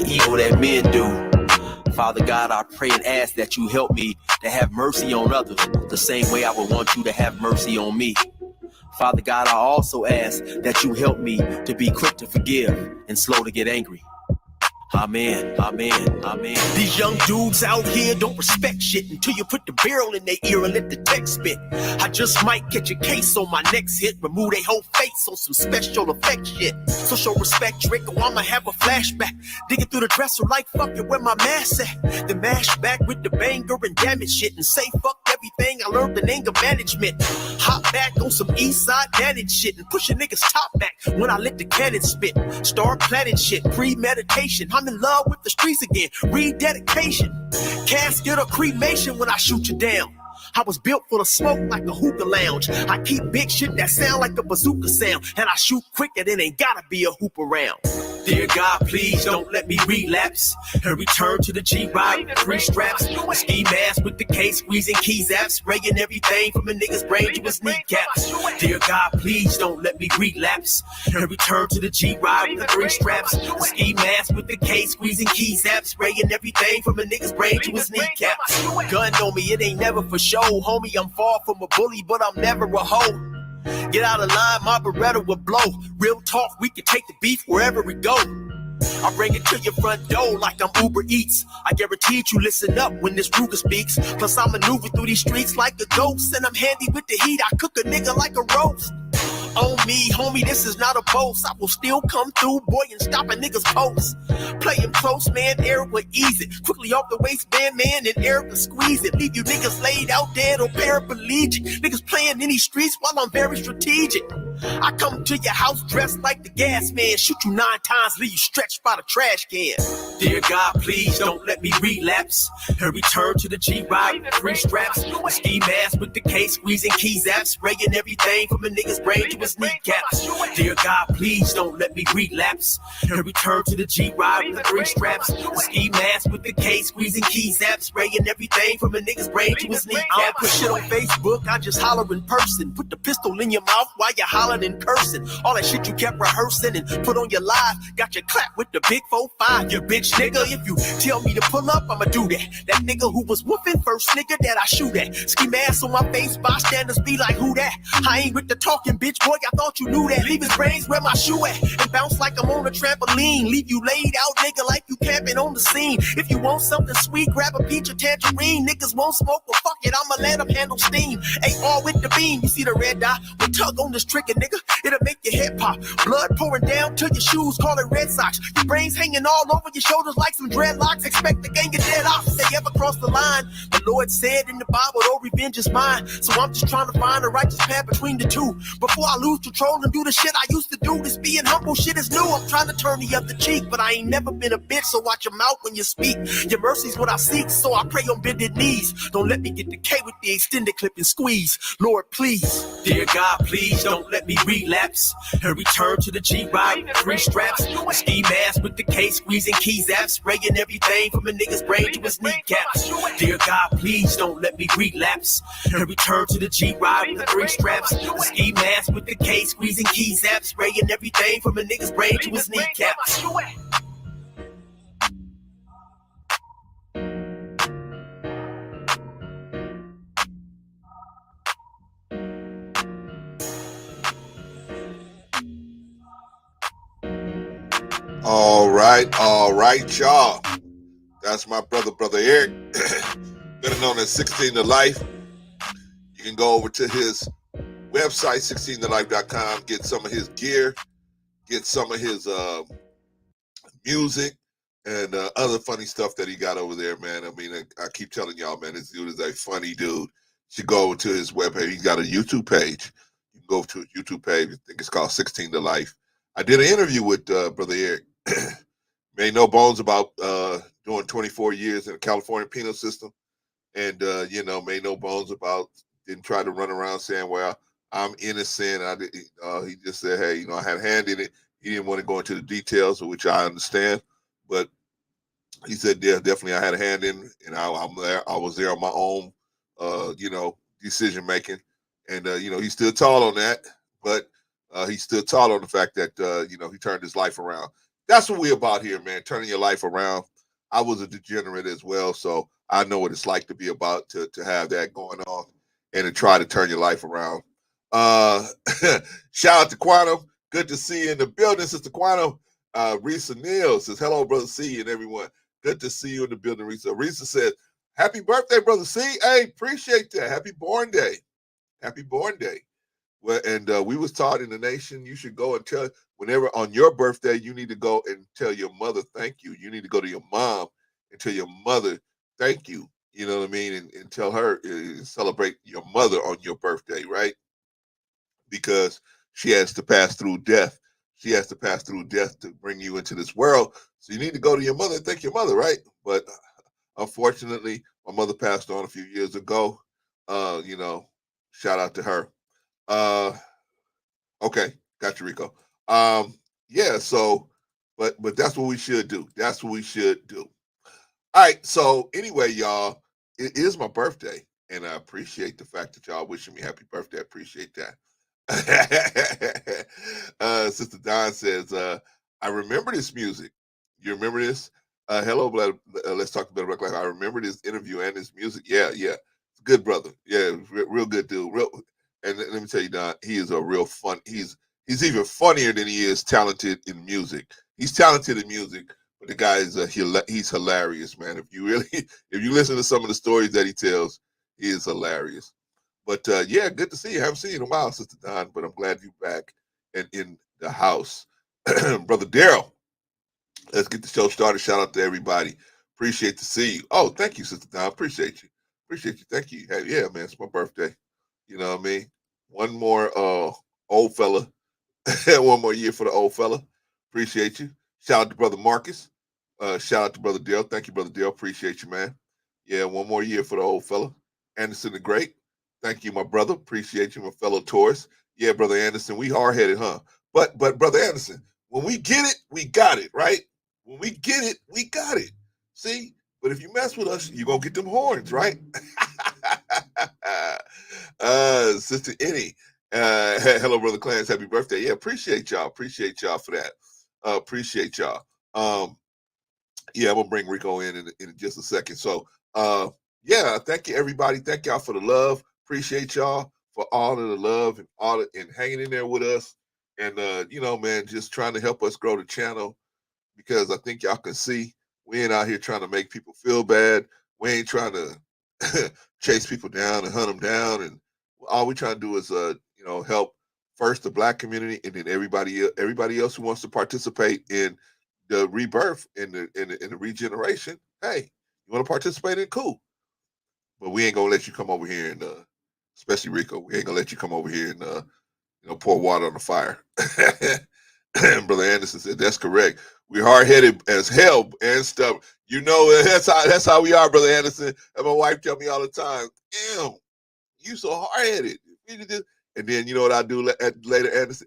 evil that men do. Father God, I pray and ask that you help me to have mercy on others the same way I would want you to have mercy on me. Father God, I also ask that you help me to be quick to forgive and slow to get angry. Amen, amen, amen. These young dudes out here don't respect shit until you put the barrel in their ear and let the text spit. I just might catch a case on my next hit, remove their whole face on some special effect shit. So show respect, Drake, or I'ma have a flashback. Digging through the dresser like fuck it, where my mask at? Then mash back with the banger and damage shit and say fuck everything I learned in anger management. Hop back on some east side managed shit and push a nigga's top back when I let the cannon spit. Start planning shit, premeditation. I'm in love with the streets again, rededication. Casket or cremation when I shoot you down. I was built for the smoke like a hookah lounge. I keep big shit that sound like a bazooka sound, and I shoot quicker than ain't gotta be a hoop around. Dear God, please don't let me relapse and return to the G-Ride with 3 straps. A ski mask with the case, squeezing keys apps, spraying everything from a nigga's brain to his kneecaps. Dear God, please don't let me relapse and return to the G-Ride with 3 straps. A ski mask with the case, squeezing keys apps, spraying everything from a nigga's brain to his kneecaps. Gun on me, it ain't never for show. Homie, I'm far from a bully, but I'm never a hoe. Get out of line, my Beretta will blow. Real talk, we can take the beef wherever we go. I bring it to your front door like I'm Uber Eats. I guarantee you listen up when this Ruger speaks. Plus I maneuver through these streets like a ghost, and I'm handy with the heat. I cook a nigga like a roast. On me, homie, this is not a boast. I will still come through, boy, and stop a nigga's post. Play him close, man, Eric will ease it. Quickly off the waistband, man, and Eric will squeeze it. Leave you niggas laid out dead or paraplegic. Niggas playing in these streets while I'm very strategic. I come to your house dressed like the gas man. Shoot you 9 times, leave you stretched by the trash can. Dear God, please don't let me relapse and return to the G-Ride with 3 straps. A ski mask with the case, squeezing keys apps, spraying everything from a nigga's brain to his kneecaps. Dear God, please don't let me relapse and return to the G-Ride with 3 straps. A ski mask with the case, squeezing keys apps, spraying everything from a nigga's brain to his kneecaps. I don't put shit on Facebook, I just holler in person. Put the pistol in your mouth while you're hollering and cursing. All that shit you kept rehearsing and put on your live. Got your clap with the big 4-5. You bitch nigga, if you tell me to pull up, I'ma do that. That nigga who was whooping first nigga that I shoot at. Ski mask on my face, bystanders be like, who that? I ain't with the talking, bitch boy, I thought you knew that. Leave his brains where my shoe at and bounce like I'm on a trampoline. Leave you laid out, nigga, like you camping on the scene. If you want something sweet, grab a peach or tangerine. Niggas won't smoke, well fuck it, I'ma let them handle steam. AR with the beam, you see the red dot? We tug on this trigger, nigga, it'll make your head pop. Blood pouring down to your shoes, call it Red Sox. Your brains hanging all over your shoulders like some dreadlocks. Expect the gang of dead off if they ever cross the line. The Lord said in the Bible, oh, revenge is mine. So I'm just trying to find a righteous path between the two. Before I lose control and do the shit I used to do. This being humble shit is new. I'm trying to turn the other cheek, but I ain't never been a bitch, so watch your mouth when you speak. Your mercy's what I seek, so I pray on bended knees. Don't let me get the K with the extended clip and squeeze. Lord, please. Dear God, please don't let me relapse and return to the G-Ride with 3 straps. A ski mask with the case, squeezing keys apps, spraying everything from a nigga's brain to his kneecaps. Dear God, please don't let me relapse and return to the G-Ride with 3 straps. A ski mask with the case, squeezing keys apps, spraying everything from a nigga's brain to his kneecaps. All right, y'all. That's my brother Eric, better known as 16 to Life. You can go over to his website, 16tolife.com, get some of his gear, get some of his music, and other funny stuff that he got over there, man. I mean, I keep telling y'all, man, this dude is a funny dude. You should go over to his webpage. He's got a YouTube page. You can go to his YouTube page. I think it's called 16 to Life. I did an interview with Brother Eric. Made no bones about doing 24 years in the California penal system. And, made no bones about, didn't try to run around saying, well, I'm innocent. He just said, hey, I had a hand in it. He didn't want to go into the details, which I understand. But he said, yeah, definitely I had a hand in it. And I'm there. I was there on my own, decision making. And, he stood tall on that. But he stood tall on the fact that, he turned his life around. That's what we're about here, man. Turning your life around. I was a degenerate as well, so I know what it's like to be about to have that going on and to try to turn your life around. Uh, shout out to Quantum. Good to see you in the building, Sister Quantum. Risa Neal says, hello, Brother C, and everyone. Good to see you in the building, Risa. Risa said, happy birthday, Brother C. Hey, appreciate that. Happy born day. Happy born day. Well, and we was taught in the nation, you should go and tell, whenever on your birthday, you need to go and tell your mother thank you. You need to go to your mom and tell your mother thank you. You know what I mean? And tell her, celebrate your mother on your birthday, right? Because she has to pass through death. She has to pass through death to bring you into this world. So you need to go to your mother and thank your mother, right? But unfortunately, my mother passed on a few years ago. You know, shout out to her. Uh, okay, got you, Rico. Yeah, so, but that's what we should do. That's what we should do. All right. So anyway, y'all, it is my birthday, and I appreciate the fact that y'all wishing me happy birthday. I appreciate that. Sister Don says, I remember this music. You remember this? Hello, let's talk about it. I remember this interview and this music. Yeah, yeah. Good brother. Yeah, real good dude. Real, and let me tell you, Don, he is a real fun. He's even funnier than he is talented in music. He's talented in music, but the guy is he's hilarious, man. If you really if you listen to some of the stories that he tells, he is hilarious. But yeah, good to see you. I haven't seen you in a while, Sister Don, but I'm glad you're back and in the house. Brother Daryl, let's get the show started. Shout out to everybody. Appreciate to see you. Oh, thank you, Sister Don. Appreciate you. Appreciate you. Thank you. Hey, yeah, man, it's my birthday. You know what I mean? One more old fella. One more year for the old fella. Appreciate you. Shout out to Brother Marcus. Shout out to Brother Dale. Thank you, Brother Dale. Appreciate you, man. Yeah, one more year for the old fella. Anderson the Great. Thank you, my brother. Appreciate you, my fellow tourists. Yeah, Brother Anderson, we hard headed, huh? But Brother Anderson, when we get it, we got it, right? When we get it, we got it. See? But if you mess with us, you're gonna get them horns, right? Sister Annie. Hello, Brother Clarence. Happy birthday. Yeah, appreciate y'all. Appreciate y'all for that. Appreciate y'all. Yeah, I'm gonna bring Rico in just a second. So yeah, thank you everybody. Thank y'all for the love. Appreciate y'all for all of the love and and hanging in there with us. And you know, man, just trying to help us grow the channel, because I think y'all can see we ain't out here trying to make people feel bad. We ain't trying to chase people down and hunt them down. And all we trying to do is you know, help first the Black community, and then everybody else who wants to participate in the rebirth and the regeneration. Hey, you want to participate in it? Cool. But we ain't gonna let you come over here and especially Rico, we ain't gonna let you come over here and you know, pour water on the fire. Brother Anderson said that's correct. We're hard headed as hell and stubborn. You know, that's how we are, Brother Anderson. And my wife tell me all the time, "Damn, you so hard headed." And then you know what I do later, Anderson?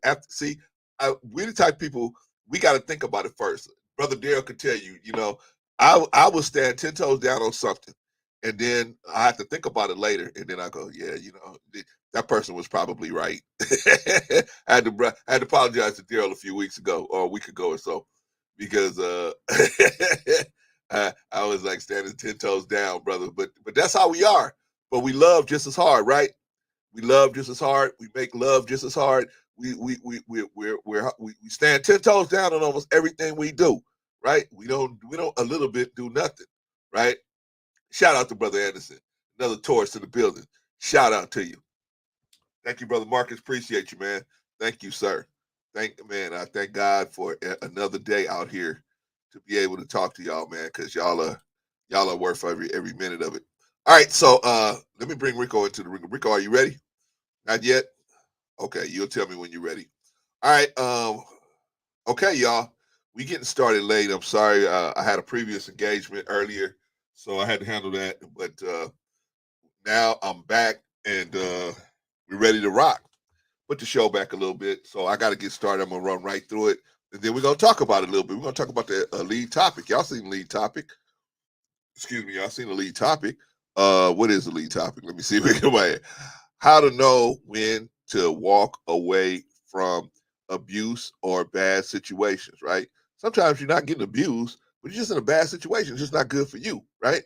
We the type of people, we got to think about it first. Brother Daryl could tell you, you know, I will stand 10 toes down on something, and then I have to think about it later, and then I go, yeah, you know, that person was probably right. I had to apologize to Daryl a few weeks ago, or a week ago or so, because I was like standing 10 toes down, brother. But that's how we are. But we love just as hard, right? We love just as hard. We make love just as hard. We stand 10 toes down on almost everything we do, right? We don't a little bit do nothing, right? Shout out to Brother Anderson, another tourist in the building. Shout out to you. Thank you, Brother Marcus. Appreciate you, man. Thank you, sir. I thank God for another day out here to be able to talk to y'all, man, because y'all are worth every minute of it. All right, so let me bring Rico into the ring. Rico, are you ready? Not yet? Okay, you'll tell me when you're ready. All right, okay, y'all. We getting started late. I'm sorry. I had a previous engagement earlier, so I had to handle that. But now I'm back, and we're ready to rock. Put the show back a little bit, so I got to get started. I'm gonna run right through it, and then we're gonna talk about it a little bit. We're gonna talk about the lead topic. Y'all seen the lead topic? Excuse me, y'all seen the lead topic? What is the lead topic? Let me see if we can buy it. How to know when to walk away from abuse or bad situations, right? Sometimes you're not getting abused, but you're just in a bad situation. It's just not good for you, right?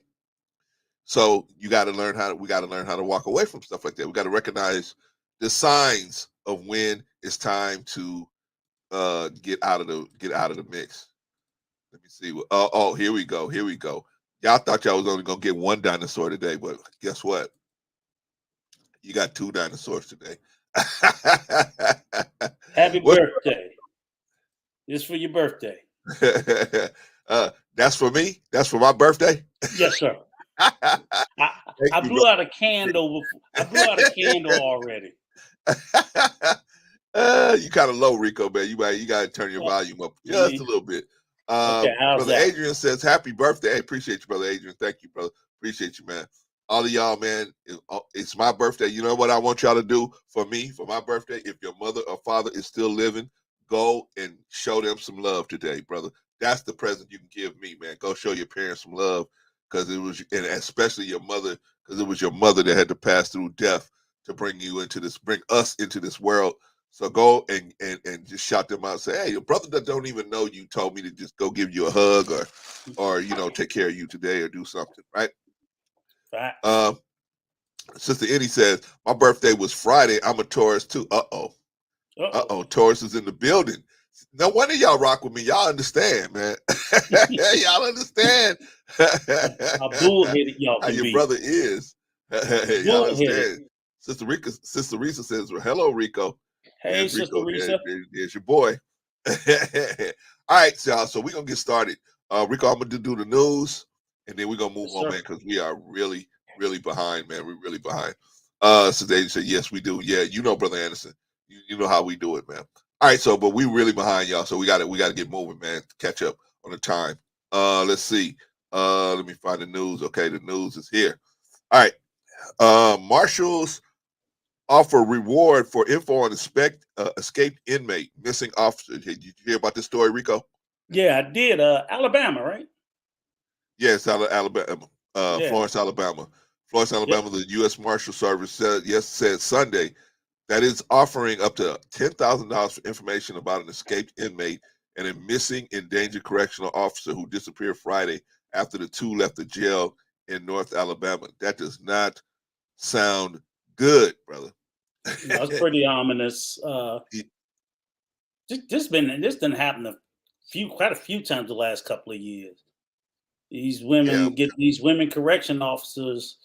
So we got to learn how to walk away from stuff like that. We got to recognize the signs of when it's time to get out of the mix. Let me see. Oh, here we go. Here we go. Y'all thought y'all was only gonna get one dinosaur today, but guess what? You got two dinosaurs today. Happy birthday. It's for your birthday. That's for me? That's for my birthday? Yes, sir. I blew out a candle. I blew out a candle already. You kind of low, Rico, man. You got to turn your volume up just a little bit. Okay, how's Brother that? Adrian says, happy birthday. Hey, appreciate you, Brother Adrian. Thank you, brother. Appreciate you, man. All of y'all, man, it's my birthday. You know what I want y'all to do for me, for my birthday? If your mother or father is still living, go and show them some love today, brother. That's the present you can give me, man. Go show your parents some love, because it was, and especially your mother, because it was your mother that had to pass through death to bring us into this world. So go and just shout them out and say, hey, your brother that don't even know you told me to just go give you a hug or take care of you today or do something, right? Sister Annie says, my birthday was Friday. I'm a Taurus too. Uh-oh. Taurus is in the building. No wonder y'all rock with me. Y'all understand, man. Y'all understand how bullheaded y'all how can your be. brother is. Y'all understand. Sister Risa says, well, hello, Rico. Hey, Sister Risa. There's your boy. All right, y'all. So we're going to get started. Rico, I'm going to do the news, and then we're going to move on, man, because we are really, really behind, man. We're really behind. Sister Adrian said, yes, we do. Yeah, you know, Brother Anderson. You know how we do it, man. All right, so, but we really behind, y'all. So we got to get moving, man, to catch up on the time. Let's see. Let me find the news. Okay, the news is here. All right. Marshals offer reward for info on escaped inmate, missing officer. Did you hear about this story, Rico? Yeah, I did. Alabama, right? Yes, Alabama. Florence, Alabama. Florence, Alabama. Yep. The U.S. Marshal Service said Sunday that it's offering up to $10,000 for information about an escaped inmate and a missing endangered correctional officer who disappeared Friday after the two left the jail in North Alabama. That does not sound good, brother. No, it's pretty ominous. This didn't happen quite a few times the last couple of years. These women these women correction officers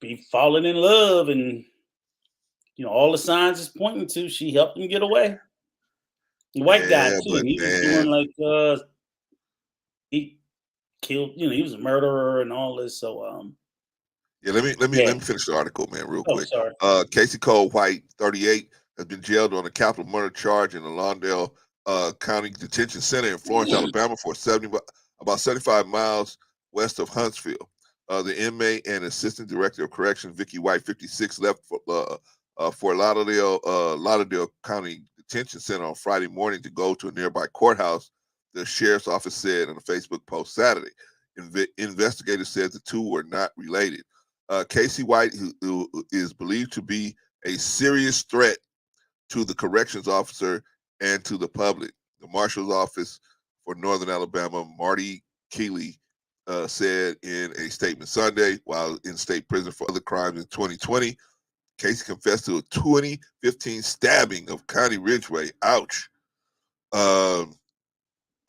be falling in love, and all the signs is pointing to she helped him get away. The white guy too. He was doing like he killed. He was a murderer and all this. So let me finish the article, man, real quick. Sorry. Casey Cole White, 38, has been jailed on a capital murder charge in the Lawndale County Detention Center in Florence, Alabama, for about 75 miles west of Huntsville. The inmate and assistant director of corrections, Vicky White, 56, left for Lauderdale County Detention Center on Friday morning to go to a nearby courthouse, the sheriff's office said in a Facebook post Saturday. Investigators said the two were not related. Casey White, who is believed to be a serious threat to the corrections officer and to the public. The marshal's office for Northern Alabama, Marty Keeley, said in a statement Sunday, while in state prison for other crimes in 2020, Casey confessed to a 2015 stabbing of Connie Ridgway. Ouch.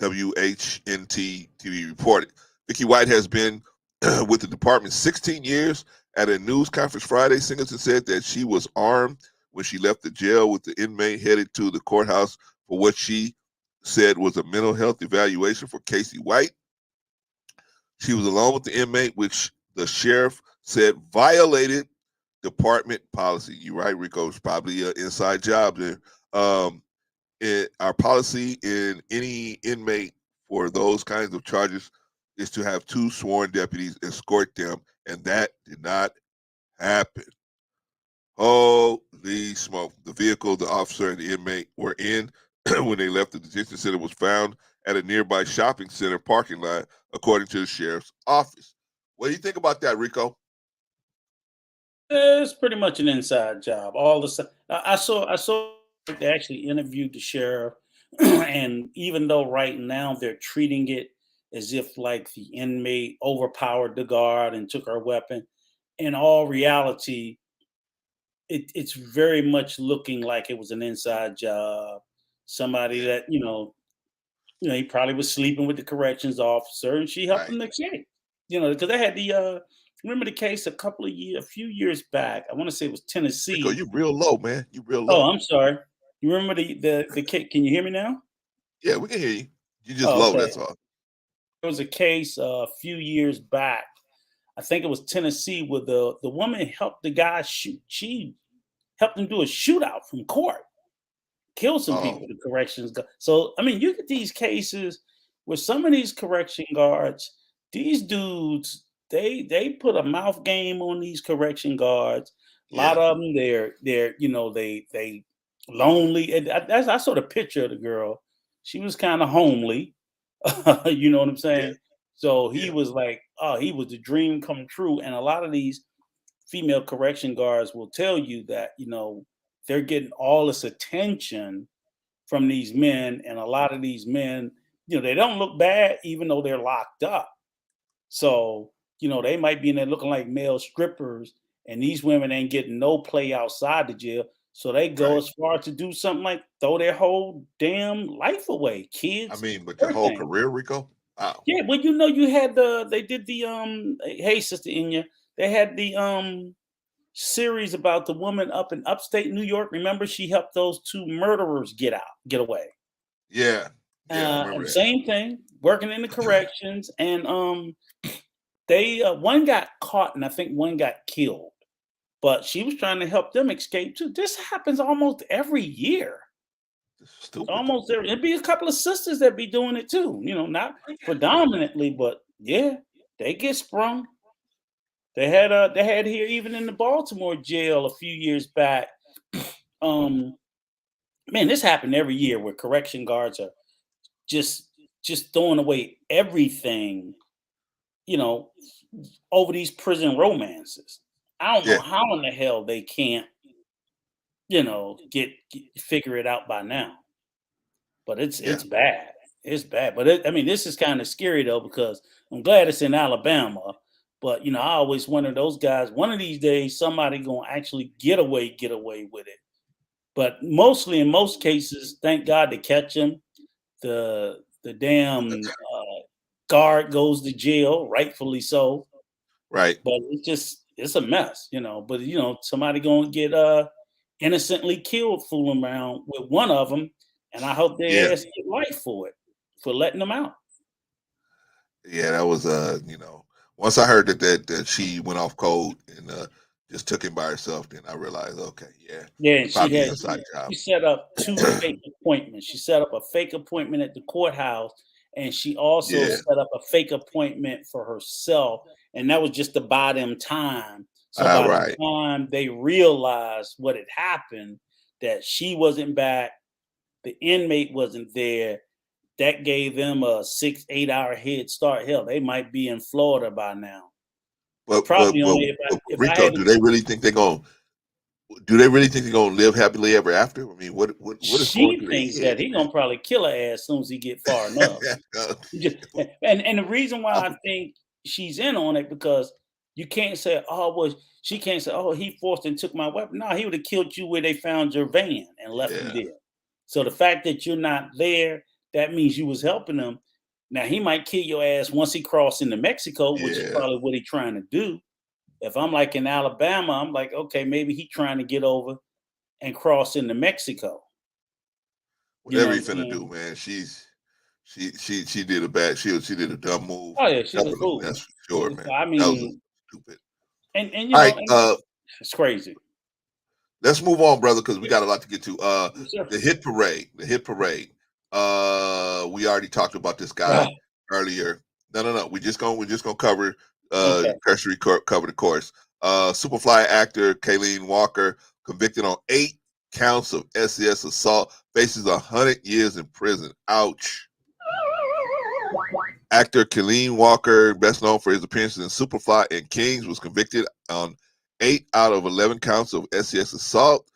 WHNT TV reported. Vicky White has been with the department 16 years. At a news conference Friday, Singleton said that she was armed when she left the jail with the inmate headed to the courthouse for what she said was a mental health evaluation for Casey White. She was alone with the inmate, which the sheriff said violated department policy. You're right, Rico. It's probably an inside job there. Our policy in any inmate for those kinds of charges is to have two sworn deputies escort them, and that did not happen. Holy smoke. The vehicle the officer and the inmate were in when they left the detention center was found at a nearby shopping center parking lot, according to the sheriff's office. What do you think about that, Rico? It's pretty much an inside job. I saw they actually interviewed the sheriff. And even though right now they're treating it as if like the inmate overpowered the guard and took her weapon, in all reality, it's very much looking like it was an inside job. Somebody Yeah. that he probably was sleeping with the corrections officer, and she helped Right. him to escape. Because they had the remember the case a few years back. I want to say it was Rico, Tennessee. you real low, man. You real Oh, low. I'm sorry. You remember the case? Can you hear me now? Yeah, we can hear you. You just Oh, low, okay. that's all. There was a case a few years back. I think it was Tennessee, where the woman helped the guy shoot. She helped him do a shootout from court, kill some Oh, people. The corrections. So I mean, you get these cases where some of these correction guards, these dudes, they put a mouth game on these correction guards. A lot yeah. of them, they lonely. And I saw the picture of the girl. She was kind of homely. You know what I'm Yeah. saying? So he Yeah. was like, oh, he was the dream come true. And a lot of these female correction guards will tell you that, they're getting all this attention from these men. And a lot of these men, they don't look bad, even though they're locked up. So, they might be in there looking like male strippers, and these women ain't getting no play outside the jail. So they go Right. as far to do something like throw their whole damn life away, I kids, mean, but your whole everything. career, Rico? Wow. Yeah, well, you had they did the hey Sister Inya, they had the series about the woman up in upstate New York. Remember, she helped those two murderers get away. Yeah. Yeah, I remember And that. same thing, working in the corrections, and they one got caught, and I think one got killed. But she was trying to help them escape too. This happens almost every year. Stupid. Almost every. It'd be a couple of sisters that be doing it too. Not predominantly, but yeah, they get sprung. They had here even in the Baltimore jail a few years back. Man, this happened every year where correction guards are just throwing away everything, over these prison romances. I don't know Yeah. how in the hell they can't, get figure it out by now. But it's Yeah. bad. It's bad. But I mean, this is kind of scary though, because I'm glad it's in Alabama. But I always wonder, those guys, one of these days somebody gonna actually get away with it. But mostly, in most cases, thank God to catch them. The damn guard goes to jail, rightfully so. Right. But it's a mess, But somebody gonna get innocently killed fooling around with one of them, and I hope Yeah. their ass get life for it, for letting them out. Yeah, that was once I heard that she went off code and just took him by herself, then I realized, okay, yeah, Yeah, and probably an inside job. she set up 2 fake appointments. She set up a fake appointment at the courthouse, and she also Yeah. set up a fake appointment for herself, and that was just to buy them time. So by Right. the time they realized what had happened, that she wasn't back, the inmate wasn't there, that gave them a 6-8 hour head start. Hell, they might be in Florida by now. But Probably only if I Rico, had do to. they really think they're gonna live happily ever after? I mean, what is going She through thinks their that he gonna probably kill her ass as soon as he get far enough. And the reason why I think she's in on it, because you can't say, oh, well, she can't say, oh, he forced and took my weapon. No, he would have killed you where they found your van and left you Yeah. there. So the fact that you're not there, that means you was helping him. Now he might kill your ass once he crossed into Mexico, which is Yeah. probably what he's trying to do. If I'm like in Alabama, I'm like, okay, maybe he trying to get over and cross into Mexico. Whatever you finna do, man. She did a bad. She did a dumb move. Oh yeah, she's a Helping him, fool. that's for sure, man. I That was mean, stupid. and All right, it's crazy. let's move on, brother, because we got a lot to get to. Yes, sir. The hit parade. We already talked about this guy earlier. No. We're just gonna cover cursory cover the course. Superfly actor Kayleen Walker, convicted on 8 counts of SES assault, faces 100 years in prison. Ouch. Actor Kayleen Walker, best known for his appearances in Superfly and Kings, was convicted on 8 out of 11 counts of SES assault,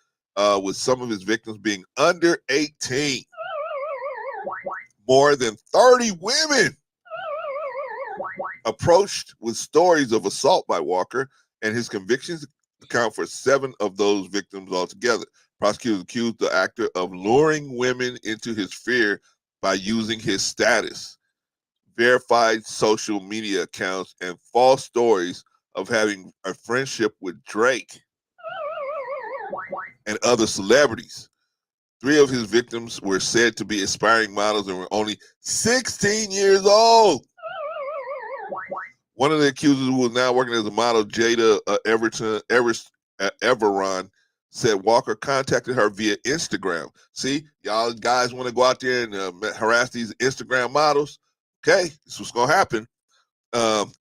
with some of his victims being under 18. more than 30 women approached with stories of assault by Walker, and his convictions account for 7 of those victims altogether. Prosecutors accused the actor of luring women into his fear by using his status, verified social media accounts, and false stories of having a friendship with Drake and other celebrities. 3 of his victims were said to be aspiring models and were only 16 years old. One of the accusers, who was now working as a model, Jada Everon, said Walker contacted her via Instagram. See, y'all guys want to go out there and harass these Instagram models? Okay, this is what's going to happen.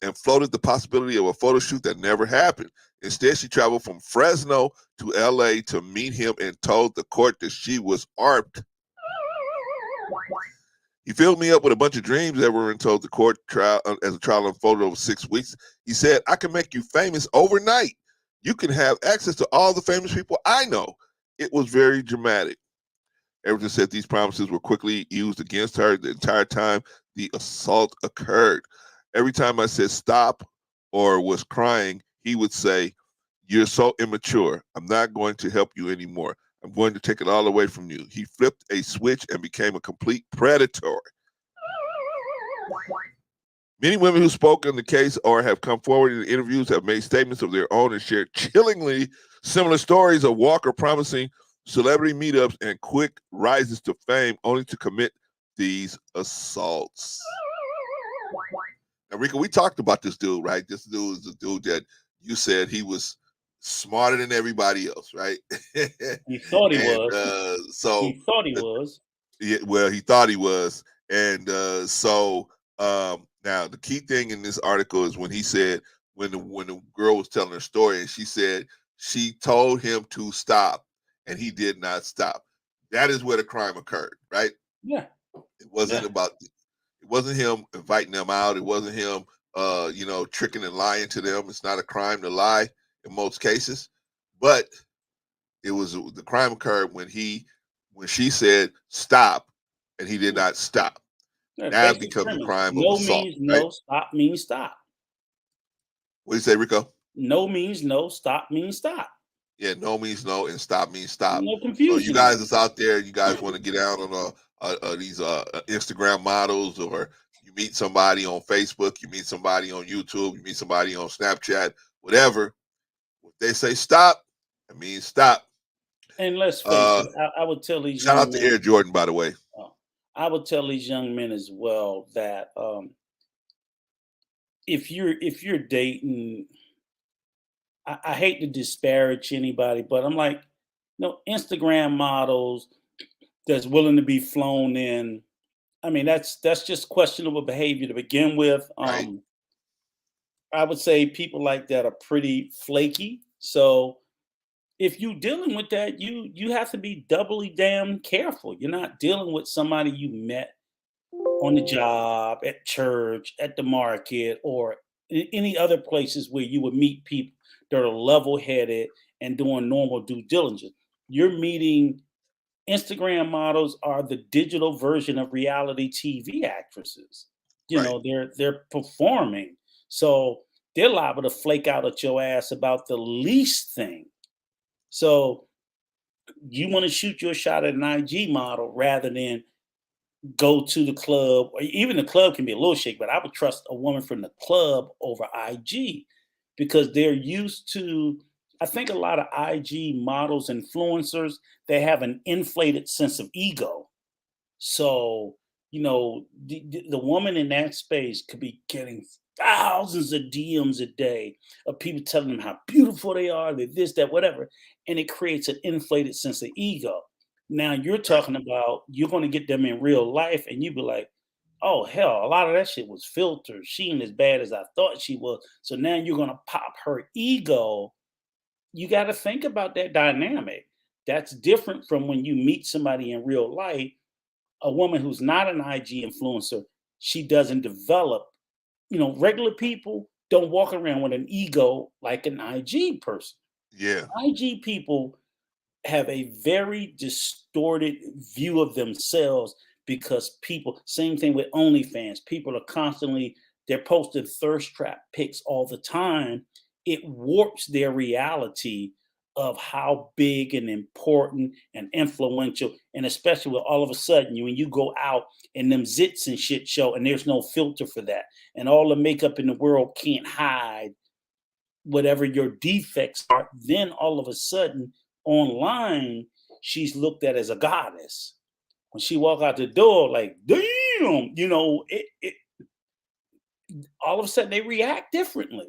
And floated the possibility of a photo shoot that never happened. Instead, she traveled from Fresno to LA to meet him and told the court that she was armed. He filled me up with a bunch of dreams that were told the court trial as a trial unfolded over 6 weeks. He said, I can make you famous overnight. You can have access to all the famous people I know. It was very dramatic. Everton said these promises were quickly used against her the entire time the assault occurred. Every time I said stop or was crying, he would say, you're so immature. I'm not going to help you anymore. I'm going to take it all away from you. He flipped a switch and became a complete predator. Many women who spoke in the case or have come forward in interviews have made statements of their own and shared chillingly similar stories of Walker promising celebrity meetups and quick rises to fame only to commit these assaults. Now, Rico, we talked about this dude, right? This dude is a dude that you said he was smarter than everybody else, right? He thought he was. He thought he was. Yeah, well, he thought he was. And now the key thing in this article is when he said, when the girl was telling her story, and she said she told him to stop, and he did not stop. That is where the crime occurred, right? Yeah. It wasn't it wasn't him inviting them out. It wasn't him, tricking and lying to them. It's not a crime to lie in most cases, but the crime occurred when she said stop, and he did not stop. Yeah, now it becomes a crime of assault. Means no, right? Stop means stop. What do you say, Rico? No means no, stop means stop. Yeah, no means no, and stop means stop. No confusion. So you guys that's out there, you guys want to get out on these Instagram models, or you meet somebody on Facebook, you meet somebody on YouTube, you meet somebody on Snapchat, whatever. If they say stop, it means stop. And let's face it, I would tell these shout out to Air Jordan, by the way. I would tell these young men as well that if you're dating, I hate to disparage anybody, but I'm like, Instagram models that's willing to be flown in. I mean, that's just questionable behavior to begin with. Right. I would say people like that are pretty flaky. So if you're dealing with that, you have to be doubly damn careful. You're not dealing with somebody you met on the job, at church, at the market, or any other places where you would meet people that are level-headed and doing normal due diligence. You're meeting Instagram models are the digital version of reality TV actresses. They're performing. So they're liable to flake out at your ass about the least thing. So you want to shoot your shot at an IG model rather than go to the club, or even the club can be a little shaky, but I would trust a woman from the club over IG because they're used to, I think a lot of IG models, influencers, they have an inflated sense of ego. So, the woman in that space could be getting thousands of DMs a day of people telling them how beautiful they are, they're this, that, whatever. And it creates an inflated sense of ego. Now you're talking about you're going to get them in real life, and you be like, oh hell, a lot of that shit was filtered. She ain't as bad as I thought she was. So now you're going to pop her ego. You got to think about that dynamic. That's different from when you meet somebody in real life. A woman who's not an IG influencer, she doesn't develop. Regular people don't walk around with an ego like an IG person. Yeah. IG people have a very distorted view of themselves because people, same thing with OnlyFans, people are constantly, they're posting thirst trap pics all the time. It warps their reality of how big and important and influential, and especially with all of a sudden when you go out and them zits and shit show, and there's no filter for that, and all the makeup in the world can't hide whatever your defects are, then all of a sudden online she's looked at as a goddess. When she walk out the door, like, damn, all of a sudden they react differently.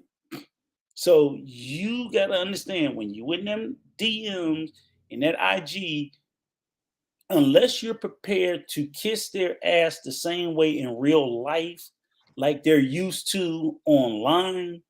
So you got to understand, when you in them DMs in that IG, unless you're prepared to kiss their ass the same way in real life, like they're used to online,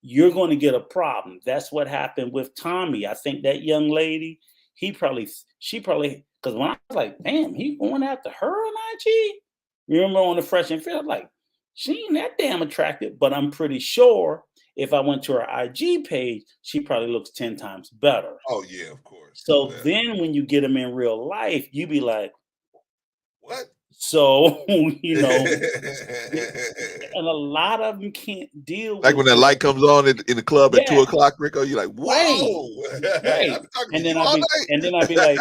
you're going to get a problem. That's what happened with Tommy. I think that young lady, she probably, because when I was like, damn, he going after her on IG? Remember on the Fresh and Fit, I'm like, she ain't that damn attractive, but I'm pretty sure if I went to her IG page, she probably looks 10 times better. Oh, yeah, of course. So then when you get them in real life, you be like, what? So, and a lot of them can't deal like with when that light comes on in the club at 2 o'clock, Rico, you're like, whoa. Right. And then I'd be like,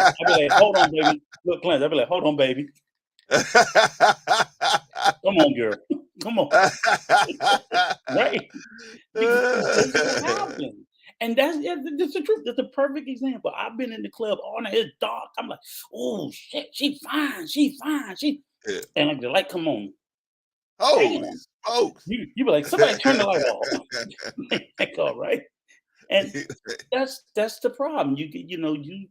hold on, baby. Look, Clarence, I'd be like, hold on, baby. Come on, girl. Come on. Right. Because that's what happens. And that's the truth. That's the perfect example. I've been in the club all night. It's dark. I'm like, oh shit, she fine. Yeah. And the light come on. Holy smokes. You be like, somebody turn the light off. All right. And that's the problem. You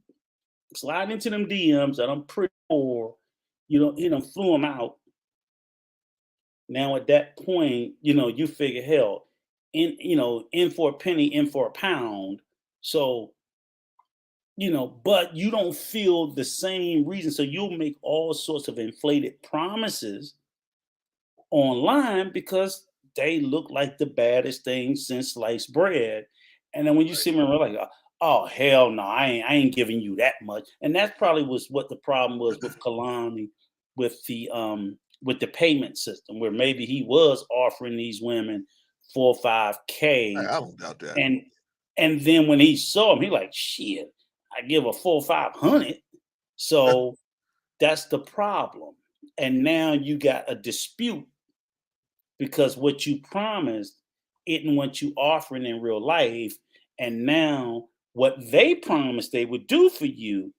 slide into them DMs that I'm pretty sure you flew them out. Now at that point, you figure, hell, in for a penny, in for a pound. So, but you don't feel the same reason. So you'll make all sorts of inflated promises online because they look like the baddest thing since sliced bread. And then when you see them, you're like, oh hell no, I ain't giving you that much. And that probably was what the problem was with Kalani, with the payment system, where maybe he was offering these women 4 or 5K. I don't doubt that. And then when he saw him, he like, shit, I give a 4 or 500. So that's the problem. And now you got a dispute because what you promised isn't what you offering in real life. And now what they promised they would do for you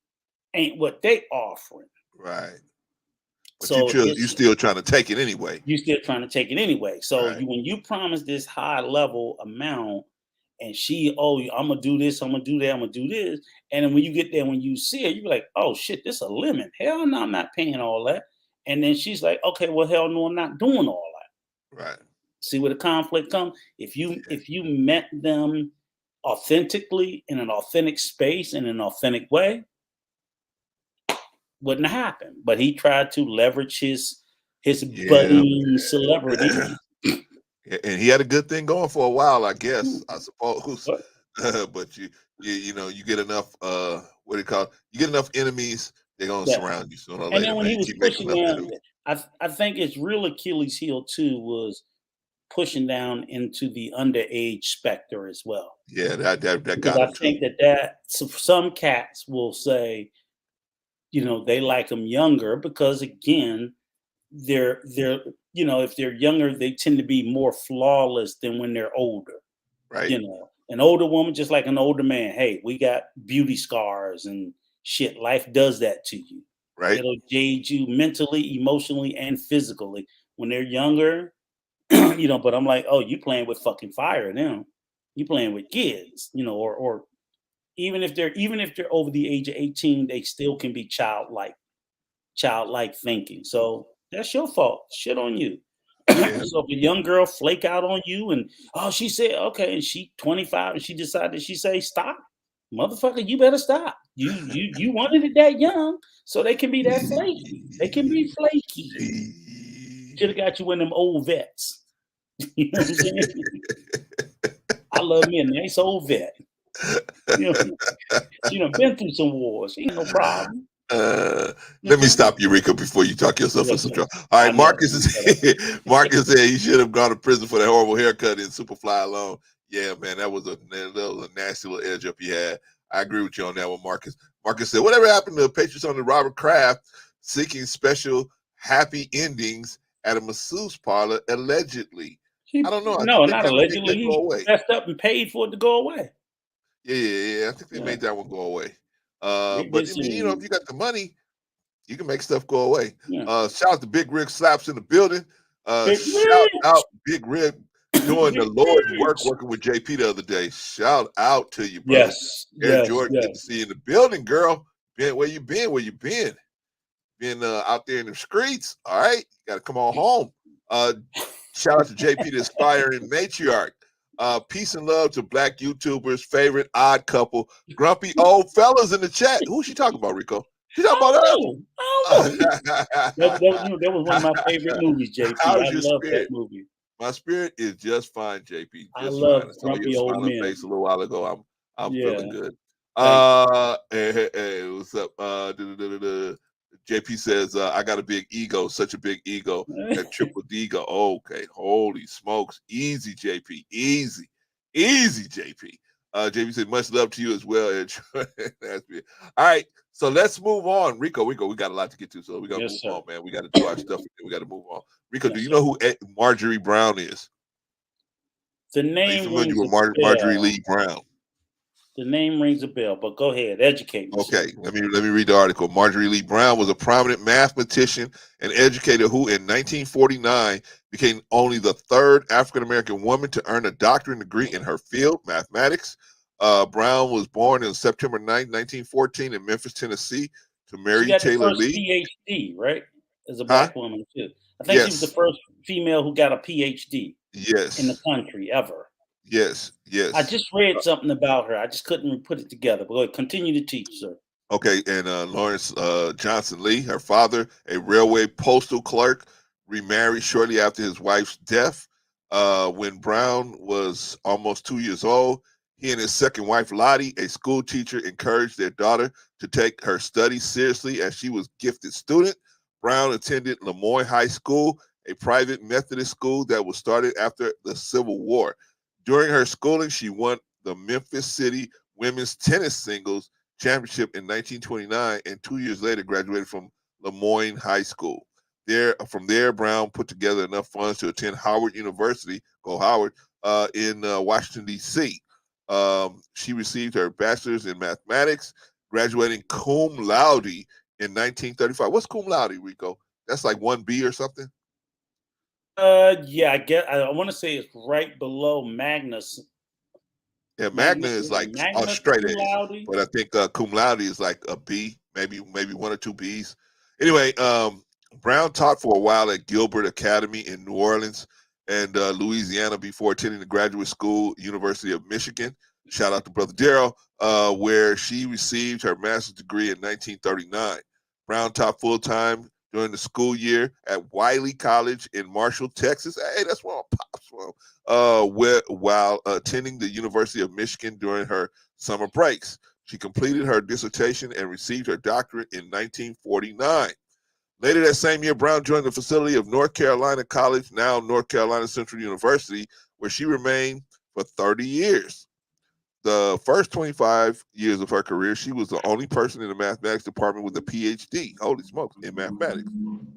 ain't what they offering. Right. But so you're still trying to take it anyway. You're still trying to take it anyway. So right. When you promise this high level amount and I'm going to do this, I'm going to do that, I'm going to do this. And then when you get there, when you see it, you're like, oh shit, this is a limit. Hell no, I'm not paying all that. And then she's like, okay, well, hell no, I'm not doing all that. Right. See where the conflict comes? If you met them authentically in an authentic space, in an authentic way, wouldn't happen. But he tried to leverage his budding celebrity. And he had a good thing going for a while, I guess, I suppose. But you get enough you get enough enemies, they're gonna surround you sooner or later. And then when he was pushing down, I think his real Achilles heel too was pushing down into the underage specter as well. Yeah, that got him. I think that some cats will say, they like them younger because again, they're if they're younger, they tend to be more flawless than when they're older. Right. An older woman, just like an older man, hey, we got beauty scars and shit. Life does that to you. Right. It'll jade you mentally, emotionally, and physically. When they're younger, but I'm like, oh, you playing with fucking fire now. You playing with kids, or even if they're over the age of 18, they still can be childlike thinking. So that's your fault. Shit on you. Yeah. So if a young girl flake out on you and she said okay, and she 25 and she decided, she say stop, motherfucker, you better stop. You wanted it that young, so they can be that flaky. They can be flaky. Should have got you one of them old vets. You know what I'm saying? I love me a nice old vet. She done been through some wars. Ain't no problem. Let me stop you, Rico, before you talk yourself into some trouble. All right, Marcus is Marcus said he should have gone to prison for that horrible haircut in Superfly alone. Yeah, man, that was a nasty little edge up he had. I agree with you on that one, Marcus. Marcus said, whatever happened to Patriots on the Robert Kraft seeking special happy endings at a masseuse parlor, allegedly? I don't know. No, not allegedly. He messed up and paid for it to go away. Yeah. I think they made that one go away. But I mean, if you got the money, you can make stuff go away. Yeah. Shout out to Big Rig Slaps in the building. Shout out Big Rig doing the Lord's work, working with JP the other day. Shout out to you, brother. Air Jordan, good to see you in the building, girl. Where you been? Been out there in the streets. All right, you got to come on home. Shout out to JP, the aspiring matriarch. Peace and love to Black YouTubers' favorite odd couple, grumpy old fellas in the chat. Who's she talking about, Rico? She talking about us? That was one of my favorite movies, JP. I love that movie. My spirit is just fine, JP. Just I love fine. grumpy old men. Face a little while ago. I'm feeling good. Hey, what's up? JP says, I got a big ego, such a big ego, that triple D-go. Okay, holy smokes. Easy, JP. Easy, JP. JP said, much love to you as well, Ed. That's me. All right, so let's move on. Rico, we got a lot to get to, so we got to move on, man. We got to do our stuff, and we got to move on. Rico, do you know who Marjorie Brown is? The name. Are you familiar with Marjorie Lee Brown? The name rings a bell, but go ahead, educate me. Okay, let me read the article. Marjorie Lee Brown was a prominent mathematician and educator who, in 1949, became only the third African-American woman to earn a doctorate degree in her field, mathematics. Brown was born on September 9, 1914, in Memphis, Tennessee, to Mary Taylor Lee. PhD, right? As a black woman too. I think she was the first female who got a PhD. Yes. In the country ever. Yes. I just read something about her. I just couldn't put it together. But continue to teach, sir. Okay, and Lawrence Johnson Lee, her father, a railway postal clerk, remarried shortly after his wife's death. When Brown was almost 2 years old, he and his second wife, Lottie, a school teacher, encouraged their daughter to take her studies seriously as she was a gifted student. Brown attended Lemoyne High School, a private Methodist school that was started after the Civil War. During her schooling, she won the Memphis City Women's Tennis Singles Championship in 1929, and 2 years later graduated from Lemoyne High School. From there, Brown put together enough funds to attend Howard University, go Howard, in Washington, D.C. She received her bachelor's in mathematics, graduating cum laude in 1935. What's cum laude, Rico? That's like 1B or something? Yeah, I want to say it's right below Magnus. Yeah, Magna is like a straight A, but I think cum laude is like a B, maybe 1 or 2 B's. Anyway, Brown taught for a while at Gilbert Academy in New Orleans and Louisiana before attending the graduate school, University of Michigan. Shout out to Brother Darrell, where she received her master's degree in 1939. Brown taught full-time during the school year at Wiley College in Marshall, Texas. Hey, that's where my pops from. While attending the University of Michigan during her summer breaks. She completed her dissertation and received her doctorate in 1949. Later that same year, Brown joined the facility of North Carolina College, now North Carolina Central University, where she remained for 30 years. The first 25 years of her career, she was the only person in the mathematics department with a PhD, holy smokes, in mathematics.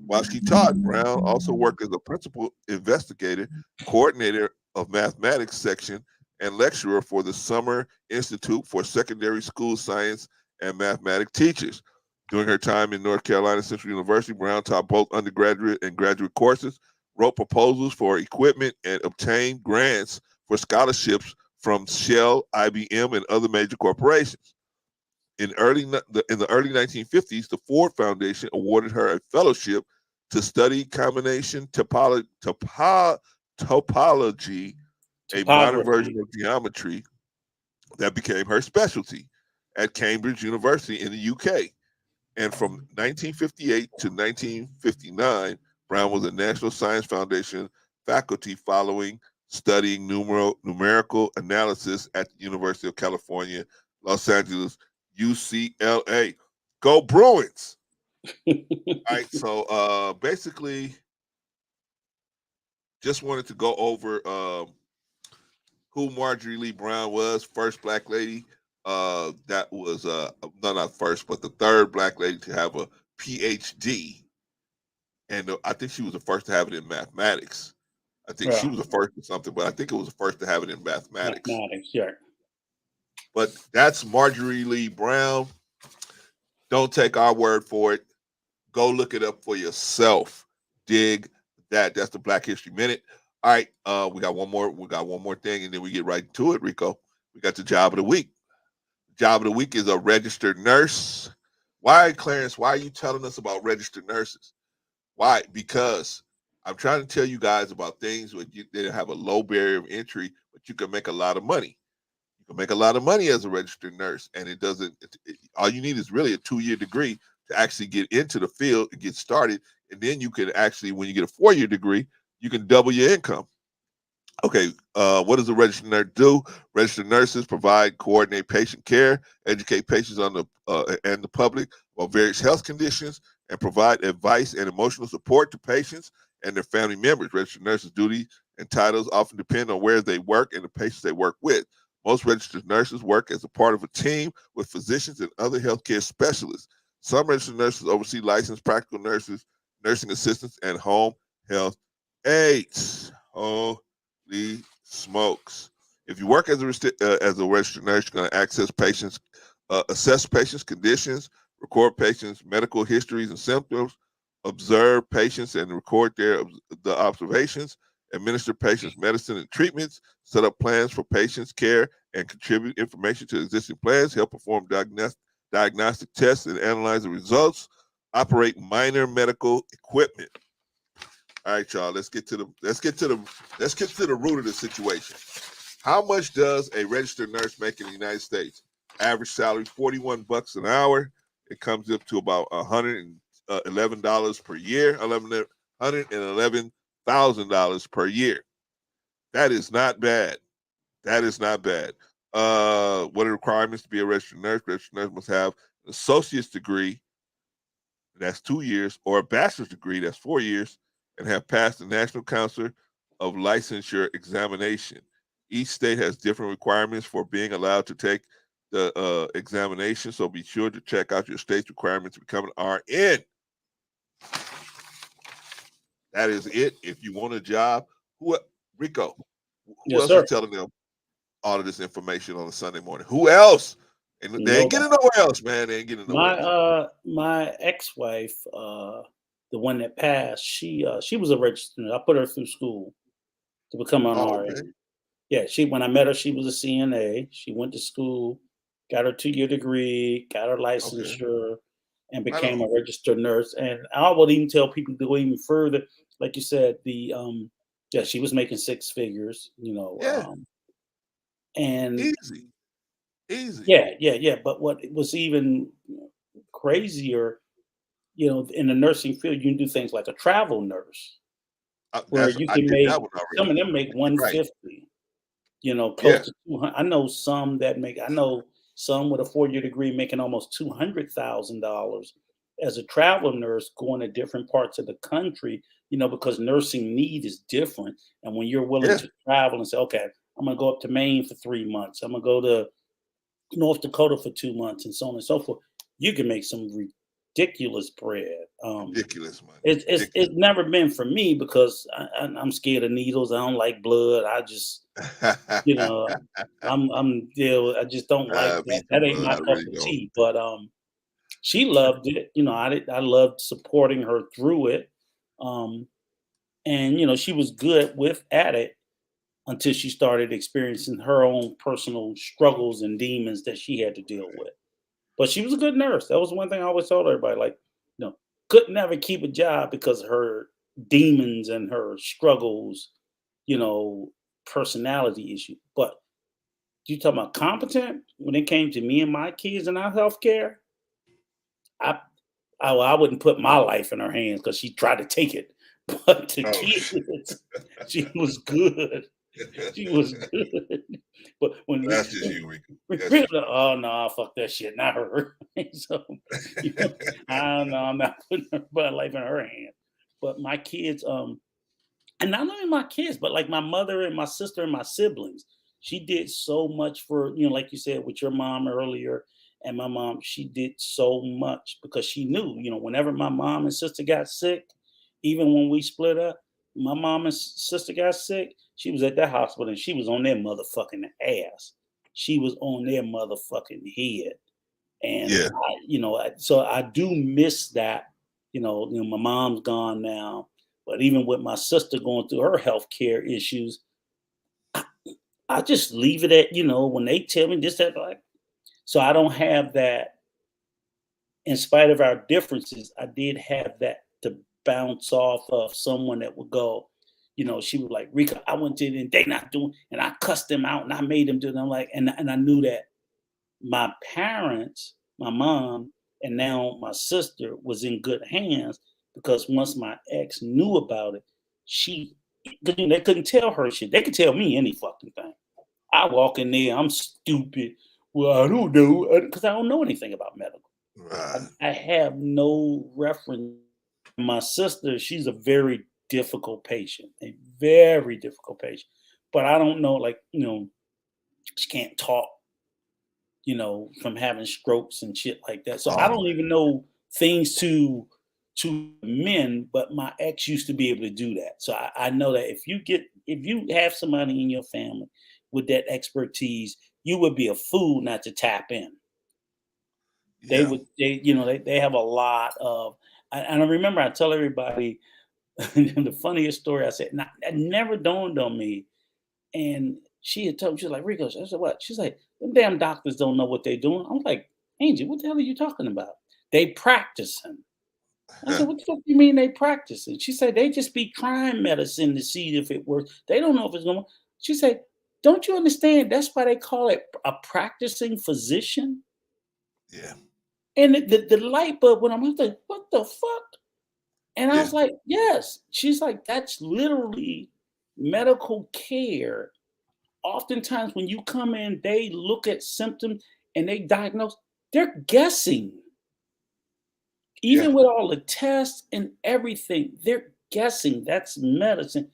While she taught, Brown also worked as a principal investigator, coordinator of mathematics section, and lecturer for the Summer Institute for Secondary School Science and Mathematics Teachers. During her time in North Carolina Central University, Brown taught both undergraduate and graduate courses, wrote proposals for equipment, and obtained grants for scholarships from Shell, IBM, and other major corporations. In the early 1950s, the Ford Foundation awarded her a fellowship to study combination topology, a modern version of geometry that became her specialty at Cambridge University in the UK. And from 1958 to 1959, Brown was a National Science Foundation faculty following studying numerical analysis at the University of California, Los Angeles, UCLA. Go Bruins. All right, so basically, just wanted to go over who Marjorie Lee Brown was, first black lady. That was no, not first, but the third black lady to have a PhD, and I think she was the first to have it in mathematics. I think she was the first or something, but I think it was the first to have it in mathematics. Mathematics, yeah. But that's Marjorie Lee Brown. Don't take our word for it. Go look it up for yourself. Dig that. That's the Black History Minute. All right, we got one more. We got one more thing, and then we get right to it, Rico. We got the job of the week. Job of the week is a registered nurse. Why, Clarence? Why are you telling us about registered nurses? Why? Because I'm trying to tell you guys about things where they have a low barrier of entry, but you can make a lot of money. You can make a lot of money as a registered nurse, and it doesn't. All you need is really a 2-year degree to actually get into the field and get started, and then you can actually, when you get a 4-year degree, you can double your income. Okay, what does a registered nurse do? Registered nurses provide, coordinate patient care, educate patients on and the public about various health conditions, and provide advice and emotional support to patients and their family members. Registered nurses' duties and titles often depend on where they work and the patients they work with. Most registered nurses work as a part of a team with physicians and other healthcare specialists. Some registered nurses oversee licensed practical nurses, nursing assistants, and home health aides. Holy smokes! If you work as a registered nurse, you're going to assess patients' conditions, record patients' medical histories and symptoms, observe patients and record the observations, administer patients' medicine and treatments, set up plans for patients' care, and contribute information to existing plans, help perform diagnostic tests and analyze the results, operate minor medical equipment. All right, y'all. Let's get to the root of the situation. How much does a registered nurse make in the United States? Average salary $41 an hour. It comes up to about $111 per year, $111,000 per year. That is not bad. That is not bad. What are the requirements to be a registered nurse? Registered nurse must have an associate's degree, that's 2 years, or a bachelor's degree, that's 4 years, and have passed the National Council of Licensure examination. Each state has different requirements for being allowed to take the examination, so be sure to check out your state's requirements to become an RN. That is it. If you want a job, Rico, who else is telling them all of this information on a Sunday morning? Who else? And they ain't getting nowhere else, man. They ain't getting nowhere else. My ex-wife, the one that passed, she was a registered. I put her through school to become an RN. Okay. Yeah, when I met her, she was a CNA. She went to school, got her 2-year degree, got her licensure, and became a registered nurse. And I would even tell people to go even further. Like you said, she was making 6 figures, and easy. Yeah. But what was even crazier, in the nursing field, you can do things like a travel nurse, where you can make some of them make 150. Right. Close to 200. I know some with a 4-year degree making almost $200,000 as a travel nurse, going to different parts of the country, because nursing need is different. And when you're willing to travel and say, okay, I'm going to go up to Maine for 3 months, I'm going to go to North Dakota for 2 months, and so on and so forth, you can make some ridiculous bread. Ridiculous money. It's never been for me because I'm scared of needles. I don't like blood. I just, I just don't like that. That ain't my cup of tea. But she loved it. I loved supporting her through it. And she was good at it until she started experiencing her own personal struggles and demons that she had to deal with. But she was a good nurse. That was one thing I always told everybody, couldn't never keep a job because of her demons and her struggles, personality issue. But you talking about competent when it came to me and my kids and our healthcare, I wouldn't put my life in her hands because she tried to take it. But the kids, she was good. She was good. But when That's just you, Rico. oh no, fuck that shit, not her. So you know, I don't know, I'm not putting her life in her hands. But my kids, and not only my kids, but like my mother and my sister and my siblings. She did so much for, like you said, with your mom earlier and my mom, she did so much because she knew, whenever my mom and sister got sick, even when we split up, my mom and sister got sick, she was at that hospital and she was on their motherfucking ass. She was on their motherfucking head. And, Yeah. so I do miss that. My mom's gone now. But even with my sister going through her healthcare issues, I just leave it at, when they tell me this, that, like, so I don't have that. In spite of our differences, I did have that to bounce off of someone that would go, she was like, Rika, I went to it and they not doing, and I cussed them out and I made them do it. And I'm like, and I knew that my parents, my mom, and now my sister was in good hands because once my ex knew about it, they couldn't tell her shit. They could tell me any fucking thing. I walk in there, I'm stupid. Well, I don't know because I don't know anything about medical. Right. I have no reference. My sister, she's a very difficult patient, a very difficult patient. But I don't know, like, she can't talk, from having strokes and shit like that. So I don't even know things to men, but my ex used to be able to do that. So I know that if you have somebody in your family with that expertise, you would be a fool not to tap in. Yeah. They have a lot of, and I remember I tell everybody the funniest story. I said, it never dawned on me. And she had told me, she was like, Rico, I said, what? She's like, them damn doctors don't know what they're doing. I'm like, Angie, what the hell are you talking about? They practicing. I said, what the fuck do you mean they practicing? She said, they just be trying medicine to see if it works. They don't know if it's going to work. She said, don't you understand? That's why they call it a practicing physician. Yeah. And the light bulb when I'm like, what the fuck? And I was like, yes. She's like, that's literally medical care. Oftentimes when you come in, they look at symptoms and they diagnose. They're guessing. Even with all the tests and everything, they're guessing. That's medicine.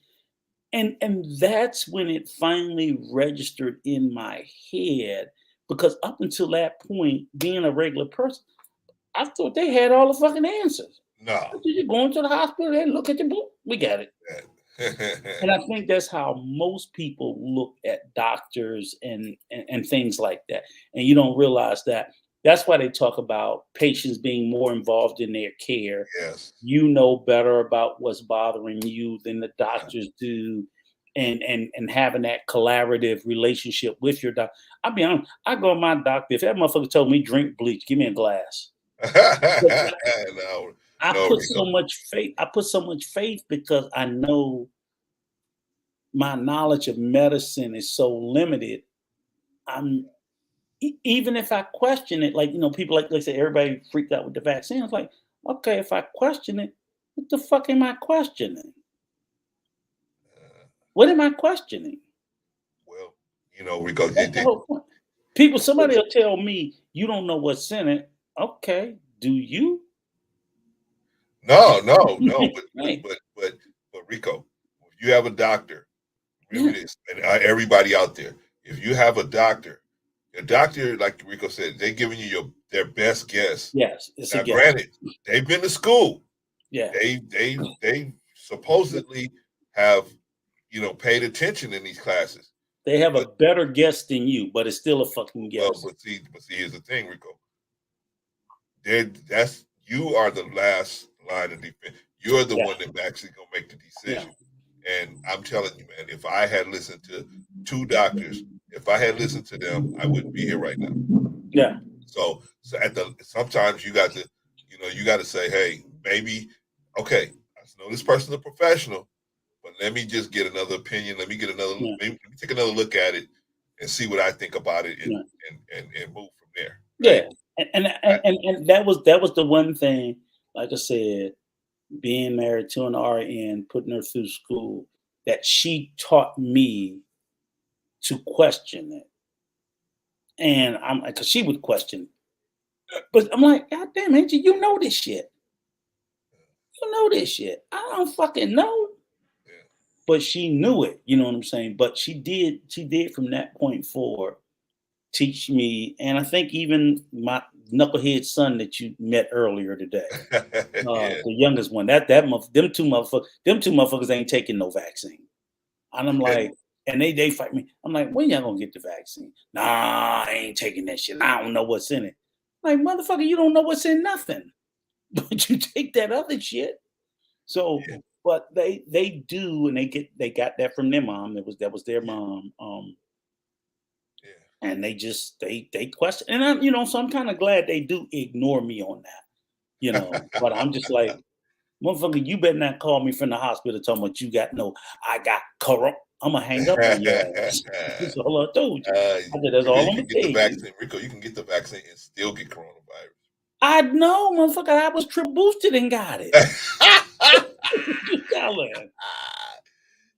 And that's when it finally registered in my head. Because up until that point, being a regular person, I thought they had all the fucking answers. No. You go into the hospital, they look at your book, we got it. And I think that's how most people look at doctors and things like that. And you don't realize that. That's why they talk about patients being more involved in their care. Yes. You know better about what's bothering you than the doctors do. And having that collaborative relationship with your doctor. I'll be honest, I go to my doctor. If that motherfucker told me drink bleach, give me a glass. No, I put so much faith. I put so much faith because I know my knowledge of medicine is so limited. Even if I question it, like people like say everybody freaked out with the vaccine. It's like, okay, if I question it, what the fuck am I questioning? What am I questioning? Well, because somebody will tell me you don't know what's in it. Okay, do you? No. But Rico, if you have a doctor, remember this, and everybody out there, if you have a doctor, your doctor, like Rico said, they're giving you their best guess. Yes, it's now, granted, they've been to school. Yeah, they supposedly have paid attention in these classes. They have a better guess than you, but it's still a fucking guess. Well, but see, here's the thing, Rico. You are the last line of defense. You're the one that actually gonna make the decision. Yeah. And I'm telling you, man, if I had listened to two doctors, if I had listened to them, I wouldn't be here right now. Yeah. So sometimes you got to say, hey, maybe, okay, I know this person's a professional, but let me just get another opinion. Let me get maybe let me take another look at it and see what I think about it and move from there. Right? Yeah. And that was the one thing, like I said, being married to an RN, putting her through school, that she taught me to question it. And I'm like, cause she would question, but I'm like, God damn, Angie, you know this shit. You know this shit. I don't fucking know. Yeah. But she knew it, you know what I'm saying? But she did from that point forward teach me, and I think even my knucklehead son that you met earlier today, Yeah. the youngest one, them two motherfuckers ain't taking no vaccine. And I'm Okay. like, and they fight me. I'm like, when y'all gonna get the vaccine? Nah, I ain't taking that shit. I don't know what's in it. Like, motherfucker, you don't know what's in nothing. But you take that other shit. So, Yeah. but they do, and they got that from their mom. That was their mom. Yeah. And they question, and so I'm kind of glad they do ignore me on that, But I'm just like, motherfucker, you better not call me from the hospital talking about you got no, I got corona. I'm gonna hang up on your ass. That's all I told you. I said, that's Rico, all you I'm can gonna get tell the you. vaccine. Rico, you can get the vaccine and still get coronavirus. I know, motherfucker, I was triple boosted and got it. You telling?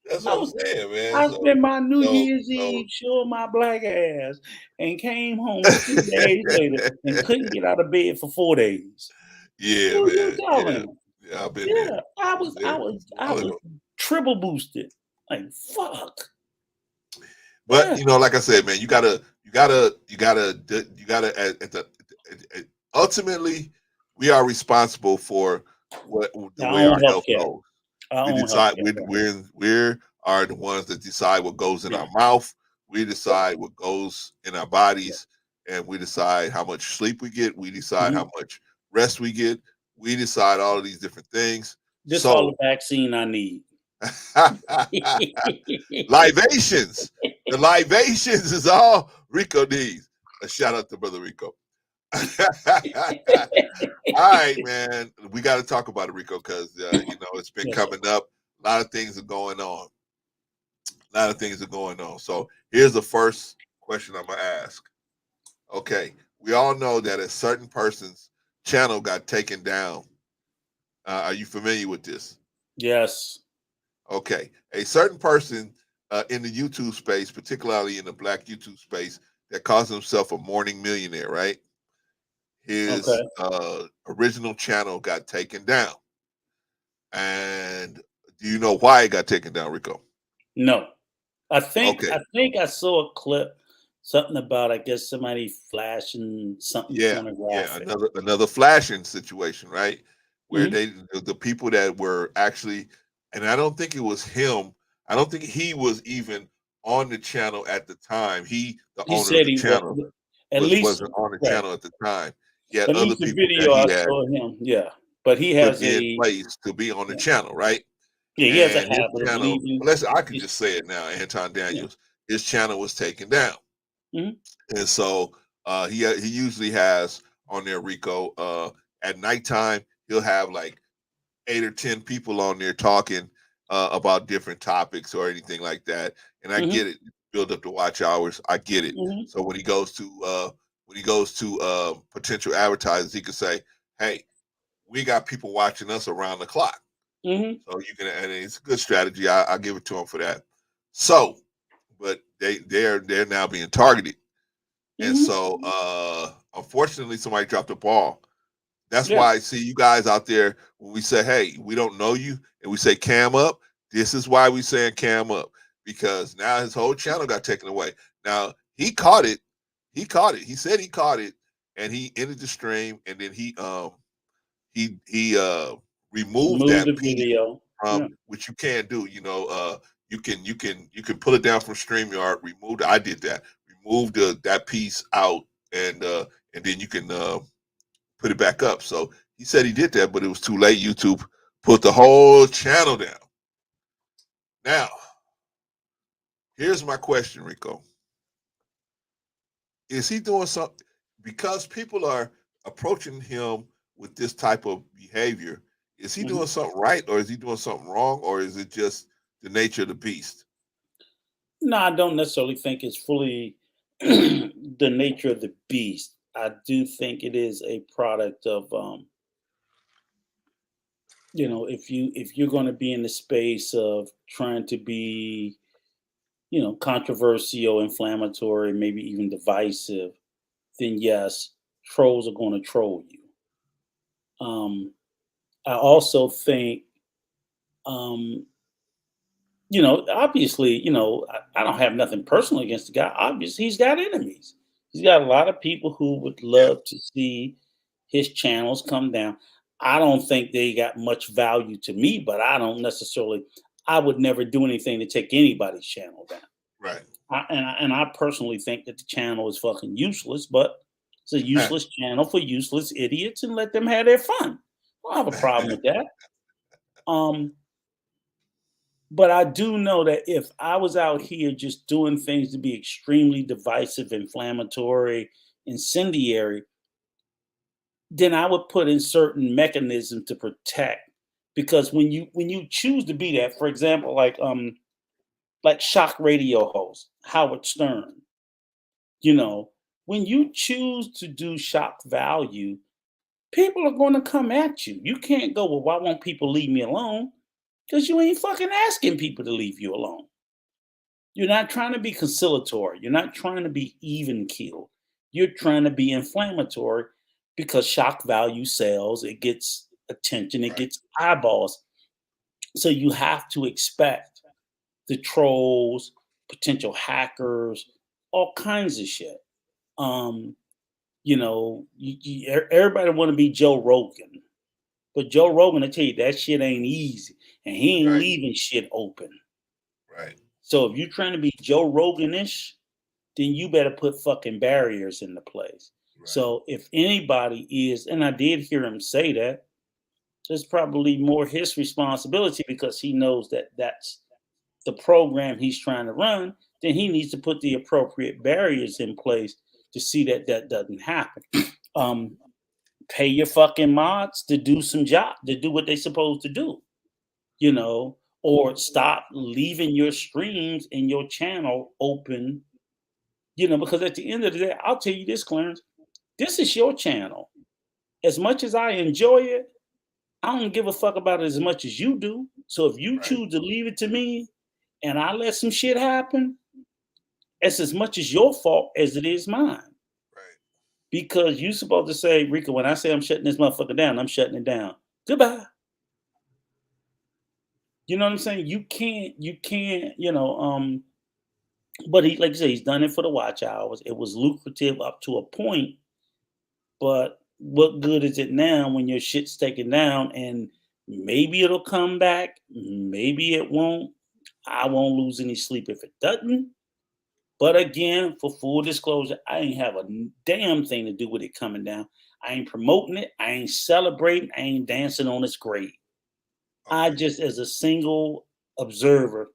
That's I what I'm was saying, man. I spent my New So, Year's so Eve showing my black ass and came home 2 days later and couldn't get out of bed for 4 days. yeah, Who you man. Yeah, telling? yeah. I've been there. Yeah, I I was was I there. was A I while was ago. triple boosted. Like fuck. But Yeah. like I said, man, you gotta ultimately we are responsible for the Our way our own health healthcare. goes. Our We own decide healthcare. Right. we are the ones that decide what goes in Yeah. our mouth. We Yeah. decide what goes in our Yeah. bodies, and we decide how much sleep we get. We decide Mhm. how much rest we get. We decide all of these different things. This all the So vaccine I need. libations, the libations is all Rico needs. A shout out to brother Rico. All right, man. We got to talk about it, Rico, because it's been Yes, sir. coming up. A lot of things are going on. A lot of things are going on. So here's the first question I'm gonna ask. Okay, we all know that a certain person's channel got taken down. Are you familiar with this? Yes. Okay, a certain person in the YouTube space, particularly in the Black YouTube space, that calls himself a morning millionaire, right? His Okay. original channel got taken down. And do you know why it got taken down, Rico? No. I think Okay, I think I saw a clip, something about I guess somebody flashing something yeah, yeah, pornographic. another flashing situation, right? Where Mhm. the people that were actually, and I don't think it was him. I don't think he was even on the channel at the time. The He owner of said the he was channel, at least wasn't on the right. channel at the time. He had At other least the people that video I he had saw him, yeah. But he put has in a place to be on the yeah, channel, right? yeah, he has a And his habit of channel, leaving. unless I could He's, just say it now, Anton yeah. Daniels, his channel was taken down. Mhm. And so he usually has on there, Rico, at nighttime, he'll have like 8 or 10 people on there talking about different topics or anything like that. And I Mhm. get it, build up the watch hours. I get it. Mhm. So when he goes to potential advertisers, he could say, "Hey, we got people watching us around the clock." Mhm. So you can, and it's a good strategy. I give it to him for that. So, but they're now being targeted, and Mhm. so unfortunately, somebody dropped the ball. That's Yeah. why I see you guys out there when we say, "Hey, we don't know you," and we say "cam up." This is why we saying "cam up," because now his whole channel got taken away. Now he caught it. He caught it. He said he caught it, and he ended the stream, and then he removed Remove that the piece video. from, Yeah. which you can do. You can pull it down from StreamYard. Remove. I did that. Remove that piece out, and then you can put it back up. So he said he did that, but it was too late. YouTube put the whole channel down. Now, here's my question, Rico. Is he doing something because people are approaching him with this type of behavior? Is he doing Mhm. something right, or is he doing something wrong, or is it just the nature of the beast? No, I don't necessarily think it's fully the nature of the beast. I do think it is a product of if you're going to be in the space of trying to be controversial, inflammatory, maybe even divisive, then yes, trolls are going to troll you. I also think, obviously, I don't have nothing personal against the guy. Obviously, he's got enemies. He's got a lot of people who would love to see his channels come down. I don't think they got much value to me, but I would never do anything to take anybody's channel down. Right. I personally think that the channel is fucking useless, but it's a useless channel for useless idiots, and let them have their fun. I don't have a problem with that. But I do know that if I was out here just doing things to be extremely divisive, inflammatory, incendiary, then I would put in certain mechanisms to protect. Because when you choose to be that, for example, like shock radio host Howard Stern, when you choose to do shock value, people are going to come at you. You can't go, well, why won't people leave me alone? Because you ain't fucking asking people to leave you alone. You're not trying to be conciliatory. You're not trying to be even keel. You're trying to be inflammatory because shock value sells. It gets attention. It gets eyeballs. So you have to expect the trolls, potential hackers, all kinds of shit. Everybody want to be Joe Rogan. But Joe Rogan, I tell you, that shit ain't easy. And he ain't leaving shit open. Right. So if you're trying to be Joe Rogan-ish, then you better put fucking barriers into place. Right. So if anybody is, and I did hear him say that, it's probably more his responsibility because he knows that that's the program he's trying to run. Then he needs to put the appropriate barriers in place to see that that doesn't happen. Pay your fucking mods to do some job, to do what they're supposed to do, or stop leaving your streams and your channel open, because at the end of the day, I'll tell you this, Clarence, this is your channel. As much as I enjoy it, I don't give a fuck about it as much as you do. So if you choose to leave it to me and I let some shit happen, it's as much as your fault as it is mine. Because you're supposed to say, Rico, when I say I'm shutting this motherfucker down, I'm shutting it down. Goodbye. You know what I'm saying? You can't, but he, like you say, he's done it for the watch hours. It was lucrative up to a point, but what good is it now when your shit's taken down and maybe it'll come back, maybe it won't. I won't lose any sleep if it doesn't. But again, for full disclosure, I ain't have a damn thing to do with it coming down. I ain't promoting it. I ain't celebrating. I ain't dancing on its grave. I just, as a single observer,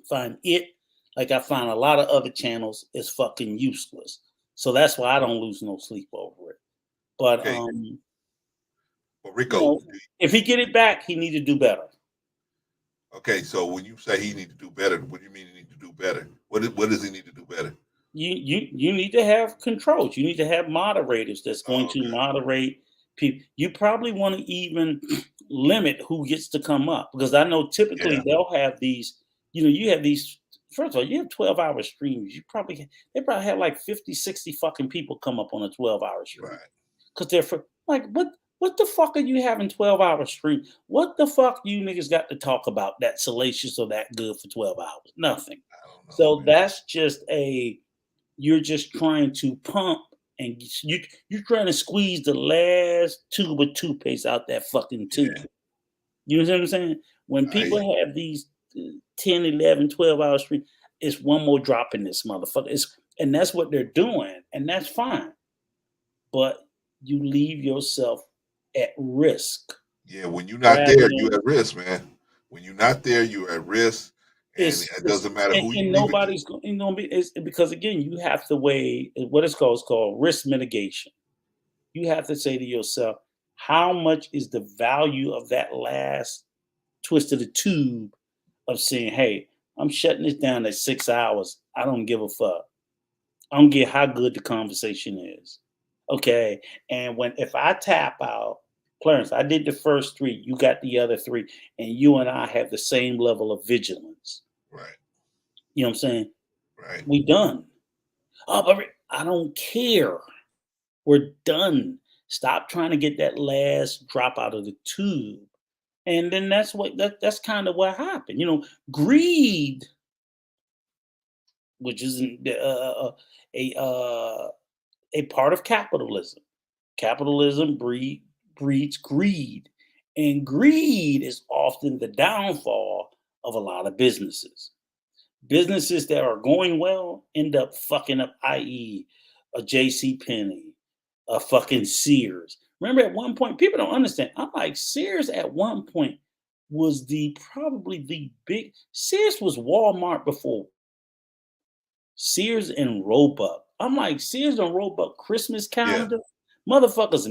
find it, like I find a lot of other channels, is fucking useless. So that's why I don't lose no sleep over it. But well, Rico, if he get it back, he need to do better. Okay, so when you say he need to do better, what do you mean he need to do better? What does he need to do better? You need to have controls. You need to have moderators that's going to moderate people. You probably want to even limit who gets to come up, because I know typically they'll have these. You have these. First of all, you have 12-hour streams. They probably have like 50, 60 fucking people come up on a 12-hour stream, because they're What the fuck are you having 12-hour stream? What the fuck you niggas got to talk about that salacious or that good for 12 hours? Nothing. So that's just you're just trying to pump, and you're trying to squeeze the last tube of toothpaste out that fucking tube. You know what I'm saying? When people have these 10, 11, 12-hour streams, it's one more drop in this motherfucker. And that's what they're doing, and that's fine. But you leave yourself at risk. Yeah, when you're not there, you're at risk, man. When you're not there, you're at risk. And it doesn't matter who you nobody's going to be, because again, you have to weigh what it's called risk mitigation. You have to say to yourself, how much is the value of that last twist of the tube of saying, hey, I'm shutting this down at 6 hours. I don't give a fuck. I don't care how good the conversation is. Okay. And if I tap out, Clarence, I did the first 3, you got the other 3, and you and I have the same level of vigilance. Right. You know what I'm saying? Right. We done. Oh, but I don't care. We're done. Stop trying to get that last drop out of the tube. And then that's kind of what happened. You know, greed, which is a part of capitalism. Capitalism breeds greed, and greed is often the downfall of a lot of businesses. Businesses that are going well end up fucking up, i.e., a J.C. Penney, a fucking Sears. Remember, at one point, people don't understand. I'm like, Sears at one point was probably the big. Sears was Walmart before Sears and Roebuck. I'm like, Sears and Roebuck Christmas Yeah. calendar? Motherfuckers,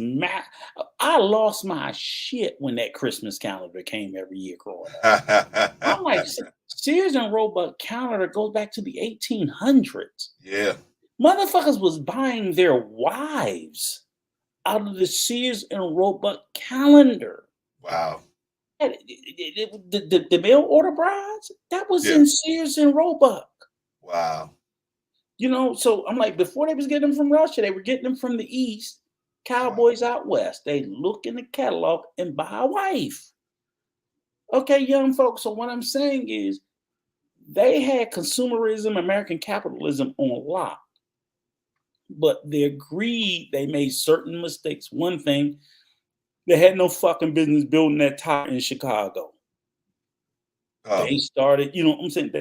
I lost my shit when that Christmas calendar came every year growing up. I'm like, Sears and Roebuck calendar goes back to the 1800s. Yeah. Motherfuckers was buying their wives out of the Sears and Roebuck calendar. Wow. The mail order brides, that was Yeah. in Sears and Roebuck. Wow. You know, so I'm like, before they was getting them from Russia, they were getting them from the East. Cowboys out West. They look in the catalog and buy a wife. Okay, young folks. So what I'm saying is, they had consumerism, American capitalism on lock. But their greed, they made certain mistakes. One thing, they had no fucking business building that tower in Chicago. Oh. They started, you know what I'm saying?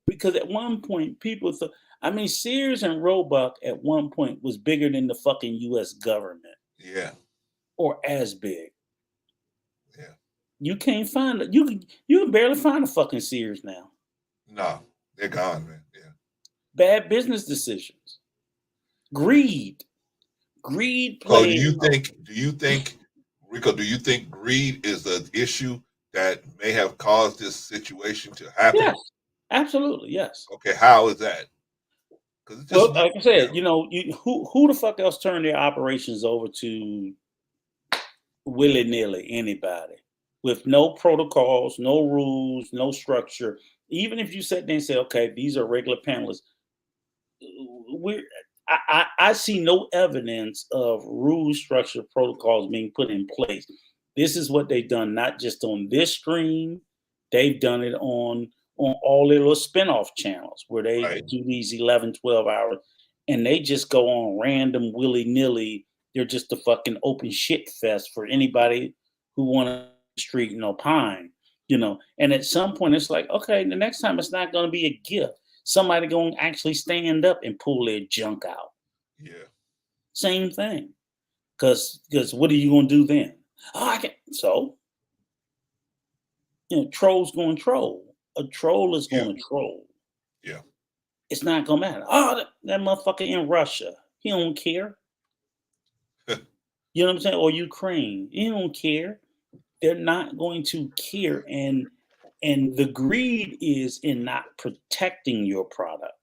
Because at one point, people thought, I mean, Sears and Roebuck at one point was bigger than the fucking U.S. government. Yeah. Or as big. Yeah. You can't find it. You can barely find a fucking Sears now. No, they're gone, man. Yeah. Bad business decisions. Greed. Greed So plays. do you think, Rico, do you think greed is an issue that may have caused this situation to happen? Yes, absolutely, yes. Okay, how is that? Well, like I said, you know, who the fuck else turned their operations over to willy-nilly anybody with no protocols, no rules, no structure? Even if you sat there and say, okay, these are regular panelists, I see no evidence of rules, structure, protocols being put in place. This is what they've done, not just on this stream. They've done it on all their little spinoff channels where they do these 11, 12 hours and they just go on random willy-nilly. They're just a fucking open shit fest for anybody who want to street and opine, you know. And at some point it's like, okay, the next time it's not going to be a gift. Somebody going to actually stand up and pull their junk out. Yeah. Same thing. Because what are you going to do then? Oh, I can't. So, you know, trolls going to troll. A troll is going to troll. Yeah. It's not going to matter. Oh, that motherfucker in Russia. He don't care. You know what I'm saying? Or Ukraine. He don't care. They're not going to care. And the greed is in not protecting your product.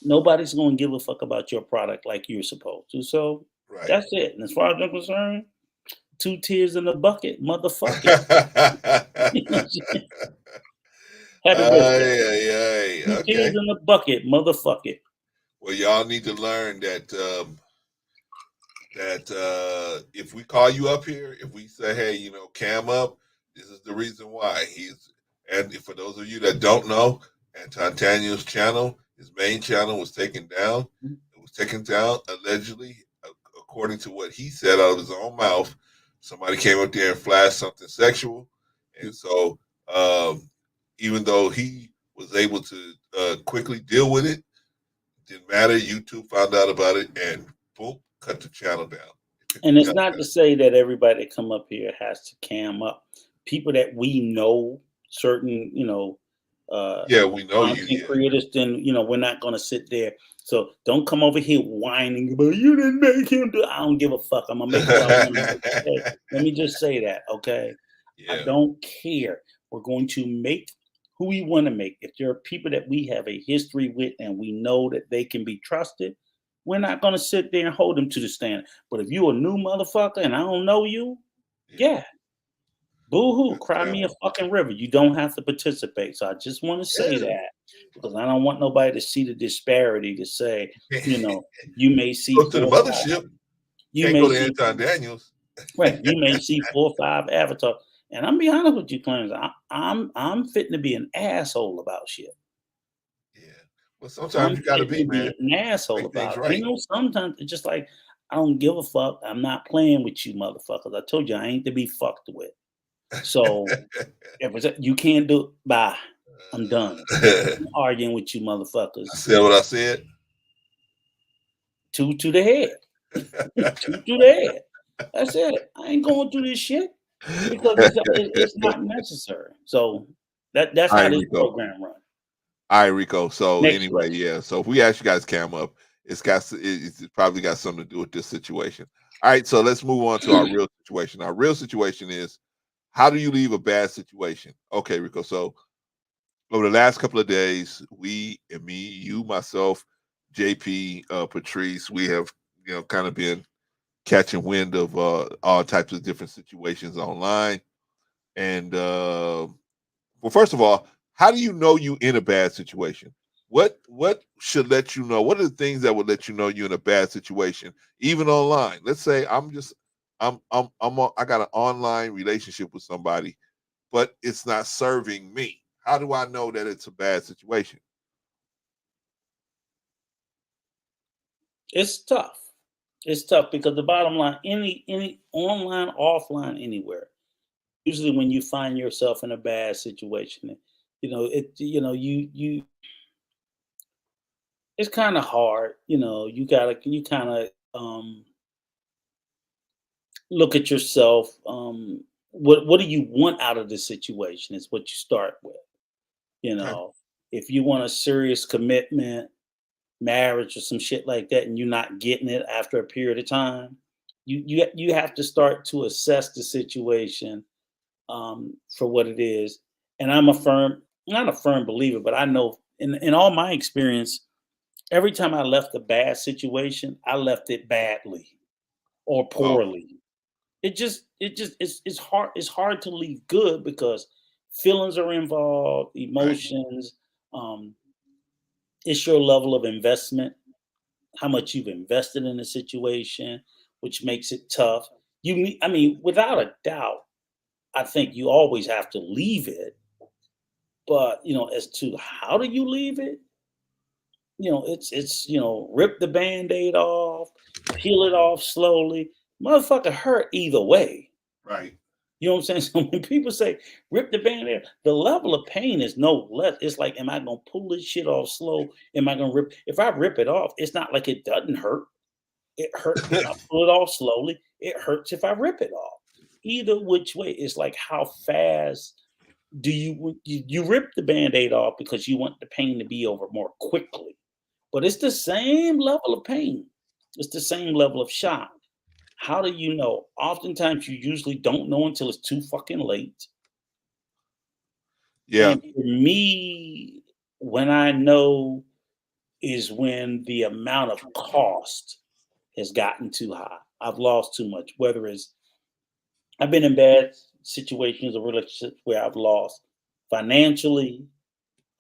Nobody's going to give a fuck about your product like you're supposed to. So that's it. And as far as I'm concerned, 2 tears in the bucket, motherfucker. Happy birthday. 2 tears in the bucket, motherfucker. Well, y'all need to learn that if we call you up here, if we say, hey, you know, Cam up, this is the reason why. And for those of you that don't know, Anton Daniel's channel, his main channel was taken down. It was taken down allegedly, according to what he said out of his own mouth. Somebody came up there and flashed something sexual. And so even though he was able to quickly deal with it, didn't matter. YouTube found out about it and boom, cut the channel down. And it's not to say that everybody that come up here has to cam up. People that we know, certain, you know, we know you creators, then, you know, we're not going to sit there. So don't come over here whining about you didn't make him do. I don't give a fuck. I'm gonna make what I want to make. Okay? Let me just say that, okay? Yeah. I don't care. We're going to make who we want to make. If there are people that we have a history with and we know that they can be trusted, we're not going to sit there and hold them to the standard. But if you're a new motherfucker and I don't know you, yeah. Boo-hoo, cry me a fucking river. You don't have to participate. So I just want to say that because I don't want nobody to see the disparity to say, you may see go to the mothership. You can't may go to see Anton Daniels. Right. You may see 4 or 5 avatars. And I'm be honest with you, Clarence. I'm fitting to be an asshole about shit. Yeah. Well, sometimes you gotta be, man. An asshole about it. Right. Sometimes it's just like I don't give a fuck. I'm not playing with you, motherfuckers. I told you I ain't to be fucked with. So if you can't do it, bye. I'm done. I'm arguing with you, motherfuckers. I said what I said. 2 to the head. 2 to the head. That's it. I ain't going through this shit because it's not necessary. So that's how this program runs. All right, Rico. So anyway, yeah. So if we ask you guys cam up, it's probably got something to do with this situation. All right, so let's move on to our real situation. Our real situation is, how do you leave a bad situation? Okay, Rico. So over the last couple of days, we and me, you, myself, JP, Patrice, we have kind of been catching wind of all types of different situations online. And well, first of all, how do you know you in a bad situation? What should let you know? What are the things that would let you know you're in a bad situation, even online? Let's say I got an online relationship with somebody, but it's not serving me. How do I know that it's a bad situation? It's tough. It's tough because the bottom line, any online, offline, anywhere, usually when you find yourself in a bad situation, it's kind of hard. You kind of look at yourself. What do you want out of the situation is what you start with. If you want a serious commitment, marriage or some shit like that, and you're not getting it after a period of time, you have to start to assess the situation for what it is. And I'm not a firm believer, but I know in all my experience, every time I left a bad situation, I left it badly or poorly. Oh. It's hard. It's hard to leave good because feelings are involved, emotions. Right. It's your level of investment, how much you've invested in the situation, which makes it tough. Without a doubt, I think you always have to leave it. But as to how do you leave it, it's rip the Band-Aid off, peel it off slowly. Motherfucker hurt either way. Right. You know what I'm saying? So when people say rip the Band-Aid, the level of pain is no less. It's like, am I gonna pull this shit off slow? Am I gonna rip? If I rip it off, it's not like it doesn't hurt. It hurts if I pull it off slowly. It hurts if I rip it off. Either which way, it's like how fast do you rip the Band-Aid off because you want the pain to be over more quickly. But it's the same level of pain. It's the same level of shock. How do you know? Oftentimes, you usually don't know until it's too fucking late. Yeah. And for me, when I know is when the amount of cost has gotten too high. I've lost too much. Whether it's I've been in bad situations or relationships where I've lost financially,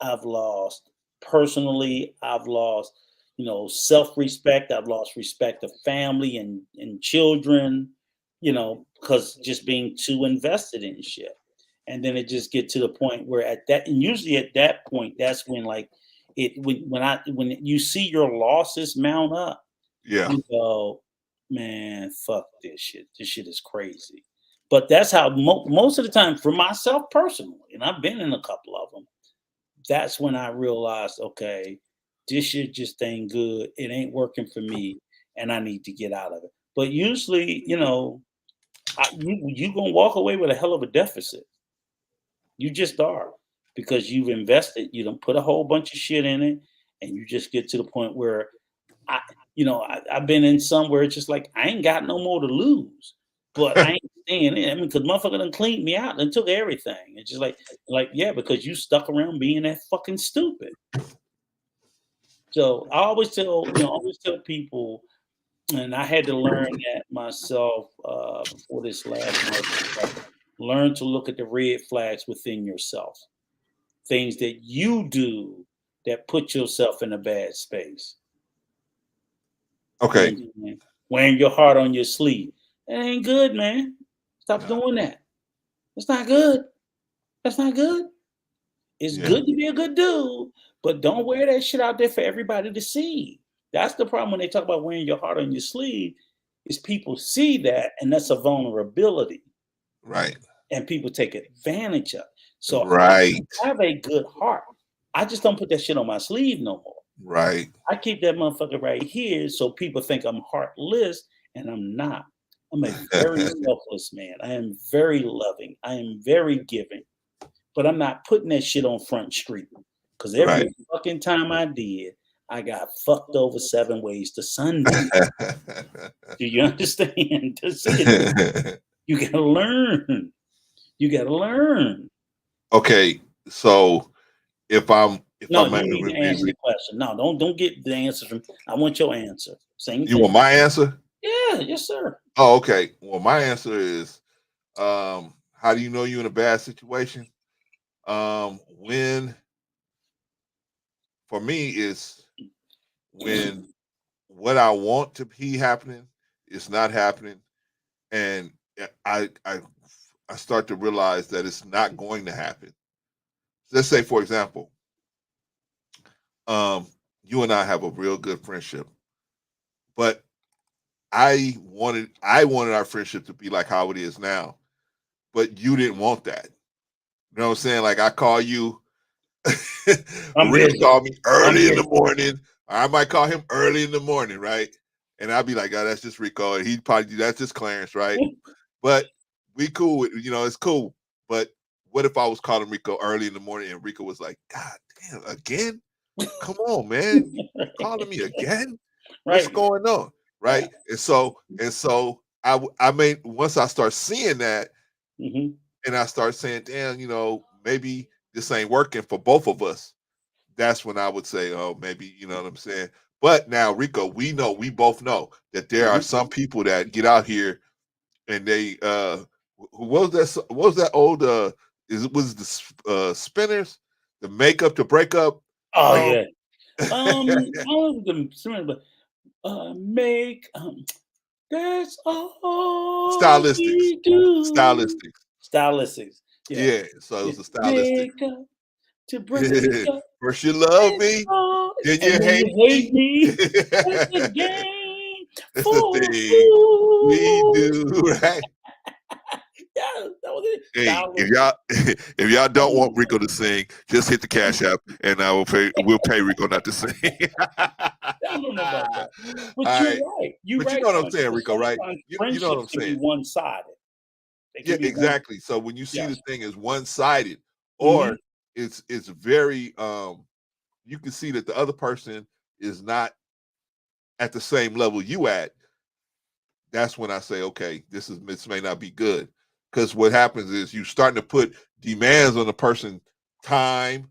I've lost personally, I've lost self-respect. I've lost respect of family and children, because just being too invested in shit. And then it just get to the point where usually at that point, that's when when you see your losses mount up, yeah, you go, man, fuck this shit. This shit is crazy. But that's how most of the time for myself personally, and I've been in a couple of them, that's when I realized, okay, this shit just ain't good. It ain't working for me, and I need to get out of it. But usually, you're going to walk away with a hell of a deficit. You just are, because you've invested. You don't put a whole bunch of shit in it, and you just get to the point where I've been in some where it's just like, I ain't got no more to lose, but I ain't staying in. Because motherfucker done cleaned me out and took everything. It's just like, yeah, because you stuck around being that fucking stupid. So I always tell people, and I had to learn that myself before this last month. Learn to look at the red flags within yourself. Things that you do that put yourself in a bad space. Okay. Wearing your heart on your sleeve. That ain't good, man. Stop doing that. It's not good. That's not good. It's good to be a good dude, but don't wear that shit out there for everybody to see. That's the problem when they talk about wearing your heart on your sleeve, is people see that, and that's a vulnerability. Right. And people take advantage of it. So right. I have a good heart. I just don't put that shit on my sleeve no more. Right. I keep that motherfucker right here so people think I'm heartless, and I'm not. I'm a very selfless man. I am very loving. I am very giving. But I'm not putting that shit on Front Street. Because every fucking time I did, I got fucked over 7 ways to Sunday. Do you understand? You gotta learn. You gotta learn. Okay, so if I'm you need to answer the question. No, don't get the answer from. I want your answer. Same. You want my answer? Yeah, yes, sir. Oh, okay. Well, my answer is, how do you know you're in a bad situation? When, for me, is when what I want to be happening is not happening, and I start to realize that it's not going to happen. Let's say, for example, you and I have a real good friendship, but I wanted our friendship to be like how it is now, but you didn't want that. You know what I'm saying? Like I call you, Rick call me early in the morning. I might call him early in the morning, right? And I'll be like, oh, that's just Rico. And he'd probably do that's just Clarence, right? But we cool with, it's cool. But what if I was calling Rico early in the morning and Rico was like, God damn, again? Come on, man. You calling me again? What's going on? Right. And so I mean, once I start seeing that, and I start saying, damn, maybe this ain't working for both of us. That's when I would say, oh, maybe, you know what I'm saying? But now, Rico, we both know that there are some people that get out here and they what was that old was the Spinners, the makeup to break up? Oh yeah. All of them, but make that's all stylistics. Yeah, so it was a stylistic. To break up. First you love me, then you hate me. That's the game. That's the thing we do, right? Yeah, that was it. Hey, if y'all don't want Rico to sing, just hit the Cash App, and we'll pay Rico not to sing. I don't know about that. But you're right. You know what I'm saying, Rico, right? You know what I'm saying. One-sided. Yeah, exactly. So when you see the thing as one-sided, or it's very you can see that the other person is not at the same level you at. That's when I say, okay, this may not be good. Because what happens is you starting to put demands on the person, time,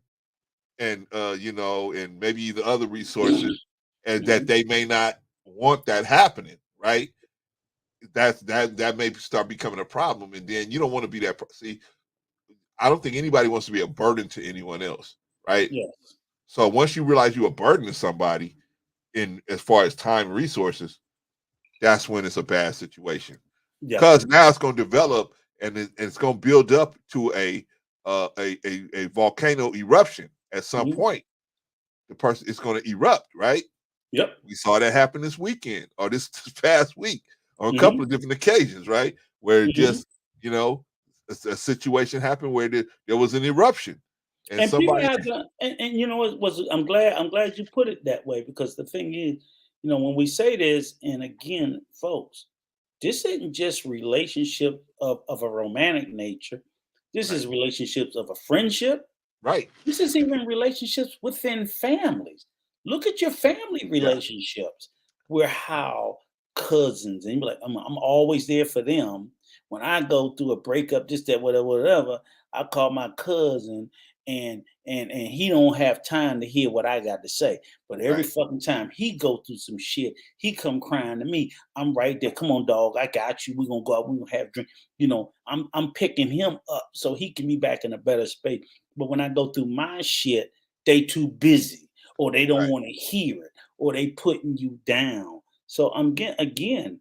and and maybe the other resources, and that they may not want that happening, right? That may start becoming a problem, and then you don't want to be that. See, I don't think anybody wants to be a burden to anyone else, right? Yes. So once you realize you're a burden to somebody, in as far as time and resources, that's when it's a bad situation. Because now it's going to develop and it's going to build up to a volcano eruption at some point. The person is going to erupt, right? Yep. We saw that happen this weekend or this past week on a couple of different occasions, right? Where just, a situation happened where there was an eruption. And somebody and you know what I'm glad you put it that way, because the thing is, when we say this, and again, folks, this isn't just relationship of a romantic nature. This is relationships of a friendship. Right. This is even relationships within families. Look at your family relationships. We're how cousins, and you're like, I'm always there for them. When I go through a breakup, this, that, whatever, I call my cousin and he don't have time to hear what I got to say. But every Right. fucking time he go through some shit, he come crying to me. I'm right there. Come on, dog. I got you. We're gonna go out. We're gonna have drink. You know, I'm picking him up so he can be back in a better space. But when I go through my shit, they too busy, or they don't Right. want to hear it, or they putting you down. So I'm again,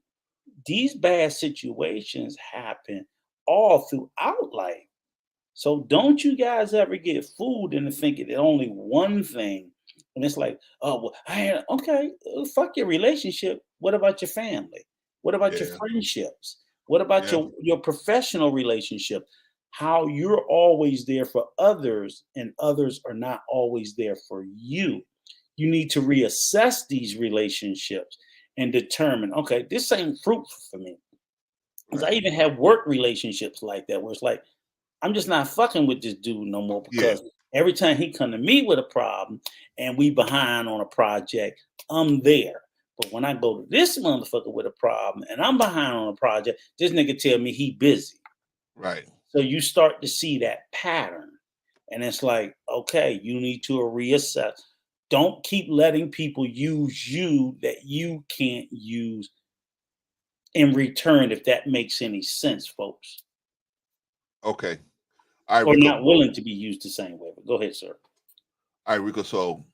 these bad situations happen all throughout life. So don't you guys ever get fooled into thinking that only one thing, and it's like, oh well, okay, fuck your relationship. What about your family? What about your Yeah. friendships? What about Yeah. your professional relationship? How you're always there for others and others are not always there for you. You need to reassess these relationships and determine, okay, this ain't fruitful for me. Because I Right. even have work relationships like that where it's like, I'm just not fucking with this dude no more Yeah. because every time he come to me with a problem and we behind on a project, I'm there. But when I go to this motherfucker with a problem and I'm behind on a project, this nigga tell me he busy. Right. So you start to see that pattern. And it's like, okay, you need to reassess. Don't keep letting people use you that you can't use in return, if that makes any sense, folks. Okay. All right, Or Rico. not willing to be used the same way. But go ahead, sir. All right, Rico. So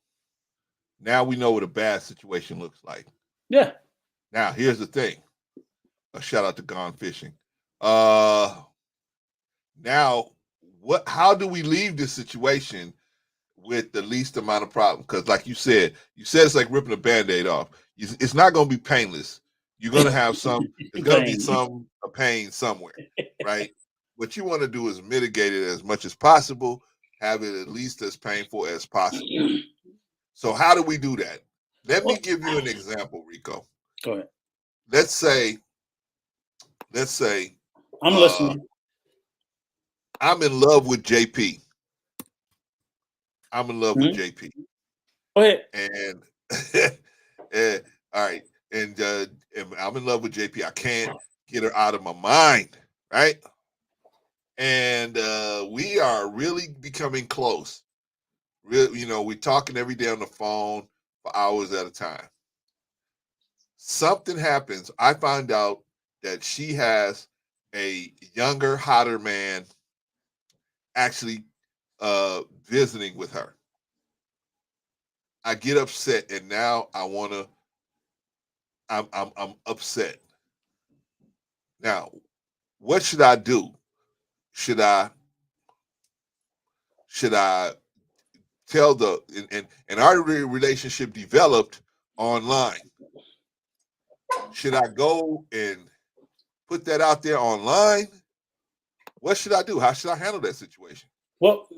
now we know what a bad situation looks like. Yeah. Now, here's the thing. A shout out to Gone Fishing. Now, how do we leave this situation with the least amount of problem? Because, like you said it's like ripping a Band-Aid off. It's not going to be painless. You're going to have some. There's going to be a pain somewhere, right? What you want to do is mitigate it as much as possible. Have it at least as painful as possible. So, how do we do that? Let me give you an example, Rico. Go ahead. Let's say I'm listening. I'm in love with JP. I'm in love with JP. Go ahead. And all right, and I'm in love with JP. I can't get her out of my mind, right? And we are really becoming close. We're talking every day on the phone for hours at a time. Something happens. I find out that she has a younger, hotter man actually visiting with her. I get upset, and now I'm upset. Now, what should I do? Should I tell and our relationship developed online? Should I go and put that out there online? What should I do? How should I handle that situation? Well,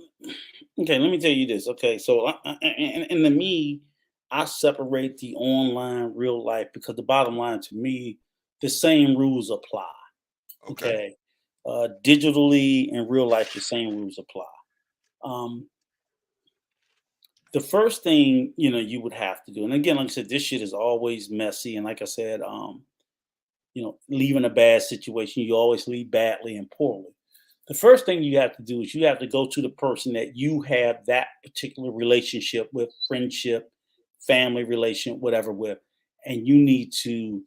okay, let me tell you this. Okay, so and to me, I separate the online real life because the bottom line to me, the same rules apply. Okay. Digitally and real life, the same rules apply. The first thing you would have to do, and again, like I said, this shit is always messy, and like I said, leaving a bad situation, you always leave badly and poorly. The first thing you have to do is you have to go to the person that you have that particular relationship with, friendship, family relation, whatever with, and you need to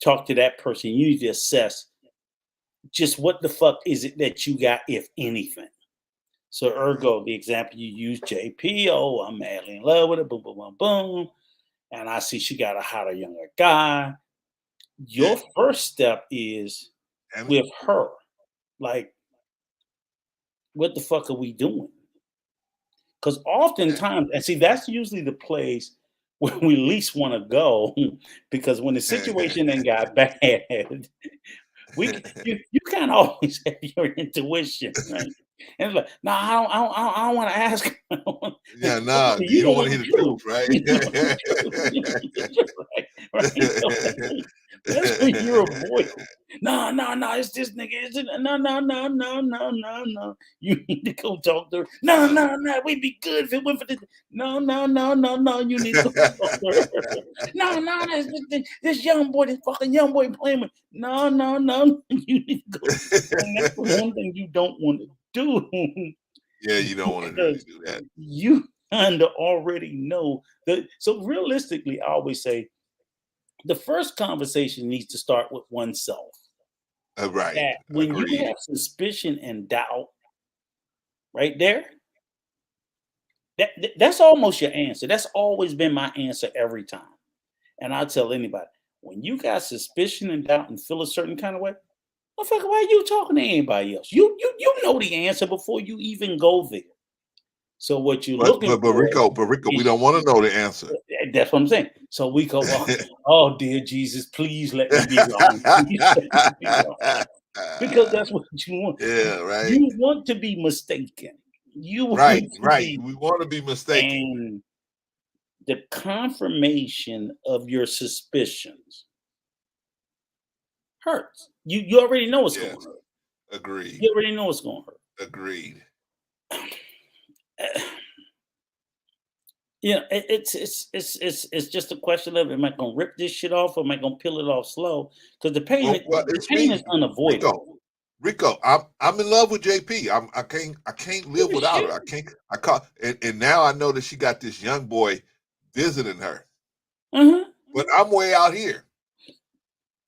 talk to that person. You need to assess just what the fuck is it that you got, if anything. So ergo, the example you use, JP, oh, I'm madly in love with her, boom, boom, boom, boom. And I see she got a hotter, younger guy. Your first step is with her. Like, what the fuck are we doing? Because oftentimes, and see, that's usually the place where we least want to go, because when the situation then got bad, you kind of always have your intuition, right? And it's like, no, I don't want to ask. Yeah, no, you don't want to hear the truth, right? Right? That's what you're avoiding. No, it's this nigga. No. You need to go talk to her. No, we'd be good if it went for this. No. You need to go talk to her. No, this young boy, this fucking young boy playing with. No. You need to go. And that's the one thing you don't want to do. Yeah, you don't want to really Because do that. you kind of already know that. So realistically, I always say the first conversation needs to start with oneself. Right. That when you Agreed. have suspicion and doubt right there, that's almost your answer. That's always been my answer every time. And I tell anybody, when you got suspicion and doubt and feel a certain kind of way, motherfucker, why are you talking to anybody else? You know the answer before you even go there. So what you're But looking but but for Rico, but Rico, we is don't want to know the answer. that's what I'm saying. So we go, oh dear Jesus, please let me be wrong. Please let me be wrong. Because that's what you want. Yeah, right. You want to be mistaken. You want Right, to right. be, We want to be mistaken. and the confirmation of your suspicions hurts. You already know it's going Yes. to hurt. Agreed. You already know it's going to hurt. Agreed. Yeah, it's just a question of, am I gonna rip this shit off or am I gonna peel it off slow? Because Well, the it's pain me, is unavoidable. Rico. I'm in love with JP. I can't live You without her. should. I can't. I call and now I know that she got this young boy visiting her. Uh-huh. But I'm way out here.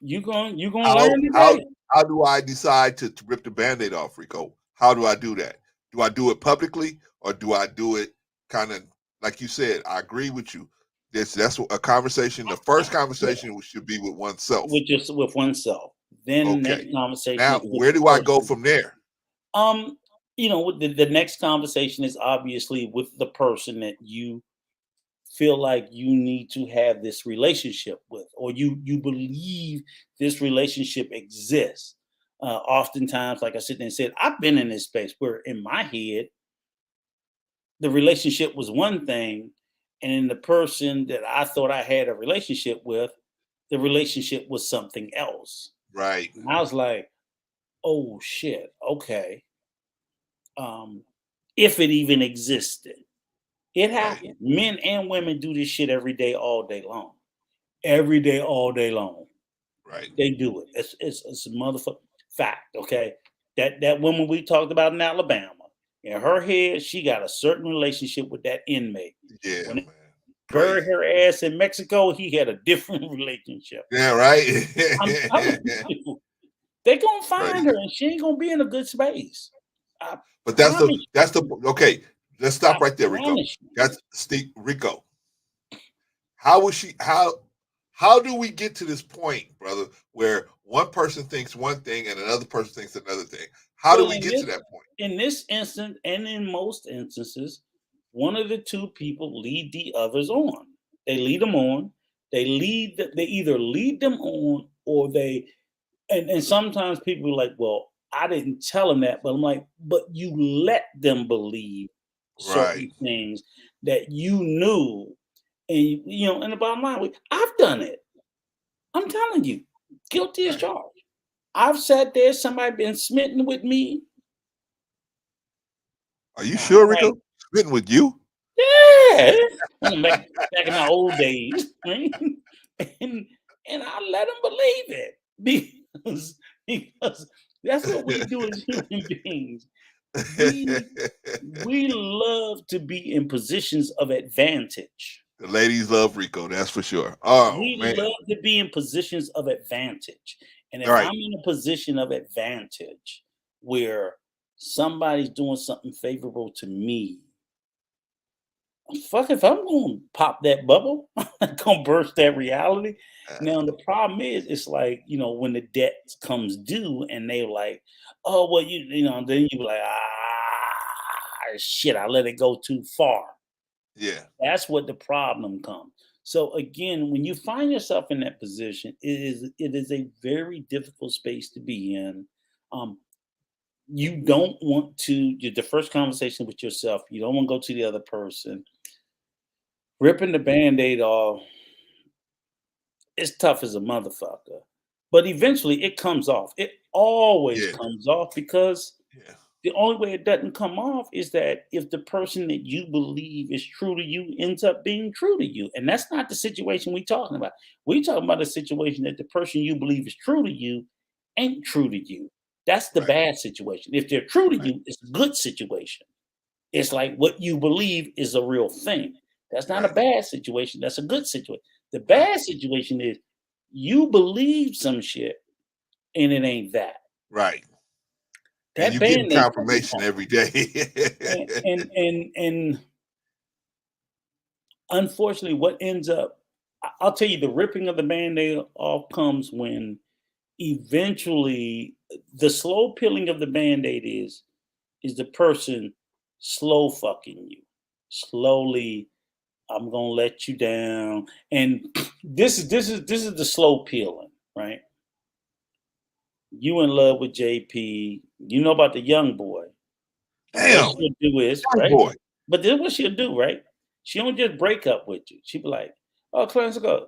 You gonna How learn how today. how do I decide to rip the band-aid off, Rico? How do I do that? Do I do it publicly or do I do it kind of like you said? I agree with you. That's a conversation. The first conversation should be with oneself. With oneself. Then Okay. next conversation Now, is with where the do I go person. from there? Um, the next conversation is obviously with the person that you feel like you need to have this relationship with, or you believe this relationship exists. Oftentimes, like I sit there and said, I've been in this space where in my head the relationship was one thing, and in the person that I thought I had a relationship with, the relationship was something else. Right. And I was like, oh shit, okay. Um, if it even existed. It Right. happens. Men and women do this shit every day, all day long. Every day, all day long. Right. They do it. It's a motherfucking fact, okay? That woman we talked about in Alabama, in her head, she got a certain relationship with that inmate. Yeah, When they man. buried Crazy. her ass in Mexico, he had a different relationship. Yeah, right. I'm telling you, they gonna find her Crazy. and she ain't gonna be in a good space. I But promise that's the you. okay. Let's I stop right there, Rico. promise you. That's Steve Rico. How was she? How do we get to this point, brother, where one person thinks one thing and another person thinks another thing? How do Well, we get to that point? in this instance, and in most instances, one of the two people lead the others on. They lead them on. They either lead them on or they, and sometimes people are like, well, I didn't tell them that, but I'm like, but you let them believe Right. certain things that you knew. And and the bottom line, I've done it. I'm telling you, guilty as Right. charged. I've sat there, somebody been smitten with me. Are you I'm sure, like, Rico? Spitting with you? yeah, back in my old days, right? And I let them believe it because that's what we do as human beings. We we love to be in positions of advantage. The ladies love Rico, that's for sure. Oh We man. love to be in positions of advantage. And All if right. I'm in a position of advantage where somebody's doing something favorable to me, fuck if I'm gonna pop that bubble, I'm gonna burst that reality. Now the problem is, it's like when the debt comes due, and they're like, "Oh well, then you be like, shit, I let it go too far." Yeah. That's what the problem comes. So again, when you find yourself in that position, it is a very difficult space to be in. Um, you don't want to. The first conversation with yourself. You don't want to go to the other person. Ripping the band-aid off is tough as a motherfucker. But eventually it comes off. It always Yeah. comes off because Yeah. the only way it doesn't come off is that if the person that you believe is true to you ends up being true to you. And that's not the situation we're talking about. We're talking about a situation that the person you believe is true to you ain't true to you. That's the Right. bad situation. If they're true to Right. you, it's a good situation. It's like what you believe is a real thing. That's not a bad situation. That's a good situation. The bad situation is you believe some shit and it ain't that. Right. That and you getting Band-Aid confirmation every day. and unfortunately, what ends up, I'll tell you, the ripping of the Band-Aid off comes when eventually the slow peeling of the Band-Aid is the person slow fucking you. Slowly, I'm gonna let you down. And this is the slow peeling, right? You in love with JP. You know about the young boy. Damn. What she'll do is, Young right? boy. But this is what she'll do, right? She don't just break up with you. She'll be like, oh, Clarence, go.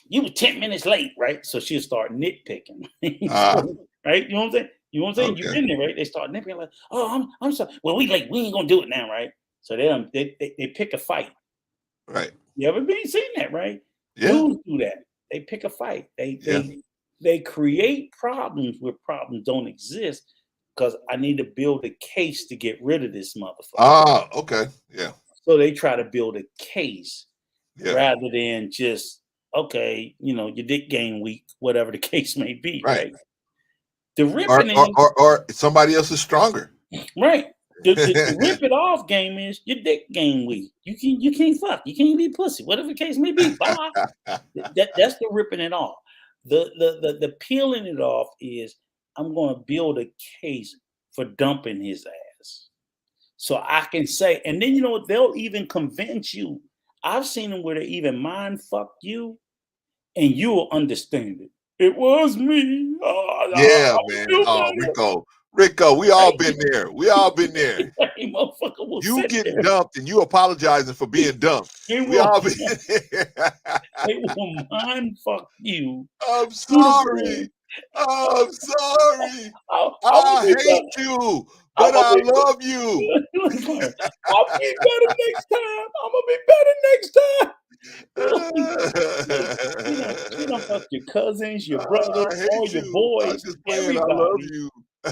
You were 10 minutes late, right? So she'll start nitpicking. Right? You know what I'm saying? You know what I'm saying? Okay. You've been there, right? They start nitpicking like, oh, I'm sorry. Well, we late. We ain't gonna do it now, right? So they pick a fight. Right. You ever seen that, right? Yeah. Dudes do that. They pick a fight. They create problems where problems don't exist because I need to build a case to get rid of this motherfucker. Okay. Yeah. So they try to build a case rather than just, okay, your dick game weak, whatever the case may be, right? The ripping or somebody else is stronger. Right. The rip it off game is your dick game weak. You can't fuck. You can't be pussy. Whatever the case may be. Bye. That's the ripping it off. The peeling it off is I'm going to build a case for dumping his ass. So I can say, and then they'll even convince you. I've seen them where they even mind fuck you, and you will understand it. It was me. Man. Rico, we all been there. We all been there. You getting dumped and you apologizing for being dumped. We all been there. They will mind fuck you. I'm sorry. I'm sorry. I hate you, but I love you. I'll be better next time. I'm gonna be better next time. You don't fuck your cousins, your brothers, all your boys, everybody. I love you.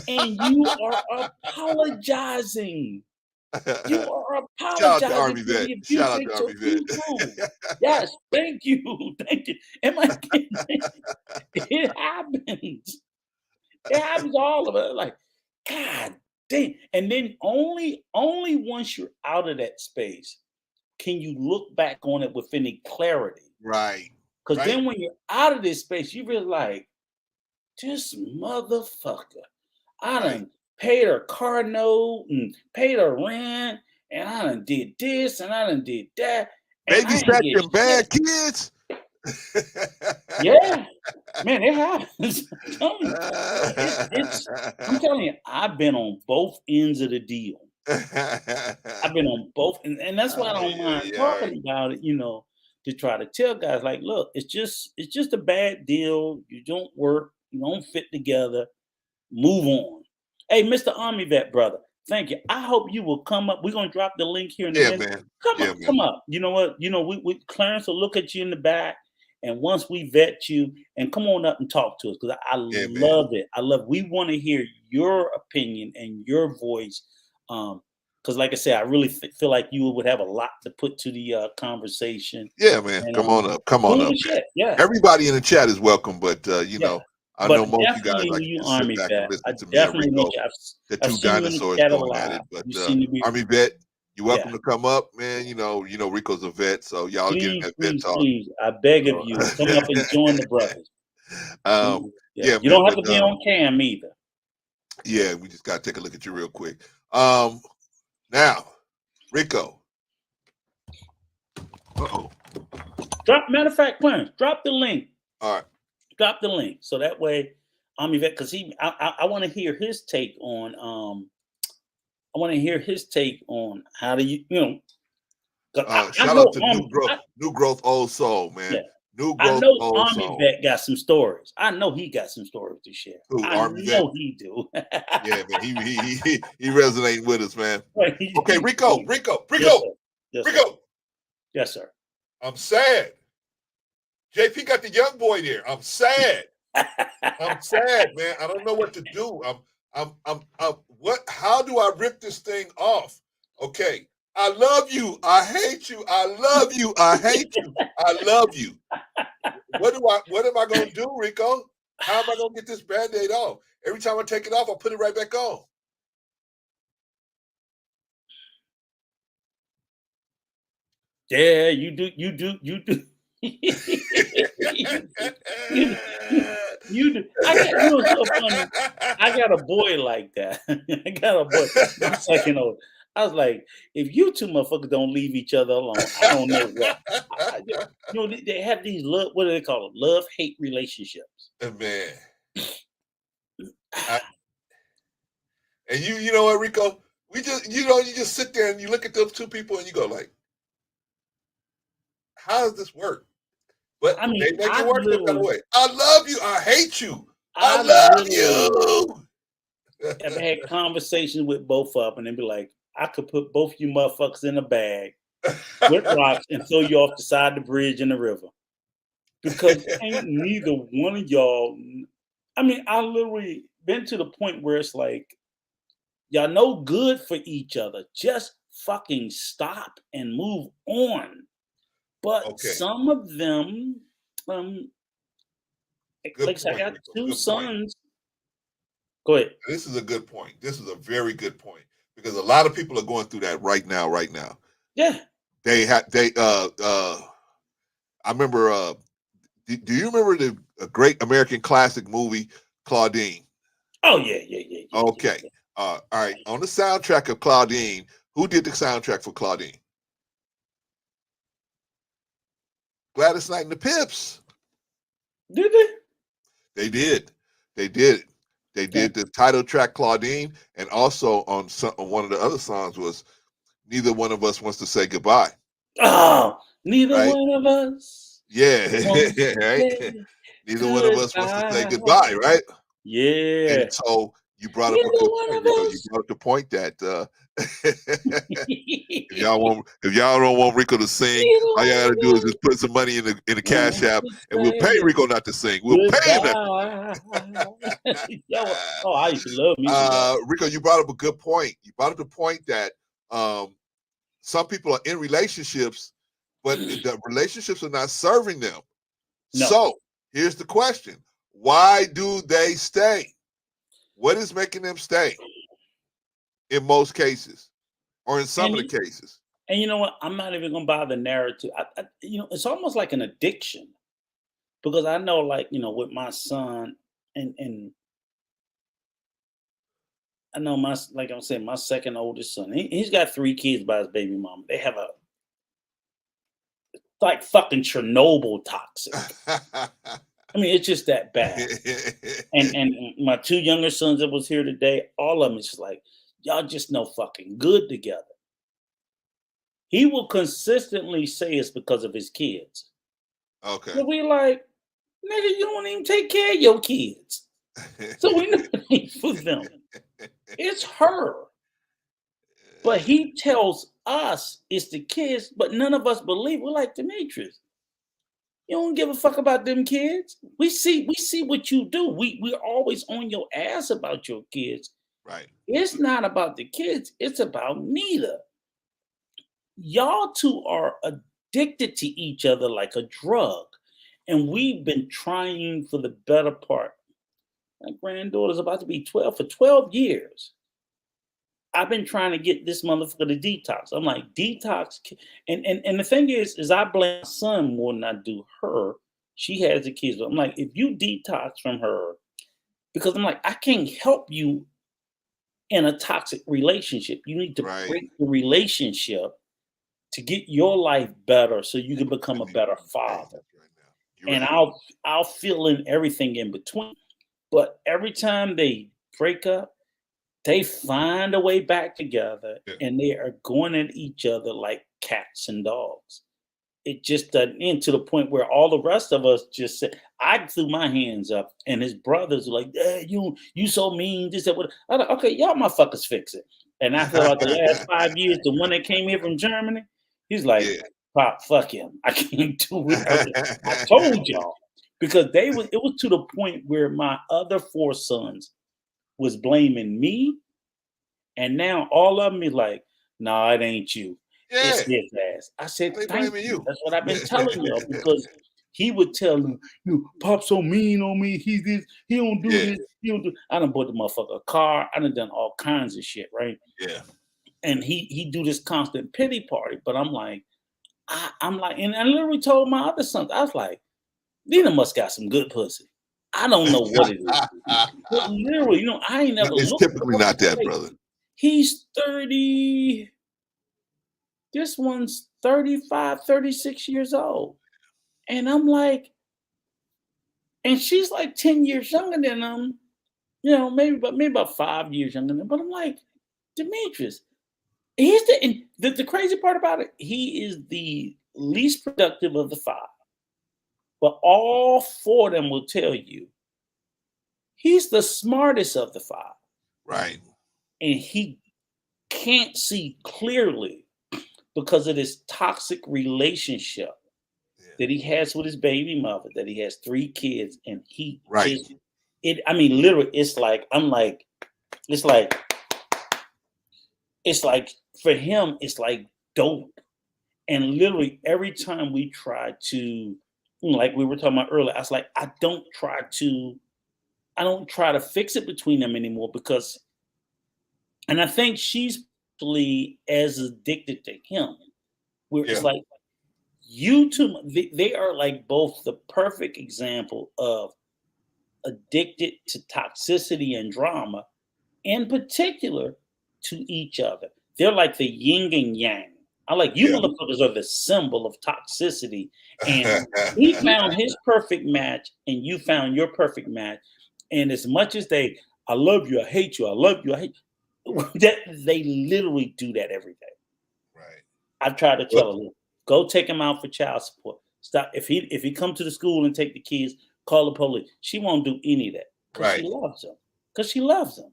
And you are apologizing. You are apologizing. Shout out to Army Vet. Shout out to Army Vet. Yes, thank you. Thank you. It happens. It happens all of it. Like, God damn. And then only once you're out of that space can you look back on it with any clarity. Right. Because then when you're out of this space, you really like, this motherfucker. I done paid her car note and paid her rent, and I done did this and I done did that. Babysat them bad kids. Yeah, man, it happens. I'm telling you, I've been on both ends of the deal. I've been on both, and that's why I don't mind talking about it. To try to tell guys like, look, it's just a bad deal. You don't work, you don't fit together. Move on. Hey, Mr. Army Vet brother, thank you. I hope you will come up. We're gonna drop the link here in a minute. Man. Come up. You know what? We Clarence will look at you in the back, and once we vet you, and come on up and talk to us because I love it. We want to hear your opinion and your voice. Because like I said, I really feel like you would have a lot to put to the conversation. Yeah, man. And, come on up. Come on up. Yeah. Everybody in the chat is welcome, but I know most of you guys like to sit back and listen to me and Rico, the two dinosaurs going at it. But Army Vet, you're welcome to come up, man. You know Rico's a vet, so y'all getting that vet talk. Please, I beg of you, come up and join the brothers. You don't have to be on cam either. Yeah, we just gotta take a look at you real quick. Now, Rico. Matter of fact, Clarence, drop the link. All right. Drop the link so that way Army Vet, because I want to hear his take on how do you shout out to New Growth Old Soul, man. Yeah. New Growth Old Army Soul. Vet got some stories. I know he got some stories to share. Army Vet? He do. Yeah, man. He resonating with us, man. Okay, Rico. Yes, Rico. Yes, sir. I'm sad. JP got the young boy there. I'm sad. I'm sad, man. I don't know what to do. How do I rip this thing off? Okay. I love you. I hate you. I love you. I hate you. I love you. What am I gonna do, Rico? How am I gonna get this Band-Aid off? Every time I take it off, I put it right back on. Yeah, you do. You do. You do. So funny. I got a boy like that. I got a boy. My second old. I was like, if you two motherfuckers don't leave each other alone, I don't know what. They have these love. What do they call them? Love-hate relationships. Man. And you know what, Rico? You just sit there and you look at those two people and you go like, how does this work? But they make it work some kind of way. I love you. I hate you. I love you. I've had conversations with both of them and they be like, I could put both you motherfuckers in a bag with rocks and throw you off the side of the bridge in the river. Because ain't neither one of y'all. I mean, I literally been to the point where it's like, y'all no good for each other. Just fucking stop and move on. But some of them, like I said, I got two sons. Go ahead. This is a good point. This is a very good point because a lot of people are going through that right now. Yeah. I remember. Do you remember the great American classic movie Claudine? Oh yeah. Okay. All right. On the soundtrack of Claudine, who did the soundtrack for Claudine? Gladys Knight and the Pips. Did they? They did. They did the title track Claudine, and also on one of the other songs was "Neither One of Us Wants to Say Goodbye." Oh, neither one of us. Yeah, right. Neither one of us wants to say goodbye, right? Yeah. And so you brought up a good point. You brought up the point that if y'all don't want Rico to sing, all y'all gotta do is just put some money in the Cash App, and we'll pay Rico not to sing. We'll pay him that. I used to love music. Rico, you brought up a good point. You brought up the point that some people are in relationships, but the relationships are not serving them. No. So here's the question: why do they stay? What is making them stay? In most cases, or in some of the cases. And you know what? I'm not even gonna buy the narrative. It's almost like an addiction, because I know, like, with my son, and I know my second oldest son. He's got 3 kids by his baby mama. They have a like fucking Chernobyl toxic. I mean, it's just that bad. And my 2 younger sons that was here today, all of them is just like, y'all just no fucking good together. He will consistently say it's because of his kids. Okay. So we like, nigga, you don't even take care of your kids. So we know it ain't for them. It's her. But he tells us it's the kids, but none of us believe. We're like, Demetrius, you don't give a fuck about them kids. We see what you do. We're always on your ass about your kids. Right. It's not about the kids. It's about neither. Y'all two are addicted to each other like a drug. And we've been trying for the better part. My granddaughter's about to be 12 for 12 years. I've been trying to get this motherfucker to detox. I'm like, detox. And the thing is I blame my son more than I do her. She has the kids. But I'm like, if you detox from her, because I'm like, I can't help you in a toxic relationship. You need to break the relationship to get your life better so you can become a better father. And I'll fill in everything in between. But every time they break up, they find a way back together, and they are going at each other like cats and dogs. It just doesn't end to the point where all the rest of us just said, I threw my hands up, and his brothers were like, you so mean, this, that, what. I like, okay, y'all motherfuckers fix it. And I feel like the last 5 years, the one that came here from Germany, he's like, Pop, fuck him. I can't do it. I told y'all. Because it was to the point where my other 4 sons was blaming me, and now all of them is like, No, it ain't you. Yeah, It's his ass. I said, they thank blaming you. you. That's what I've been telling you because he would tell them, Pop's so mean on me. He this, he don't do Yeah. this, he don't do. I done bought the motherfucker a car. I done all kinds of shit, right? Yeah. And he do this constant pity party. But I'm like, and I literally told my other sons, I was like, Nina must got some good pussy. I don't know what it is. But literally, I ain't never It's looked typically not that, brother. He's 30. This one's 35, 36 years old. And I'm like, and she's like 10 years younger than him, maybe about 5 years younger than him. But I'm like, Demetrius, he's the crazy part about it, he is the least productive of the 5. But all 4 of them will tell you he's the smartest of the 5. Right. And he can't see clearly because of this toxic relationship that he has with his baby mother, that he has 3 kids, and he literally, it's like for him, it's like dope. And literally every time we try to, like we were talking about earlier, I was like, I don't try to fix it between them anymore because, and I think she's actually as addicted to him, where it's like, you two, they are like both the perfect example of addicted to toxicity and drama, in particular to each other. They're like the yin and yang. I like you motherfuckers are the symbol of toxicity. And he found his perfect match, and you found your perfect match. And as much as I love you, I hate you, I love you, I hate you, that they literally do that every day. Right. I've tried to tell her, go take him out for child support. Stop. If he come to the school and take the kids, call the police. She won't do any of that because she loves him. Because she loves him.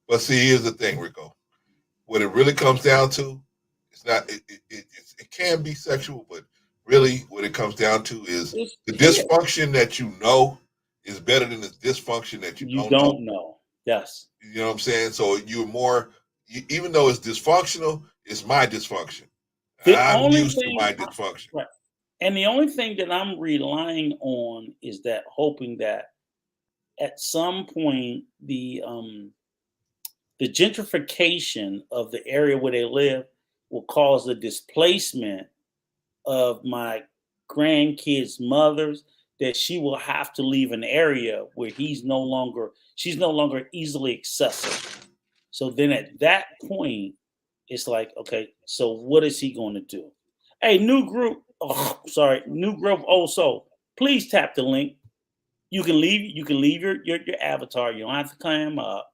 But see, here's the thing, Rico. What it really comes down to, it's not. It can be sexual, but really, what it comes down to is the dysfunction that you know is better than the dysfunction that you don't know. Yes. You know what I'm saying? So you're more, even though it's dysfunctional, it's my dysfunction. I'm used to my dysfunction. Right. And the only thing that I'm relying on is that hoping that at some point the gentrification of the area where they live will cause the displacement of my grandkids' mothers, that she will have to leave an area where she's no longer easily accessible. So then at that point, it's like, okay, so what is he going to do? Hey, new growth, old soul. Please tap the link. You can leave your avatar. You don't have to climb up.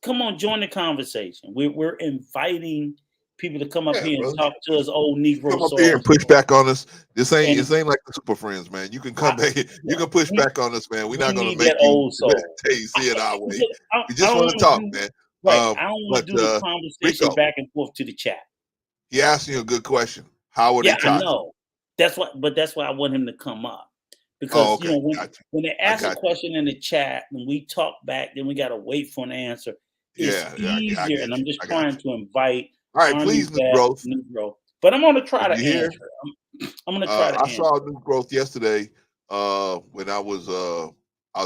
Come on, join the conversation. We're inviting people to come up here and talk to us, old Negro. Come up here and push back on us. This ain't like the Super Friends, man. You can come back. You can push back on us, man. We're not going to make you see it our way. We just want to talk, man. Right. I don't want to do the conversation Rico, back and forth to the chat. He asked you a good question. How are they talking? I know. That's why I want him to come up. Because when they ask a question in the chat and we talk back, then we gotta wait for an answer. It's easier, and I'm just trying to invite. All right, please, New Growth. But I'm gonna try to answer. I'm gonna try to answer. I saw New Growth yesterday when I was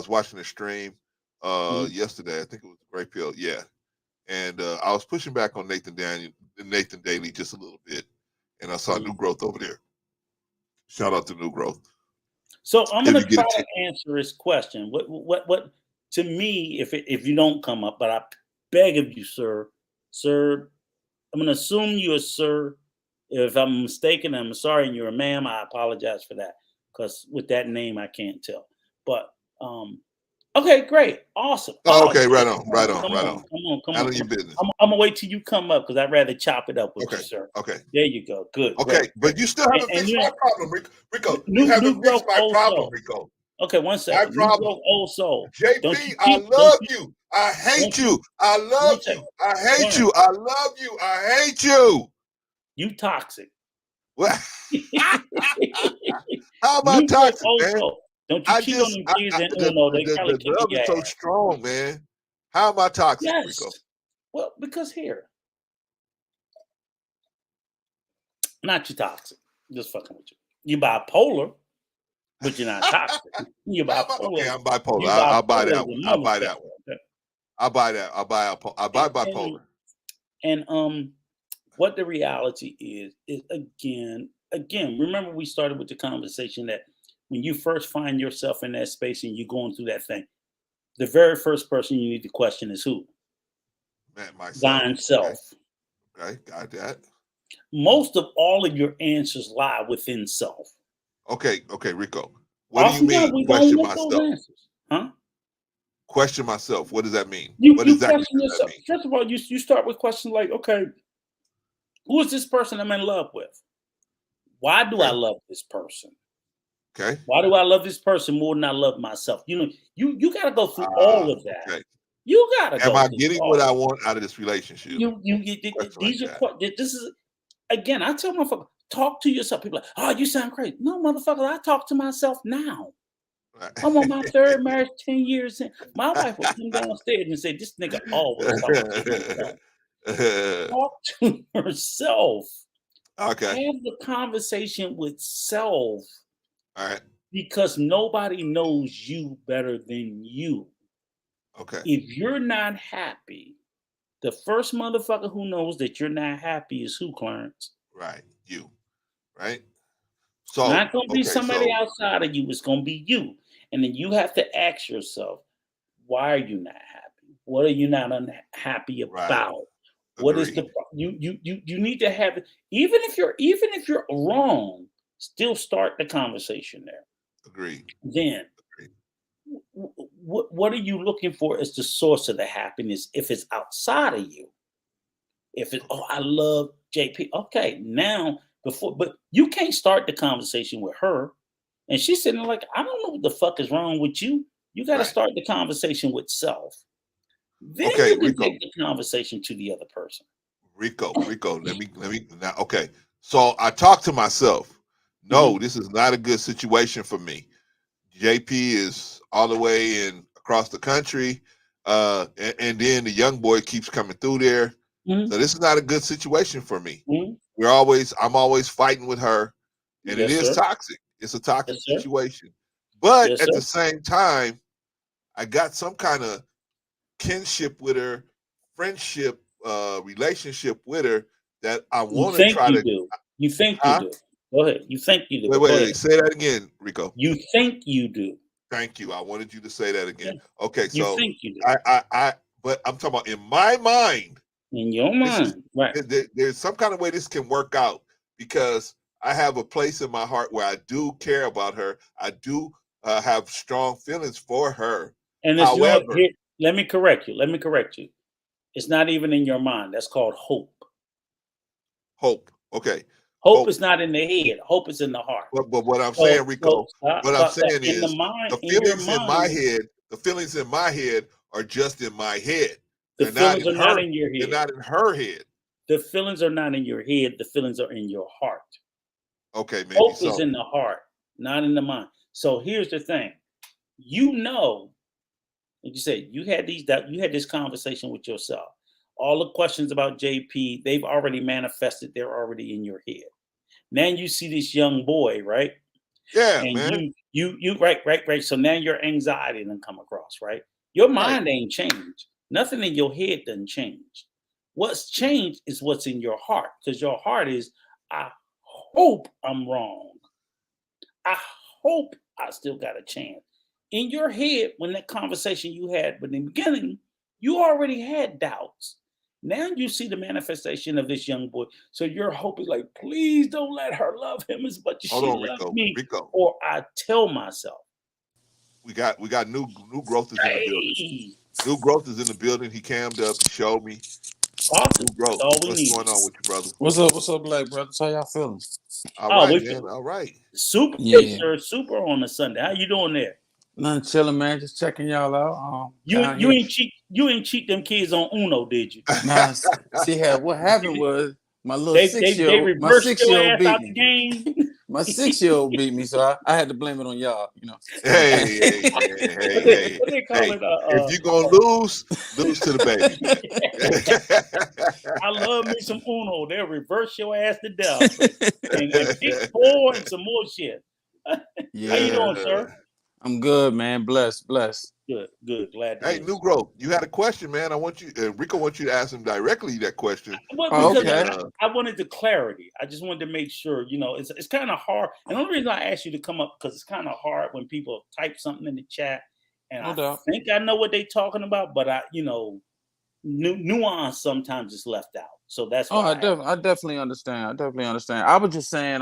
watching the stream yesterday. I think it was Great Pill, and I was pushing back on Nathan Daly just a little bit, and I saw New Growth over there. Shout out to New Growth. So I'm gonna try to answer his question. What to me, if you don't come up, but I beg of you, sir, I'm gonna assume you're a sir. If I'm mistaken, I'm sorry, and you're a ma'am, I apologize for that. Because with that name, I can't tell. But okay, great, awesome. Okay, right on. Come on. Handle your business. I'm gonna wait till you come up because I'd rather chop it up with you, sir. Okay. There you go. Good. Okay, great. But you still haven't fixed my problem, Rico. You haven't fixed my problem, Rico. Okay, one second. My problem. Old soul. JP, I love you. I hate you. I love you. I hate you. I love you. I hate you. You toxic. What? How am I toxic, man? Don't you cheat on them kids and the love is so strong, man. How am I toxic, yes. Rico? Well, because here, Not you toxic. Just fucking with you. You bipolar, but you're not toxic. You're bipolar. Okay, I'm bipolar. You I'll buy that bipolar one. as a I'll buy that motherfucker, one. okay? I'll buy that. I'll buy bipolar. And what the reality is again, remember we started with the conversation that when you first find yourself in that space and you're going through that thing, the very first person you need to question is who? Man, myself. Thine self. Okay, got that. Most of all of your answers lie within self. Okay, Rico. What do you mean question myself? Huh? Question myself. What does that mean? You What exactly question does that yourself. mean? First of all, you start with questions like, okay, who is this person I'm in love with? Why do I love this person? Okay. Why do I love this person more than I love myself? You know, you got to go through all of that. Okay. You got to go. Am I getting what I want out of this relationship? These are this is again. I tell motherfuckers, talk to yourself. People are like, oh, you sound crazy. No, motherfucker, I talk to myself now. I'm on my third marriage, 10 years in. My wife would come downstairs and say, this nigga always talks to himself. Talk to herself. Okay. Have the conversation with self. All right. Because nobody knows you better than you. Okay. If you're not happy, the first motherfucker who knows that you're not happy is who, Clarence? Right. You. Right? So it's not going to be somebody outside of you. It's going to be you. And then you have to ask yourself, why are you not happy? What are you not unhappy about? Right. What is the you need to have, even if you're wrong, still start the conversation there. Agreed. Then what are you looking for as the source of the happiness if it's outside of you? If it's, oh, I love JP. Okay, now but you can't start the conversation with her. And she's sitting there like, I don't know what the fuck is wrong with you. You got to start the conversation with self. Then you can take the conversation to the other person. Rico, let me now. Okay, so I talk to myself. No, this is not a good situation for me. JP is all the way in across the country, and then the young boy keeps coming through there. So this is not a good situation for me. I'm always fighting with her, and it is toxic. It's a toxic situation. But at the same time, I got some kind of kinship with her, friendship, relationship with her that I want to try to do. You think you do. Go ahead. You think you do. Wait. Say that again, Rico. You think you do. Thank you. I wanted you to say that again. Yeah. Okay, you so think you do. But I'm talking about in my mind. In your mind, right? There's some kind of way this can work out because I have a place in my heart where I do care about her. I do have strong feelings for her. And however, let me correct you. It's not even in your mind. That's called hope. Hope. Okay. Hope is not in the head. Hope is in the heart. But what I'm saying, Rico, what I'm saying is the feelings in my head, the feelings in my head are just in my head. The feelings are not in your head. They're not in her head. The feelings are not in your head. The feelings are in your heart. Okay, maybe hope is in the heart, not in the mind. So here's the thing. Like you said, you had this conversation with yourself. All the questions about JP, they've already manifested. They're already in your head. Now you see this young boy, right? Yeah, and man. You right. So now your anxiety done come across, right? Your mind ain't changed. Nothing in your head doesn't change. What's changed is what's in your heart, because your heart is, I hope I'm wrong. I hope I still got a chance. In your head, when that conversation you had in the beginning, you already had doubts. Now you see the manifestation of this young boy. So your hope is like, please don't let her love him as much as she loves me. Rico. Or I tell myself. We got new growth is in the building. New growth is in the building. He cammed up, showed me. Awesome. New growth. What's going on with you, brother? What's up, Black brothers? How y'all feeling? All right, man. All right. Super on a Sunday. How you doing there? Nothing, chilling, man. Just checking y'all out. You ain't cheat them kids on Uno, did you? Nah. See, what happened was my little they reversed your ass out the game. My 6-year-old beat me, so I had to blame it on y'all. Hey. What they call it? If you're gonna lose to the baby. I love me some Uno. They'll reverse your ass to death and pick 4 and some more shit. Yeah. How you doing, sir? I'm good, man. Blessed. Good. Glad to Hey, hear. New Growth, you had a question, man. I want you, Rico wants you to ask him directly that question. Well, Oh, because okay. I wanted the clarity. I just wanted to make sure, it's kind of hard. And the only reason I asked you to come up because it's kind of hard when people type something in the chat, and No I doubt. think I know what they're talking about, but nuance sometimes is left out. So that's why. I definitely understand. I was just saying,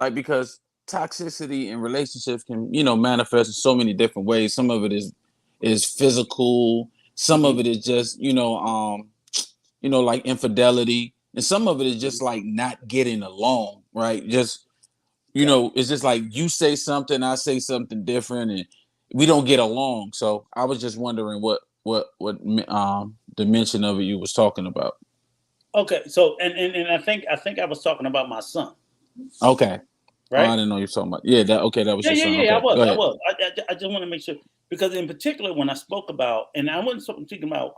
like, because toxicity in relationships can, manifest in so many different ways. Some of it is physical. Some of it is just, like infidelity, and some of it is just like not getting along, right? Just, it's just like you say something, I say something different, and we don't get along. So I was just wondering what dimension of it you was talking about. Okay, so and I think I was talking about my son. Okay. Right. I didn't know you were talking about. Yeah, that was your son. Yeah, Okay. I was. I just want to make sure, because in particular when I spoke about, and I wasn't speaking about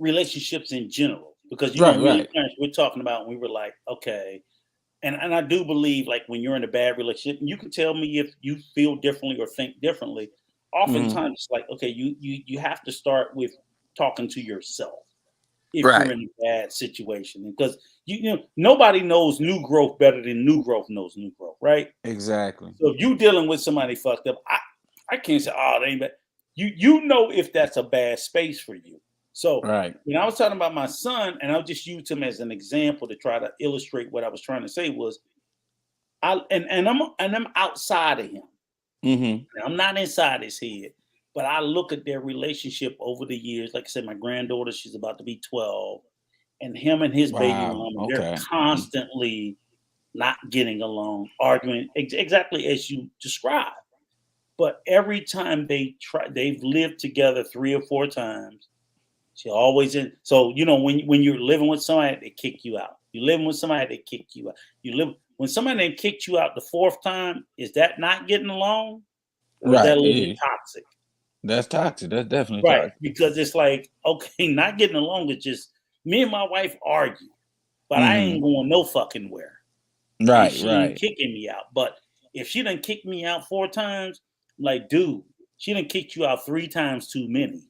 relationships in general, because many times we're talking about, and we were like, okay, and I do believe, like, when you're in a bad relationship, and you can tell me if you feel differently or think differently. Oftentimes it's like, okay, you have to start with talking to yourself if you're in a bad situation, because nobody knows new growth better than new growth knows new growth, right? Exactly. So if you dealing with somebody fucked up, I can't say, oh, they ain't bad. You know if that's a bad space for you. So when I was talking about my son, and I'll just use him as an example to try to illustrate what I was trying to say, was I'm outside of him. I'm not inside his head, but I look at their relationship over the years. Like I said, my granddaughter, she's about to be 12, and him and his baby mama, they're constantly not getting along, arguing, exactly as you described. But every time they've lived together 3 or 4 times. She always in. So when you're living with somebody, they kick you out. You're living with somebody, they kick you out. When somebody kicked you out the 4th time, is that not getting along? Or is that a little bit toxic? That's toxic. That's definitely right. Toxic. Because it's like, okay, not getting along is just me and my wife argue, but I ain't going no fucking where. Right. She ain't kicking me out. But if she done kicked me out 4 times, I'm like, dude, she done kicked you out 3 times too many.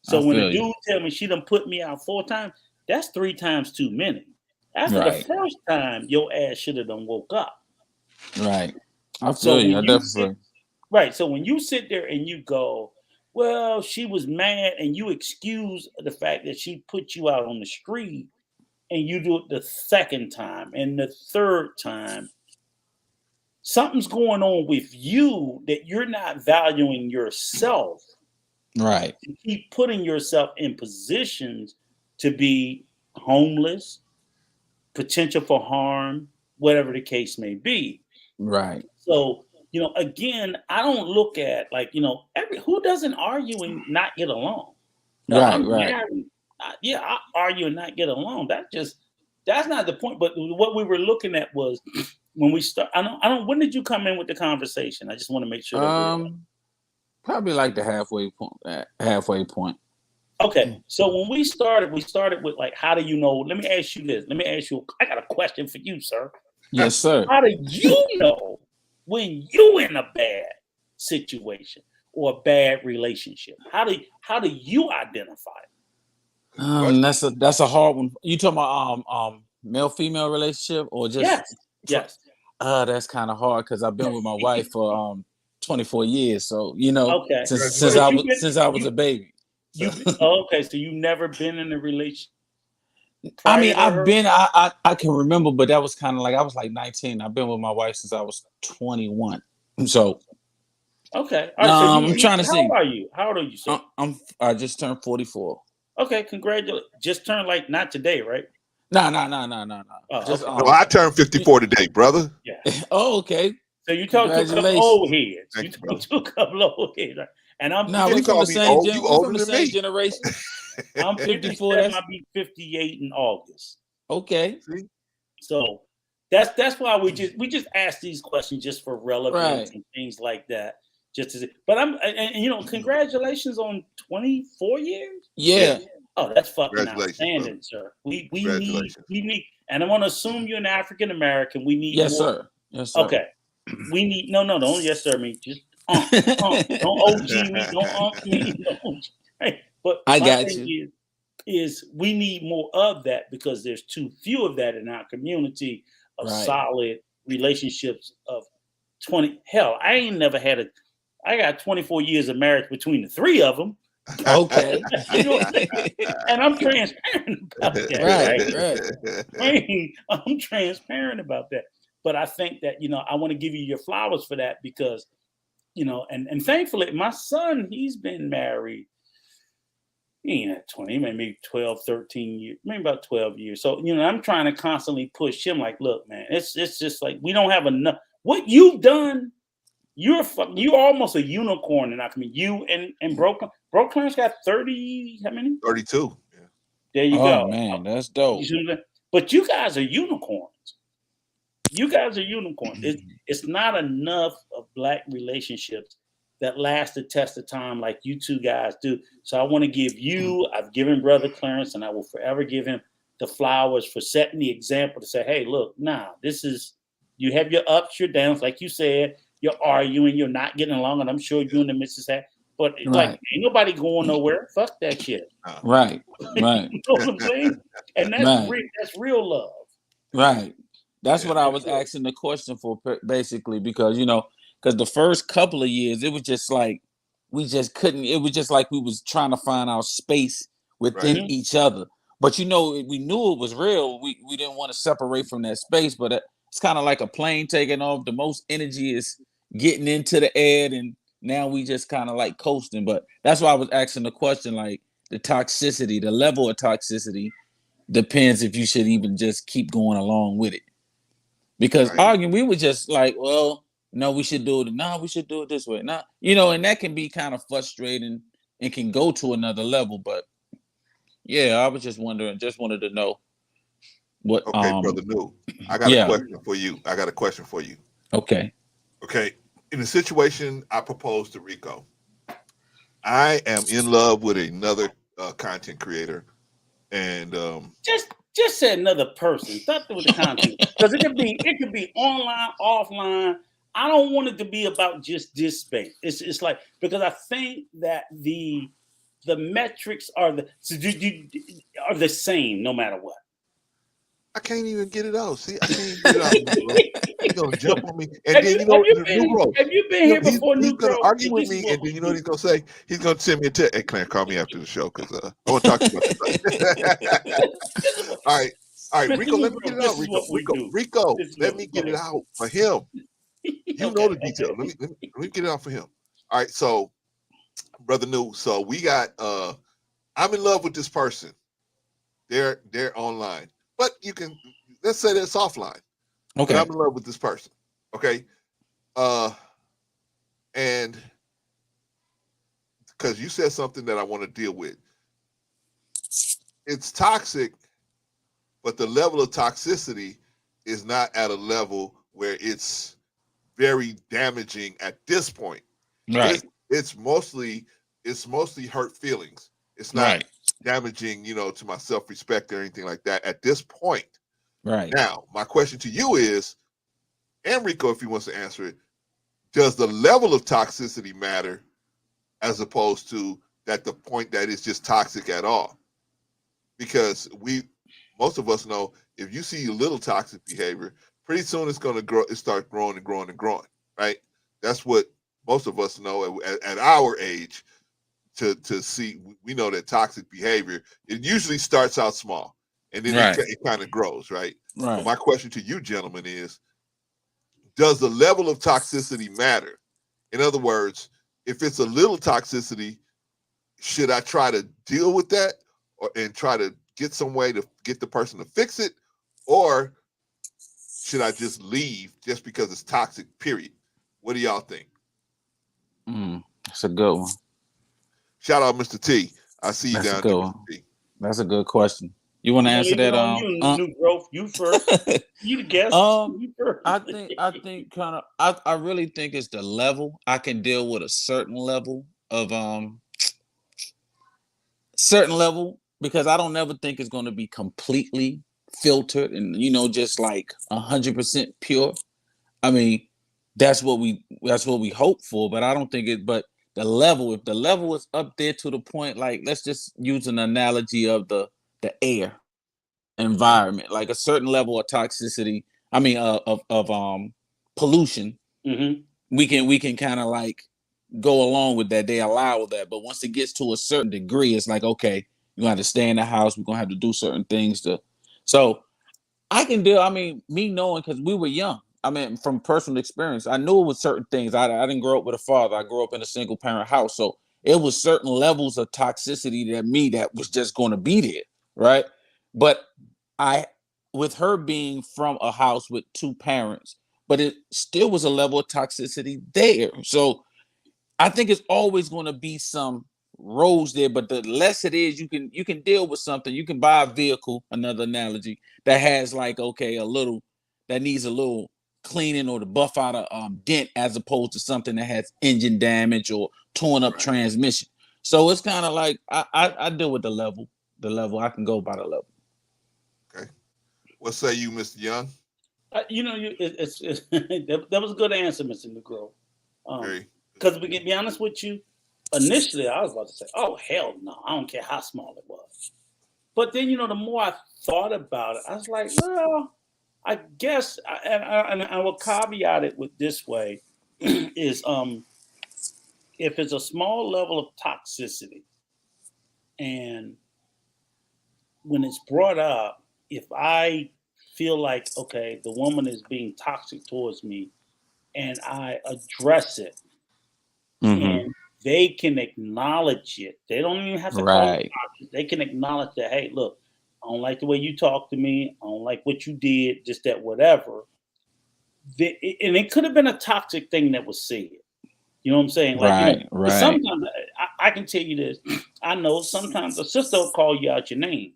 So when a dude tell me she done put me out 4 times, that's 3 times too many. After the first time, your ass should have done woke up. Right. I feel you. I definitely. Right. So when you sit there and you go, well, she was mad, and you excuse the fact that she put you out on the street, and you do it the 2nd time and the 3rd time, something's going on with you that you're not valuing yourself. Right. You keep putting yourself in positions to be homeless, potential for harm, whatever the case may be. Right. So, again, I don't look at, like, who doesn't argue and not get along? Right. I argue and not get along. That's not the point. But what we were looking at was when we start. When did you come in with the conversation? I just want to make sure. Probably like the halfway point. Okay, so when we started with, like, how do you know? Let me ask you this. I got a question for you, sir. Yes, sir. How do you know when you're in a bad situation or a bad relationship? How do you identify it? That's a hard one. You talking about male female relationship or just yes. That's kind of hard because I've been with my wife for 24 years. So since I was a baby. Okay, so you've never been in a relationship? I mean, I can remember, but that was kind of like I was like 19. I've been with my wife since I was 21. So okay, I'm trying to see. How old are you, sir? I just turned 44. Okay, congratulations. Just turned, like, not today, right? No. I turned 54 today, brother. Yeah. Oh, okay. So you talked to a couple old heads. You talked to a couple old heads, right? And I'm we from the same generation. I'm 54. I'll be 58 in August. Okay. So That's why we just ask these questions just for relevance and things like that. But congratulations on 24 years. Yeah. Oh, that's fucking outstanding, sir. We need, and I want to assume you're an African American. We need yes, more. Sir. Yes, sir. Okay. We need don't yes, sir. Me just don't OG me, don't me, don't. Right? But I my got thing you. Is we need more of that because there's too few of that in our community of solid relationships of 20. Hell, I got 24 years of marriage between the three of them. Okay. And I'm transparent about that. Right. I'm transparent about that. But I think that, I want to give you your flowers for that because, and thankfully my son, he's been married. He ain't at 20, maybe 12, 13 years, maybe about 12 years. So, I'm trying to constantly push him like, look, man, it's just like, we don't have enough. What you've done, you're almost a unicorn in our community. You and Broke Clarence got 30, how many? 32. Yeah. There you go. Oh, man, that's dope. But you guys are unicorns. It's not enough of Black relationships that last the test of time like you two guys do. So I want to give you, I've given Brother Clarence, and I will forever give him the flowers for setting the example to say, hey, look, you have your ups, your downs, like you said, you're arguing, you're not getting along, and I'm sure you and the missus have, but like, ain't nobody going nowhere. Fuck that shit. Right. You know what I'm saying? And that's real love. Right. That's what I was asking the question for, basically, because, because the first couple of years, it was just like, we just couldn't, it was just like we was trying to find our space within each other. But, we knew it was real. We didn't want to separate from that space, but it's kind of like a plane taking off. The most energy is getting into the air, and now we just kind of like coasting. But that's why I was asking the question, like the toxicity, the level of toxicity depends if you should even just keep going along with it. Because arguing, we were just like, well, no, we should do it. No, we should do it this way. No, and that can be kind of frustrating and can go to another level. But yeah, I was just wondering, just wanted to know what. Okay, Brother New, I got a question for you. Okay. Okay. In the situation I proposed to Rico, I am in love with another content creator, and just say another person. Stop with the content because it could be online, offline. I don't want it to be about just this space. It's like, because I think that the metrics are the same no matter what. I can't even get it out. See, I can't even get it out. He's gonna jump on me, and then have you been here before? He's gonna argue with me, and then what he's gonna say? He's gonna send me a text. Hey, Clarence, call me after the show because I want to talk to you about this. All right, Rico, let me get it out. Rico, let me get it out for him. You know the details. Let me get it out for him. All right, so Brother New, so we got I'm in love with this person. They're online. But let's say that's offline. Okay. I'm in love with this person. Okay. And because you said something that I want to deal with. It's toxic, but the level of toxicity is not at a level where it's very damaging at this point. Right. It's mostly hurt feelings. It's not damaging, to my self-respect or anything like that at this point. Right. Now, my question to you is, and Rico, if he wants to answer it, does the level of toxicity matter as opposed to that the point that it's just toxic at all? Because most of us know if you see a little toxic behavior, pretty soon it's going to grow. It starts growing and growing and growing, right? That's what most of us know at our age. To see, we know that toxic behavior, it usually starts out small and then it kind of grows, right? But my question to you, gentlemen, is, does the level of toxicity matter? In other words, if it's a little toxicity, should I try to deal with that and try to get some way to get the person to fix it? Or should I just leave just because it's toxic, period? What do y'all think? That's a good one. Shout out, Mr. T. I see you down there, Mr. T. That's a good question. You want to answer that? New growth. You first. You the guest. You first. I think kind of I really think it's the level. I can deal with a certain level because I don't never think it's going to be completely filtered and just like 100% pure. I mean, that's what we hope for, but I don't think it. But the level, if the level is up there to the point, like let's just use an analogy of the air environment, like a certain level of toxicity. I mean, of pollution. Mm-hmm. We can kind of like go along with that. They allow that, but once it gets to a certain degree, it's like okay, you're gonna have to stay in the house. We're gonna have to do certain things to. So I can deal. I mean, me knowing because we were young. I mean, from personal experience, I knew it was certain things. I didn't grow up with a father. I grew up in a single parent house, so it was certain levels of toxicity that was just going to be there, right? But with her being from a house with two parents, but it still was a level of toxicity there. So I think it's always going to be some roads there, but the less it is, you can deal with something. You can buy a vehicle, another analogy, that has like that needs a little cleaning or to buff out a dent as opposed to something that has engine damage or torn up transmission. So it's kind of like I deal with the level. I can go by the level. Okay. What say you, Mr. Young? That was a good answer, Mr. Negro. Because we can be honest with you, initially I was about to say, "Oh hell no, I don't care how small it was." But then the more I thought about it, I was like, "Well, I guess," and I will caveat it with this way: is if it's a small level of toxicity, and when it's brought up, if I feel like okay, the woman is being toxic towards me, and I address it. Mm-hmm. And they can acknowledge it. They don't even have to call it toxic. They can acknowledge that, hey, look, I don't like the way you talk to me. I don't like what you did, just that whatever. And it could have been a toxic thing that was said. You know what I'm saying? Like, right. Sometimes I can tell you this. I know sometimes a sister will call you out your name.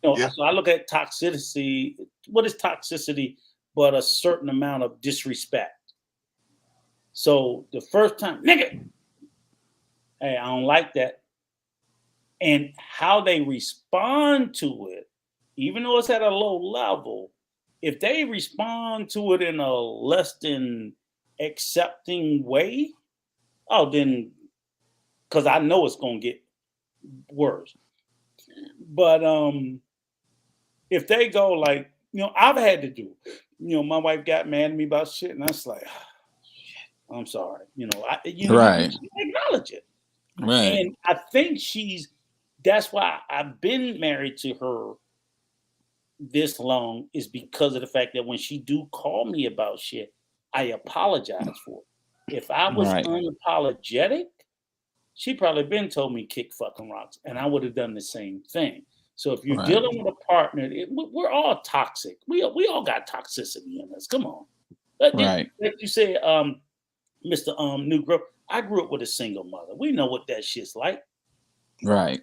So I look at toxicity. What is toxicity but a certain amount of disrespect? So the first time, nigga, hey, I don't like that. And how they respond to it, even though it's at a low level, if they respond to it in a less than accepting way, then because I know it's gonna get worse. But if they go like, I've had to do, my wife got mad at me about shit, and I was like, I'm sorry. You acknowledge it. Right. And I think that's why I've been married to her this long, is because of the fact that when she do call me about shit, I apologize for it. If I was unapologetic, she probably been told me kick fucking rocks, and I would have done the same thing. So if you're dealing with a partner, we're all toxic. We all got toxicity in us. Come on. Like you said, Mr. Negro, I grew up with a single mother. We know what that shit's like. Right.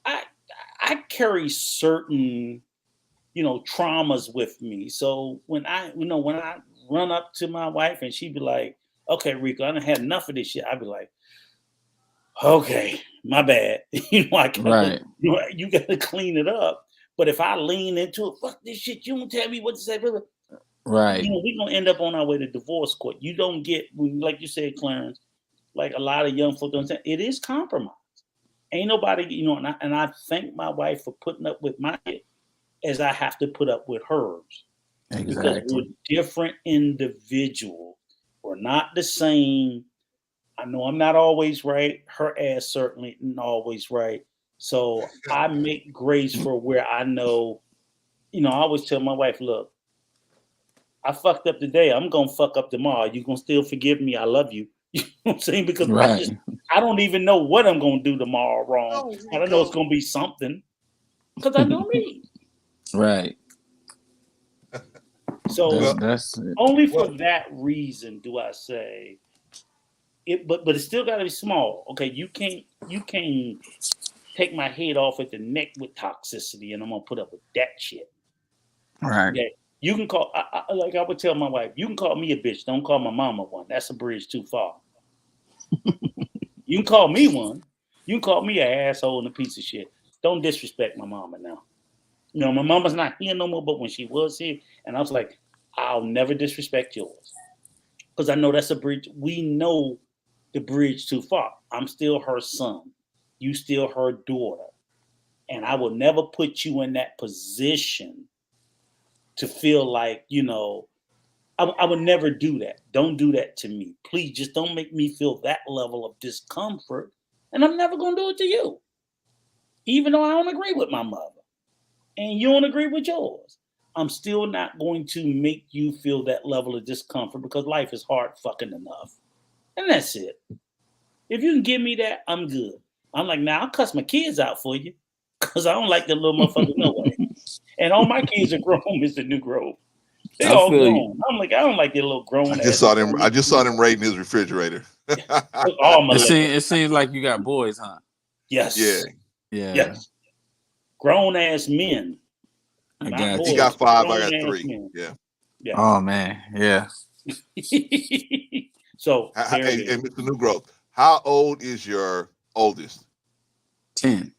I carry certain, traumas with me. So when I run up to my wife and she'd be like, "Okay, Rico, I done had enough of this shit," I'd be like, "Okay, my bad." You got to clean it up. But if I lean into it, fuck this shit, you don't tell me what to say, brother. Right. We're going to end up on our way to divorce court. You don't get, like you said, Clarence, like a lot of young folk don't say, it is compromise. Ain't nobody, and I thank my wife for putting up with my shit as I have to put up with hers. Exactly. Because we're different individuals. We're not the same. I know I'm not always right. Her ass certainly isn't always right. So I make grace for where I know, I always tell my wife, look, I fucked up today. I'm going to fuck up tomorrow. You going to still forgive me? I love you. You know what I'm saying? Because I don't even know what I'm going to do tomorrow wrong. I don't know it's going to be something because I know me. Right. So that's only for that reason do I say it, but it's still got to be small. Okay, you can't take my head off at the neck with toxicity, and I'm gonna put up with that shit. Right. Okay, you can call. Like I would tell my wife, you can call me a bitch. Don't call my mama one. That's a bridge too far. You can call me one. You can call me an asshole and a piece of shit. Don't disrespect my mama now. You know, my mama's not here no more, but when she was here, and I was like, I'll never disrespect yours. Because I know that's a bridge. We know the bridge too far. I'm still her son. You still her daughter. And I will never put you in that position to feel like, you know, I would never do that. Don't do that to me. Please just don't make me feel that level of discomfort. And I'm never going to do it to you. Even though I don't agree with my mother and you don't agree with yours. I'm still not going to make you feel that level of discomfort because life is hard fucking enough. And that's it. If you can give me that, I'm good. I'm like, now I'll cuss my kids out for you because I don't like the little motherfuckers no way. And all my kids are grown, Mr. New Grove. They all grown. I'm like, I don't like their little grown. I just saw them raiding his refrigerator. All it seems like you got boys, huh? Yes. Yeah. Yes. Grown ass men. I got he got 5, I got 3. Yeah. Oh man, yeah. So hey, Mr. New Growth, how old is your oldest? 10.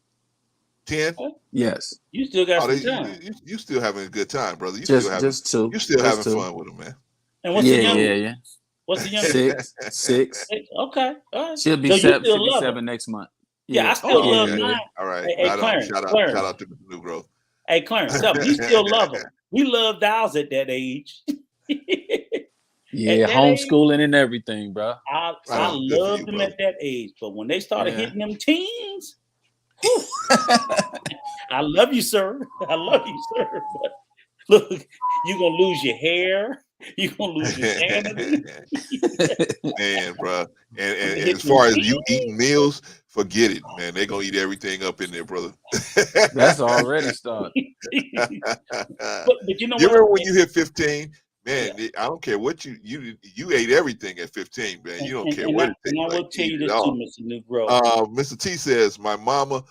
10? Yes. You still got some time. You still having a good time, brother. You just two. You still having fun with him, man. And what's the youngest? Yeah. What's the youngest? 6. Okay. All right. She'll be 7 next month. Yeah, I still love mine. All right. Hey, Clarence, shout out to Mr. New Growth. Hey, Clarence, we still love them. We loved ours at that age. Yeah, homeschooling and everything, bro. I loved them at that age, but when they started hitting them teens, I love you, sir. I love you, sir. But look, you're gonna lose your hair. You're gonna lose your sanity. Man, bro. And as far as you eating meals, forget it, man. They're gonna eat everything up in there, brother. That's already started. But you know, you remember when you hit 15? Man, I don't care what you ate everything at 15, man. You don't care what it tastes like. And I will tell you this too, Mr. New Grove. Mr. T says, my mom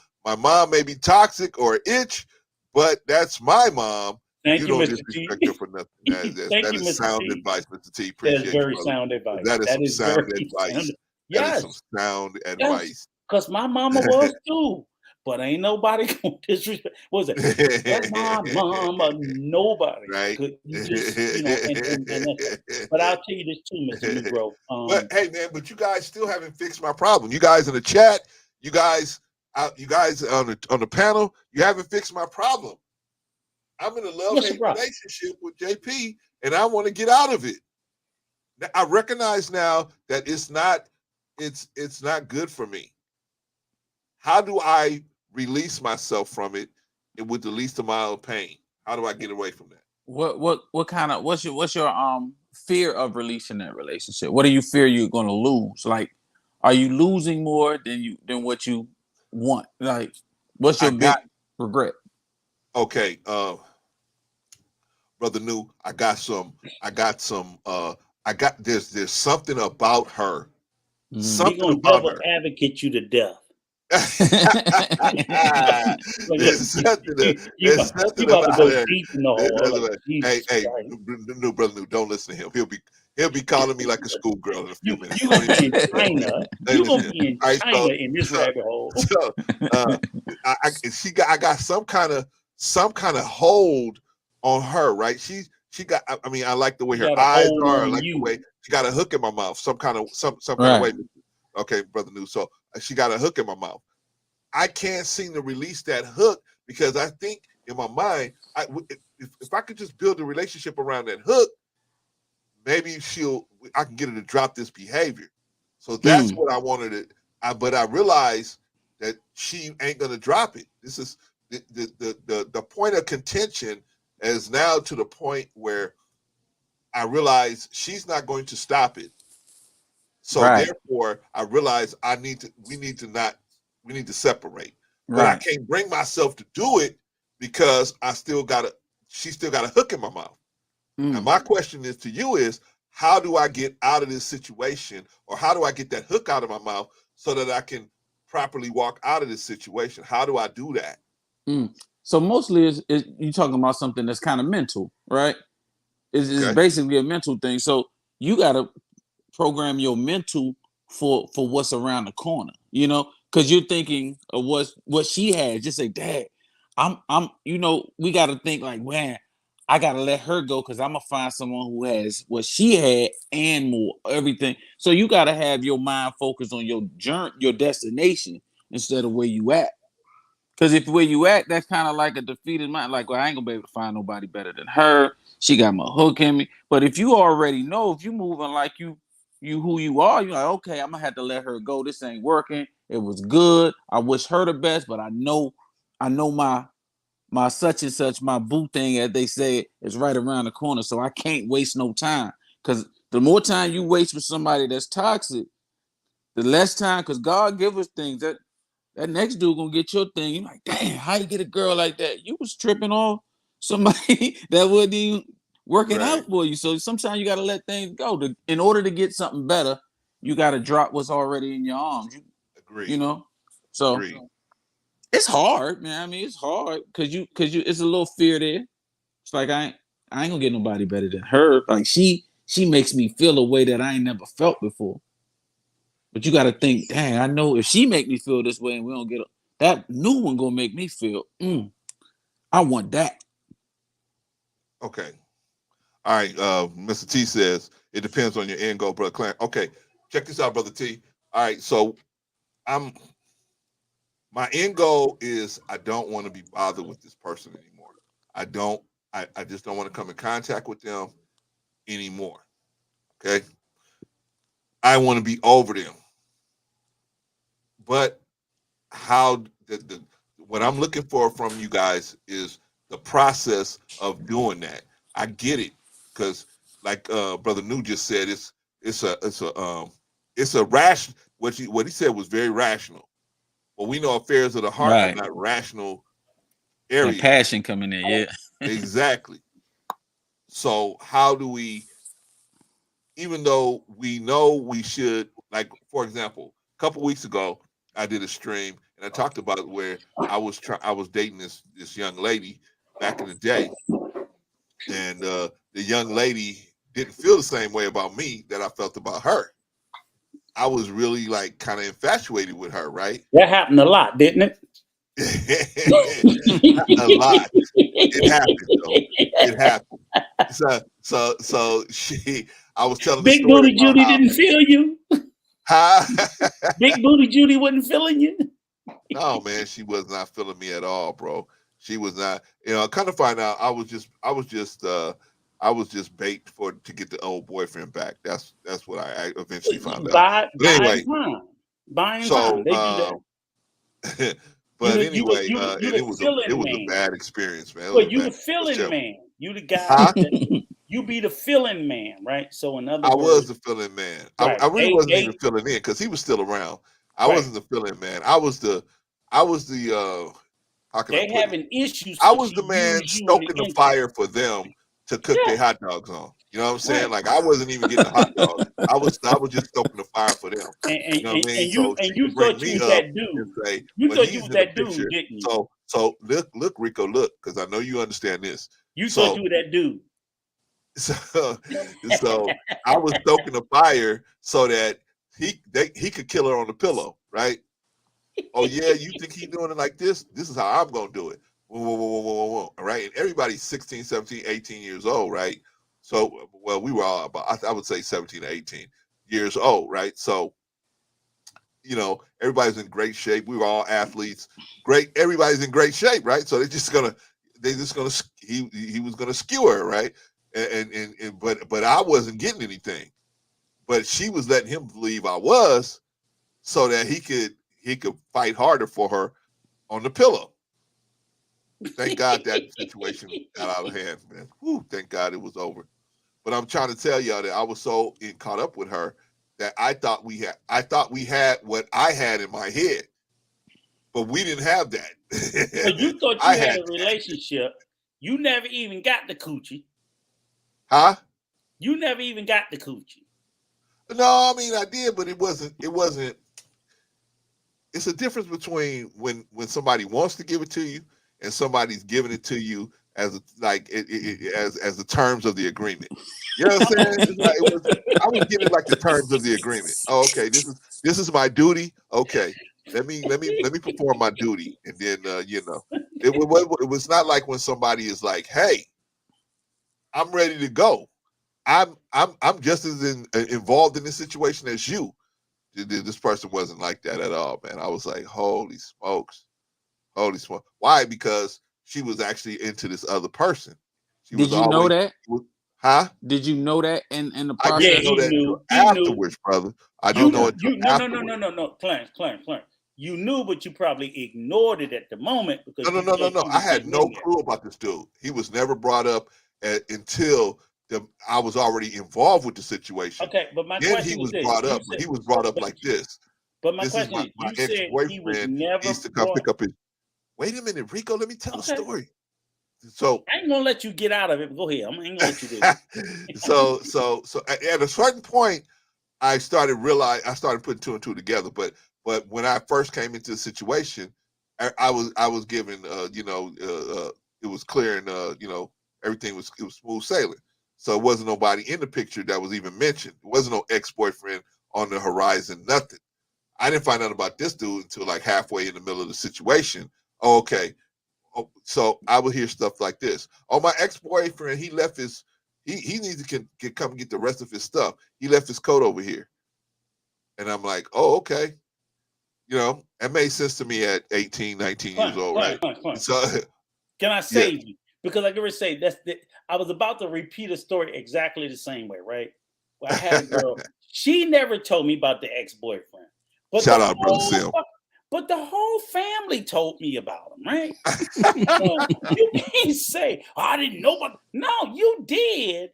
may be toxic or itch, but that's my mom. Thank you you, don't Mr. disrespect T. her for nothing. That is sound advice, Mr. T. That is very sound advice. That is some sound advice. Yes. That is some sound advice. Because my mama was too. But ain't nobody gonna disrespect. What was it? That's my mama. Nobody. Right. Could you just, but I'll tell you this too, Mr. Negro. But hey, man, but you guys still haven't fixed my problem. You guys in the chat, you guys on the panel, you haven't fixed my problem. I'm in a love-hate relationship with JP, and I want to get out of it. Now, I recognize now that it's not good for me. How do I release myself from it with the least amount of pain? How do I get away from that? What's your fear of releasing that relationship? What do you fear you're gonna lose? Like, are you losing more than what you want? Like, what's your big regret? Okay, Brother New, there's something about her. Something gonna about double advocate you to death. There's something about her. Hey, New Brother New, don't listen to him. He'll be calling me like a schoolgirl in a few minutes. You're gonna be in China. You're gonna be in China in this rabbit hole. So, I got some kind of hold on her, right? She got. I mean, I like the way her eyes are. I like the way she got a hook in my mouth. Some kind of way. Okay, Brother New. So she got a hook in my mouth. I can't seem to release that hook because I think in my mind, if I could just build a relationship around that hook, maybe I can get her to drop this behavior. So that's what I wanted to. But I realized that she ain't gonna drop it. This is the point of contention is now to the point where I realize she's not going to stop it. So therefore, I realize we need to separate. But I can't bring myself to do it because she still got a hook in my mouth. And my question is to you is, how do I get out of this situation, or how do I get that hook out of my mouth so that I can properly walk out of this situation? How do I do that? So mostly is you talking about something that's kind of mental, right? It's Okay. basically a mental thing. So you gotta program your mental for what's around the corner, because you're thinking of what she had. Just say, Dad, I'm we gotta think like, man, I gotta let her go because I'm gonna find someone who has what she had and more, everything. So you gotta have your mind focused on your journey, your destination, instead of where you at. Because if where you at, that's kind of like a defeated mind. Like, well, I ain't gonna be able to find nobody better than her. She got my hook in me. But if you already know, if you moving like you who you are, you're like, okay, I'm gonna have to let her go. This ain't working. It was good. I wish her the best, but I know my such and such, my boo thing, as they say, is right around the corner. So I can't waste no time. Because the more time you waste with somebody that's toxic, the less time. Because God give us things that next dude gonna get your thing. You're like, damn, how you get a girl like that? You was tripping off somebody that wasn't even working Right. out for you. So sometimes you gotta let things go. In order to get something better, you gotta drop what's already in your arms. You Agreed. know, so Agreed. it's hard, man. I mean, it's hard because it's a little fear there. It's like I ain't gonna get nobody better than her. Like she makes me feel a way that I ain't never felt before. But you got to think, dang, I know if she make me feel this way and we don't get that new one gonna make me feel, I want that. Okay. All right. Mr. T says it depends on your end goal, brother Clarence. Okay. Check this out, brother T. All right. So my end goal is I don't want to be bothered with this person anymore. I just don't want to come in contact with them anymore. Okay. I want to be over them. But how what I'm looking for from you guys is the process of doing that. I get it because, like Brother New just said, it's a rational. What he said was very rational. But we know affairs of the heart are Right. not rational That areas. passion coming in, yeah. Exactly. So how do we, even though we know we should, like for example, a couple weeks ago, I did a stream and I talked about where I was dating this young lady back in the day, and the young lady didn't feel the same way about me that I felt about her. I was really like kind of infatuated with her, right? That happened a lot, didn't it? A lot. It happened though. It happened. So I was telling the Big story Booty about Judy how, didn't feel you. Big Booty Judy wasn't feeling you. No, man, she was not feeling me at all, bro. She was not. Kind of find out I was just bait to get the old boyfriend back. That's what I eventually found out. But anyway, Buying so time. They do that. but You anyway, the and it was filling a man. bad experience, man. It was Well, a you bad. the filling man. You the guy. Huh? You be the filling man, right? So in other I was words, the filling man. right? I really wasn't even filling in because he was still around. I wasn't the filling man. I was the how can I They put it? having issues. I So was she the man used you in stoking the the fire for them to cook their hot dogs on. You know what I'm saying? Like I wasn't even getting the hot dog. I was just stoking the fire for them. You know what I mean? So she could bring thought you me was up that dude. and say, You "Well, thought you he's was in the that dude, picture." didn't you? So look, Rico, look, because I know you understand this. You thought you were that dude. So I was stoking the fire so that he could kill her on the pillow, right? Oh yeah, you think he's doing it like this? This is how I'm gonna do it. Whoa, whoa, whoa, whoa, whoa, whoa. All right. And everybody's 16, 17, 18 years old, right? So well, we were all about I would say 17 to 18 years old, right? So everybody's in great shape. We were all athletes. Great, everybody's in great shape, right? So he was gonna skewer her, right? But I wasn't getting anything. But she was letting him believe I was, so that he could fight harder for her on the pillow. Thank God that situation got out of hand, man. Whew, thank God it was over. But I'm trying to tell y'all that I was so caught up with her that I thought we had what I had in my head, but we didn't have that. So you thought you had a relationship. You never even got the coochie. Huh? You never even got the coochie. No, I mean I did, but it wasn't. It's a difference between when somebody wants to give it to you and somebody's giving it to you as as the terms of the agreement. You know what I'm saying? It's like I was getting like the terms of the agreement. Oh, okay, this is my duty. Okay, let me perform my duty, and then it was not like when somebody is like, hey, I'm ready to go. I'm just as involved in this situation as you. This person wasn't like that at all, man. I was like, holy smokes. Why? Because she was actually into this other person. Did you know that? Huh? Did you know that in the process? I didn't know that afterwards, brother. I didn't know it afterwards. No, Clarence. You knew, but you probably ignored it at the moment because no. I had no clue about this dude. He was never brought up until I was already involved with the situation. Okay, but my then question he was this. brought up. He was brought up like this. But my question is, my you said he was never used to come pick up his. Wait a minute, Rico. Let me tell the story. So I ain't gonna let you get out of it. Go ahead. I ain't gonna let you do it. so at a certain point, I started putting two and two together. But when I first came into the situation, I was given it was clear and everything was smooth sailing. So it wasn't nobody in the picture that was even mentioned. There wasn't no ex-boyfriend on the horizon. Nothing. I didn't find out about this dude until like halfway in the middle of the situation. Oh, okay. So I would hear stuff like this. Oh, my ex-boyfriend, he left his, he needs to come get the rest of his stuff. He left his coat over here. And I'm like, oh, okay. That made sense to me at 18, 19 years old, right? So can I save you? Because like I ever say, I was about to repeat a story exactly the same way, right? Well, I had a girl. She never told me about the ex-boyfriend. But shout out, Brother Sim. But the whole family told me about him, right? So you can't say, I didn't know about. No, you did.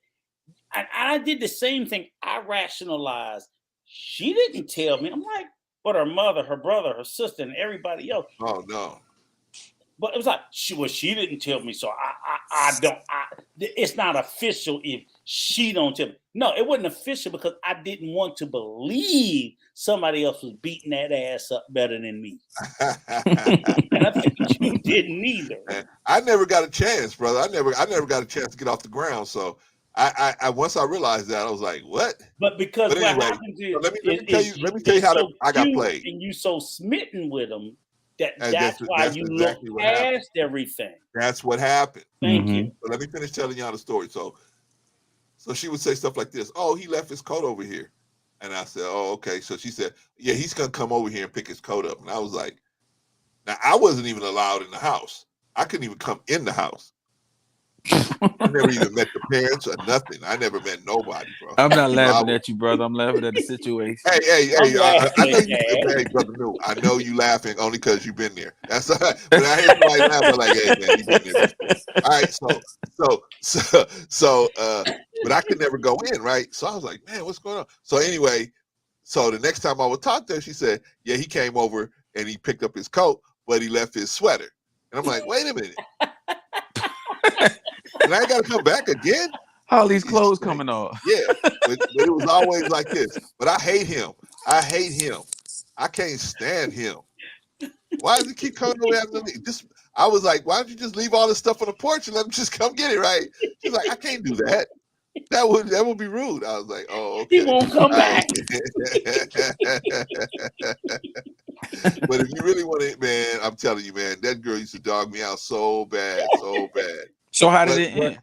And I did the same thing. I rationalized. She didn't tell me. I'm like, but her mother, her brother, her sister, and everybody else. Oh, no. But it was like, she didn't tell me, so it's not official if she don't tell me. No, it wasn't official because I didn't want to believe somebody else was beating that ass up better than me. And I think you didn't either. I never got a chance, brother. I never got a chance to get off the ground. So I once I realized that, I was like, what? But because anyway, what happens is, let me tell you how I got played. And you so smitten with them. That's why you exactly look past everything. That's what happened. Thank you. But let me finish telling y'all the story. So she would say stuff like this. Oh, he left his coat over here. And I said, oh, okay. So she said, yeah, he's going to come over here and pick his coat up. And I was like, now I wasn't even allowed in the house. I couldn't even come in the house. I never even met the parents or nothing. I never met nobody, bro. I'm not laughing at you, brother. I'm laughing at the situation. Hey, brother New. I know you laughing only because you've been there. That's all right. But I hear somebody laughing like, hey, man, you've been there. All right, so but I could never go in, right? So I was like, man, what's going on? So anyway, so the next time I would talk to her, she said, yeah, he came over and he picked up his coat, but he left his sweater. And I'm like, wait a minute. And I got to come back again? All these clothes coming off. Yeah, but it was always like this. But I hate him. I can't stand him. Why does he keep coming over after me? I was like, why don't you just leave all this stuff on the porch and let him just come get it, right? She's like, I can't do that. That would be rude. I was like, oh, okay. He won't come back. But if you really want it, man, I'm telling you, man, that girl used to dog me out so bad. So how did it end?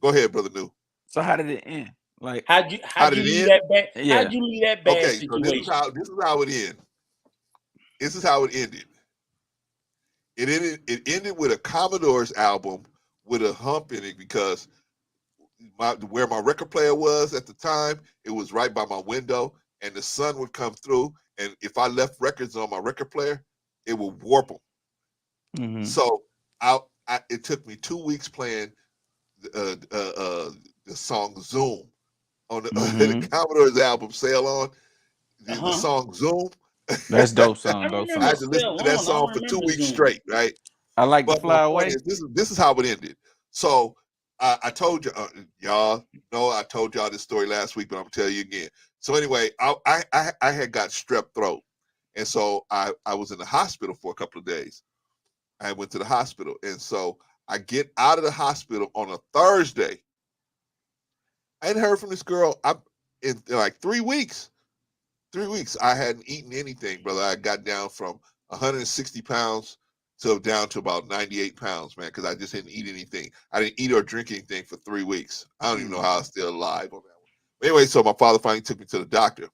Go ahead, Brother New. So how did it end? Like how'd you leave that bad? Yeah. How'd you leave that bad Okay, situation? so this is how it ended. This is how it ended. It ended with a Commodore's album with a hump in it because where my record player was at the time, it was right by my window, and the sun would come through, and if I left records on my record player, it would warp them. Mm-hmm. So it took me 2 weeks playing the song Zoom on the Commodore's album Sail On. The song Zoom. That's dope song. I had to listen to that song for 2 weeks straight, right? I like to fly away. This is how it ended. So I told you, y'all know I told y'all this story last week, but I'm gonna tell you again. So anyway, I had got strep throat, and so I was in the hospital for a couple of days. I went to the hospital. And so I get out of the hospital on a Thursday. I hadn't heard from this girl in like 3 weeks. 3 weeks. I hadn't eaten anything, brother. I got down from 160 pounds to down to about 98 pounds, man, because I just didn't eat anything. I didn't eat or drink anything for 3 weeks. I don't even know how I was still alive on that one. But anyway, so my father finally took me to the doctor.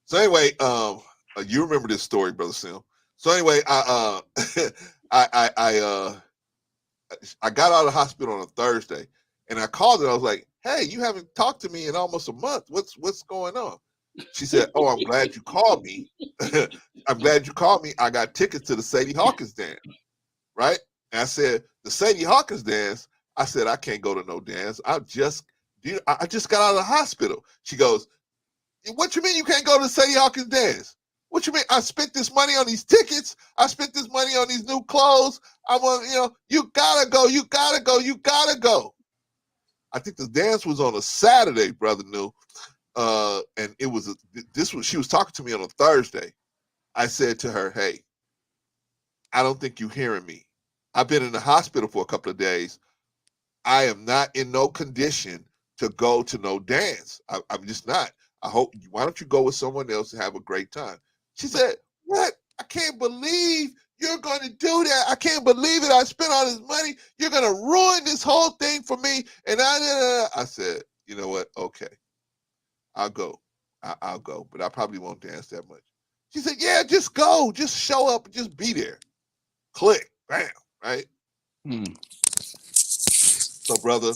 So anyway, you remember this story, Brother Sim. So anyway, I got out of the hospital on a Thursday, and I called her. I was like, "Hey, you haven't talked to me in almost a month. What's going on?" She said, "Oh, I'm glad you called me. I'm glad you called me. I got tickets to the Sadie Hawkins dance, right?" And I said, "The Sadie Hawkins dance." I said, "I can't go to no dance. I just got out of the hospital." She goes, "What you mean you can't go to the Sadie Hawkins dance? What you mean? I spent this money on these tickets. I spent this money on these new clothes. I want, you gotta go. You gotta go. You gotta go." I think the dance was on a Saturday, Brother New. And it was she was talking to me on a Thursday. I said to her, "Hey, I don't think you're hearing me. I've been in the hospital for a couple of days. I am not in no condition to go to no dance. I'm just not. Why don't you go with someone else and have a great time?" She said, "What? I can't believe you're going to do that. I can't believe it. I spent all this money. You're going to ruin this whole thing for me." And I said, "You know what? Okay. I'll go. I'll go, but I probably won't dance that much." She said, "Yeah, just go. Just show up and just be there." Click. Bam. Right? So, brother,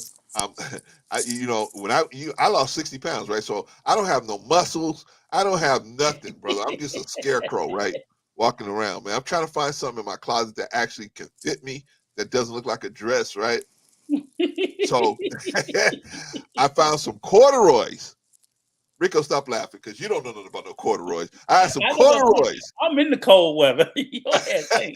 when I lost 60 pounds, right? So I don't have no muscles. I don't have nothing, brother. I'm just a scarecrow, right? Walking around, man. I'm trying to find something in my closet that actually can fit me, that doesn't look like a dress, right? So I found some corduroys. Rico, stop laughing because you don't know nothing about no corduroys. I had some corduroys. I'm in the cold weather. Go ahead,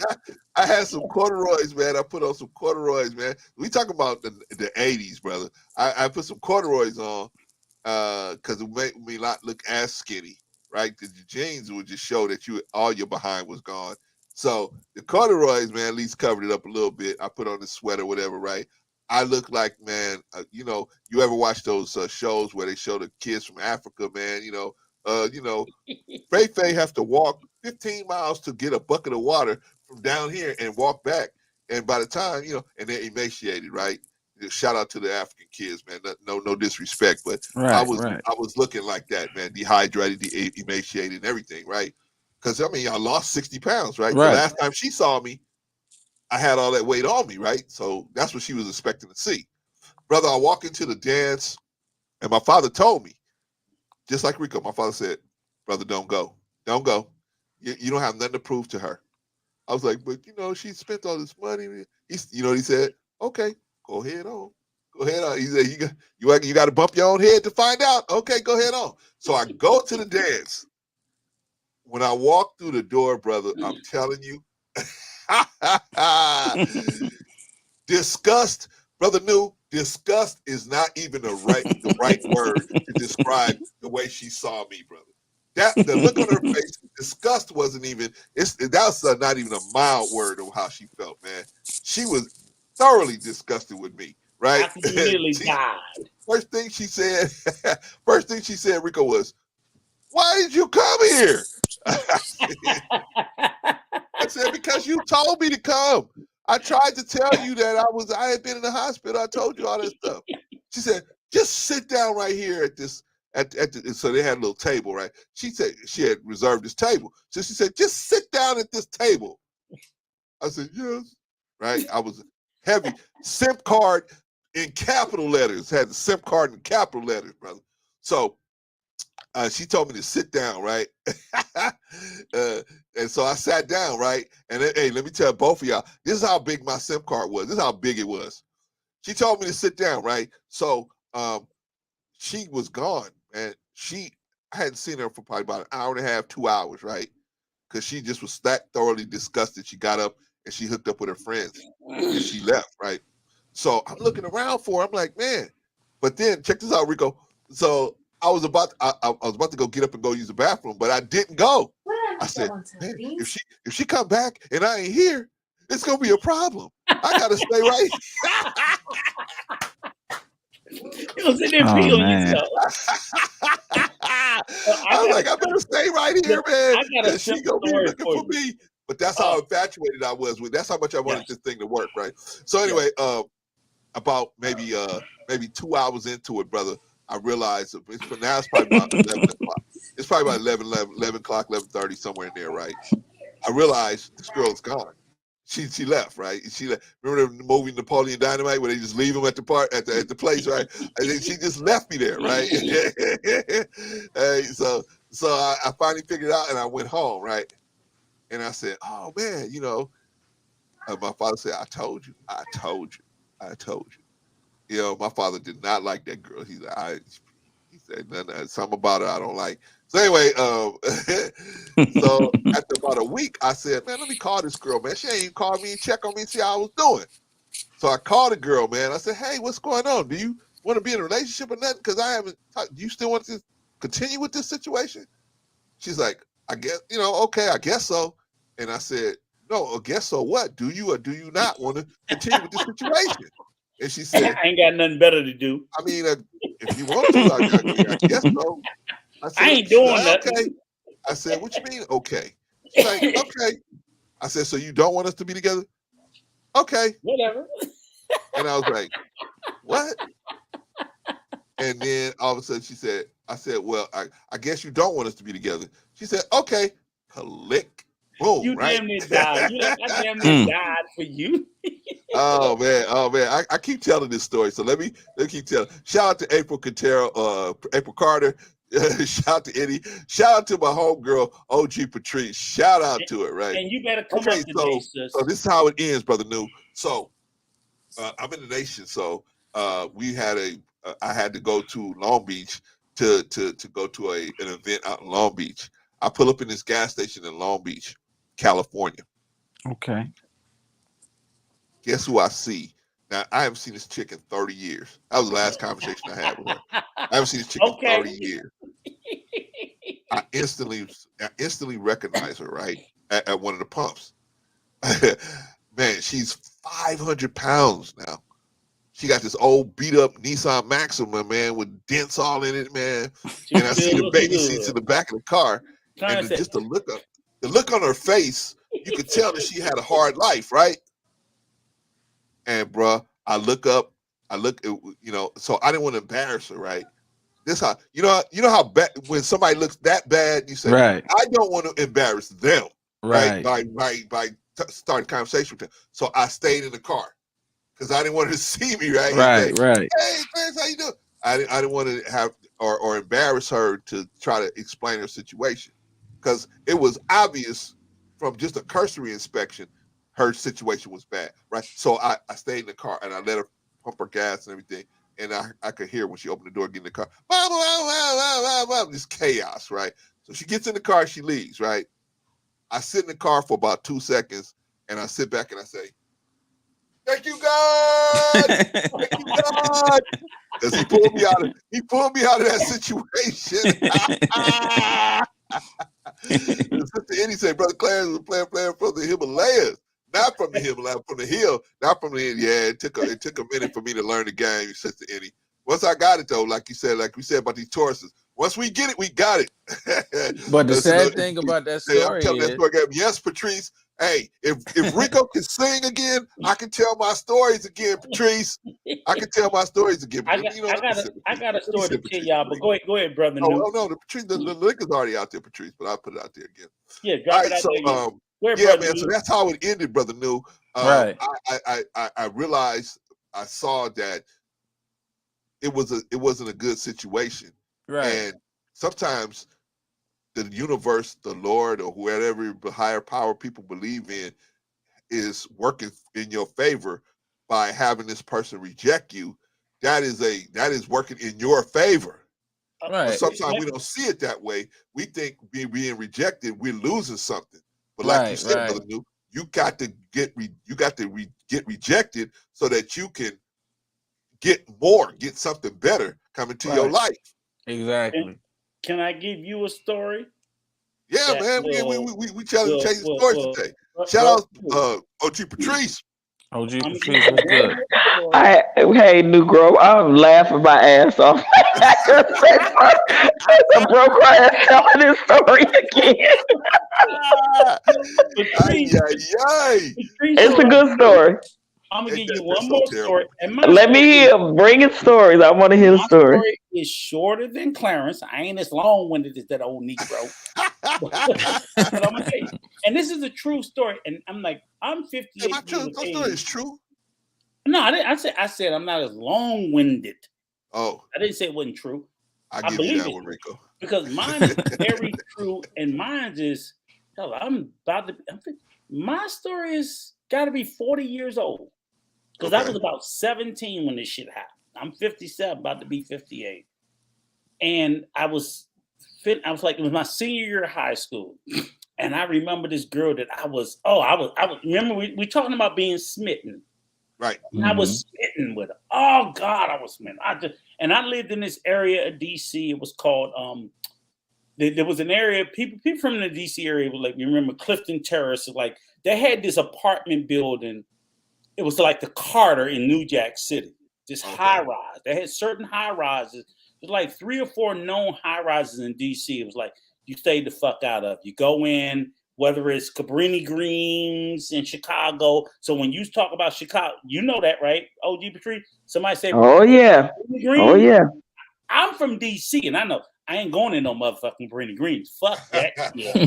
I had some corduroys, man. I put on some corduroys, man. We talk about the 80s, brother. I put some corduroys on because it made me not look as skinny, right? Because the jeans would just show that all your behind was gone. So the corduroys, man, at least covered it up a little bit. I put on the sweater, whatever, right? I look like, man, you ever watch those shows where they show the kids from Africa, man? Faye has to walk 15 miles to get a bucket of water from down here and walk back. And by the time, and they're emaciated, right? Shout out to the African kids, man. No disrespect, but I was looking like that, man. Dehydrated, emaciated, and everything, right? Because I lost 60 pounds, right? The last time she saw me, I had all that weight on me, right? So that's what she was expecting to see. Brother, I walk into the dance, and my father told me, just like Rico, my father said, "Brother, don't go. Don't go. You don't have nothing to prove to her." I was like, "But, she spent all this money." He said, "Okay, go ahead on. Go ahead on." He said, you got to bump your own head to find out. Okay, go ahead on. So I go to the dance. When I walk through the door, brother, I'm telling you, disgust, Brother New, disgust is not even the right word to describe the way she saw me, brother. The look on her face, disgust wasn't even. That's not even a mild word of how she felt, man. She was thoroughly disgusted with me, right? After you nearly died. First thing she said, Rico, was, "Why did you come here?" I said, "Because you told me to come. I tried to tell you that I had been in the hospital. I told you all that stuff." She said, "Just sit down right here at this." So they had a little table, right? She said she had reserved this table. So she said, "Just sit down at this table." I said, "Yes." Right? I was heavy. SIM card in capital letters. Had the SIM card in capital letters, brother. So she told me to sit down, right? And so I sat down, right? And then, hey, let me tell both of y'all, this is how big my SIM card was. This is how big it was. She told me to sit down, right? So she was gone, and I hadn't seen her for probably about an hour and a half, 2 hours, right? Because she just was that thoroughly disgusted. She got up and she hooked up with her friends, and she left, right? So I'm looking around for her. I'm like, man. But then check this out, Rico. So I was about to go get up and go use the bathroom, but I didn't go. I said, man, if she come back and I ain't here, it's gonna be a problem. I gotta stay right. You gonna sit there and pee on yourself. I was like, I better stay right here, man. I got a Cause she simple gonna be story looking for me. But that's how infatuated I was with. That's how much I wanted this thing to work, right? So anyway, about maybe 2 hours into it, brother, I realized now it's probably about 11 o'clock. It's probably about 11 o'clock, 11:30, somewhere in there, right? I realized this girl's gone. She left, right? She left. Remember the movie Napoleon Dynamite where they just leave him at the place, right? And then she just left me there, right? So I finally figured it out and I went home, right? And I said, oh man, my father said, I told you. My father did not like that girl. He said, something about her I don't like. So anyway, so after about a week, I said, man, let me call this girl, man. She ain't even called me and check on me and see how I was doing. So I called the girl, man. I said, hey, what's going on? Do you want to be in a relationship or nothing? Because I haven't. Do you still want to continue with this situation? She's like, I guess, okay, I guess so. And I said, no, I guess so what? Do you or do you not want to continue with this situation? And she said, I ain't got nothing better to do. I mean, if you want to, I guess so. I said, I ain't doing nothing. Okay. I said, what you mean, okay? She's like, okay. I said, so you don't want us to be together? Okay. Whatever. And I was like, what? And then all of a sudden she said, I said, well, I guess you don't want us to be together. She said, okay. Click. Boom, you right? damn near died. I damn near died for you. Oh man. I keep telling this story. So let me keep telling. Shout out to April Quintero, April Carter. Shout out to Eddie. Shout out to my homegirl, OG Patrice. Shout out to it, right? And you better come up today, sis. So this is how it ends, brother New. So I'm in the nation. So we had I had to go to Long Beach to go to an event out in Long Beach. I pull up in this gas station in Long Beach, California. Okay. Guess who I see? Now, I haven't seen this chick in 30 years. That was the last conversation I had with her. I haven't seen this chick in 30 years. I instantly recognize her, right? At one of the pumps. Man, she's 500 pounds now. She got this old beat up Nissan Maxima, man, with dents all in it, man. And I see the baby seats in the back of the car. And just the look on her face, you could tell that she had a hard life, right? And bruh, I look, so I didn't want to embarrass her, right? This how how bad when somebody looks that bad, you say, right. I don't want to embarrass them, right? By starting conversation with them. So I stayed in the car because I didn't want her to see me, right? Right. Hey, Clarence, how you doing? I didn't want to have or embarrass her to try to explain her situation because it was obvious from just a cursory inspection her situation was bad, right? So I stayed in the car and I let her pump her gas and everything. And I could hear when she opened the door, get in the car, blah, blah, blah, blah, blah, this chaos, right? So she gets in the car, she leaves, right? I sit in the car for about 2 seconds and I sit back and I say, thank you, God. Thank you, God. Because he pulled me out of that situation. Sister Eddie said, Brother Clarence was playing from the Himalayas. Not from the Himalayas, from the hill, not from the end. Yeah, it took a minute for me to learn the game, Sister Eddie. Once I got it though, like we said about these Tauruses, once we get it, we got it. But the sad thing about that story I'm telling that story again. Yes, Patrice. Hey, if Rico can sing again, I can tell my stories again, Patrice. I can tell my stories again. I got a story to tell y'all, but go ahead, brother. No, the Patrice, the link is already out there, Patrice, but I'll put it out there again. Yeah, drop it out there. Yeah, man. So that's how it ended, brother New. Right. I realized, I saw that it wasn't a good situation. Right. And sometimes the universe, the Lord, or whatever higher power people believe in, is working in your favor by having this person reject you. That is working in your favor. Right. But sometimes we don't see it that way. We think being rejected, we're losing something. But like you said, Brother New, you got to get rejected so that you can get something better coming to your life. Exactly. Can I give you a story? Yeah, man. We challenge to change the stories today. Shout out OG Patrice. OG Patrice, what's good? Hey, Negro, I'm laughing my ass off. That's a broke ass telling this story again. It's a good story. I'm gonna give you one more story. And let me hear. Bring in stories. I want to hear the story. My story is shorter than Clarence. I ain't as long-winded as that old Negro. But I'm gonna tell you. And this is a true story. And I'm like, I'm 58. Hey, my story is true. No, I said I'm not as long-winded. Oh, I didn't say it wasn't true. I believe you that one, Rico. Because mine is very true, and mine is. My story is got to be 40 years old. Because I was about 17 when this shit happened. I'm 57, about to be 58. And I was like, it was my senior year of high school. And I remember this girl that I was remember we talking about being smitten. Right. And I was smitten with her. Oh God, I was smitten. I lived in this area of DC. It was called there was an area, people from the DC area were like, you remember Clifton Terrace, like they had this apartment building. It was like the Carter in New Jack City, this high rise. They had certain high rises. There's like 3 or 4 known high rises in DC. It was like you stayed the fuck out of. You go in, whether it's Cabrini Greens in Chicago. So when you talk about Chicago, you know that, right? OG Patrice? Somebody say, oh yeah. Oh yeah. I'm from DC and I know I ain't going in no motherfucking Cabrini Greens. Fuck that. Yeah.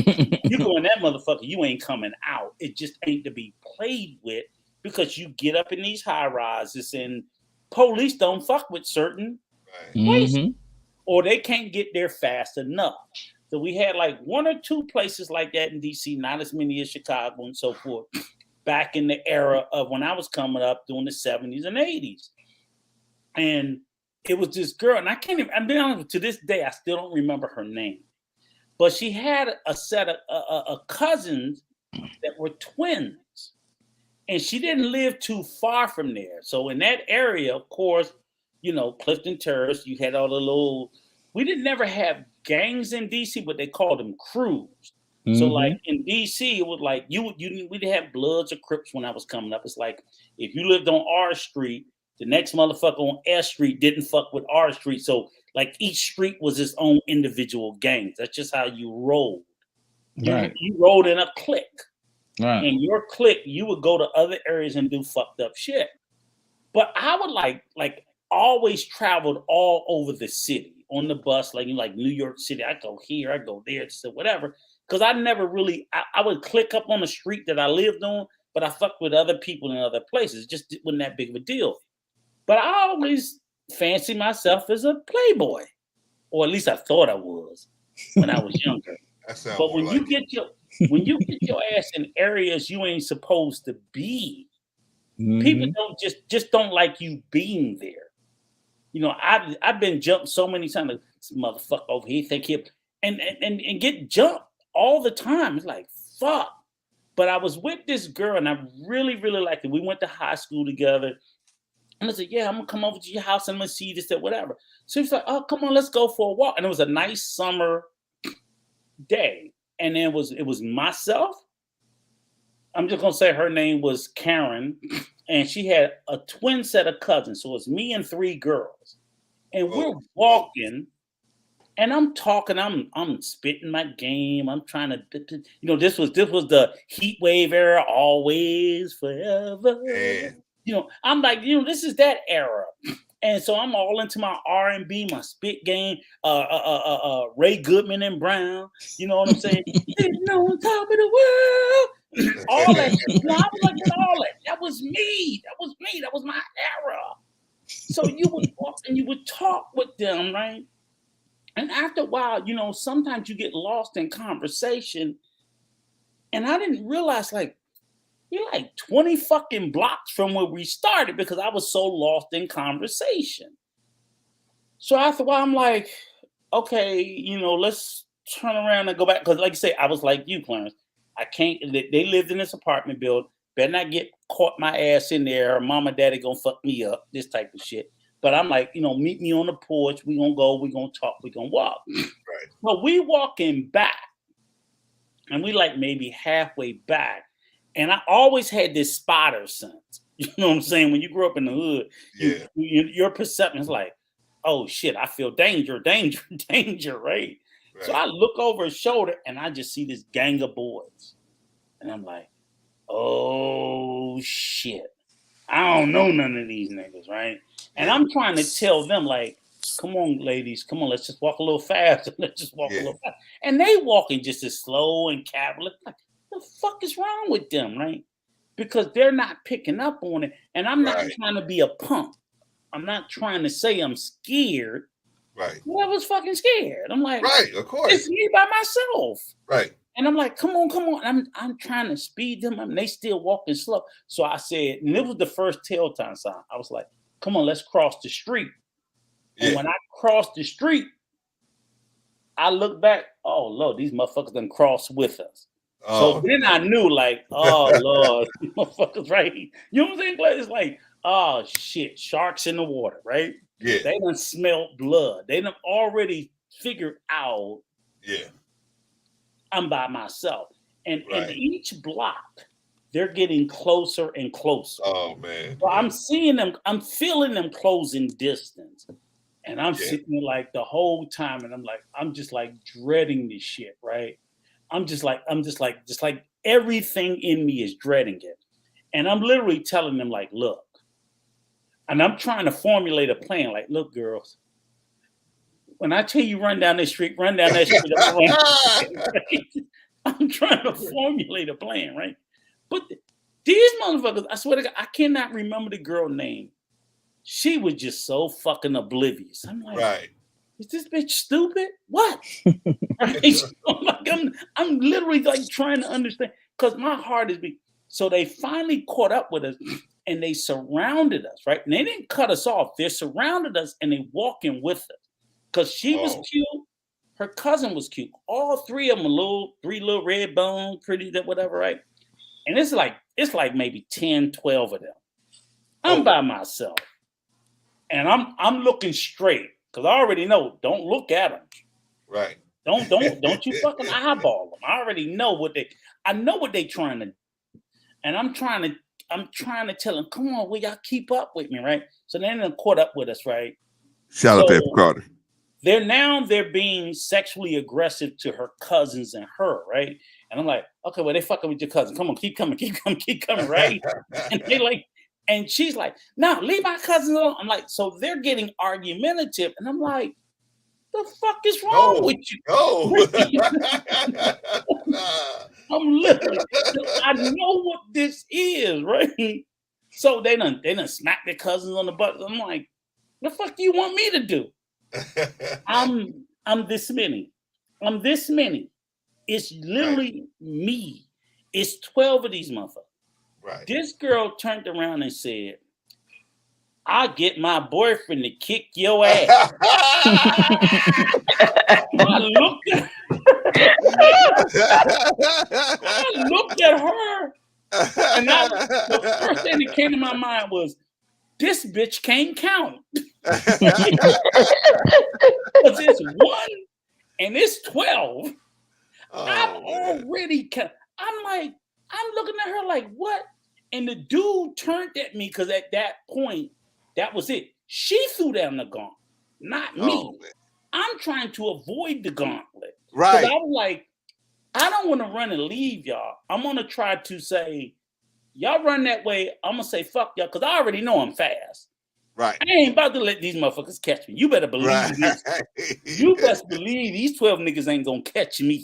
You go in that motherfucker, you ain't coming out. It just ain't to be played with. Because you get up in these high rises and police don't fuck with certain places, or they can't get there fast enough. So we had like 1 or 2 places like that in DC, not as many as Chicago and so forth, back in the era of when I was coming up during the 70s and 80s. And it was this girl, and I can't even, I'm being honest, to this day, I still don't remember her name. But she had a set of cousins that were twins. And she didn't live too far from there. So in that area, of course, you know, Clifton Terrace, you had all the little, we didn't never have gangs in DC, but they called them crews. So like in DC, it was like, we didn't have Bloods or Crips when I was coming up. It's like, if you lived on R Street, the next motherfucker on S Street didn't fuck with R Street. So like each street was its own individual gangs. That's just how you rolled. Right. You rolled in a clique. Right. And your clique, you would go to other areas and do fucked up shit. But I would like always traveled all over the city on the bus, like New York City. I go here, I go there, so whatever. Because I never really, I would click up on the street that I lived on, but I fucked with other people in other places. It just wasn't that big of a deal. But I always fancied myself as a playboy, or at least I thought I was when I was younger. But when you get your ass in areas you ain't supposed to be, people don't just don't like you being there. You know, I've been jumped so many times. Like, this motherfucker over here think he and get jumped all the time. It's like fuck. But I was with this girl and I really, really liked it. We went to high school together. And I said, yeah, I'm gonna come over to your house and I'm gonna see this or whatever. So he's like, oh, come on, let's go for a walk. And it was a nice summer day. And then it was myself. I'm just gonna say her name was Karen, and she had a twin set of cousins. So it's me and 3 girls, and we're walking, and I'm talking. I'm spitting my game. I'm trying to, you know, this was the heat wave era, always forever. Yeah. You know, I'm like, you know, this is that era. And so I'm all into my R&B, my spit game, Ray Goodman and Brown. You know what I'm saying? Sitting on top of the world. All that. You know, I was like all that. That was me. That was me. That was my era. So you would walk and you would talk with them, right? And after a while, you know, sometimes you get lost in conversation. And I didn't realize, like, you're like 20 fucking blocks from where we started because I was so lost in conversation. So after a while, I'm like, okay, you know, let's turn around and go back. Because like you say, I was like you, Clarence. I can't, they lived in this apartment building. Better not get caught my ass in there. Or mom and daddy gonna fuck me up, this type of shit. But I'm like, you know, meet me on the porch. We gonna go, we gonna talk, we gonna walk. Right. But we walking back. and we like maybe halfway back. And I always had this spotter sense. You know what I'm saying? When you grew up in the hood, your perception is like, oh shit, I feel danger, right? So I look over his shoulder and I just see this gang of boys. And I'm like, oh shit. I don't know none of these niggas, right? And I'm trying to tell them, like, come on, ladies, come on, let's just walk a little faster. Let's just walk a little faster. And they walking just as slow and cavalier. Like, the fuck is wrong with them, right? Because they're not picking up on it. And I'm not trying to be a punk. I'm not trying to say I'm scared. Right. Well, I was fucking scared. I'm like, of course. It's me by myself. Right. And I'm like, come on. I'm trying to speed them up and they still walking slow. So I said, and it was the first tail time sign. I was like, come on, let's cross the street. And when I crossed the street, I looked back, oh Lord, these motherfuckers done crossed with us. So then I knew, like, oh Lord, these motherfuckers, right? You know what I'm saying? It's like, oh shit, sharks in the water, right? Yeah. They done smelled blood. They done already figured out I'm by myself. And in each block, they're getting closer and closer. Oh man. So I'm seeing them, I'm feeling them closing distance. And I'm sitting there like the whole time, and I'm just like dreading this shit, right? I'm just like everything in me is dreading it. And I'm literally telling them, like, look, and I'm trying to formulate a plan, like, look, girls, when I tell you run down this street, run down that street. I'm trying to formulate a plan, right? But these motherfuckers, I swear to God, I cannot remember the girl name. She was just so fucking oblivious. I'm like, is this bitch stupid? What? Right? I'm literally like trying to understand because my heart is beating. So they finally caught up with us and they surrounded us, right? And they didn't cut us off. They surrounded us and they walking with us because she was cute. Her cousin was cute. All three of them, three little red bone, pretty, whatever, right? And it's like maybe 10, 12 of them. I'm by myself. And I'm looking straight because I already know. Don't look at them. Right. Don't you fucking eyeball them. I already know I know what they trying to do. And I'm trying to tell them, come on, will y'all keep up with me, right? So then they're caught up with us, right? Shout out to Carter. They're being sexually aggressive to her cousins and her, right? And I'm like, okay, well, they fucking with your cousin. Come on, keep coming, right? And they like, and she's like, no, leave my cousins alone. I'm like, so they're getting argumentative. And I'm like, the fuck is wrong with you? I'm literally, I know what this is, right? So they done smack their cousins on the butt. I'm like, the fuck do you want me to do? I'm this many. It's literally me. It's 12 of these motherfuckers. Right. This girl turned around and said, I'll get my boyfriend to kick your ass. I looked at her, and the first thing that came to my mind was, this bitch can't count. Because it's 1 and it's 12. I'm already I'm looking at her like, what? And the dude turned at me because at that point, that was it. She threw down the gauntlet, not me. I'm trying to avoid the gauntlet. Right. I was like, I don't want to run and leave y'all. I'm going to try to say, y'all run that way. I'm going to say, fuck y'all, because I already know I'm fast. Right. I ain't about to let these motherfuckers catch me. You better believe this. You best believe these 12 niggas ain't going to catch me.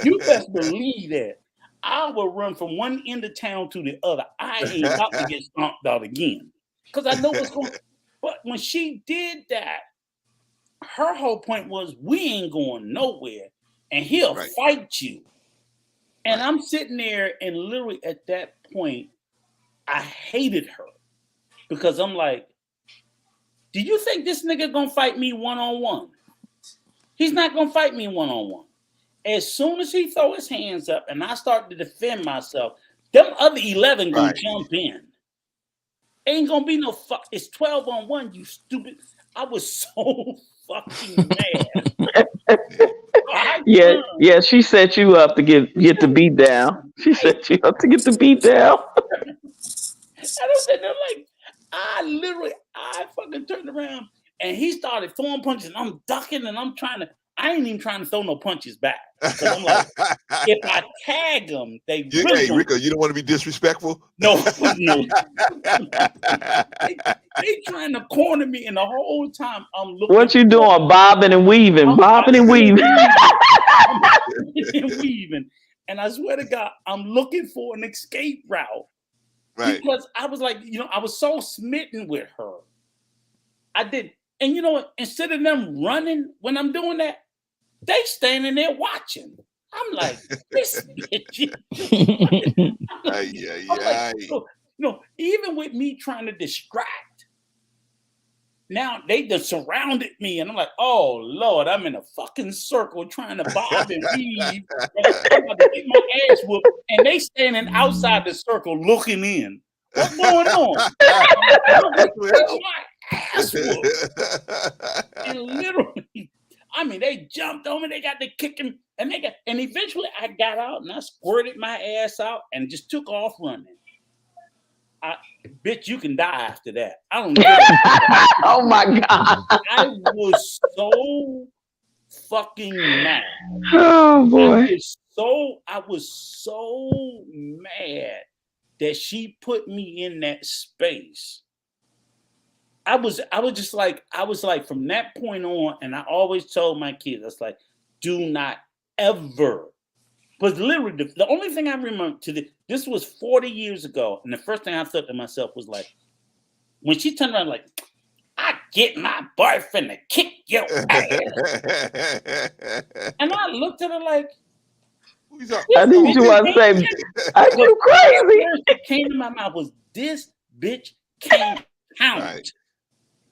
You best believe that. I will run from one end of town to the other. I ain't about to get stomped out again. Because I know what's going on. But when she did that, her whole point was, we ain't going nowhere. And he'll fight you. And I'm sitting there and literally at that point, I hated her. Because I'm like, do you think this nigga gonna fight me one-on-one? He's not gonna fight me one-on-one. As soon as he throw his hands up and I start to defend myself, them other 11 gonna jump in. Ain't gonna be no fuck. It's 12-on-1, you stupid. I was so fucking mad. Yeah. She set you up to get the beat down. She set you up to get the beat down. I don't say nothing like I fucking turned around and he started throwing punches and I'm ducking and I ain't even trying to throw no punches back. Because I'm like, if I tag them, they Hey, Rico, you don't want to be disrespectful? No. They trying to corner me and the whole time I'm looking. What you doing? Bobbing and weaving. And weaving. And I swear to God, I'm looking for an escape route. Right. Because I was like, I was so smitten with her. I did. And you know what? Instead of them running when I'm doing that, they standing there watching. I'm like, this bitch. Even with me trying to distract, now they just surrounded me. And I'm like, oh, Lord, I'm in a fucking circle trying to bob and weave. I'm about to get my ass whooped. And they standing outside the circle looking in. What's going on? My ass whooped. And literally, I mean, they jumped on me. They got the kicking, and eventually I got out and I squirted my ass out and just took off running. Bitch, you can die after that. I don't know. Oh my God. I was so fucking mad. Oh boy. I was so mad that she put me in that space. I was like from that point on, and I always told my kids, I was like, do not ever. But literally, the only thing I remember this was 40 years ago, and the first thing I thought to myself was like, when she turned around, like, I get my boyfriend to kick your ass. And I looked at her like, I think you want to say, are you crazy? The words that came to my mouth was, this bitch can't count. Right.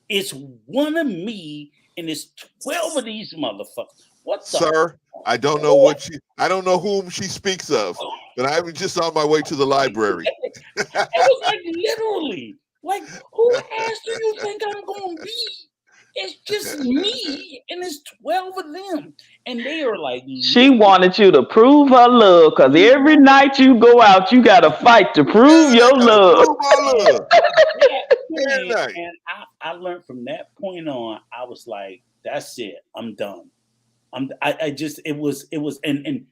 It's one of me, and it's 12 of these motherfuckers. What the? Sir, I don't know I don't know whom she speaks of, but I was just on my way to the library. It was like literally, like, who ass do you think I'm going to be? It's just me, and it's 12 of them. And they are like... She wanted you to prove her love, because every night you go out, you got to fight to prove your love. And I learned from that point on, I was like, that's it. I'm done. It was, and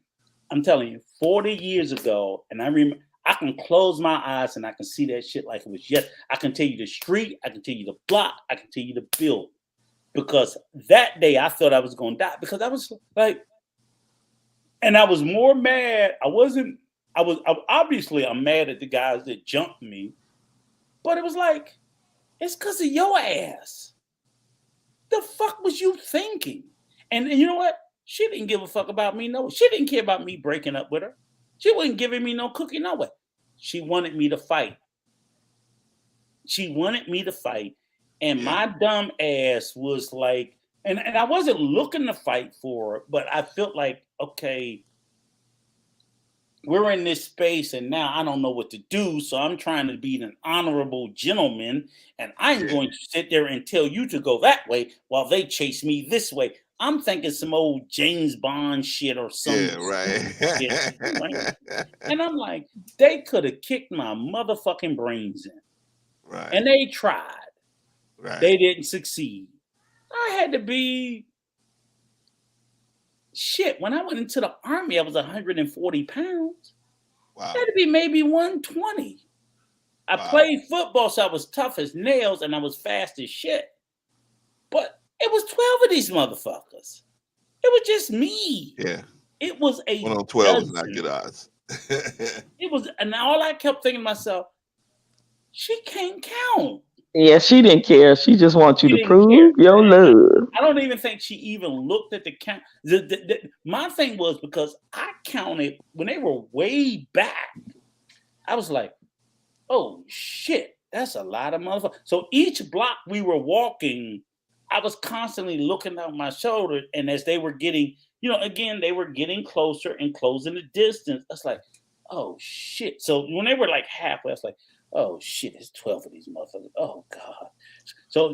I'm telling you, 40 years ago, and I remember, I can close my eyes and I can see that shit like it was yes. I can tell you the street, I can tell you the block, I can tell you the building. Because that day I thought I was going to die, because I was like, and I was more mad. I'm mad at the guys that jumped me, but it was like, it's because of your ass. The fuck was you thinking? And you know what? She didn't give a fuck about me. No, she didn't care about me breaking up with her. She wasn't giving me no cookie, no way. She wanted me to fight. And my dumb ass was like, and I wasn't looking to fight for her, but I felt like, okay, we're in this space and now I don't know what to do. So I'm trying to be an honorable gentleman, and I'm going to sit there and tell you to go that way while they chase me this way. I'm thinking some old James Bond shit or something. Yeah, right. Shit, right? And I'm like, they could have kicked my motherfucking brains in. Right. And they tried. Right. They didn't succeed. I had to be shit. When I went into the Army, I was 140 pounds. Wow. I had to be maybe 120. I played football, so I was tough as nails and I was fast as shit. But it was 12 of these motherfuckers. It was just me. Yeah. It was a 1 on 12 is not good odds. It was, and all I kept thinking to myself, she can't count. Yeah, she didn't care. She just wants you to prove your love. I don't even think she even looked at the count. My thing was, because I counted when they were way back, I was like, oh shit, that's a lot of motherfuckers. So each block we were walking, I was constantly looking out my shoulder, and as they were getting, again, they were getting closer and closing the distance. I was like, oh shit. So when they were like halfway, I was like, oh shit, it's 12 of these motherfuckers. Oh God. So,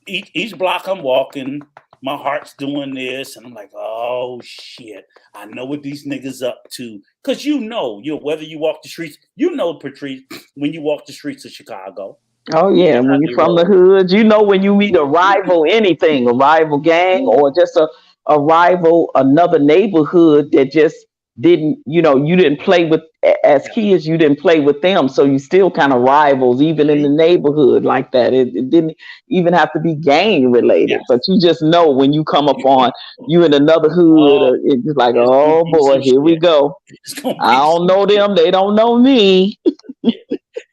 each block I'm walking, my heart's doing this, and I'm like, oh shit, I know what these niggas up to. Cause you know, whether you walk the streets, Patrice, when you walk the streets of Chicago. Oh yeah, when you're from the hood, you know when you meet a rival anything, a rival gang or just a rival, another neighborhood that just didn't, you didn't play with as kids, you didn't play with them. So you still kind of rivals even in the neighborhood like that. It didn't even have to be gang related, but you just know when you come up on you in another hood, it's like, oh boy, here we go. I don't know them, they don't know me.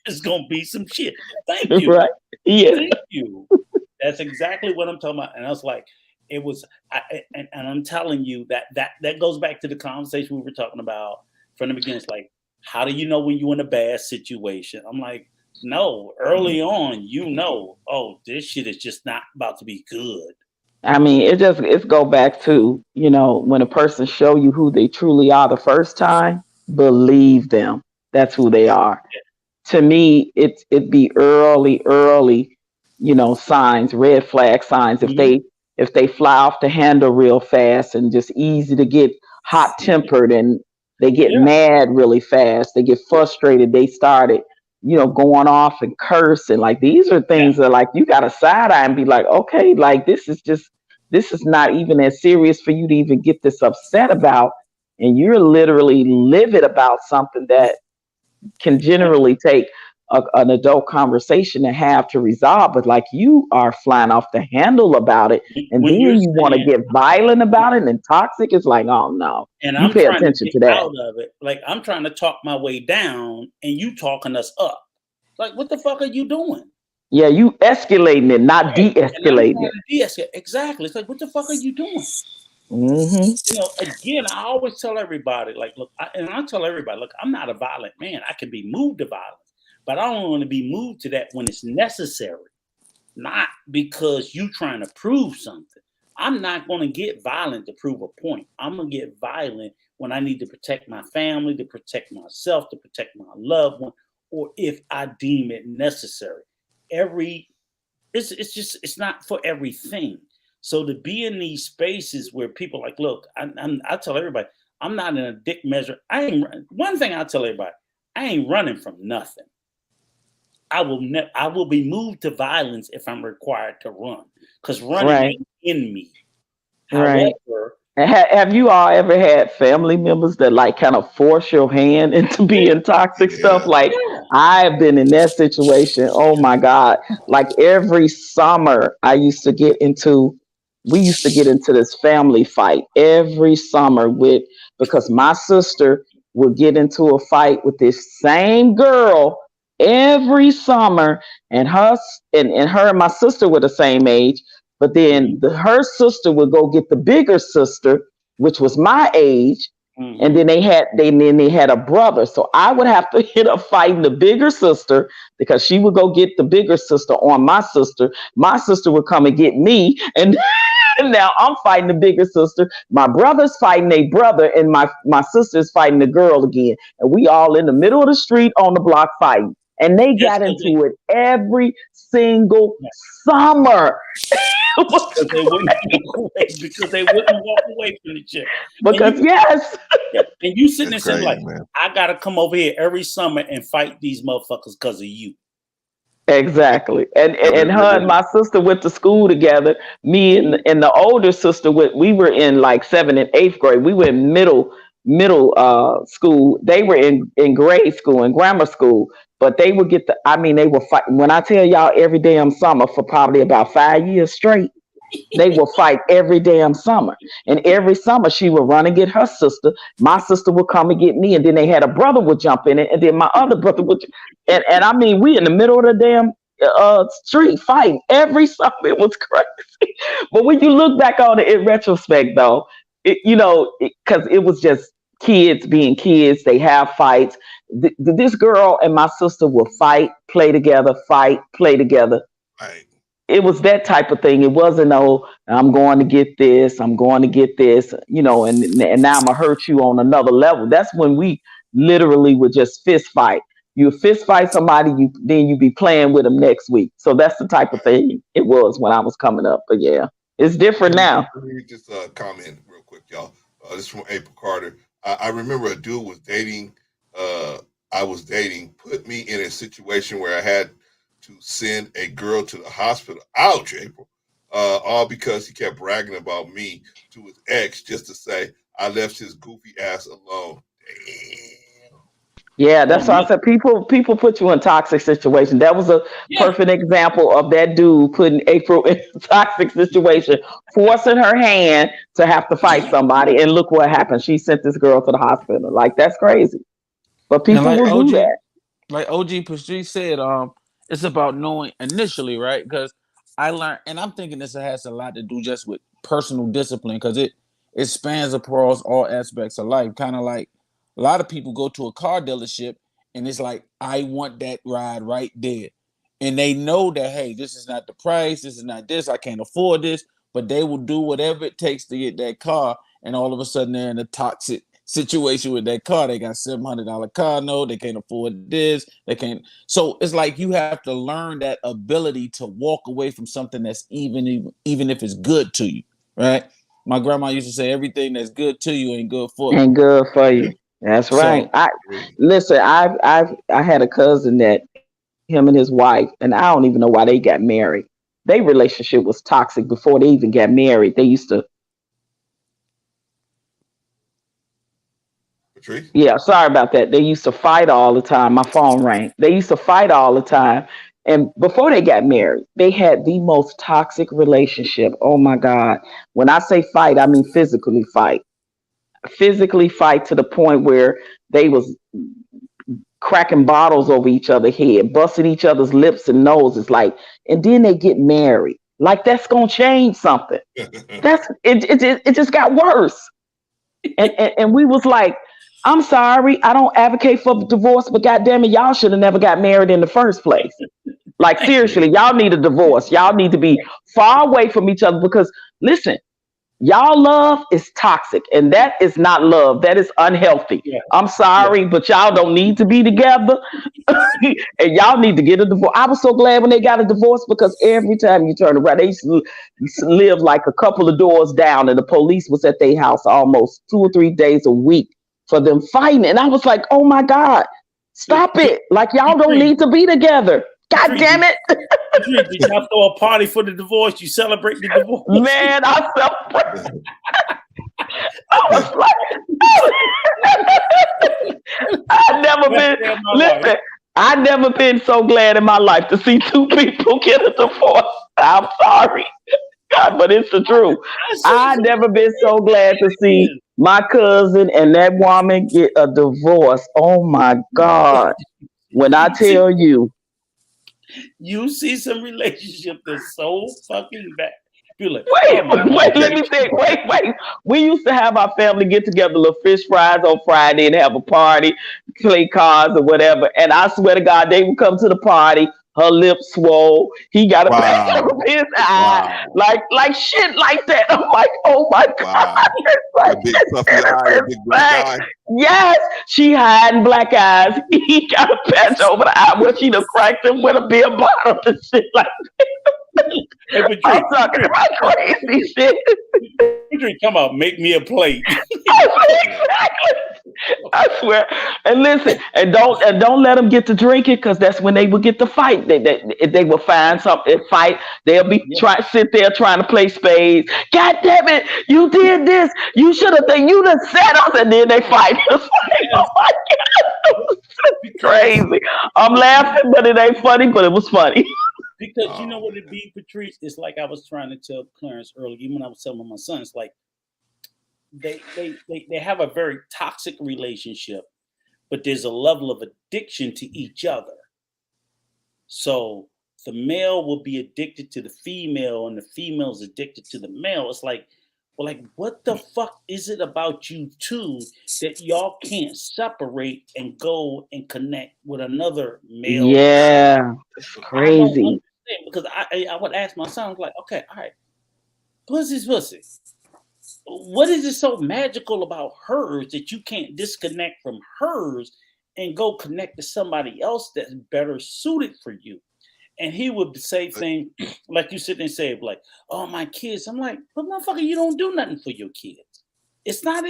It's gonna be some shit. Thank you. Right. Yeah. Thank you. That's exactly what I'm talking about. And I was like, and I'm telling you that goes back to the conversation we were talking about from the beginning. It's like, how do you know when you're in a bad situation? I'm like, no, early on, oh, this shit is just not about to be good. I mean, it's go back to, when a person show you who they truly are the first time, believe them. That's who they are. Yeah. To me, it'd be early, signs, red flag signs. If they fly off the handle real fast and just easy to get hot tempered and they get mad really fast, they get frustrated, they started, going off and cursing. Like these are things that like you got to side eye and be like, okay, like this is not even as serious for you to even get this upset about, and you're literally livid about something that can generally take an adult conversation to have to resolve, but like you are flying off the handle about it, and then you want to get violent about it and toxic. It's like, oh no, and you pay attention to that. Out of it, like I'm trying to talk my way down, and you talking us up. Like, what the fuck are you doing? Yeah, you escalating it, not de-escalating it. Exactly. It's like, what the fuck are you doing? Mm-hmm. Again, I always tell everybody, like, look, I tell everybody, look, I'm not a violent man. I can be moved to violence, but I don't want to be moved to that when it's necessary, not because you trying to prove something. I'm not going to get violent to prove a point. I'm going to get violent when I need to protect my family, to protect myself, to protect my loved one, or if I deem it necessary. It's not for everything. So to be in these spaces where people like, look, I tell everybody, I'm not in a dick measure. One thing I tell everybody, I ain't running from nothing. I will be moved to violence if I'm required to run, because running ain't in me. However, have you all ever had family members that like kind of force your hand into being toxic stuff? Like I've been in that situation. Oh my God. Like every summer we used to get into this family fight every summer because my sister would get into a fight with this same girl every summer, and her and my sister were the same age. But then her sister would go get the bigger sister, which was my age, and then they had a brother. So I would have to end up fighting the bigger sister because she would go get the bigger sister on my sister. My sister would come and get me, and now I'm fighting the bigger sister. My brother's fighting a brother, and my sister's fighting the girl again. And we all in the middle of the street on the block fighting. And they got into it every single summer. Because they wouldn't walk away from the chick. Because and you sitting there saying like, man, I gotta come over here every summer and fight these motherfuckers because of you. Exactly. And her and my sister went to school together. Me and the older sister, we were in like 7th and 8th grade. We were in middle school. They were in grade school and grammar school. But they would they were fighting. When I tell y'all every damn summer for probably about 5 years straight, they would fight every damn summer. And every summer she would run and get her sister. My sister would come and get me. And then they had a brother would jump in it. And then my other brother would. And I mean, we in the middle of the damn street fighting every summer. It was crazy. But when you look back on it in retrospect, though, because it was just kids being kids, they have fights. This girl and my sister will fight, play together, fight, play together. Right. It was that type of thing. It wasn't, I'm going to get this, and now I'm gonna hurt you on another level. That's when we literally would just fist fight. You fist fight somebody, then you be playing with them next week. So that's the type of thing it was when I was coming up. But yeah. It's different now. Let me just comment real quick, y'all. This is from April Carter. I remember a dude was dating. I was dating. Put me in a situation where I had to send a girl to the hospital. Ouch, April. All because he kept bragging about me to his ex just to say I left his goofy ass alone. Damn. Yeah, that's why I said people put you in toxic situations. That was a perfect example of that dude putting April in a toxic situation, forcing her hand to have to fight somebody. And look what happened. She sent this girl to the hospital. Like, that's crazy. But people like will do that. Like OG Patrice said, it's about knowing initially, right? Because I learned, and I'm thinking this has a lot to do just with personal discipline, because it spans across all aspects of life. Kind of like a lot of people go to a car dealership and it's like, I want that ride right there. And they know that, hey, this is not the price, this is not this, I can't afford this, but they will do whatever it takes to get that car. And all of a sudden they're in a toxic situation with that car. They got $700 car note, they can't afford this, they can't. So it's like you have to learn that ability to walk away from something that's even if it's good to you, right? My grandma used to say, everything that's good to you ain't good for you. And good for you. That's right. I had a cousin that him and his wife, and I don't even know why they got married. Their relationship was toxic before they even got married. They used to. Patrice? Yeah, sorry about that. They used to fight all the time. My phone rang. They used to fight all the time. And before they got married, they had the most toxic relationship. Oh my God. When I say fight, I mean physically fight. Physically fight to the point where they was cracking bottles over each other's head, busting each other's lips and noses, like, and then they get married. Like, that's gonna change something. That's it just got worse. And we was like, I'm sorry, I don't advocate for divorce, but goddamn it, y'all should have never got married in the first place. Like, seriously, y'all need a divorce. Y'all need to be far away from each other, because listen, y'all love is toxic, and that is not love. That is unhealthy. Yeah. I'm sorry, but y'all don't need to be together. And y'all need to get a divorce. I was so glad when they got a divorce, because every time you turn around, they used to live like a couple of doors down, and the police was at their house almost 2 or 3 days a week for them fighting. And I was like, oh my God, stop it. Like, y'all don't need to be together. God damn it. Did y'all throw a party for the divorce? You celebrate the divorce? Man, I celebrate. I was like, I never been so glad in my life to see two people get a divorce. I'm sorry, God, but it's the truth. I never been so glad to see my cousin and that woman get a divorce. Oh my God. When I tell you, you see some relationship that's so fucking bad. You're like, wait, let me think. Wait. We used to have our family get together, little fish fries on Friday, and have a party, play cards or whatever. And I swear to God, they would come to the party. Her lips swole. He got a patch over his eye, like shit like that. I'm like, oh my God! Like, big puffy eye, big black eye. Yes, she hiding black eyes. He got a patch over the eye where she done cracked him with a beer bottle and shit like that. I'm talking about crazy shit. Come out, make me a plate. Exactly. I swear. And listen, and don't let them get to drinking, because that's when they will get to fight. They will find something, fight. They'll be sit there trying to play spades. God damn it, you did this. You should have done. You done set us, and then they fight. It's like, oh my God, it's crazy. I'm laughing, but it ain't funny. But it was funny. Because you know what it be, Patrice? It's like I was trying to tell Clarence earlier, even when I was telling my son, it's like they have a very toxic relationship, but there's a level of addiction to each other. So the male will be addicted to the female, and the female's addicted to the male. It's like, well, like, what the fuck is it about you two that y'all can't separate and go and connect with another male? Yeah, it's crazy. Because I would ask my son, like, okay, all right, pussy's pussy. What is it so magical about hers that you can't disconnect from hers and go connect to somebody else that's better suited for you? And he would say things like you sit there and say, like, "Oh, my kids." I'm like, "But motherfucker, you don't do nothing for your kids." It's not.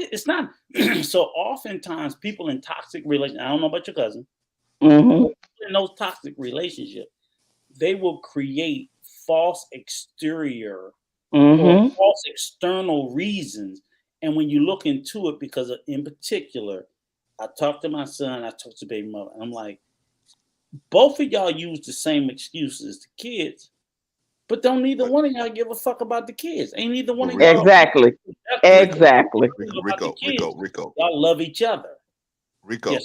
So oftentimes, people in toxic relationships. I don't know about your cousin. Mm-hmm. In those toxic relationships, they will create false exterior or false external reasons. And when you look into it, because in particular, I talked to my son, I talked to baby mother, and I'm like, both of y'all use the same excuses as the kids, but don't neither one of y'all give a fuck about the kids. Ain't neither one of y'all. Exactly. Rico. Y'all love each other. Rico,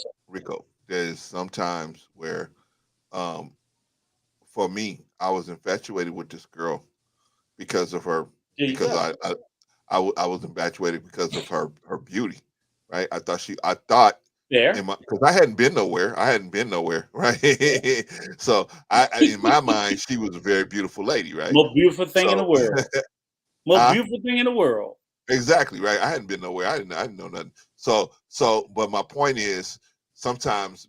there's sometimes where, for me, I was infatuated with this girl because of her. Because I was infatuated because of her beauty, right? I thought. Because I hadn't been nowhere, right? So in my mind, she was a very beautiful lady, right? Most beautiful thing in the world. Most beautiful thing in the world. Exactly, right? I hadn't been nowhere. I didn't know nothing. So, but my point is, sometimes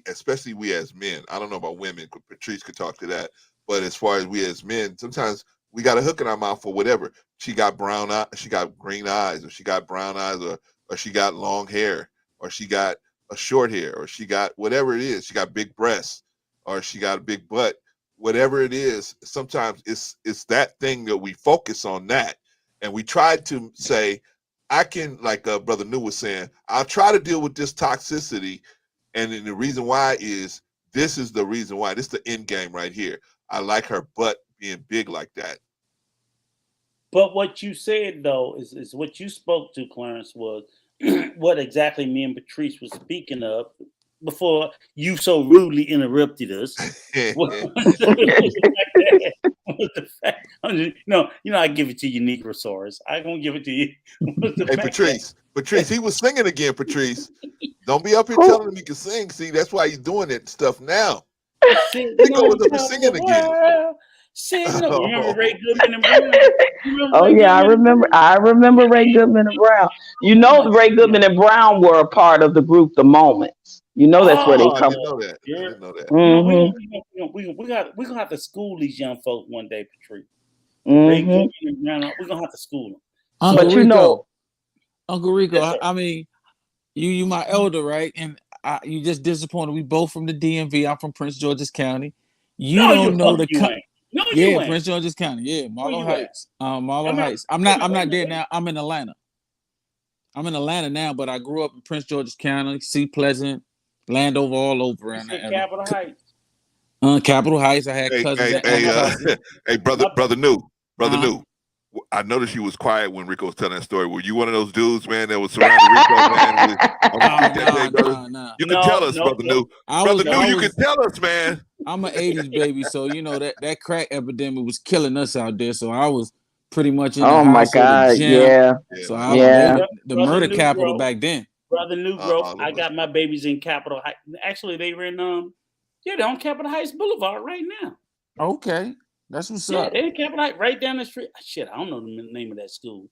especially we as men, I don't know about women, Patrice could talk to that, but as far as we as men, sometimes we got a hook in our mouth for whatever. She got brown eyes, she got green eyes, or she got brown eyes, or she got long hair, or she got a short hair, or she got whatever it is. She got big breasts, or she got a big butt. Whatever it is, sometimes it's that thing that we focus on that, and we try to say, I can, like Brother New was saying, I'll try to deal with this toxicity, and then the reason why is this is the reason why. This is the end game right here. I like her butt being big like that. But what you said though is what you spoke to, Clarence, was what exactly me and Patrice was speaking of before you so rudely interrupted us. I give it to you, Negrosaurus. I gonna give it to you. Hey, Patrice, he was singing again. Patrice, don't be up here telling him he can sing. See, that's why he's doing that stuff now. Rico was up here singing again. Remember Ray Goodman and Brown? I remember Ray Goodman and Brown. You know, Ray Goodman and Brown were a part of the group The Moments. You know that's where they come. I didn't know that. We're gonna have to school these young folks one day, Patrice. Ray Goodman and Brown, we're gonna have to school them. Uncle Rico, Yes, I mean, you my elder, right? And you just disappointed. We both from the DMV. I'm from Prince George's County. You don't know the Prince George's County. Yeah, Marlow Heights. Marlow Heights. I'm not there now. I'm in Atlanta. I'm in Atlanta now, but I grew up in Prince George's County, Sea Pleasant, Landover, all over around that area. Capitol Heights. Capitol Heights. I had cousins. Hey, brother New. I noticed you was quiet when Rico was telling that story. Were you one of those dudes, man, that was surrounding Rico, man? You can tell us, Brother New. Brother New, you can tell us, man. I'm an 80s baby, so you know that crack epidemic was killing us out there. So I was pretty much in the house my God, or the gym. yeah. So I was the murder New capital Grove, back then. Brother New Grove, I got my babies in Capitol Heights. Actually, they were in they're on Capitol Heights Boulevard right now. Okay. That's what's up. They're in Capitol Heights, right down the street. Shit, I don't know the name of that school.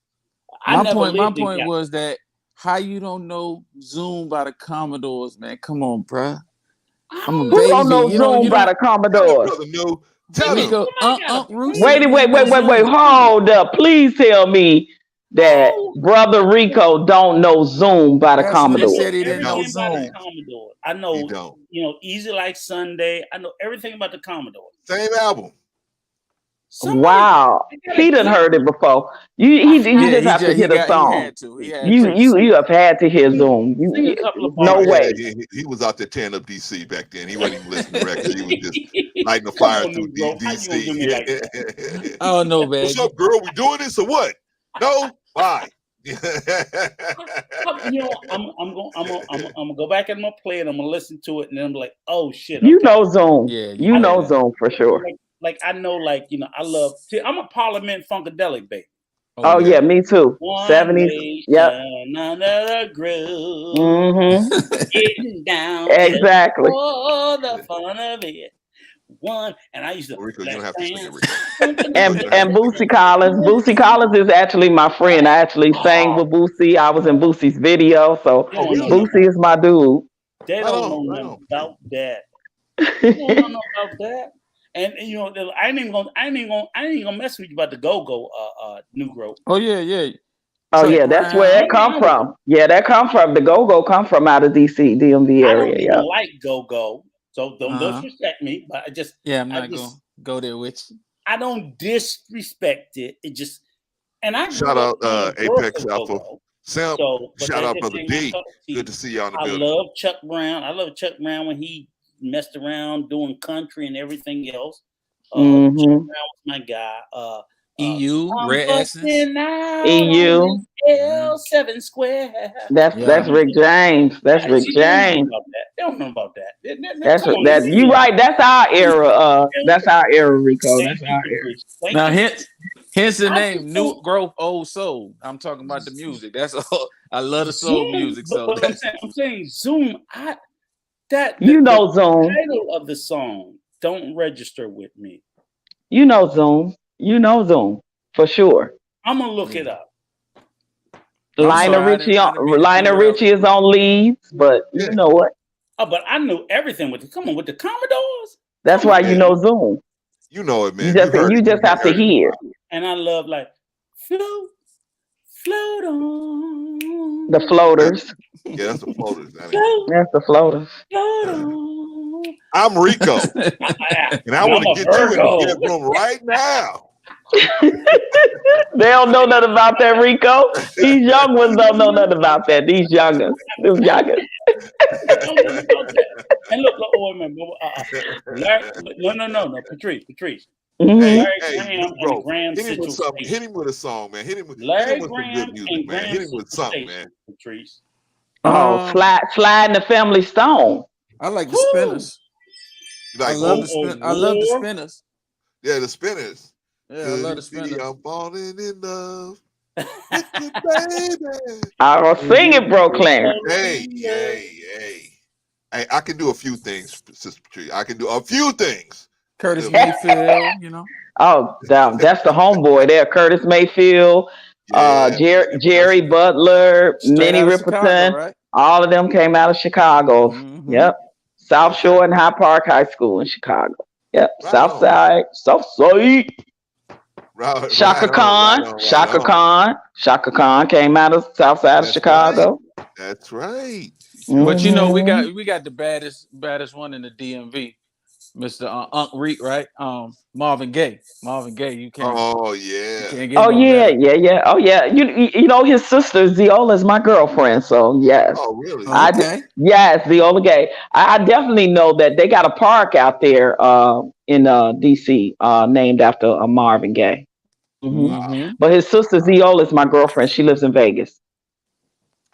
My point was that how you don't know Zoom by the Commodores, man? Come on, bruh. I'm a baby. Who don't know Zoom by the Commodores? Wait. Hold up. Please tell me that Brother Rico don't know Zoom by the Commodores. Said he didn't know Zoom. I know, Easy Like Sunday. I know everything about the Commodore. Same album. Wow, he done heard it before. You just have to hear the song. You have had to hear Zoom. No way. He was out there tearing up DC back then. He wasn't even listening to records. He was just lighting the fire through DC. Oh no, man. What's up, girl? We doing this or what? No, bye. I'm gonna go back and I'm gonna play it. I'm gonna listen to it, and then I'm like, oh shit. You know Zoom. Yeah, you know Zoom for sure. Like I know, I'm a Parliament Funkadelic baby. Oh yeah, me too. 70s. Yep. Another groove. Getting down. Exactly. For the fun of it. And I used to. Rico, you don't have to sing it, Rico. and Boosie Collins. Boosie Collins is actually my friend. I actually sang with Boosie. I was in Boosie's video, so Boosie is my dude. They don't know nothing about that. They don't know about that. And you know, I ain't even gonna mess with you about the go-go Negro. Oh yeah. Oh Chuck yeah, that's where Brown. it come from. Yeah, that come from the go-go come from out of DC, DMV I don't area. even Yeah. like go-go, so don't Uh-huh. disrespect me. But Yeah, I'm not gonna go there with you. I don't disrespect it. It just, and I Shout grew up out on Apex Burka Alpha. go-go. Sam, So, but shout that out just Brother ain't my D. cup of tea. Good to see you on the I building. love Chuck Brown. I love Chuck Brown when he messed around doing country and everything else. Chuck Mhm. Brown was my guy. EU, I'm Red Essence. busting out EU. on this L7 square. That's Rick James. That's Rick See, they don't know James. about that. They don't know about that. That's Come on, that. You right. That's our era. That's our era, Rico. Thank That's you, our era. Patrice. Thank Now you. hence the I name just New don't- Growth Old Soul. I'm talking about the music. That's all. I love the soul Zoom, music. So but I'm saying Zoom. The Zoom. title of the song don't register with me. Zoom. Zoom for sure. I'm gonna look it up. Lionel Richie is on leads, but you know what? Oh, but I knew everything with the Commodores. That's why you know Zoom. You know it, man. You just have to hear. And I love like float on. The floaters. Yeah, that's the floaters. That's the floaters. Float on. I'm Rico, and I want to get you in the bedroom right now. They don't know nothing about that, Rico. These young ones don't know nothing about that. These youngers. And look, oh, wait a minute. No, Patrice. Mm-hmm. Hey, bro, hit him with a song, man. Hit him with some good music, man. Hit him with something, man. Patrice. Sliding the Family Stone. I like the Spinners. I love the Spinners. Yeah, the Spinners. Yeah, I love the Spinners. I'm falling in love with you, baby. I'll sing it, bro, Clarence. Hey, I can do a few things, Sister Patricia. I can do a few things. Curtis Mayfield, you know. Oh, that's the homeboy there. Curtis Mayfield, Jerry Butler, Minnie Riperton. Right? All of them came out of Chicago. Mm-hmm. Yep. South Shore and High Park High School in Chicago. Yep. Right South Side. Right, Shaka Khan. Shaka Khan came out of South Side of Chicago. Right. That's right. Mm-hmm. But you know, we got the baddest one in the DMV. Mr. Unc Reek, right? Marvin Gaye. You can't. Oh yeah. You can't get Oh yeah. You know his sister Ziola is my girlfriend, so yes. Oh really? Yes, Ziola Gay. I definitely know that they got a park out there in DC named after Marvin Gaye. Mm-hmm. Wow. But his sister Ziola is my girlfriend. She lives in Vegas.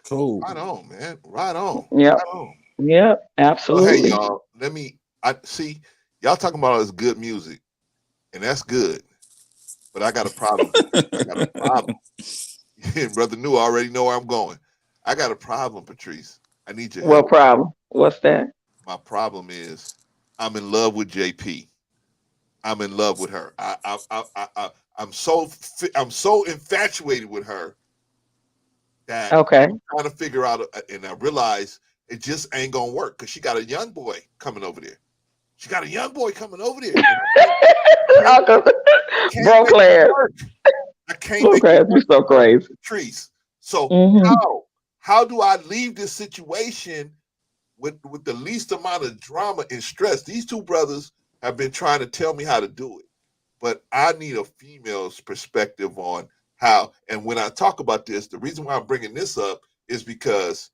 Cool. Right on, man. Right on. Yep. Right on. Yep. Absolutely. Well, hey, y'all. I see y'all talking about all this good music, and that's good. But I got a problem. Brother New already know where I'm going. I got a problem, Patrice. I need your help. What problem? What's that? My problem is I'm in love with JP. I'm in love with her. I'm so infatuated with her that I'm trying to figure out, and I realize it just ain't gonna work because she got a young boy coming over there. Bro, Claire. I can't. You're so crazy. Patrice. So how do I leave this situation with the least amount of drama and stress? These two brothers have been trying to tell me how to do it, but I need a female's perspective on how. And when I talk about this, the reason why I'm bringing this up is because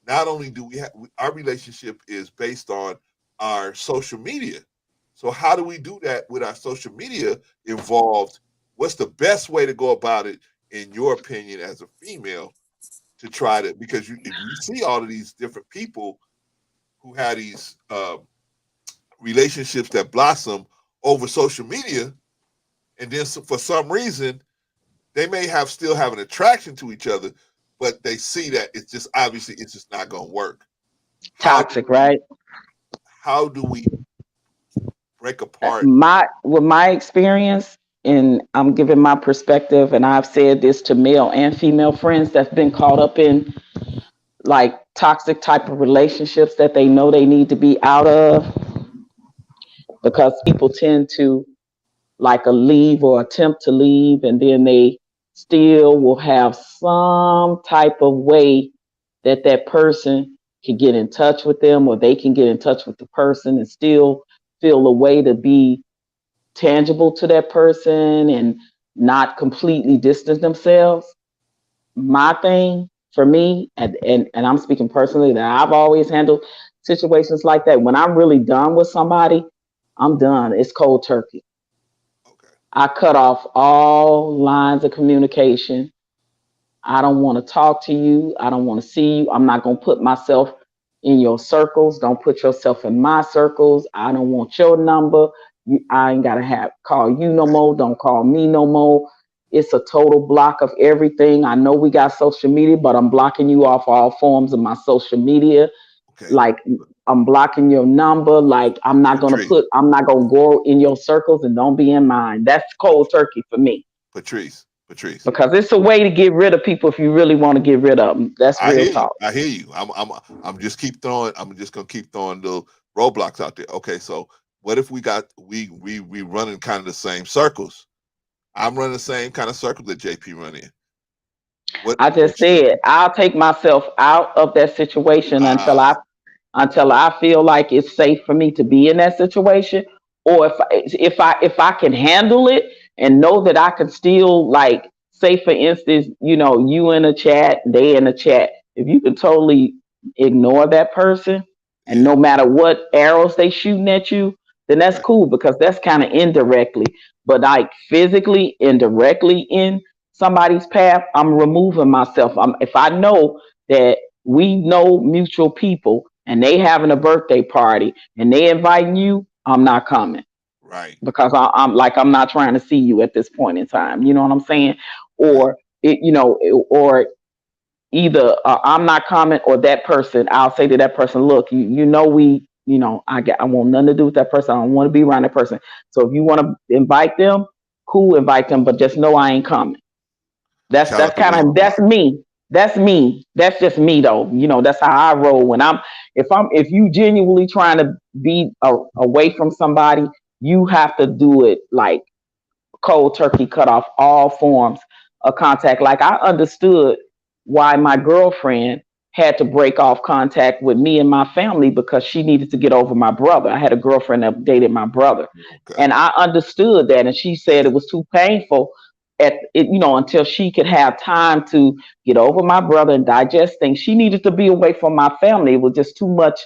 not only do we have our relationship is based on our social media. So how do we do that with our social media involved? What's the best way to go about it, in your opinion, as a female, to try to, because if you see all of these different people who had these relationships that blossom over social media, and then for some reason they may still have an attraction to each other, but they see that it's just not going to work. Toxic, right? How do we break apart? With my experience, and I'm giving my perspective, and I've said this to male and female friends that's been caught up in like toxic type of relationships that they know they need to be out of. because people tend to like a leave or attempt to leave, and then they still will have some type of way that that person can get in touch with them, or they can get in touch with the person and still feel a way to be tangible to that person and not completely distance themselves. My thing for me, and I'm speaking personally, that I've always handled situations like that. When I'm really done with somebody, I'm done. It's cold turkey. Okay. I cut off all lines of communication. I don't want to talk to you. I don't want to see you. I'm not going to put myself in your circles. Don't put yourself in my circles. I don't want your number. I ain't got to have call you no more. Don't call me no more. It's a total block of everything. I know we got social media, but I'm blocking you off all forms of my social media. Okay. Like I'm blocking your number. Like I'm not going to go in your circles and don't be in mine. That's cold turkey for me. Patrice. Because it's a way to get rid of people if you really want to get rid of them. That's real talk. I hear you. I'm just gonna keep throwing the roadblocks out there. Okay, so what if we running kind of the same circles? I'm running the same kind of circles that JP run in. I just said I'll take myself out of that situation until I feel like it's safe for me to be in that situation, or if I can handle it and know that I can still, like, say for instance, you in a chat, they in a chat. If you can totally ignore that person, and no matter what arrows they shooting at you, then that's cool, because that's kind of indirectly. But like physically, indirectly in somebody's path, I'm removing myself. If I know that we know mutual people and they having a birthday party and they inviting you, I'm not coming. Right. Because I'm not trying to see you at this point in time. You know what I'm saying? Or or either I'm not coming, or that person, I'll say to that person, look, I want nothing to do with that person. I don't want to be around that person. So if you want to invite them, cool, invite them, but just know I ain't coming. That's me. That's me. That's just me though. That's how I roll. If you genuinely trying to be away from somebody, you have to do it like cold turkey, cut off all forms of contact. Like I understood why my girlfriend had to break off contact with me and my family, because she needed to get over my brother. I had a girlfriend that dated my brother. Okay. And I understood that. And she said it was too painful until she could have time to get over my brother and digest things. She needed to be away from my family. It was just too much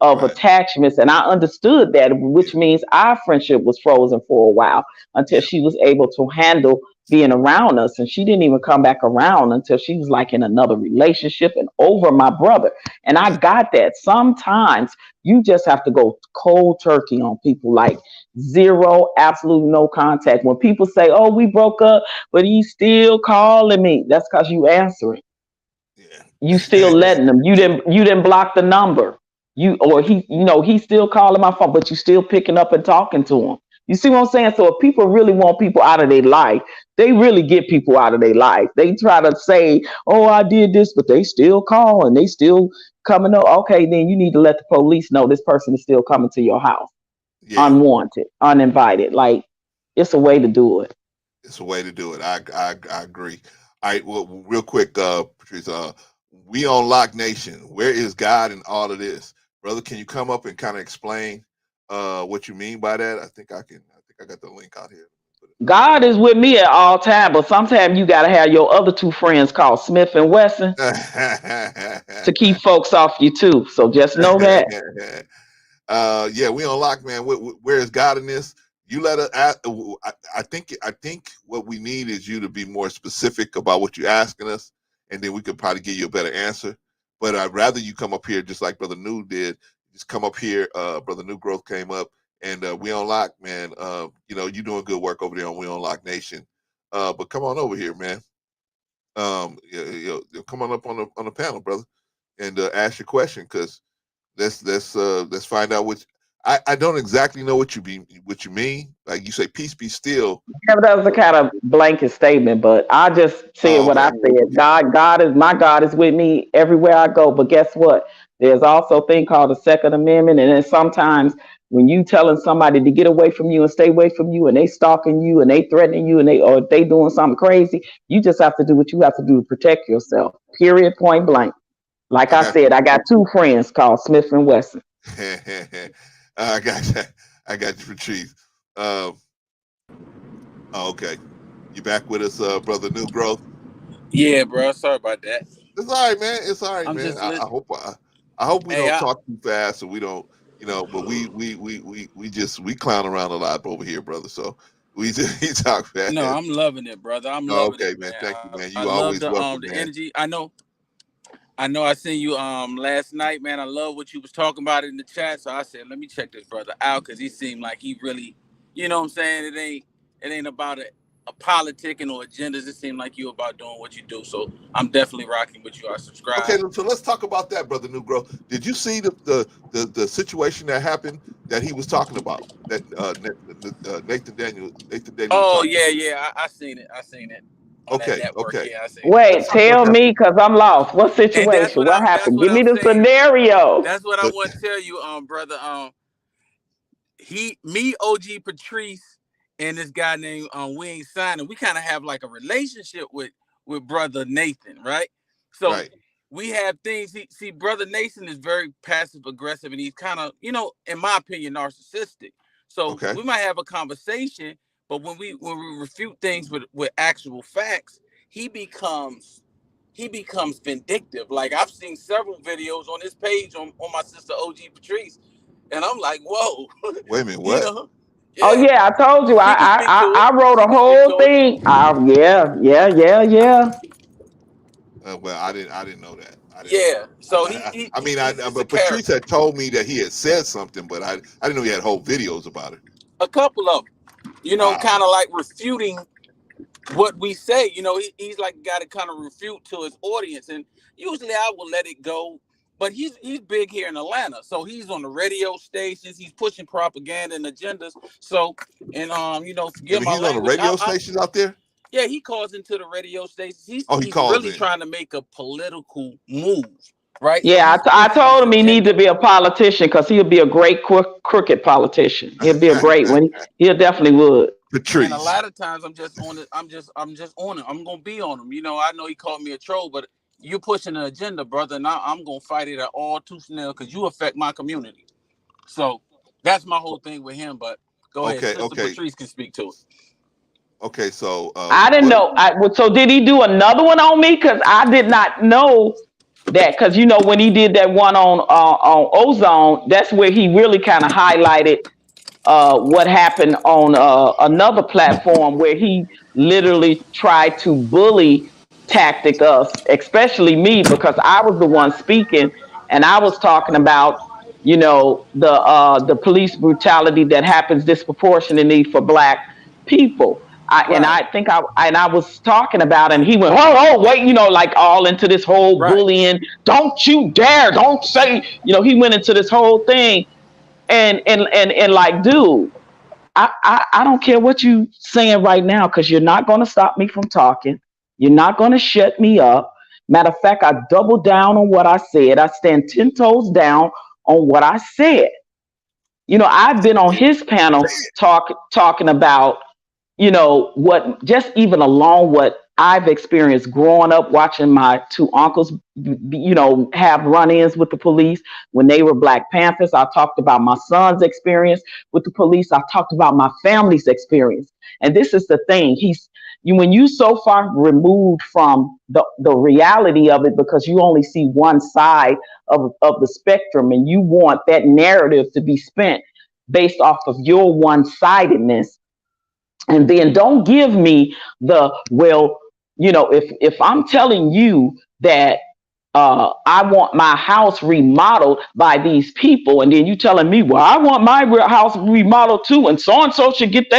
of attachments. And I understood that, which means our friendship was frozen for a while until she was able to handle being around us. And she didn't even come back around until she was like in another relationship and over my brother. And I got that. Sometimes you just have to go cold turkey on people, like zero, absolute no contact. When people say, oh, we broke up, but he's still calling me, that's because you answering. Yeah. You still letting them. You didn't block the number. He's still calling my phone, but you still picking up and talking to him. You see what I'm saying? So if people really want people out of their life, they really get people out of their life. They try to say, oh, I did this, but they still call and they still coming up. Okay, then you need to let the police know this person is still coming to your house. Yeah. Unwanted, uninvited. Like, it's a way to do it. It's a way to do it. I agree. All right, well, real quick, Patrice, we on Lock Nation. Where is God in all of this? Brother, can you come up and kind of explain what you mean by that? I think I got the link out here. God is with me at all time, but sometimes you got to have your other two friends called Smith and Wesson to keep folks off you too. So just know that. Yeah, we on Lock, man. Where is God in this? You let us. I think what we need is you to be more specific about what you're asking us, and then we could probably give you a better answer. But I'd rather you come up here just like Brother New did. Just come up here. Brother New Growth came up, and we on Lock, man. You're doing good work over there on We on Lock Nation. But come on over here, man. Come on up on the panel, brother, and ask your question, because let's find out what. I don't exactly know what you mean. Like you say, peace be still. Yeah, that was a kind of blanket statement, but I just said what I said. My God is with me everywhere I go. But guess what? There's also a thing called the Second Amendment, and then sometimes When you telling somebody to get away from you and stay away from you, and they stalking you and they threatening you, and they doing something crazy, you just have to do what you have to do to protect yourself. Period. Point blank. Like I I got said, I got 2 friends called Smith and Wesson. I got you, Patrice. Okay. You back with us, brother New Growth? Yeah, bro. Sorry about that. It's all right, man. It's all right, I'm man. just I hope we don't talk too fast, and we don't, But we clown around a lot over here, brother. So we talk fast. No, I'm loving it, brother. I'm loving it, man. Thank you, man. You I always love welcome, the man. energy. I know I seen you last night, man. I love what you was talking about in the chat. So I said, let me check this brother out, because he seemed like he really, you know what I'm saying? It ain't about a politicking or agendas. It seemed like you about doing what you do. So I'm definitely rocking with you. I subscribe. Okay, so let's talk about that, brother New Growth. Did you see the situation that happened that he was talking about? That Nathan Daniel. Oh yeah. I seen it. Okay. Yeah, I seen Wait, tell me, because I'm lost. What situation? What happened? Give me the scenario. That's what I want to tell you, brother. OG Patrice, and this guy named Wing Sign, and we kind of have like a relationship with brother Nathan, right? So we have things. See, brother Nathan is very passive aggressive, and he's kind of, in my opinion, narcissistic. So we might have a conversation, but when we refute things with actual facts, he becomes vindictive. Like, I've seen several videos on his page on my sister OG Patrice, and I'm like, whoa. Wait a minute, what? Yeah. Oh yeah, I told you. I wrote a whole thing. Yeah. Well, I didn't know that. So but Patrice had told me that he had said something, but I didn't know he had whole videos about it. A couple of them, kind of like refuting what we say. He's like got to kind of refute to his audience, and usually I will let it go. But he's big here in Atlanta, so he's on the radio stations. He's pushing propaganda and agendas. So, and forgive my language. He's on the radio stations out there. Yeah, he calls into the radio stations. He's really trying to make a political move, right? Yeah, so I told him he needs to be a politician, because he'll be a great crooked politician. He'll be a great one. He'll definitely would. Patrice. And a lot of times I'm just on it. I'm just on him. I'm gonna be on him. I know he called me a troll, but you're pushing an agenda, brother, and I'm gonna fight it at all tooth and nail, because you affect my community. So that's my whole thing with him. But go ahead, Sister Patrice can speak to it. Okay, so I didn't know. So did he do another one on me? Because I did not know that. Because when he did that one on Ozone, that's where he really kind of highlighted what happened on another platform, where he literally tried to bully tactic us, especially me, because I was the one speaking, and I was talking about the police brutality that happens disproportionately for Black people. I was talking about it, and he went, oh, wait, like all into this whole bullying. Don't you dare! Don't say, he went into this whole thing, and like, dude, I don't care what you saying right now, because you're not going to stop me from talking. You're not going to shut me up. Matter of fact, I doubled down on what I said. I stand 10 toes down on what I said. I've been on his panel talking about, what, just even along what I've experienced growing up, watching my 2 uncles, have run-ins with the police when they were Black Panthers. I talked about my son's experience with the police. I talked about my family's experience. And this is the thing. When you so far removed from the reality of it, because you only see one side of the spectrum, and you want that narrative to be spent based off of your one-sidedness. And then don't give me if I'm telling you that I want my house remodeled by these people, and then you telling me, well, I want my house remodeled too, and so should get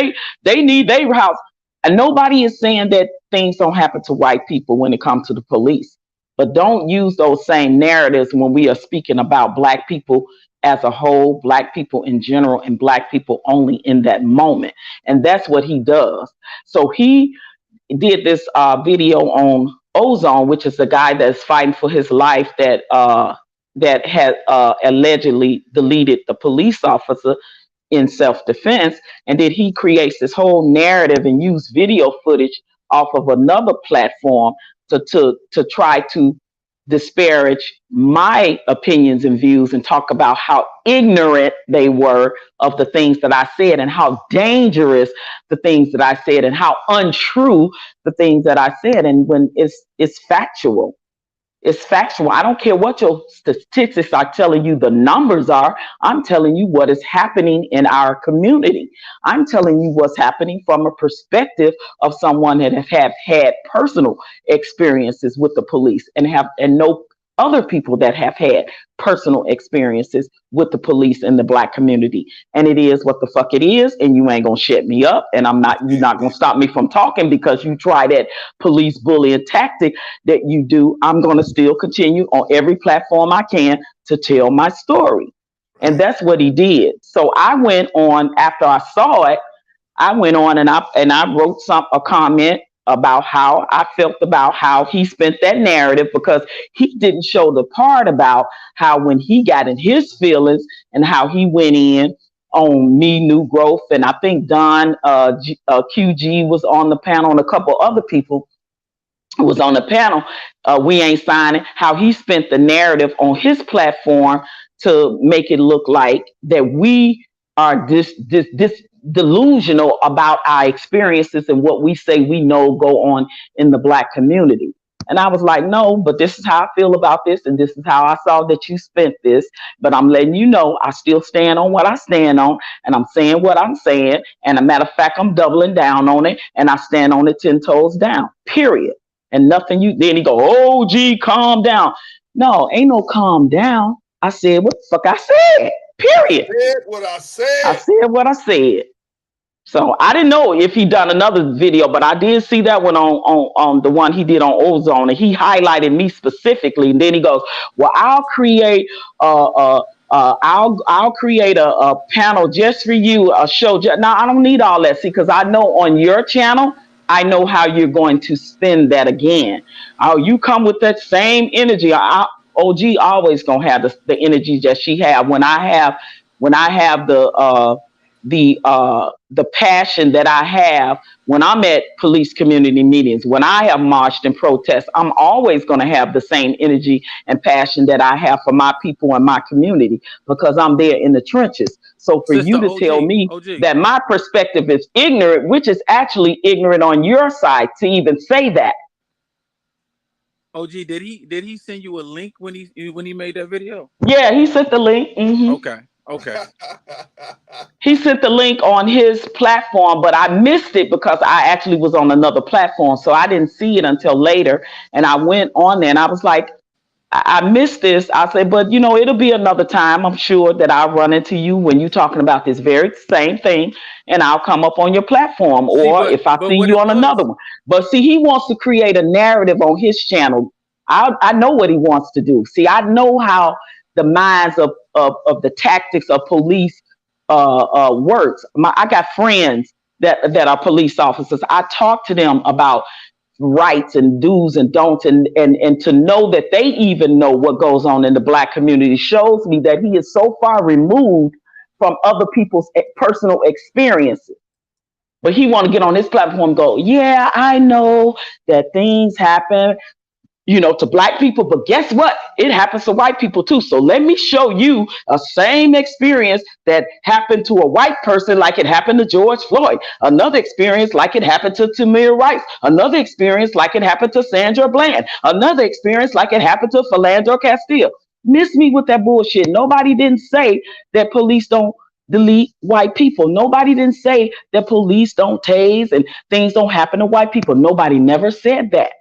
they need their house. And nobody is saying that things don't happen to white people when it comes to the police. But don't use those same narratives when we are speaking about Black people as a whole, Black people in general, and Black people only in that moment. And that's what he does. So he did this video on Ozone, which is the guy that's fighting for his life, that had allegedly deleted the police officer. in self-defense. And then he creates this whole narrative and use video footage off of another platform to try to disparage my opinions and views and talk about how ignorant they were of the things that I said and how dangerous the things that I said and how untrue the things that I said. And when it's factual. It's factual. I don't care what your statistics are telling you the numbers are. I'm telling you what is happening in our community. I'm telling you what's happening from a perspective of someone that have had personal experiences with the police and know other people that have had personal experiences with the police in the Black community. And it is what the fuck it is. And you ain't gonna shut me up. And you're not gonna stop me from talking because you try that police bullying tactic that you do. I'm gonna still continue on every platform I can to tell my story. And that's what he did. So I went on after I saw it. I went on and I wrote a comment about how I felt about how he spent that narrative, because he didn't show the part about how when he got in his feelings and how he went in on Me New Growth. And I think Don QG was on the panel and a couple other people who was on the panel. We Ain't Signing, how he spent the narrative on his platform to make it look like that we are this delusional about our experiences and what we say we know go on in the Black community. And I was like, no, but this is how I feel about this, and this is how I saw that you spent this. But I'm letting you know I still stand on what I stand on, and I'm saying what I'm saying. And a matter of fact, I'm doubling down on it, and I stand on it 10 toes down, period. And nothing then he go, oh, gee, calm down. No, ain't no calm down. I said what the fuck I said, period. I said what I said. I said what I said. So I didn't know if he done another video, but I did see that one on the one he did on Ozone, and he highlighted me specifically. And then he goes, "Well, I'll create I'll create a panel just for you, a show." Now I don't need all that, see, because I know on your channel, I know how you're going to spin that again. Oh, you come with that same energy. OG always gonna have the energy that she had. When I have the passion that I have when I'm at police community meetings, when I have marched and protest, I'm always going to have the same energy and passion that I have for my people and my community, because I'm there in the trenches. So for you to tell me that my perspective is ignorant, which is actually ignorant on your side to even say that. OG, did he send you a link when he made that video? Yeah, he sent the link. Mm-hmm. Okay. He sent the link on his platform, but I missed it because I actually was on another platform. So I didn't see it until later. And I went on there and I was like, I missed this. I said, but it'll be another time. I'm sure that I'll run into you when you're talking about this very same thing, and I'll come up on your platform, or if I see you on another one. But see, he wants to create a narrative on his channel. I know what he wants to do. See, I know how the minds of the tactics of police works. I got friends that are police officers. I talk to them about rights and do's and don'ts, and to know that they even know what goes on in the Black community shows me that he is so far removed from other people's personal experiences. But he want to get on his platform and go, yeah, I know that things happen, to Black people, but guess what? It happens to white people too. So let me show you a same experience that happened to a white person, like it happened to George Floyd. Another experience like it happened to Tamir Rice. Another experience like it happened to Sandra Bland. Another experience like it happened to Philando Castile. Miss me with that bullshit. Nobody didn't say that police don't delete white people. Nobody didn't say that police don't tase and things don't happen to white people. Nobody never said that.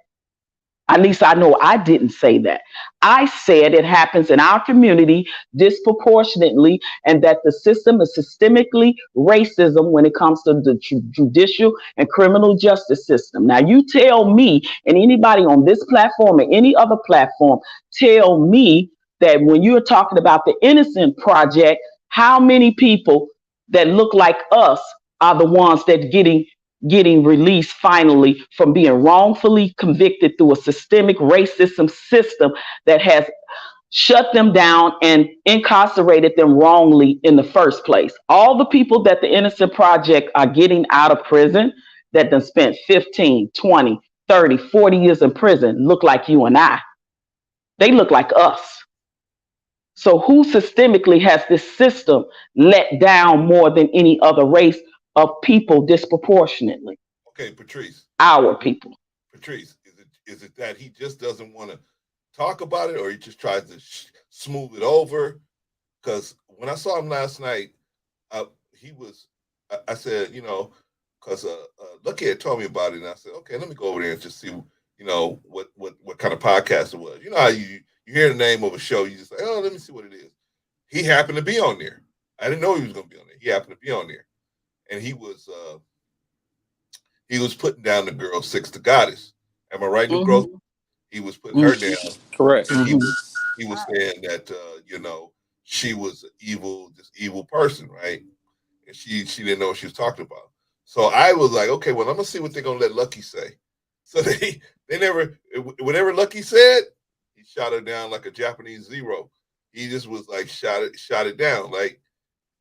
At least I know I didn't say that. I said it happens in our community disproportionately, and that the system is systemically racism when it comes to the judicial and criminal justice system. Now, you tell me, and anybody on this platform or any other platform, tell me that when you're talking about the Innocent Project, how many people that look like us are the ones that getting released finally from being wrongfully convicted through a systemic racism system that has shut them down and incarcerated them wrongly in the first place. All the people that the Innocent Project are getting out of prison that done spent 15, 20, 30, 40 years in prison look like you and I. They look like us. So who systemically has this system let down more than any other race of people disproportionately? Okay, Patrice. Our people. Patrice, is it that he just doesn't want to talk about it, or he just tries to smooth it over? Because when I saw him last night, I said, because Lucky had told me about it, and I said, okay, let me go over there and just see, what kind of podcast it was. You know how you hear the name of a show, you just say, oh, let me see what it is. He happened to be on there. I didn't know he was going to be on there. He happened to be on there, and he was putting down the girl Six the Goddess. Am I right, New Growth? He was putting her down. Correct. He was saying that she was this evil person, right? And she didn't know what she was talking about. So I was like, okay, well, I'm gonna see what they're gonna let Lucky say. So they never, whatever Lucky said, he shot her down like a Japanese zero. He just was like shot it down. Like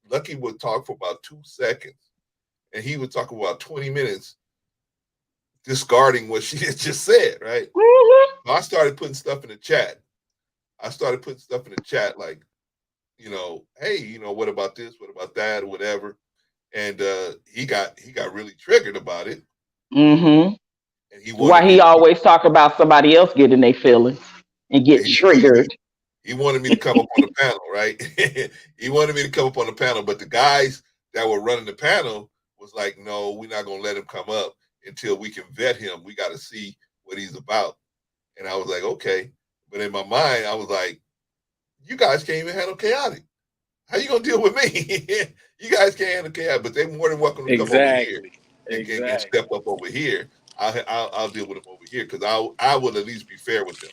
Lucky would talk for about 2 seconds, and he would talk about 20 minutes, discarding what she had just said, right? So I started putting stuff in the chat. Like, hey, what about this? What about that? Or whatever. And he got really triggered about it. Mm-hmm. And he always talk about somebody else getting their feelings and get triggered. He wanted me to come up on the panel, right? He wanted me to come up on the panel, but the guys that were running the panel was like, no, we're not gonna let him come up until we can vet him. We got to see what he's about. And I was like, okay. But in my mind, I was like, you guys can't even handle chaotic. How you gonna deal with me? You guys can't handle chaotic, but they're more than welcome to come over here and step up over here. I'll deal with them over here because I will at least be fair with them.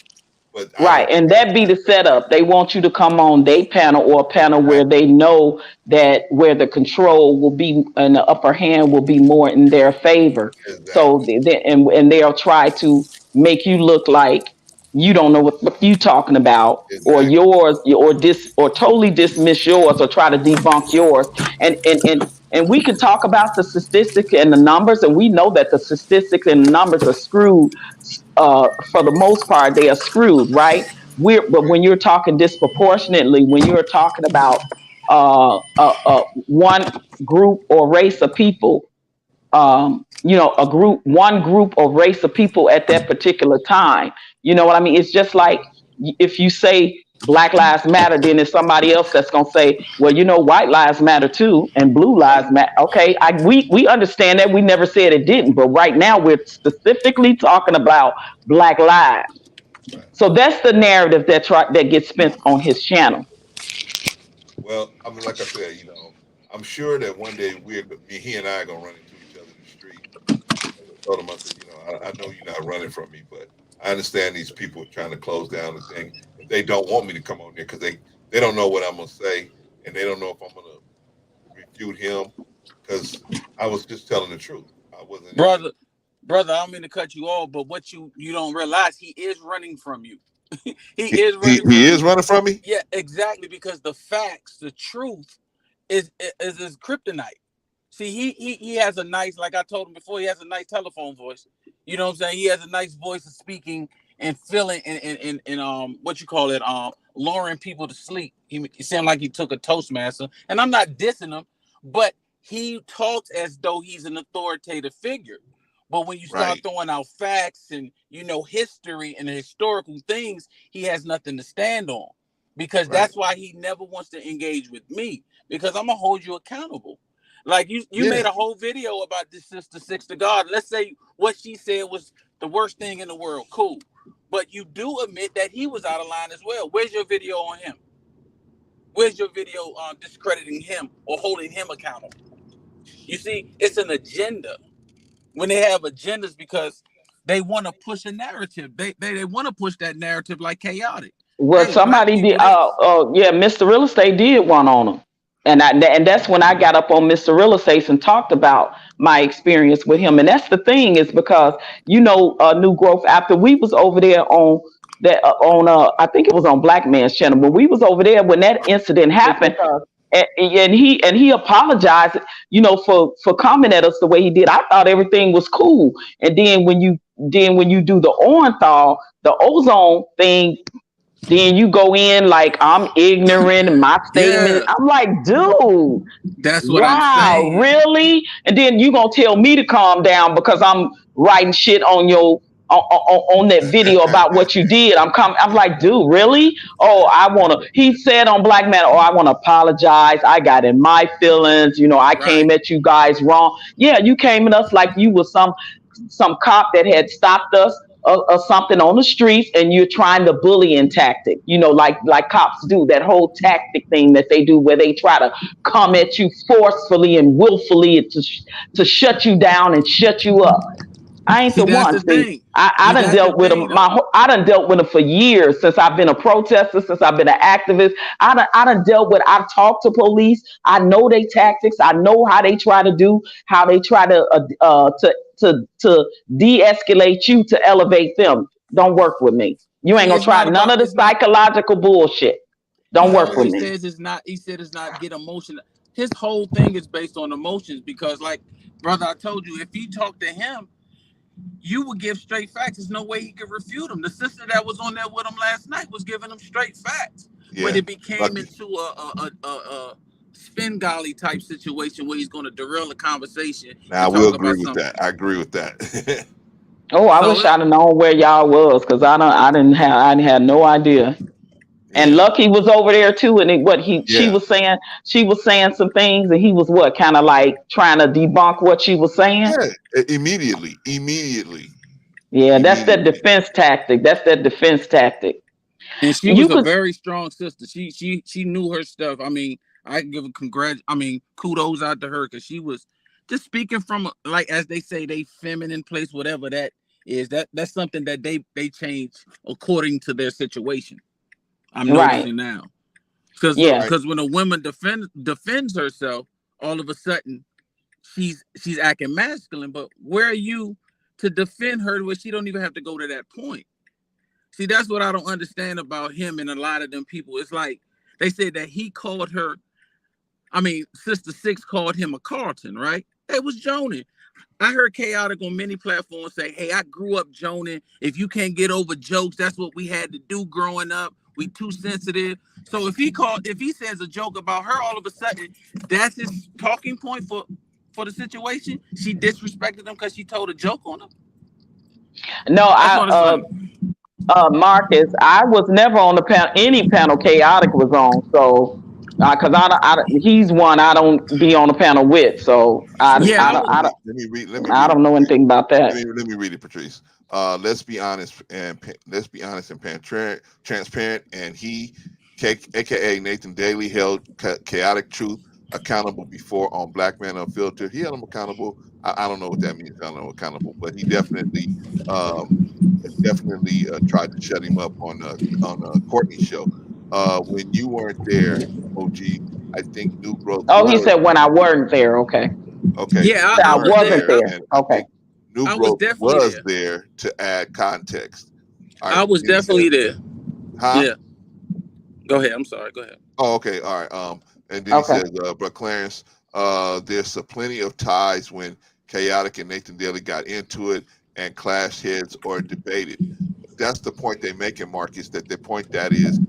But right, and that be the setup. They want you to come on their panel or a panel where they know that where the control will be and the upper hand will be more in their favor. Exactly. So and they'll try to make you look like you don't know what you talking about, exactly. Or yours, or totally dismiss yours, or try to debunk yours, and we can talk about the statistics and the numbers, and we know that the statistics and the numbers are screwed. For the most part, they are screwed, right? But when you're talking disproportionately, when you're talking about one group or race of people, one group or race of people at that particular time. You know what I mean? It's just like if you say Black Lives Matter, then there's somebody else that's gonna say, well, white lives matter too, and blue lives matter. Okay, we understand that. We never said it didn't, but right now we're specifically talking about Black lives. So that's the narrative that gets spent on his channel. Well, I mean, like I said, I'm sure that one day he and I are gonna run into each other in the street. I told him, I said, I know you're not running from me, but I understand these people are trying to close down the thing. They don't want me to come on there because they don't know what I'm gonna say, and they don't know if I'm gonna refute him because I was just telling the truth. I wasn't. Brother, I don't mean to cut you off, but what you don't realize, he is running from you. He is running from me. Yeah, exactly, because the facts, the truth, is his kryptonite. See, he has a nice, like I told him before, he has a nice telephone voice. You know what I'm saying? He has a nice voice of speaking and feeling and what you call it, luring people to sleep. He sounded like he took a Toastmaster, and I'm not dissing him, but he talks as though he's an authoritative figure. But when you start throwing out facts and history and historical things, he has nothing to stand on, because that's why he never wants to engage with me, because I'm gonna hold you accountable. Like you made a whole video about this sister Six to God. Let's say what she said was the worst thing in the world. Cool. But you do admit that he was out of line as well. Where's your video on him? Where's your video on discrediting him or holding him accountable? You see, it's an agenda. When they have agendas, because they want to push a narrative. They want to push that narrative like chaotic. Well, somebody did. Mr. Real Estate did one on him. And that's when I got up on Mr. Real Estate and talked about my experience with him. And that's the thing, is because, New Growth, after we was over there on that on I think it was on Black Man's channel, but we was over there when that incident happened, and he apologized, for coming at us the way he did. I thought everything was cool, and then when you do the Orenthal, the ozone thing, then you go in like I'm ignorant and my statement. Yeah, I'm like, dude, that's what I'm wow, saying. really? And then you gonna tell me to calm down because I'm writing shit on your on that video about what you did. I'm like, dude, really? Oh, he said on Black Man, oh, I wanna apologize. I got in my feelings, I Right. came at you guys wrong. Yeah, you came at us like you was some cop that had stopped us or something on the streets, and you're trying to bullying tactic, like cops do, that whole tactic thing that they do where they try to come at you forcefully and willfully to shut you down and shut you up. I ain't See, the that's one. the See, thing. I See, done that's the dealt with thing, them. though. I done dealt with them for years, since I've been a protester, since I've been an activist. I done dealt with. I've talked to police. I know they tactics. I know how they try to de-escalate you to elevate them. Don't work with me. You ain't See, gonna it's try not none about. of the It's not. psychological bullshit. Don't work No, with he me. says it's not. He said it's not get emotion. His whole thing is based on emotions because, like, brother, I told you, if you talk to him, you would give straight facts. There's no way he could refute them. The sister that was on there with him last night was giving him straight facts. But Yeah, it became Lucky. into a spin golly type situation where he's going to derail the conversation Now I and will talk agree about with something. that. I agree with that. Oh, I So wish I'd have known where y'all was, because I didn't have no idea. And Yeah, Lucky was over there too, and she yeah, was saying some things, and he was kind of like trying to debunk what she was saying. yeah. Immediately. Yeah, that's that defense tactic. and she You was a could, very strong sister. She knew her stuff. I mean, I give a kudos out to her because she was just speaking from like as they say, they feminine place, whatever that is. That's something that they change according to their situation. I'm right? noticing now because Yeah. Right. because when a woman defends herself, all of a sudden she's acting masculine. But where are you to defend her where she don't even have to go to that point? See, that's what I don't understand about him and a lot of them people. It's like they said that he called her. I mean, Sister Six called him a Carlton, right? That was Jonan. I heard Chaotic on many platforms say, "Hey, I grew up Jonan. If you can't get over jokes, that's what we had to do growing up. We too sensitive." So if he says a joke about her, all of a sudden, that's his talking point for the situation. She disrespected him because she told a joke on him. No, That's what it's like. Marcus, I was never on the panel. Any panel Chaotic was on, so because he's one I don't be on the panel with, so Yeah, I was. I don't know anything about that. Let me read it, Patrice. Let's be honest and transparent. And he, aka Nathan Daly, held Chaotic Truth accountable before on Black Man Unfiltered. He held him accountable. I don't know what that means. I don't know accountable, but he definitely tried to shut him up on Courtney's show. When you weren't there, OG, I think New Growth Oh, he was. said when I weren't there. Okay. Okay, Yeah, I I was wasn't there. there. and I Okay. think New I was Growth definitely was there. there to add context. All right, I was and he definitely said, there. huh? Yeah. Go ahead. I'm sorry. Go ahead. Oh, okay, all right. And then he Okay. says, but Clarence, there's plenty of ties when Chaotic and Nathan Daly got into it and clashed heads or debated. That's the point they make in Marcus. That the point that is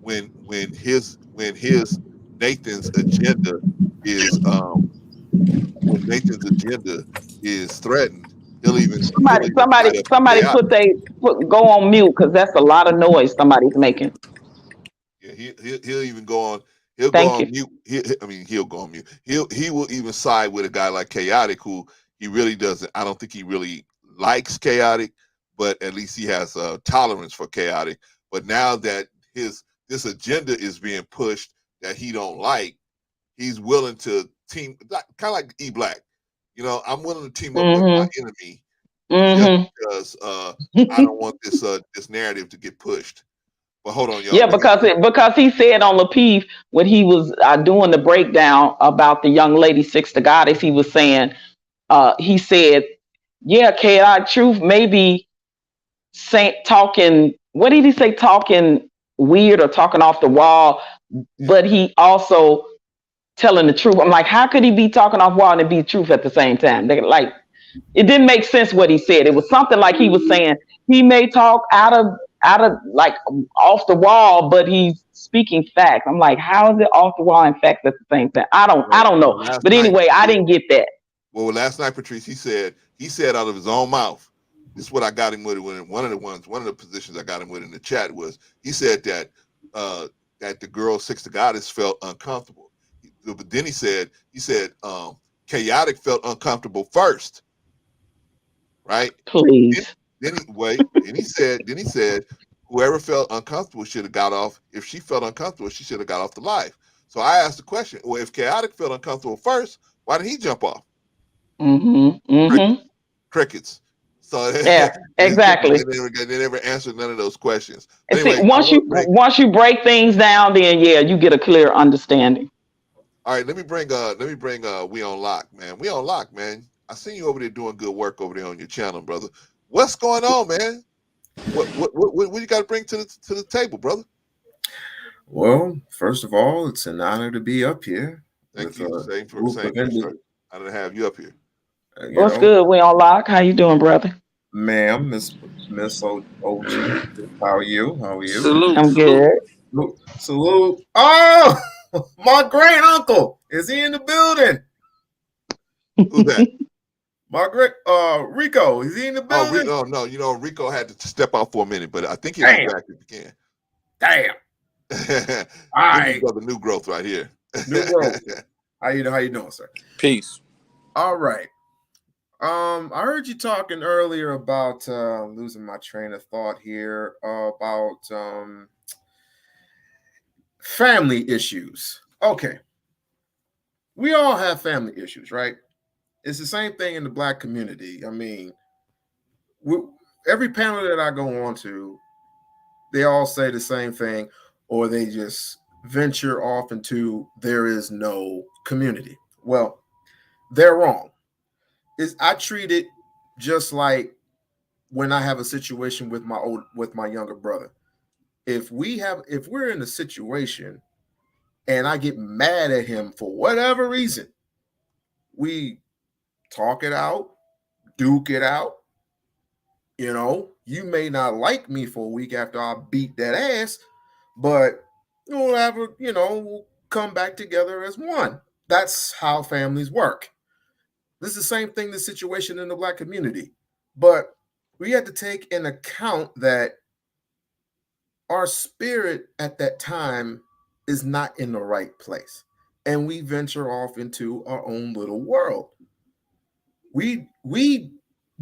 when Nathan's agenda is when Nathan's agenda is threatened, he'll even side up with Somebody Chaotic. go on mute, because that's a lot of noise somebody's making. Yeah, he'll even go on. He'll go Thank on you. mute. He'll go on mute. He will even side with a guy like Chaotic, who he really doesn't. I don't think he really likes Chaotic, but at least he has a tolerance for Chaotic. But now that this agenda is being pushed that he don't like, he's willing to team, kind of like E Black. I'm willing to team up with my enemy just because I don't want this narrative to get pushed. But hold on, y'all. Yeah, because he said on Lapeef when he was doing the breakdown about the young lady Six the Goddess, he was saying, he said, yeah, Chaotic Truth may be talking what did he say? Talking weird or talking off the wall, but he also telling the truth. I'm like, how could he be talking off wall and be truth at the same time? Like, it didn't make sense what he said. It was something like he was saying he may talk out of like off the wall, but he's speaking facts. I'm like, how is it off the wall and facts at the same time? I don't know. But anyway, I didn't get that. Well, last night, Patrice, he said out of his own mouth. This is what I got him with when one of the positions I got him with in the chat was he said that that the girl Six the Goddess felt uncomfortable. But then he said Chaotic felt uncomfortable first. Right? Please. Then he said whoever felt uncomfortable should have got off. If she felt uncomfortable, she should have got off the live. So I asked the question, well, if Chaotic felt uncomfortable first, why did he jump off? Crickets. So yeah, exactly. They never answered none of those questions. Anyway, see, once you break things down, then yeah, you get a clear understanding. All right, let me bring We on Lock, man. We on Lock, man. I seen you over there doing good work over there on your channel, brother. What's going on, man? What you got to bring to the table, brother? Well, first of all, it's an honor to be up here. Thank you. Same for sir. I didn't have you up here. What's good? We on Lock. How you doing, brother? Ma'am, Miss OG. How are you? Salute. I'm good. Salute. Oh, my great uncle. Is he in the building? Who's that? Margaret, Rico, is he in the building? Oh, no, Rico had to step out for a minute, but I think he'll be back if he can. Damn. All right. Brother New Growth right here. New Growth. How you doing, sir? Peace. All right. I heard you talking earlier about losing my train of thought here about family issues. Okay. We all have family issues, right? It's the same thing in the Black community. I mean, every panel that I go on to, they all say the same thing, or they just venture off into there is no community. Well, they're wrong. I treat it just like when I have a situation with my younger brother. If we're in a situation and I get mad at him for whatever reason, we talk it out, duke it out. You may not like me for a week after I beat that ass, but we'll come back together as one. That's how families work. This is the same thing, the situation in the Black community. But we had to take in account that our spirit at that time is not in the right place. And we venture off into our own little world. We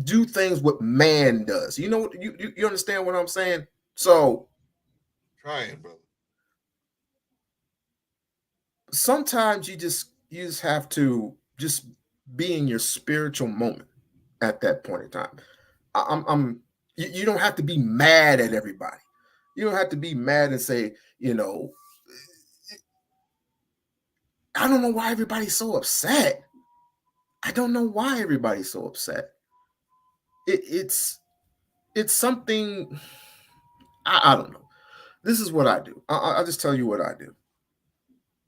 do things what man does. You know, you understand what I'm saying? So trying, brother. Sometimes you just have to just be in your spiritual moment at that point in time. You don't have to be mad at everybody. You don't have to be mad and say, I don't know why everybody's so upset. I don't know why everybody's so upset. It's something, I don't know. This is what I do. I'll just tell you what I do.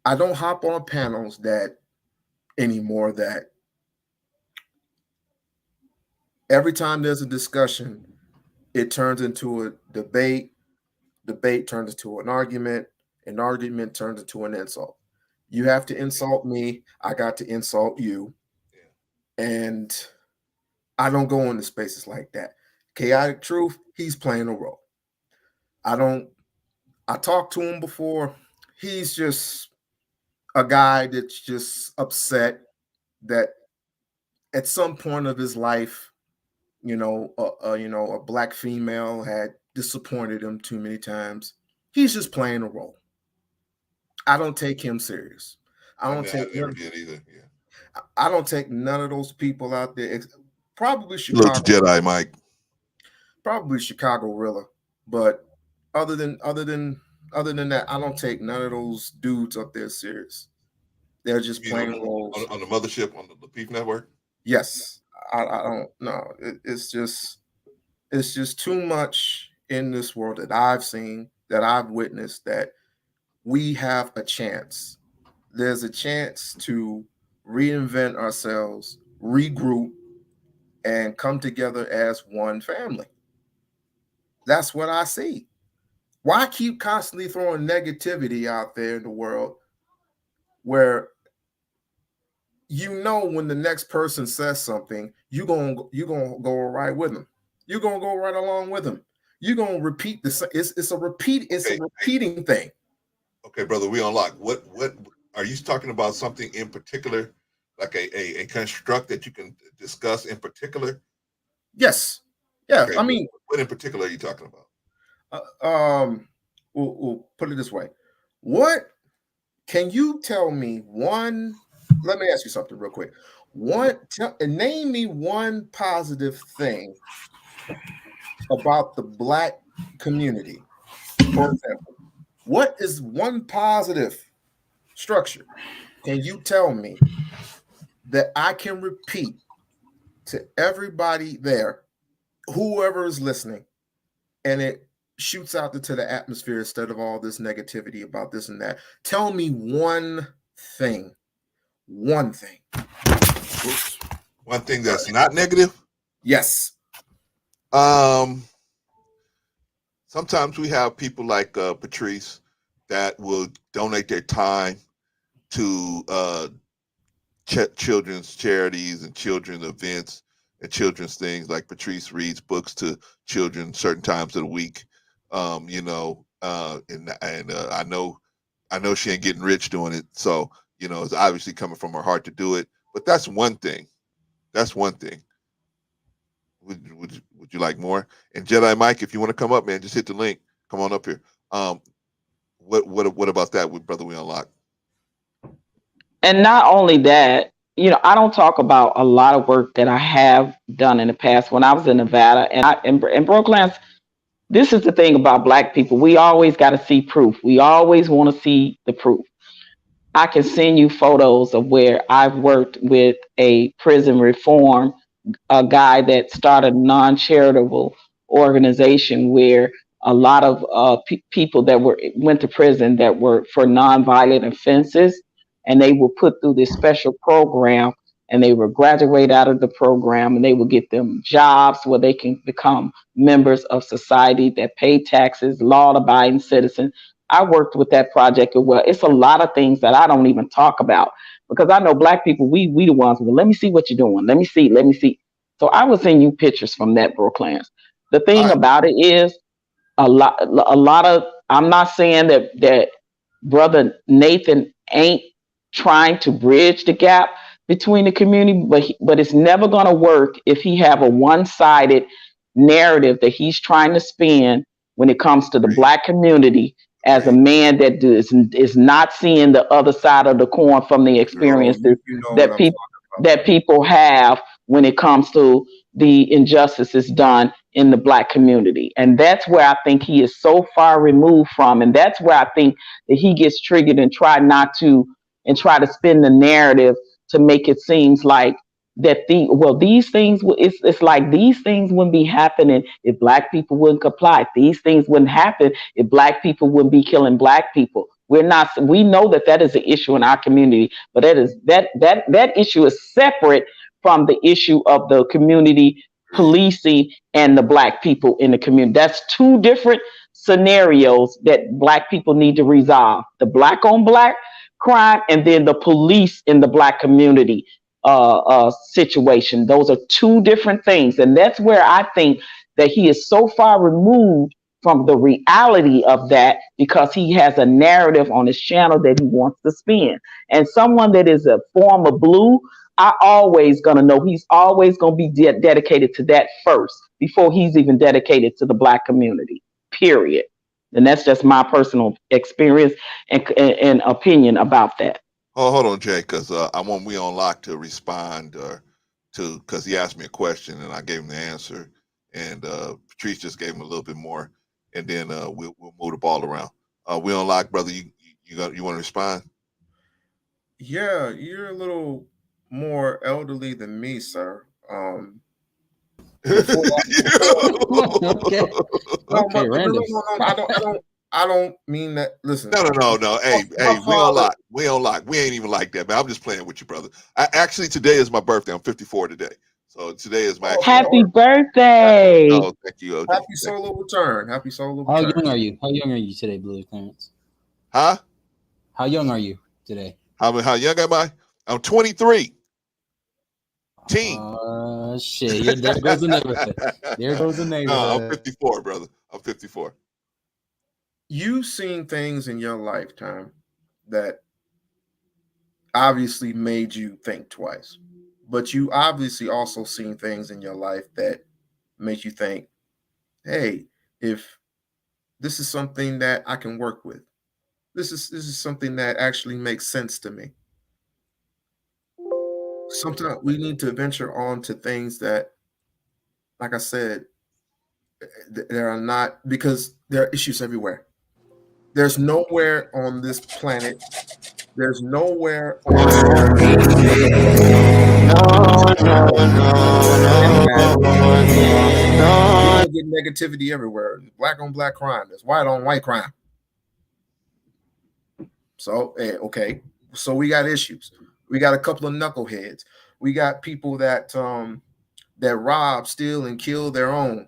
I don't hop on panels anymore that every time there's a discussion, it turns into a debate turns into an argument turns into an insult. You have to insult me, I got to insult you. And I don't go into spaces like that. Chaotic Truth, he's playing a role. I talked to him before. He's just a guy that's just upset that at some point of his life, a Black female had disappointed him too many times. He's just playing a role. I don't take him serious. I never did either. Yeah. I don't take none of those people out there. Probably Chicago. Look to Jedi Mike. Probably Chicago Rilla. But other than that, I don't take none of those dudes up there serious. They're just playing roles on the mothership on the Beef Network. Yes, I don't know. It's just too much in this world that I've seen, that I've witnessed, that we have a chance. There's a chance to reinvent ourselves, regroup, and come together as one family. That's what I see. Why keep constantly throwing negativity out there in the world where when the next person says something, you're gonna go right with them. You're gonna go right along with them. You're gonna repeat this. It's a repeating thing. Okay, brother, we on lock. What are you talking about? Something in particular, like a construct that you can discuss in particular? Yes. Yeah. Okay, I mean, what in particular are you talking about? We'll put it this way. What can you tell me one? Let me ask you something real quick. Name me one positive thing about the Black community. For example, what is one positive structure? Can you tell me that I can repeat to everybody there, whoever is listening, and it shoots out into the atmosphere instead of all this negativity about this and that? Tell me one thing. One thing. One thing that's not negative? Yes. Sometimes we have people like Patrice that will donate their time to children's charities and children's events and children's things. Like Patrice reads books to children certain times of the week. And I know she ain't getting rich doing it, so it's obviously coming from her heart to do it. But that's one thing. That's one thing. Would you like more? And Jedi Mike, if you want to come up, man, just hit the link. Come on up here. What about that with Brother We Unlock? And not only that, I don't talk about a lot of work that I have done in the past. When I was in Nevada and Brooklyn, this is the thing about Black people. We always got to see proof. We always want to see the proof. I can send you photos of where I've worked with a prison reform, a guy that started a non-charitable organization where a lot of people that went to prison that were for nonviolent offenses, and they were put through this special program, and they would graduate out of the program, and they would get them jobs where they can become members of society that pay taxes, law-abiding citizens. I worked with that project as well. It's a lot of things that I don't even talk about because I know Black people, we the ones, well, let me see what you're doing. Let me see. So I will send you pictures from that, Brooklyn. The thing about it is a lot of, I'm not saying that Brother Nathan ain't trying to bridge the gap between the community, but it's never going to work if he have a one-sided narrative that he's trying to spin when it comes to the Black community as a man that is not seeing the other side of the coin from the experiences that people have when it comes to the injustices done in the Black community. And that's where I think he is so far removed from. And that's where I think that he gets triggered and try to spin the narrative to make it seems like that these things, it's like these things wouldn't be happening if Black people wouldn't comply. These things wouldn't happen if Black people wouldn't be killing Black people. We know that is an issue in our community, but that issue is separate from the issue of the community policing and the Black people in the community. That's two different scenarios that Black people need to resolve: the Black on Black crime and then the police in the Black community situation. Those are two different things. And that's where I think that he is so far removed from the reality of that because he has a narrative on his channel that he wants to spin. And someone that is a former blue, I always gonna know he's always gonna be dedicated to that first before he's even dedicated to the Black community, period. And that's just my personal experience and opinion about that. Oh, hold on, Jay, because I want We Unlock to respond because he asked me a question and I gave him the answer, and Patrice just gave him a little bit more, and then we'll move the ball around. We Unlock, brother, you want to respond? Yeah, you're a little more elderly than me, sir. Okay. Okay, random. No, I don't mean that. Listen. No. Hey, we don't lie. We don't lie. We ain't even like that, man. I'm just playing with you, brother. Actually, today is my birthday. I'm 54 today. So today is my Happy birthday. Oh, thank you. OG. Happy solo return. Happy solo How return. young are you? How young are you today, Blue Clarence? Huh? How young are you today? How young am I? I'm 23. Shit. There goes the neighborhood. There goes the neighborhood. No, I'm 54, brother. I'm 54. You've seen things in your lifetime that obviously made you think twice, but you obviously also seen things in your life that make you think, hey, if this is something that I can work with, this is something that actually makes sense to me. Sometimes we need to venture on to things that, like I said, there are not, because there are issues everywhere. There's nowhere on this planet. There's nowhere on people get negativity everywhere. Black on black crime. There's white on white crime. So, okay. So we got issues. We got a couple of knuckleheads. We got people that that rob, steal, and kill their own.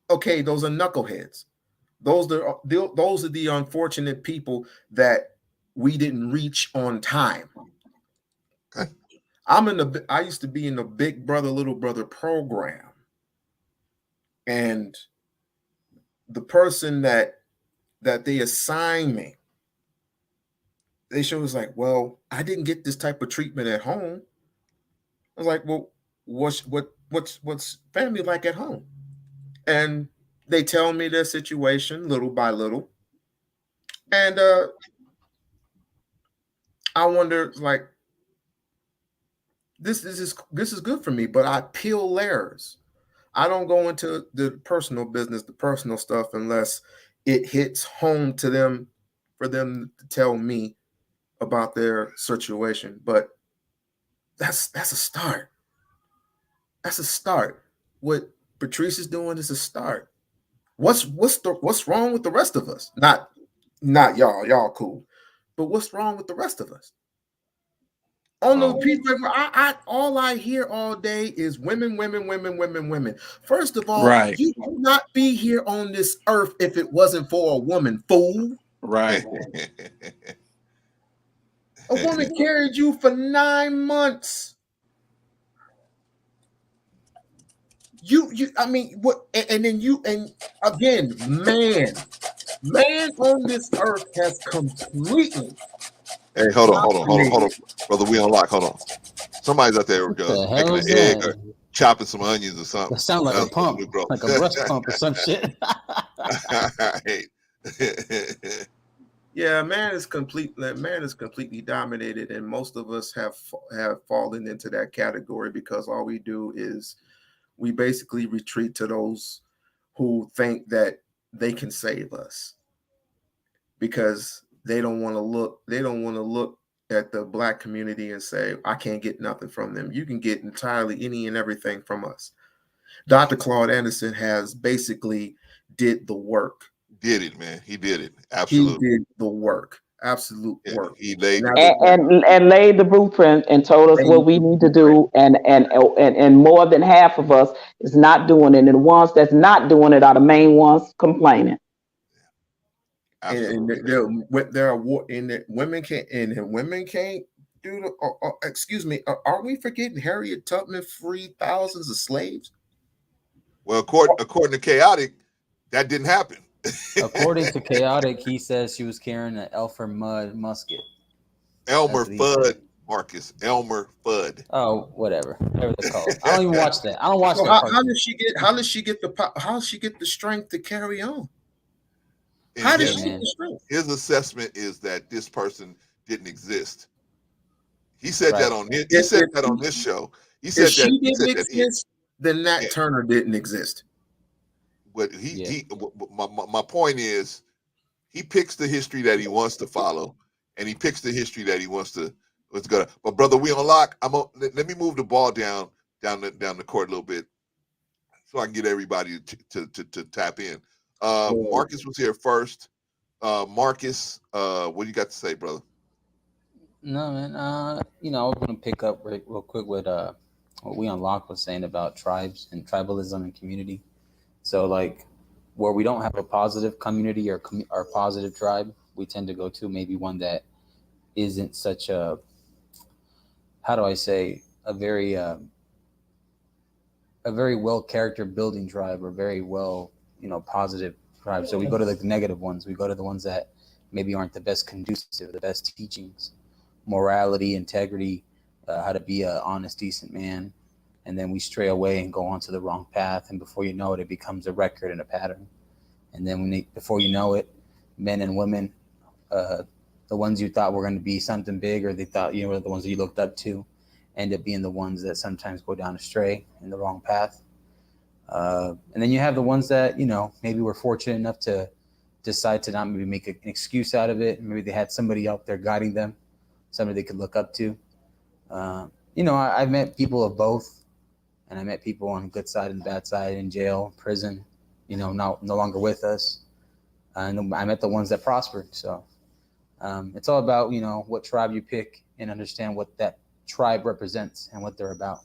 Okay, those are knuckleheads. Those are the unfortunate people that we didn't reach on time. Okay. I used to be in the Big Brother Little Brother program, and the person that they assigned me, they showed us like, well, I didn't get this type of treatment at home. I was like, well, what's family like at home? And they tell me their situation little by little. And I wonder, like, this is good for me, but I peel layers. I don't go into the personal business, the personal stuff, unless it hits home to them for them to tell me about their situation. But that's a start. That's a start. What Patrice is doing is a start. What's wrong with the rest of us? Not y'all cool, but what's wrong with the rest of us? On those people, all I hear all day is women. First of all, Right. You would not be here on this earth if it wasn't for a woman, fool. Right. A woman carried you for 9 months. I mean, what? And then and again, man on this earth has completely. Hey, hold on, brother. We on lock. Hold on. Somebody's out there making an egg or chopping some onions or something. That sounds like a pump, like a breast pump or some shit. Yeah, man is completely dominated, and most of us have fallen into that category because all we do is we basically retreat to those who think that they can save us, because they don't want to look at the Black community and say, I can't get nothing from them. You can get entirely any and everything from us. Dr. Claude Anderson has basically did the work. Did it, man. He did it. Absolutely. He did the work. Absolute work. He laid and laid the blueprint and told us what we need to do, and more than half of us is not doing it, and the ones that's not doing it are the main ones complaining. And there are women can't do the. Excuse me, are we forgetting Harriet Tubman freed thousands of slaves? Well, according to Chaotic, that didn't happen. According to Chaotic, he says she was carrying an Elmer Fudd musket. Elmer Fudd, Marcus. Elmer Fudd. Oh, whatever they're called. I don't even watch that. I don't watch that. How does she get the strength to carry on? How does she get the strength? His assessment is that this person didn't exist. He said that on it. He said that on this show. He said if she didn't exist, then Nat Turner didn't exist. But my point is, he picks the history that he wants to follow, and he picks the history that he wants to go. But brother, we on lock. Let me move the ball down down the court a little bit, so I can get everybody to tap in. Marcus was here first. Marcus, what do you got to say, brother? No, man. I was gonna pick up real quick with what We Unlocked was saying about tribes and tribalism and community. So, like, where we don't have a positive community or positive tribe, we tend to go to maybe one that isn't such a, how do I say, a very well character building tribe, or very well, positive tribe. So we go to the negative ones. We go to the ones that maybe aren't the best conducive, the best teachings, morality, integrity, how to be an honest, decent man. And then we stray away and go onto the wrong path. And before you know it, it becomes a record and a pattern. And then before you know it, men and women, the ones you thought were going to be something big, or they thought were the ones that you looked up to, end up being the ones that sometimes go down astray in the wrong path. And then you have the ones that, maybe were fortunate enough to decide to not maybe make an excuse out of it. Maybe they had somebody out there guiding them, somebody they could look up to. I've met people of both, and I met people on the good side and the bad side, in jail, prison, no longer with us. And I met the ones that prospered. So it's all about, what tribe you pick, and understand what that tribe represents and what they're about,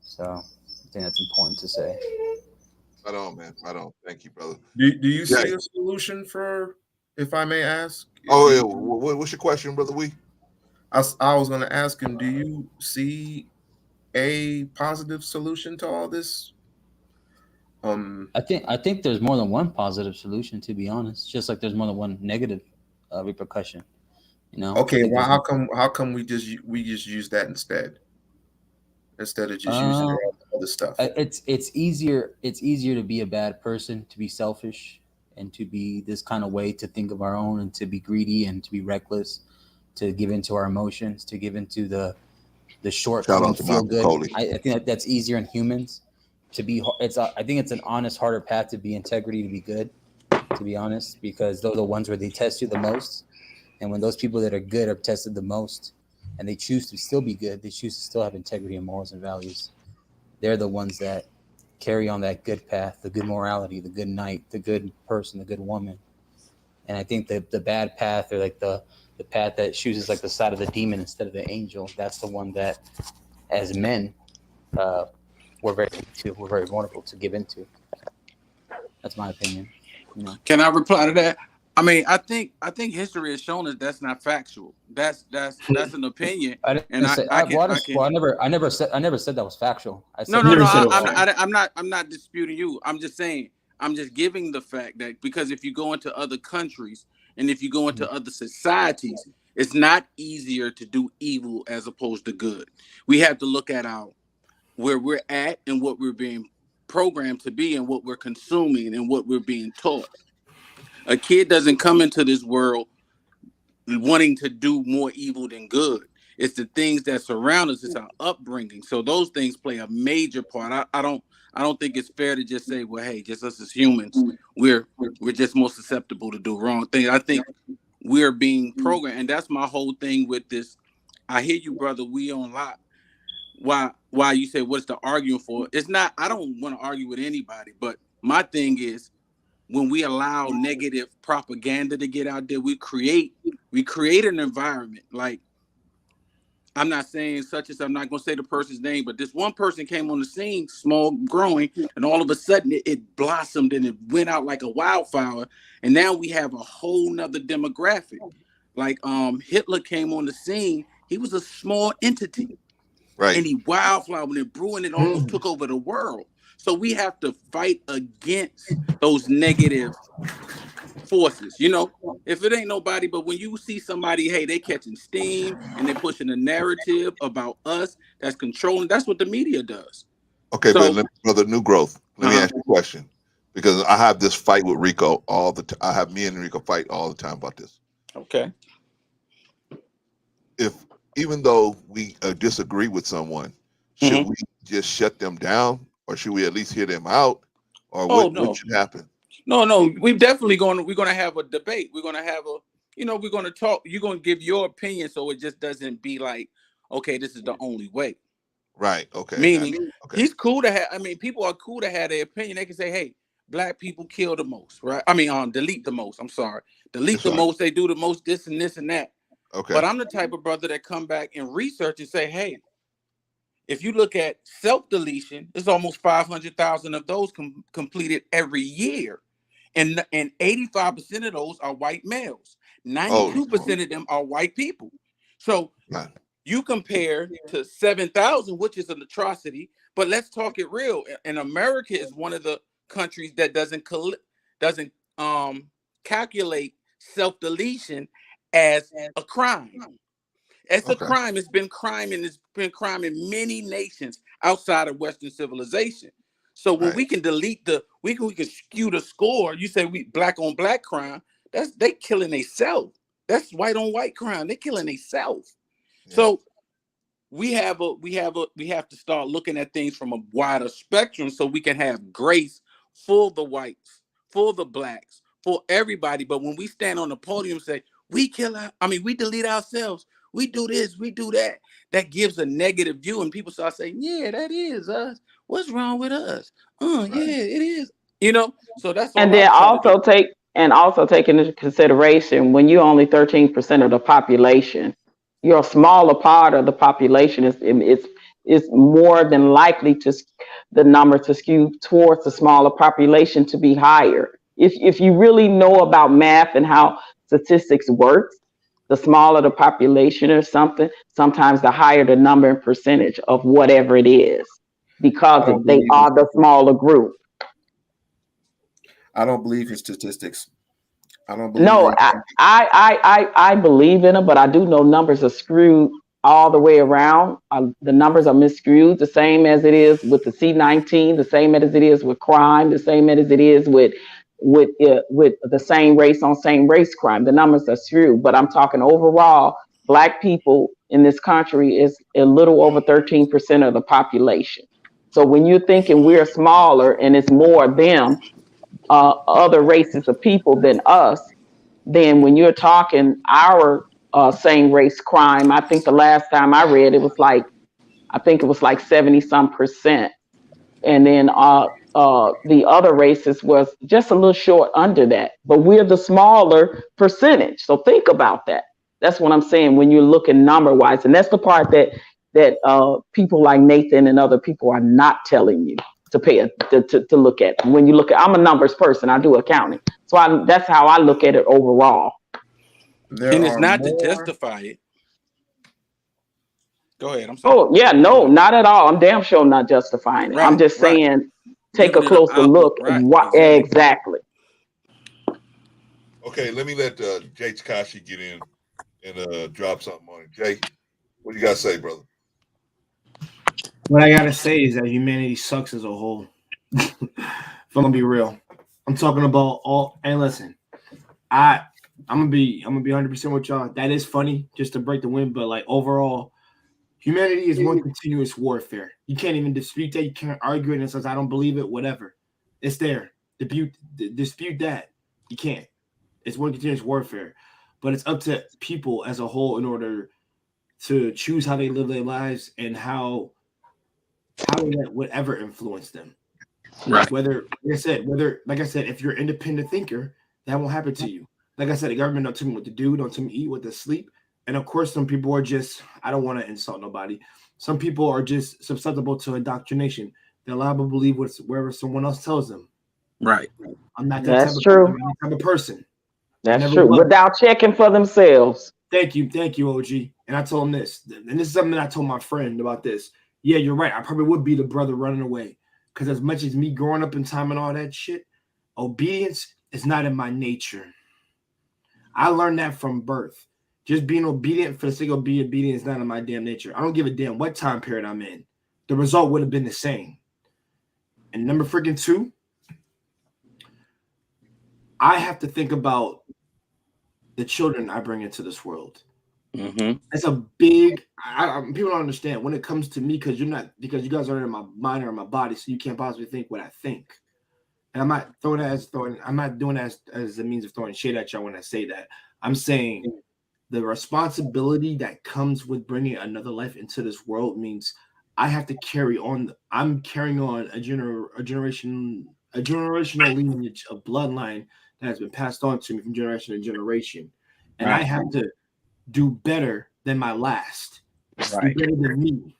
So I think that's important to say. Right on, man. Right on. Thank you, brother. Do you see a solution for, if I may ask? Oh, yeah. What's your question, brother? I was going to ask him, do you see a positive solution to all this? I think there's more than one positive solution, to be honest. Just like there's more than one negative repercussion. Okay, well, how come we just use that instead of just using all the other stuff? It's easier to be a bad person, to be selfish, and to be this kind of way, to think of our own, and to be greedy, and to be reckless, to give into our emotions, to give into the short term feel good. I think that's easier in humans. I think it's an honest, harder path to be integrity, to be good, to be honest, because those are the ones where they test you the most. And when those people that are good are tested the most, and they choose to still be good, they choose to still have integrity and morals and values, they're the ones that carry on that good path, the good morality, the good knight, the good person, the good woman. And I think the bad path, or like the path that chooses like the side of the demon instead of the angel, that's the one that, as men, we're very vulnerable to give into. That's my opinion. Can I reply to that? I mean, I think history has shown us that's not factual. That's an opinion. I never said that was factual. I'm not disputing you. I'm just saying, I'm just giving the fact that, because if you go into other countries and if you go into other societies, it's not easier to do evil as opposed to good. We have to look at where we're at and what we're being programmed to be, and what we're consuming and what we're being taught. A kid doesn't come into this world wanting to do more evil than good. It's the things that surround us. It's our upbringing. So those things play a major part. I don't think it's fair to just say, well, hey, just us as humans, we're just more susceptible to do wrong things. I think we're being programmed, and that's my whole thing with this. I hear you, brother. We Unlocked. Why you say what's the arguing for? It's not. I don't want to argue with anybody, but my thing is, when we allow negative propaganda to get out there, we create an environment. Like, I'm not saying such as, I'm not going to say the person's name, but this one person came on the scene, small, growing, and all of a sudden it blossomed and it went out like a wildfire. And now we have a whole nother demographic. Like Hitler came on the scene. He was a small entity. Right. And he wildflowered and it grew and it almost took over the world. So we have to fight against those negative forces. If it ain't nobody, but when you see somebody, hey, they catching steam and they're pushing a narrative about us that's controlling, that's what the media does. Okay, but brother New Growth, let me ask you a question, because I have this fight with Rico all the time. I have me and Rico fight all the time about this. Okay. Even though we disagree with someone, should we just shut them down? Or should we at least hear them out? Or what should happen? No. We're definitely going to have a debate. We're going to have we're going to talk. You're going to give your opinion, so it just doesn't be like, okay, this is the only way. Right. Okay. Meaning, Gotcha. Okay. he's cool to have. I mean, people are cool to have their opinion. They can say, "Hey, black people kill the most," right? I mean, delete the most. I'm sorry, delete That's the right. most. They do the most. This and this and that. Okay. But I'm the type of brother that come back and research and say, "Hey, if you look at self-deletion, there's almost 500,000 of those completed every year, and 85% of those are white males. 92% of them are white people. So." Right. You compare to 7,000, which is an atrocity, but let's talk it real. And America is one of the countries that doesn't calculate self-deletion as a crime. It's a Okay. crime. It's been crime, and it's been crime in many nations outside of Western civilization. So when Right. we can delete we can skew the score. You say we black on black crime. They killing themselves. That's white on white crime. They killing themselves. Yeah. So we have to start looking at things from a wider spectrum so we can have grace for the whites, for the blacks, for everybody. But when we stand on the podium and say we delete ourselves, we do this, we do that, that gives a negative view, and people start saying, yeah, that is us. What's wrong with us? Right. Yeah, it is. You know, so that's all. And then also take into consideration when you're only 13% of the population, you're a smaller part of the population is more than likely the number to skew towards the smaller population to be higher. If you really know about math and how statistics works, the smaller the population or something, sometimes the higher the number and percentage of whatever it is, because they are the smaller group. I don't believe in statistics. I don't believe. No, I believe in it, but I do know numbers are screwed all the way around. The numbers are miscued, the same as it is with the C-19, the same as it is with crime, the same as it is with the same race on same race crime. The numbers are skewed, but I'm talking overall. Black people in this country is a little over 13% of the population. So when you're thinking we're smaller and it's more them, other races of people than us, then when you're talking our same race crime, I think the last time I read it was like 70 some percent, and then the other races was just a little short under that. But we're the smaller percentage, so think about that. That's what I'm saying when you're looking number wise, and that's the part that people like Nathan and other people are not telling you to look at. When you look at, I'm a numbers person, I do accounting, so that's how I look at it overall. And it's not to justify it. Go ahead. I'm sorry. Oh yeah, no, not at all. I'm damn sure not justifying it. Right, I'm just saying, take Giving a closer look. right, Exactly. Okay, let me let Jay Takashi get in and drop something on it. Jay, what do you got to say, brother? What I gotta say is that humanity sucks as a whole. If I'm gonna be real, I'm talking about all. And listen, I'm gonna be 100% with y'all. That is funny, just to break the wind, but like overall, humanity is one continuous warfare. You can't even dispute that. You can't argue it and says I don't believe it. Whatever, it's there. Dispute that. You can't. It's one continuous warfare, but it's up to people as a whole in order to choose how they live their lives and how that would ever influence them. Right. Whether, like I said, if you're an independent thinker, that won't happen to you. Like I said, the government don't tell me what to do, don't tell me to eat, what to sleep. And of course, some people are just, I don't want to insult nobody. Some people are just susceptible to indoctrination. They're liable to believe wherever someone else tells them. Right. I'm not That's true. type of person. That's true. Without checking for themselves. Thank you, OG. And I told him this, and this is something that I told my friend about this. Yeah, you're right. I probably would be the brother running away, because as much as me growing up in time and all that shit, obedience is not in my nature. I learned that from birth. Just being obedient for the sake of being obedient is not in my damn nature. I don't give a damn what time period I'm in. The result would have been the same. And number freaking 2, I have to think about the children I bring into this world. Mm-hmm. It's a big. People don't understand when it comes to me because you guys are in my mind or in my body, so you can't possibly think what I think. And I'm not doing that as a means of throwing shade at y'all when I say that. I'm saying the responsibility that comes with bringing another life into this world means I have to carry on. I'm carrying on a generational lineage, a bloodline that has been passed on to me from generation to generation, and I have to do better than my last. Right. Do better than me.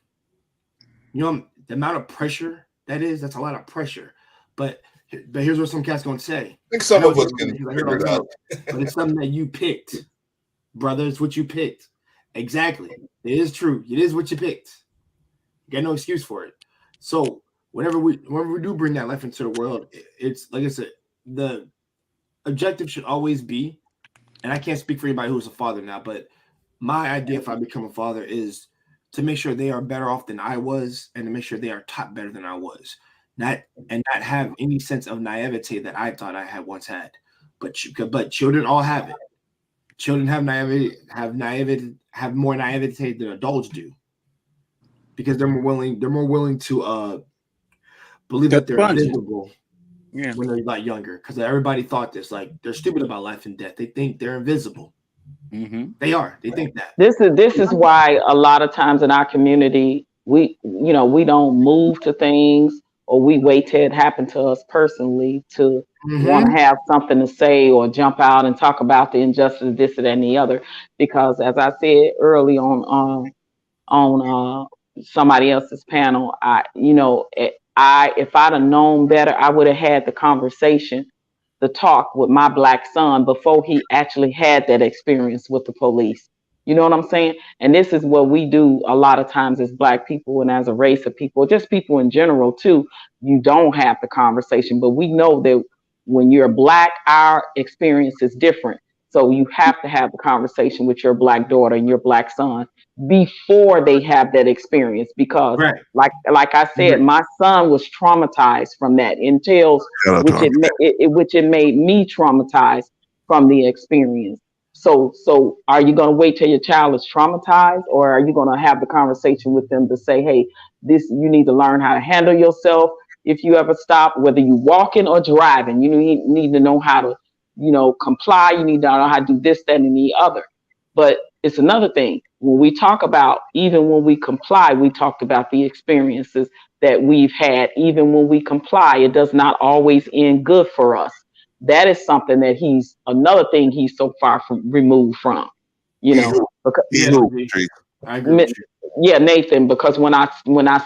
You know the amount of pressure that is. That's a lot of pressure. But here's what some cats gonna say. I think some of us can figure it out. But it's something that you picked, brother. It's what you picked. Exactly. It is true. It is what you picked. You got no excuse for it. So whenever we do bring that life into the world, it's like I said, the objective should always be, and I can't speak for anybody who's a father now, but my idea if I become a father is to make sure they are better off than I was, and to make sure they are taught better than I was. Not have any sense of naivete that I thought I had once had. But children all have it. Children have more naivete than adults do. Because they're more willing to believe that they're invisible when they're like younger. Because everybody thought this, like they're stupid about life and death. They think they're invisible. Mm-hmm. They are. They think that. This is why a lot of times in our community we don't move to things, or we wait till it happened to us personally to want to have something to say or jump out and talk about the injustice, this, that, and the other. Because as I said early on somebody else's panel, if I'd have known better, I would have had the conversation, the talk with my black son before he actually had that experience with the police. You know what I'm saying? And this is what we do a lot of times as black people and as a race of people, just people in general too. You don't have the conversation, but we know that when you're black, our experience is different. So you have to have the conversation with your black daughter and your black son before they have that experience, because like I said, my son was traumatized from that entails, which it made me traumatized from the experience. So are you going to wait till your child is traumatized, or are you going to have the conversation with them to say, hey, you need to learn how to handle yourself if you ever stop, whether you walking or driving, you need to know how to, comply. You need to know how to do this, that, and the other. But it's another thing. When we talk about, even when we comply, we talked about the experiences that we've had. Even when we comply, it does not always end good for us. That is something that another thing he's so far removed from, because, I agree with you. Yeah, Nathan, because when I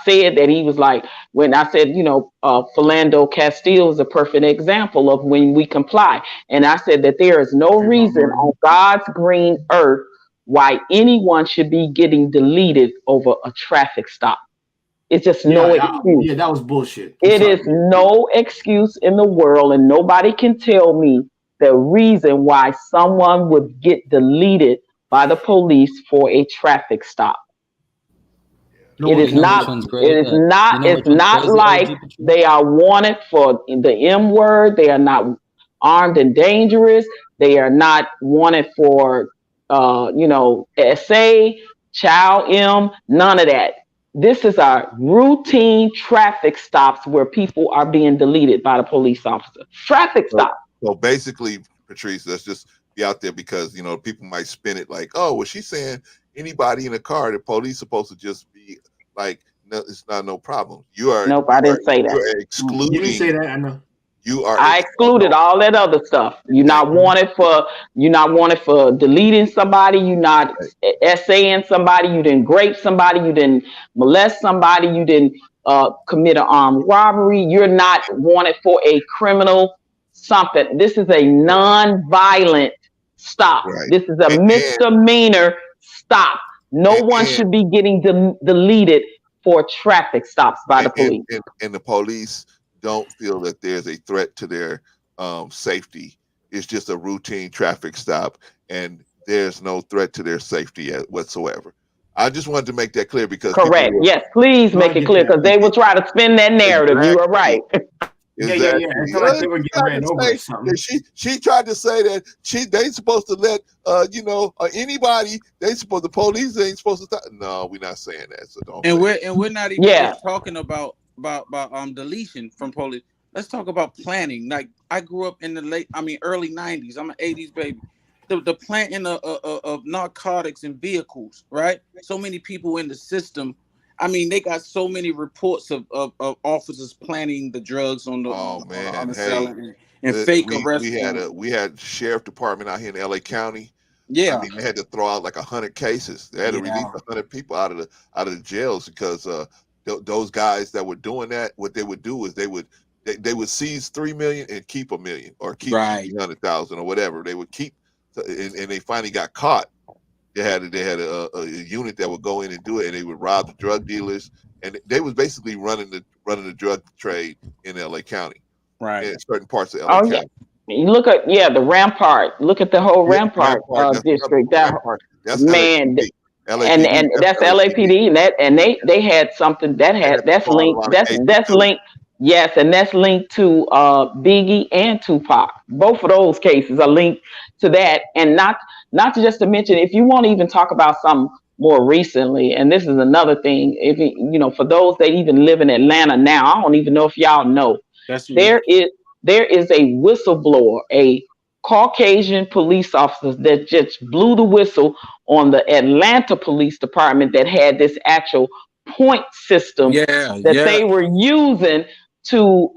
said that, he was like, when I said, Philando Castile is a perfect example of when we comply. And I said that there is no reason on God's green earth why anyone should be getting deleted over a traffic stop. It's just no excuse. Yeah, that was bullshit. It is no excuse in the world, and nobody can tell me the reason why someone would get deleted by the police for a traffic stop. It is not like they are wanted for the M word. They are not armed and dangerous. They are not wanted for, SA, child M, none of that. This is our routine traffic stops where people are being deleted by the police officer. Traffic stop. So basically, Patrice, let's just be out there, because, people might spin it like, oh, well, she's saying anybody in a car, the police supposed to just be like, no, it's not no problem. Nope, I didn't say that. You're excluding. You didn't say that, I know. I excluded all that other stuff. You're not wanted for deleting somebody. You're not essaying somebody. You didn't grape somebody. You didn't molest somebody. You didn't commit an armed robbery. You're not wanted for a criminal something. This is a non-violent stop. Right. This is a misdemeanor stop. No one should be getting deleted for traffic stops by the police. And the police don't feel that there's a threat to their safety. It's just a routine traffic stop, and there's no threat to their safety whatsoever. I just wanted to make that clear, because correct. Yes, please make it clear, because they will try to spin that narrative. Exactly. You are right. Exactly. Yeah. It's not like they were getting ran over or something. She tried to say that they supposed to let anybody, the police ain't supposed to stop. No, we're not saying that. So don't. And we're not even just talking about deletion from police. Let's talk about planning. Like, I grew up in the early 90s. I'm an 80s baby. The planting of narcotics in vehicles, right? So many people in the system I mean, they got so many reports of officers planting the drugs on the Oh on the man, hey, underselling and fake arrests. we had sheriff department out here in LA County. I Yeah, mean, they had to throw out like 100 cases. They had to release yeah, 100 people out of the jails because those guys that were doing that, what they would do is they would seize 3 million and keep 1 million or keep right. 300,000 or whatever. They would keep, and they finally got caught. They had a unit that would go in and do it, and they would rob the drug dealers, and they was basically running the drug trade in LA County, Right. in certain parts of LA Oh yeah. County. You look at the Rampart. Look at the whole Yeah, Rampart Rampart, district. That that's man, LAPD. and that's LAPD, and they had something They had to that's throw out a linked. lot of cases That's too. linked. Yes, and that's linked to Biggie and Tupac. Both of those cases are linked to that, and not to just to mention, if you want to even talk about some more recently, and this is another thing. If for those that even live in Atlanta now, I don't even know if y'all know. That's There is a whistleblower, a Caucasian police officer that just blew the whistle on the Atlanta Police Department that had this actual point system that they were using to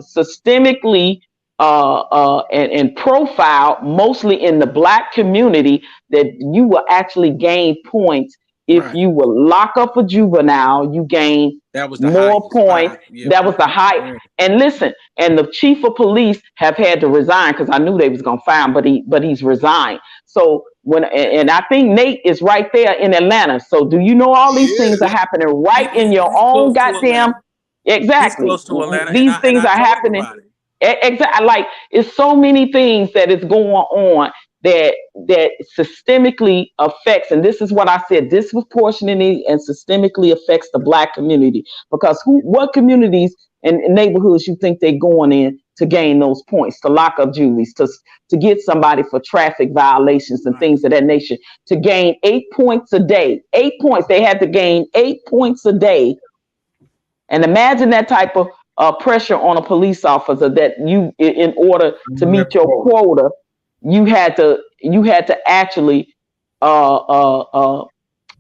systemically and profile, mostly in the Black community, that you will actually gain points if you will lock up a juvenile. You gain that was the more points. That was the high. Yeah. And listen, and the chief of police have had to resign because I knew they was gonna fire him, but he's resigned. So and I think Nate is right there in Atlanta. So do you know all these things are happening right in your own goddamn? Exactly. He's close to Atlanta. These things are happening. Exactly. Like it's so many things that is going on that systemically affects, and this is what I said, disproportionately and systemically affects the Black community. Because what communities and neighborhoods you think they're going in to gain those points, to lock up juvies, to get somebody for traffic violations and things of that nature, to gain 8 points a day. 8 points. They had to gain 8 points a day. And imagine that type of pressure on a police officer, that you, in order to meet your quota, you had to actually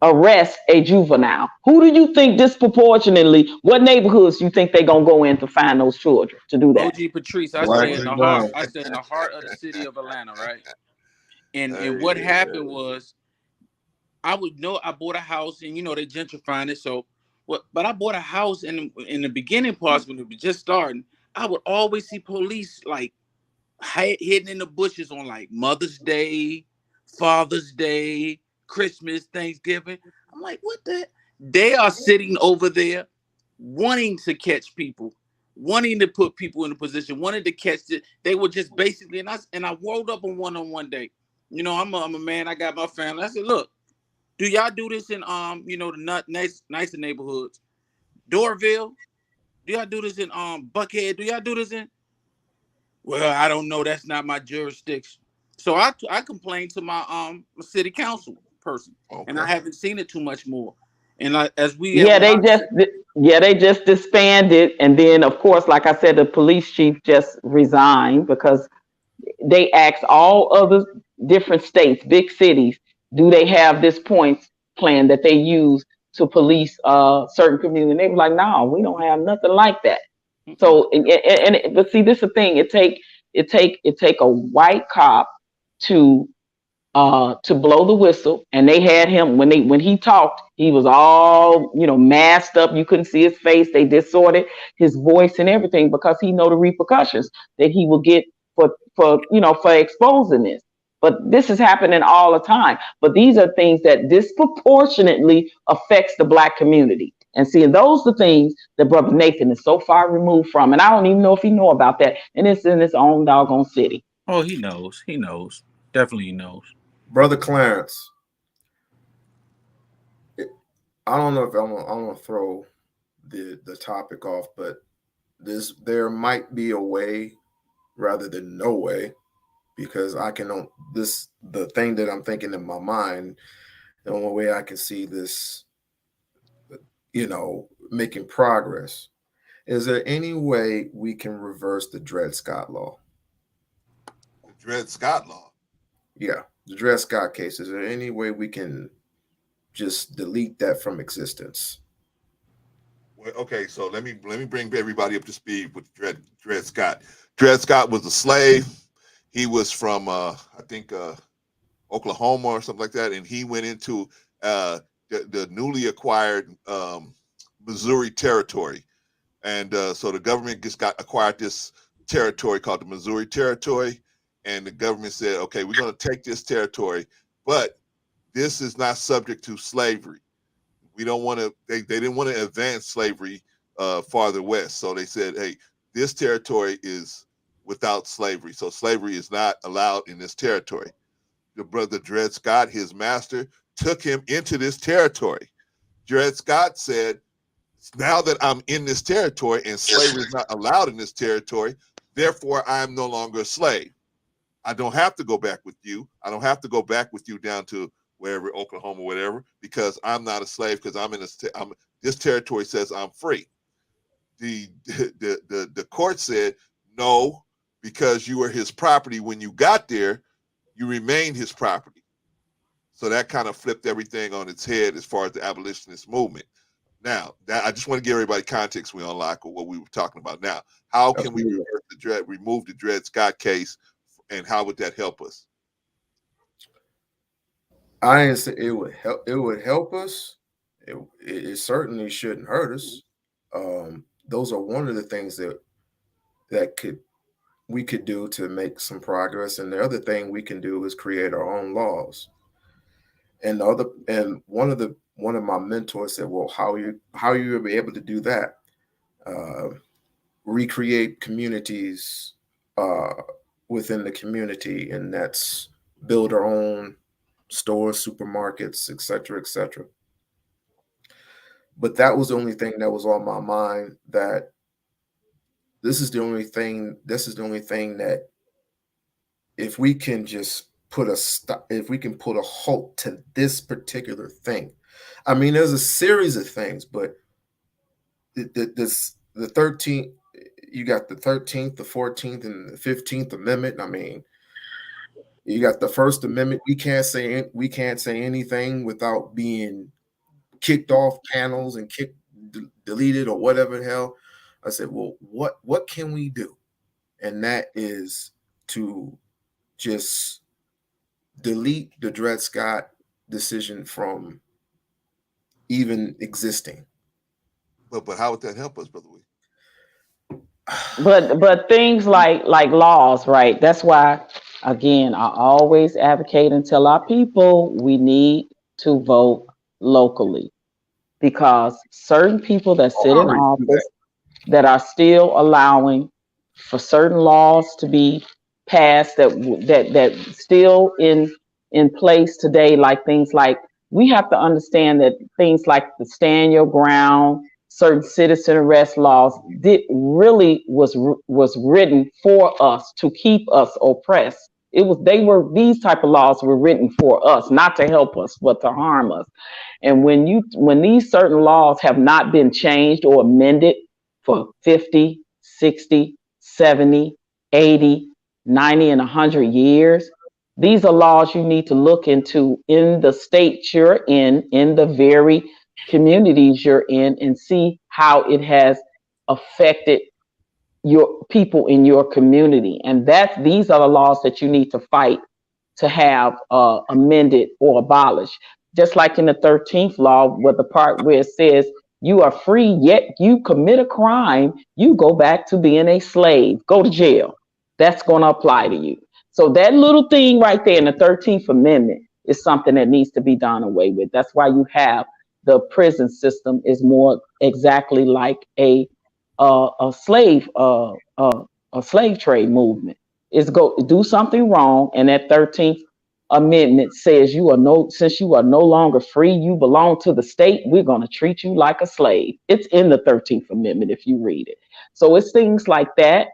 arrest a juvenile. Who do you think disproportionately? What neighborhoods you think they're gonna go in to find those children to do that? OG Patrice, I stay in the heart of the city of Atlanta, right? And what happened was, I bought a house, and they gentrifying it. So but I bought a house, and in the beginning parts when it was just starting, I would always see police like hidden in the bushes on like Mother's Day, Father's Day, Christmas, Thanksgiving. I'm like, what the? They are sitting over there wanting to catch people, wanting to put people in a position, wanting to catch it. They were just basically, and I rolled up on one day. I'm a man, I got my family. I said, look, do y'all do this in the nicer neighborhoods? Dorville? Do y'all do this in Buckhead? Do y'all do this in? Well, I don't know. That's not my jurisdiction. So I complained to my city council person, and I haven't seen it too much more. And they just disbanded, and then of course, like I said, the police chief just resigned because they asked all other different states, big cities, do they have this points plan that they use to police certain communities? And they were like, no, we don't have nothing like that. So, but see, this is the thing. It take a white cop to blow the whistle, and they had him when he talked, he was all masked up. You couldn't see his face. They distorted his voice and everything because he know the repercussions that he will get for exposing this. But this is happening all the time. But these are things that disproportionately affects the Black community. And seeing those the things that Brother Nathan is so far removed from. And I don't even know if he know about that. And it's in his own doggone city. Oh, he knows. He knows. Definitely knows. Brother Clarence, I don't know if I'm gonna throw the topic off, but there might be a way rather than no way, because the thing that I'm thinking in my mind, the only way I can see this, making progress. Is there any way we can reverse the Dred Scott law? The Dred Scott law? Yeah, the Dred Scott case. Is there any way we can just delete that from existence? Okay, so let me bring everybody up to speed with Dred Scott. Dred Scott was a slave. He was from I think Oklahoma or something like that, and he went into the newly acquired Missouri Territory, and so the government just acquired this territory called the Missouri Territory, and the government said, okay, we're going to take this territory, but this is not subject to slavery. We don't want to. They didn't want to advance slavery farther west, so they said, hey, this territory is without slavery, so slavery is not allowed in this territory. The brother Dred Scott, his master, took him into this territory. Dred Scott said, now that I'm in this territory and slavery is not allowed in this territory, therefore I am no longer a slave. I don't have to go back with you. I don't have to go back with you down to wherever, Oklahoma, whatever, because I'm not a slave, because this territory says I'm free. The court said, no, because you were his property when you got there, you remained his property. So that kind of flipped everything on its head as far as the abolitionist movement. Now, I just want to give everybody context we unlock what we were talking about. Now, how can we remove the Dred Scott case, and how would that help us? I didn't say it would help. It would help us. It certainly shouldn't hurt us. Those are one of the things that we could do to make some progress. And the other thing we can do is create our own laws. And one of my mentors said, "Well, how you be able to do that? Recreate communities within the community, and that's build our own stores, supermarkets, etc., etc." But that was the only thing that was on my mind. That this is the only thing that if we can just put a halt to this particular thing. I mean, there's a series of things, but the 13th, you got the 13th, the 14th, and the 15th Amendment. I mean, you got the First Amendment. We can't say anything without being kicked off panels and deleted or whatever the hell. I said, well, what can we do? And that is to just delete the Dred Scott decision from even existing. But how would that help us, Brother Lee? But things like laws, right? That's why, again, I always advocate and tell our people we need to vote locally, because certain people that sit in office that are still allowing for certain laws to be passed that still in place today, like things like, we have to understand that things like the stand your ground, certain citizen arrest laws was written for us to keep us oppressed. These type of laws were written for us, not to help us, but to harm us. And when these certain laws have not been changed or amended for 50, 60, 70, 80, 90, and 100 years, these are laws you need to look into in the state you're in the very communities you're in, and see how it has affected your people in your community. And these are the laws that you need to fight to have amended or abolished. Just like in the 13th law, where the part where it says you are free, yet you commit a crime, you go back to being a slave, go to jail. That's going to apply to you. So that little thing right there in the 13th Amendment is something that needs to be done away with. That's why you have the prison system is more exactly like a slave trade movement. Is go do something wrong, and that 13th Amendment says since you are no longer free, you belong to the state, we're going to treat you like a slave. It's in the 13th Amendment if you read it. So it's things like that,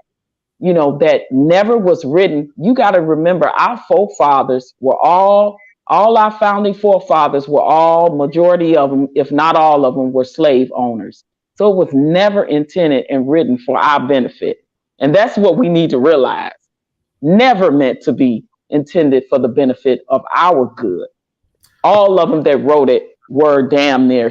that never was written. You got to remember, our forefathers were all our founding forefathers were all, majority of them, if not all of them, were slave owners. So it was never intended and written for our benefit. And that's what we need to realize. Never meant to be intended for the benefit of our good. All of them that wrote it were damn near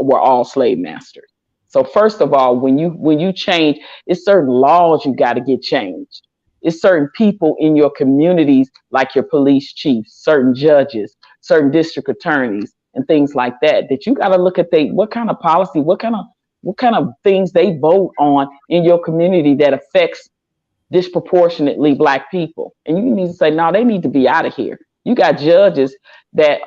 were all slave masters. So first of all, when you change, it's certain laws you got to get changed. It's certain people in your communities, like your police chiefs, certain judges, certain district attorneys, and things like that. That you got to look at what kind of policy, what kind of things they vote on in your community that affects disproportionately Black people, and you need to say, no, they need to be out of here. You got judges that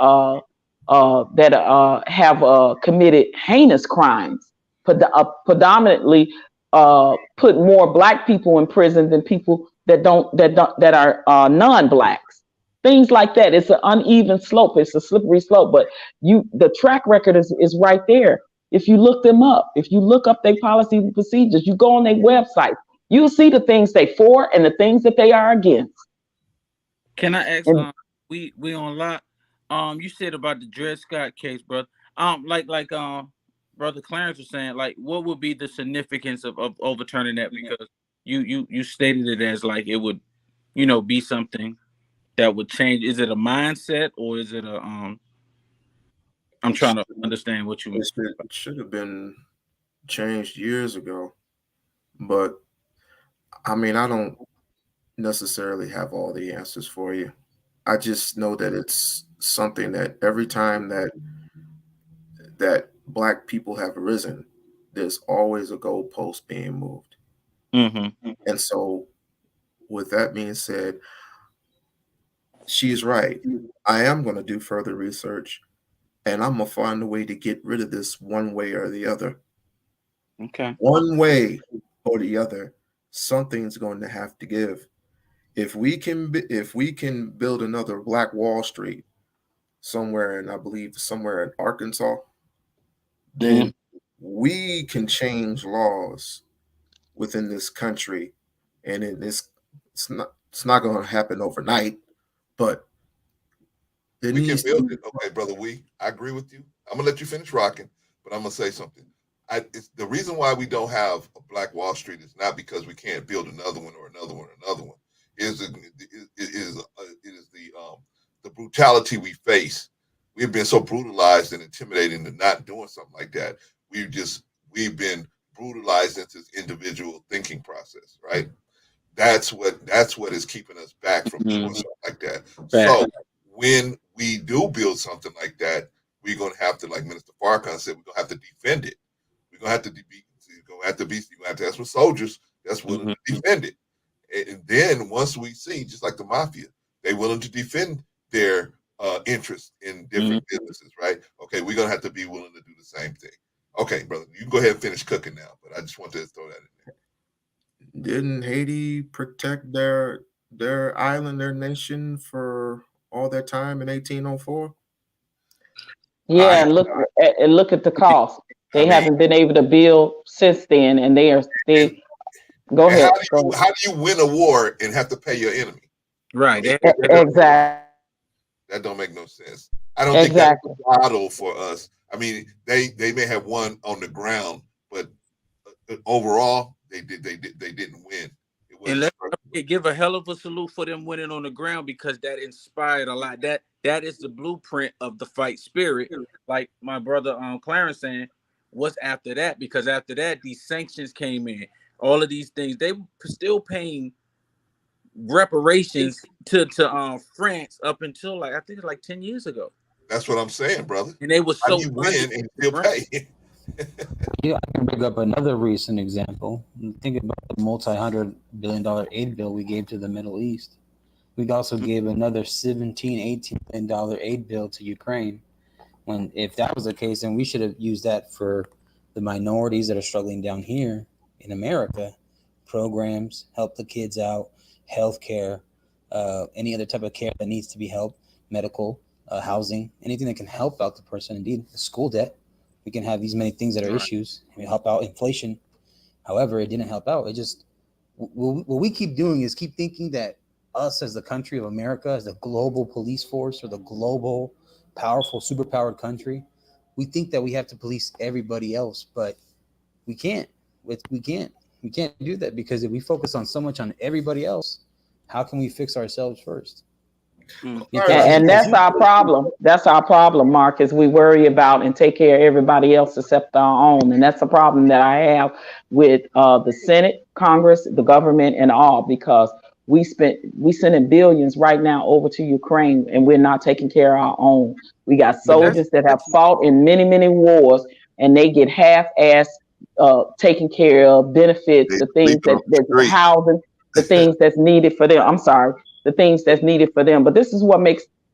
have committed heinous crimes, predominantly put more Black people in prison than people that are non-Blacks. Things like that. It's an uneven slope. It's a slippery slope. But the track record is right there. If you look them up, if you look up their policies and procedures, you go on their website, you'll see the things they for and the things that they are against. Can I ask? We on lot. You said about the Dred Scott case, brother. Brother Clarence was saying, like, what would be the significance of overturning that? Because you stated it as like it would, be something that would change. Is it a mindset or is it a I'm trying to understand what you mean. It should have been changed years ago, but I mean, I don't necessarily have all the answers for you. I just know that it's something that every time that Black people have arisen, there's always a goalpost being moved. Mm-hmm. And so, with that being said, she's right. I am going to do further research, and I'm going to find a way to get rid of this one way or the other. Okay. One way or the other, something's going to have to give. If we can build another Black Wall Street somewhere, and I believe somewhere in Arkansas, then we can change laws within this country, and it's not going to happen overnight, but we can build it. Okay, brother, I agree with you. I'm gonna let you finish rocking, but I'm gonna say something. It's the reason why we don't have a Black Wall Street is not because we can't build another one or another one or another one. It is the brutality we face. We've been so brutalized and intimidated into not doing something like that. We've been brutalized into this individual thinking process, right? That's what is keeping us back from doing something like that. So when we do build something like that, we're gonna have to, like Minister Farrakhan said, we're gonna have to defend it. We're gonna have to ask for soldiers that's willing to defend it. And then once we see, just like the mafia, they're willing to defend their interest in different businesses, right? Okay, we're gonna have to be willing to do the same thing. Okay, brother, you can go ahead and finish cooking now, but I just wanted to throw that in there. Didn't Haiti protect their island, their nation for all that time in 1804? Yeah, and look at the cost. They haven't been able to build since then, and they go ahead. How do you win a war and have to pay your enemy? Right. Exactly. That don't make no sense. I don't think that's a model for us. I mean, they may have won on the ground, but overall, they didn't win. And let's give a hell of a salute for them winning on the ground, because that inspired a lot. That is the blueprint of the fight spirit. Like my brother Clarence saying, what's after that? Because after that, these sanctions came in. All of these things, they were still paying reparations to France up until I think it's like 10 years ago. That's what I'm saying, brother. And they were so you win and still pay. Yeah, I can bring up another recent example. Think about the multi-$100 billion aid bill we gave to the Middle East. We also gave another $18 billion aid bill to Ukraine. If that was the case, then we should have used that for the minorities that are struggling down here in America. Programs, help the kids out, healthcare, any other type of care that needs to be helped, medical, housing, anything that can help out the person. Indeed, the school debt. We can have these many things that are issues. We help out inflation. However, it didn't help out. It just, what we keep doing is keep thinking that us as the country of America, as the global police force or the global powerful, superpowered country, we think that we have to police everybody else, but we can't. We can't do that, because if we focus on so much on everybody else, how can we fix ourselves first? All Because right, And that's our problem. That's our problem, Mark, is we worry about and take care of everybody else except our own. And that's a problem that I have with the Senate, Congress, the government, and all, because we sending billions right now over to Ukraine, and we're not taking care of our own. We got But that's soldiers that have fought in many, many wars, and they get half-assed taken care of, benefits, They the things sleeping on the that street. housing, the things that's needed for them. I'm sorry, the things that's needed for them. But this is what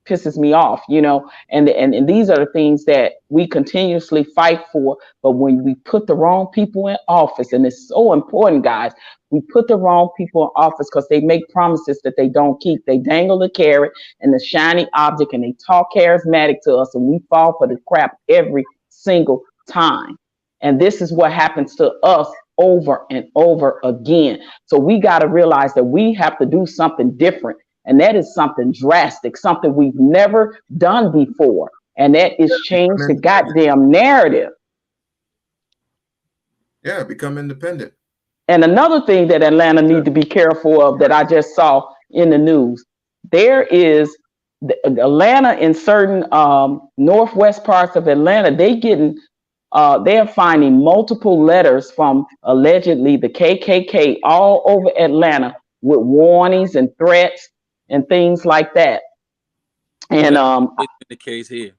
pisses me off, and these are the things that we continuously fight for. But when we put the wrong people in office, and it's so important, guys, we put the wrong people in office because they make promises that they don't keep. They dangle the carrot and the shiny object, and they talk charismatic to us, and we fall for the crap every single time. And this is what happens to us over and over again. So we got to realize that we have to do something different. And that is something drastic, something we've never done before. And that is change the goddamn narrative. Yeah, become independent. And another thing that Atlanta need to be careful of that I just saw in the news, there is Atlanta in certain northwest parts of Atlanta, they're finding multiple letters from allegedly the KKK all over Atlanta with warnings and threats and things like that. And it's been the case here.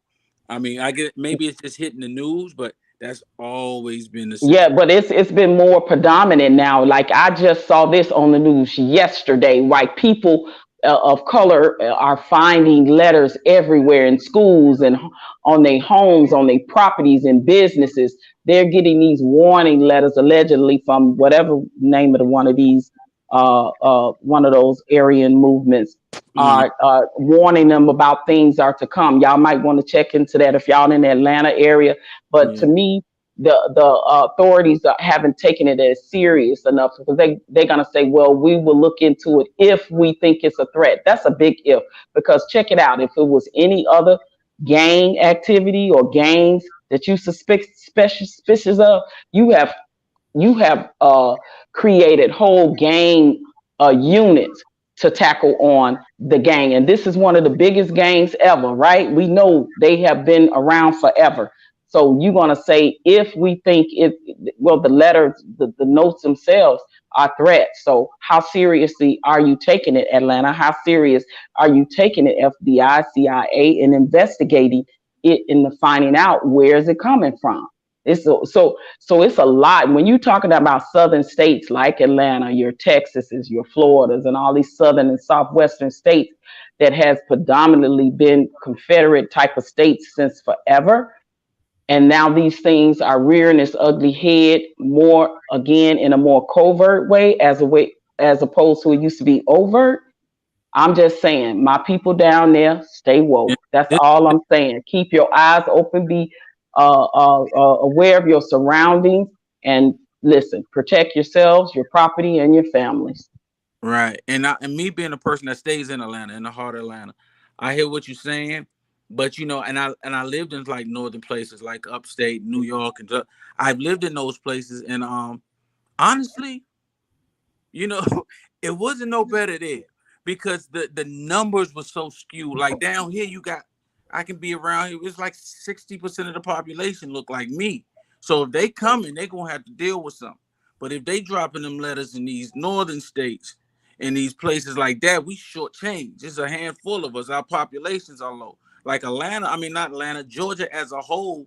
I mean, I get maybe it's just hitting the news, but that's always been the situation. yeah, but it's been more predominant now. Like I just saw this on the news yesterday. Like people of color are finding letters everywhere in schools and on their homes, on their properties and businesses. They're getting these warning letters allegedly from whatever name of the one of these one of those Aryan movements are warning them about things are to come. Y'all might want to check into that if y'all in the Atlanta area. But to me, the authorities haven't taken it as serious enough, because they're going to say, well, we will look into it if we think it's a threat. That's a big if, because check it out. If it was any other gang activity or gangs that you suspicious of, you have created whole gang units to tackle on the gang. And this is one of the biggest gangs ever, right? We know they have been around forever. So you're going to say, if we think the letters, the notes themselves are threats. So how seriously are you taking it, Atlanta? How serious are you taking it, FBI, CIA, and investigating it and finding out where is it coming from? So it's a lot. When you're talking about southern states like Atlanta, your Texases, your Floridas, and all these southern and southwestern states that has predominantly been Confederate type of states since forever. And now these things are rearing its ugly head more again in a more covert way, as opposed to it used to be overt. I'm just saying, my people down there, stay woke. That's all I'm saying. Keep your eyes open, be aware of your surroundings, and listen, protect yourselves, your property, and your families. Right. And me being a person that stays in Atlanta, in the heart of Atlanta, I hear what you're saying, but and I lived in like northern places like upstate New York, and I've lived in those places, and honestly, it wasn't no better there, because the numbers were so skewed. Like down here, I can be around here. It's like 60% of the population look like me. So if they coming, they're gonna have to deal with something. But if they dropping them letters in these northern states, in these places like that, we shortchange. It's a handful of us. Our populations are low. Like Atlanta, I mean not Atlanta, Georgia as a whole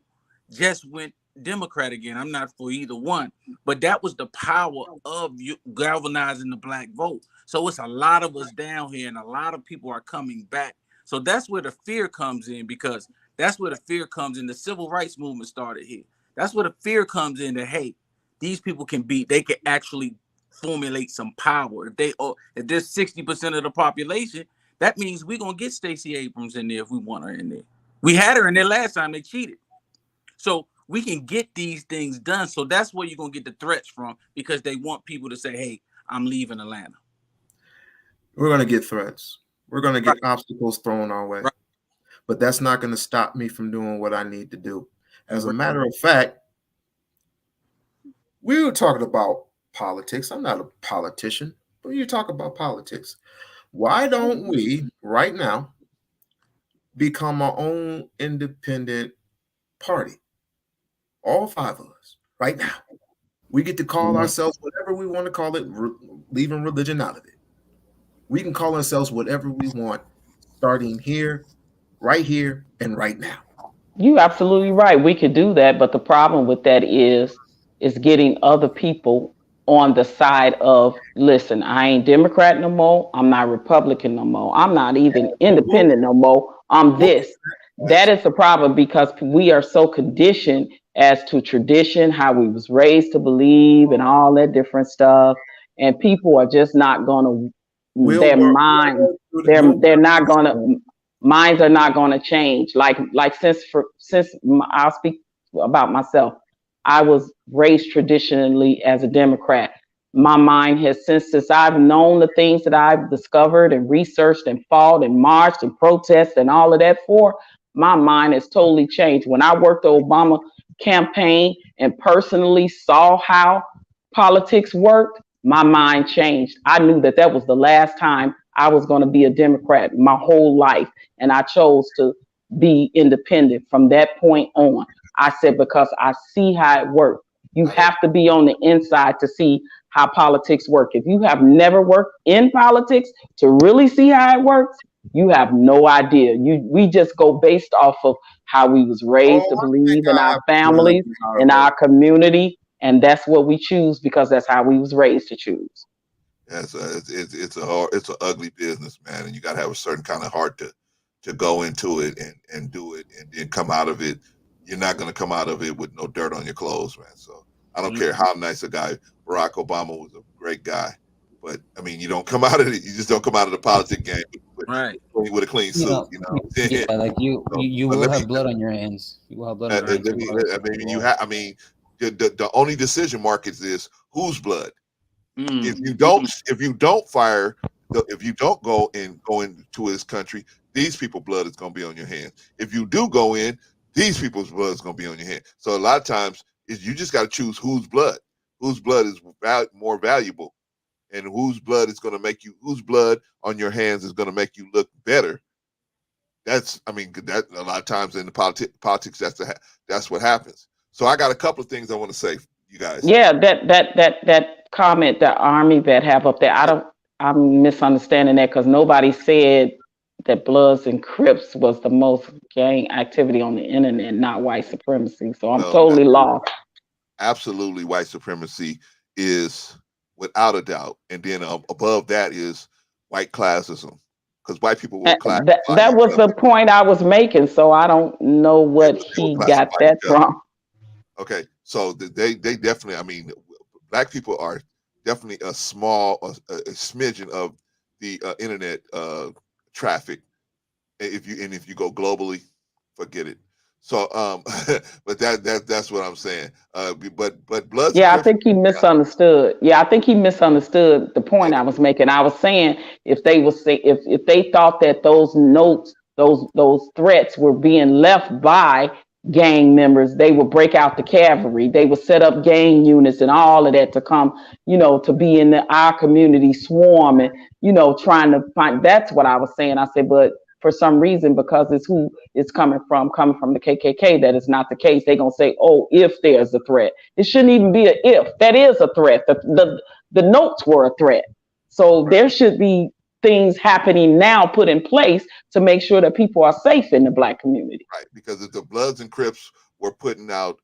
just went Democrat again. I'm not for either one, but that was the power of you galvanizing the black vote. So it's a lot of us down here, and a lot of people are coming back. So that's where the fear comes in, because that's where the fear comes in. The civil rights movement started here. That's where the fear comes in that, hey, these people they can actually formulate some power. If there's 60% of the population, that means we're gonna get Stacey Abrams in there if we want her in there. We had her in there last time, they cheated. So we can get these things done. So that's where you're gonna get the threats from, because they want people to say, hey, I'm leaving Atlanta. We're gonna get threats. We're gonna get obstacles thrown our way. Right. But that's not gonna stop me from doing what I need to do. As a matter of fact, we were talking about politics. I'm not a politician, but you talk about politics. Why don't we right now become our own independent party. All 5 of us right now. We get to call ourselves whatever we want to call it, leaving religion out of it. We can call ourselves whatever we want, starting here, and right now. You absolutely right. We could do that, but the problem with that is getting other people on the side of, listen, I ain't Democrat no more. I'm not Republican no more. I'm not even independent no more. I'm this. That is the problem, because we are so conditioned as to tradition, how we was raised to believe, and all that different stuff. And people are just not gonna. Their minds, they're not gonna. Minds are not going to change. Like since I'll speak about myself. I was raised traditionally as a Democrat. My mind has since I've known the things that I've discovered and researched and fought and marched and protested and all of that for, my mind has totally changed. When I worked the Obama campaign and personally saw how politics worked, my mind changed. I knew that was the last time I was going to be a Democrat my whole life. And I chose to be independent from that point on. I said, because I see how it works. You have to be on the inside to see how politics work. If you have never worked in politics to really see how it works, you have no idea. We just go based off of how we was raised to believe in our families, in our community. And that's what we choose because that's how we was raised to choose. It's an ugly business, man, and you got to have a certain kind of heart to go into it and do it, and then come out of it. You're not going to come out of it with no dirt on your clothes, man. So I don't care how nice a guy. Barack Obama was a great guy, but I mean, you don't come out of it. You just don't come out of the politics game with a clean suit. You know, yeah, like you will have blood on your hands. You will have blood on your hands. The only decision markers is whose blood. If you don't go into his country, these people's blood is going to be on your hands. If you do go in, these people's blood is going to be on your hand. So a lot of times you just got to choose whose blood is more valuable, and whose blood on your hands is going to make you look better. That a lot of times in the politics, that's what happens. So I got a couple of things I want to say, you guys. Yeah, that comment that Army vet have up there, I'm misunderstanding that, because nobody said that Bloods and Crips was the most gang activity on the internet, not white supremacy. So I'm totally lost. Absolutely, white supremacy is without a doubt, and then above that is white classism, because white people will classify. That was the point I was making. So I don't know what he got that from. Okay, so they definitely. I mean, black people are definitely a smidgen of the internet traffic. If you go globally, forget it. So, but that's what I'm saying. But Bloods. Yeah, I think he misunderstood. Yeah, I think he misunderstood the point I was making. I was saying if they thought that those notes, those threats were being left by gang members, they would break out the cavalry. They would set up gang units and all of that to come, to be in our community swarming, trying to find. That's what I was saying. I said, but for some reason, because it's who it's coming from the KKK, that is not the case. They're going to say, oh, if there's a threat. It shouldn't even be an if. That is a threat. The notes were a threat. So there should be things happening now put in place to make sure that people are safe in the Black community. Right, because if the Bloods and Crips were putting out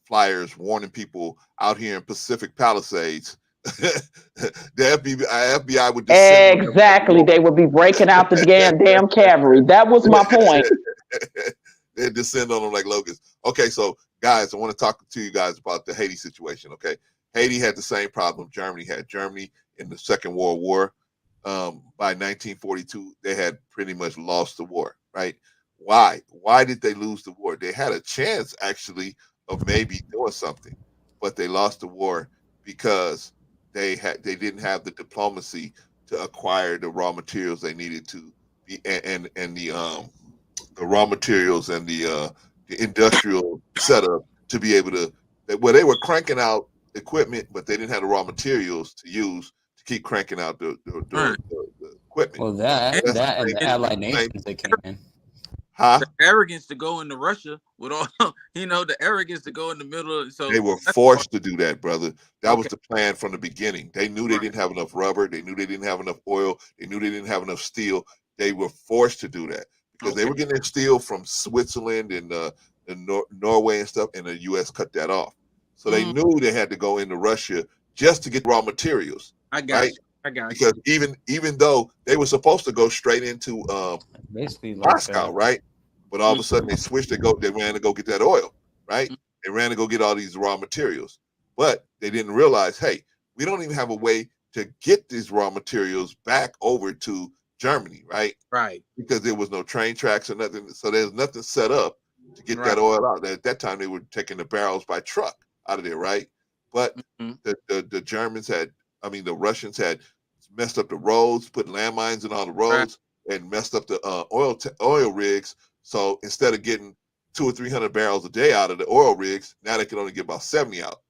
flyers warning people out here in Pacific Palisades, the FBI would descend. Exactly. They would be breaking out the damn cavalry. That was my point. They'd descend on them like locusts. Okay, so guys, I want to talk to you guys about the Haiti situation. Okay, Haiti had the same problem Germany had. Germany in the Second World War, by 1942, they had pretty much lost the war, right? Why? Why did they lose the war? They had a chance, actually, of maybe doing something, but they lost the war because they didn't have the diplomacy to acquire the raw materials they needed to be, and the raw materials and the industrial setup to be able to. They were cranking out equipment, but they didn't have the raw materials to use to keep cranking out the equipment. Well, that That's that and the the same- Allied same- nations that came in. Huh? The arrogance to go into Russia with all, the arrogance to go in the middle of, so They were that's forced to do that, brother. That was Okay. the plan from the beginning. They knew they Right. didn't have enough rubber. They knew they didn't have enough oil. They knew they didn't have enough steel. They were forced to do that because they Okay. were getting their steel from Switzerland and Norway and stuff, and the U.S. cut that off. So they knew they had to go into Russia just to get raw materials, I got right? you. I got you. Because even though they were supposed to go straight into Basically, like Moscow, right? But all of a sudden they switched. They ran to go get that oil, right? They ran to go get all these raw materials, but they didn't realize, hey, we don't even have a way to get these raw materials back over to Germany, right? Right. Because there was no train tracks or nothing, so there's nothing set up to get Right. that oil out. At that time, they were taking the barrels by truck out of there, right? But the Germans the Russians had messed up the roads, put landmines in all the roads, and messed up the oil rigs. So instead of getting 200 or 300 barrels a day out of the oil rigs, now they can only get about 70 out.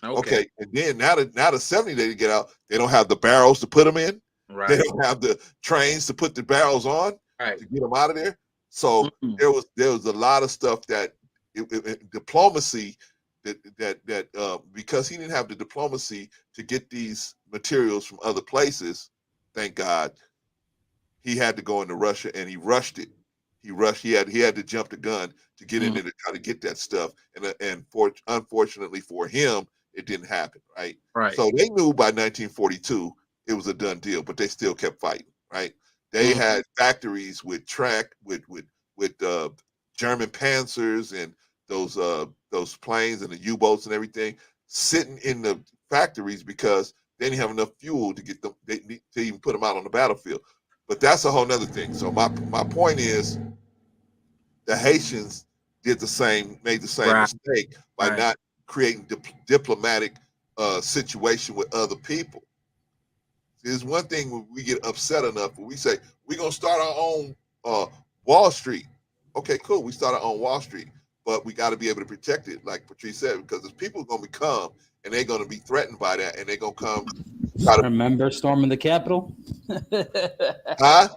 Okay. And then now the 70 they get out, they don't have the barrels to put them in. Right. They don't have the trains to put the barrels on to get them out of there. So there was a lot of stuff that diplomacy that because he didn't have the diplomacy to get these materials from other places, thank God, he had to go into Russia and he rushed it. He had to jump the gun to get in there to try to get that stuff. And unfortunately for him, it didn't happen, right? Right. So they knew by 1942 it was a done deal, but they still kept fighting, right? They had factories with German Panzers and those planes and the U-boats and everything sitting in the factories because they didn't have enough fuel to get them to even put them out on the battlefield. But that's a whole nother thing. So my point is the Haitians made the same mistake by not creating diplomatic situation with other people. There's one thing when we get upset enough when we say we're gonna start our own Wall Street. Okay, cool. We start our own Wall Street, but we got to be able to protect it, like Patrice said, because there's people gonna come and they're gonna be threatened by that, and they're gonna come. Remember storming the Capitol? Huh?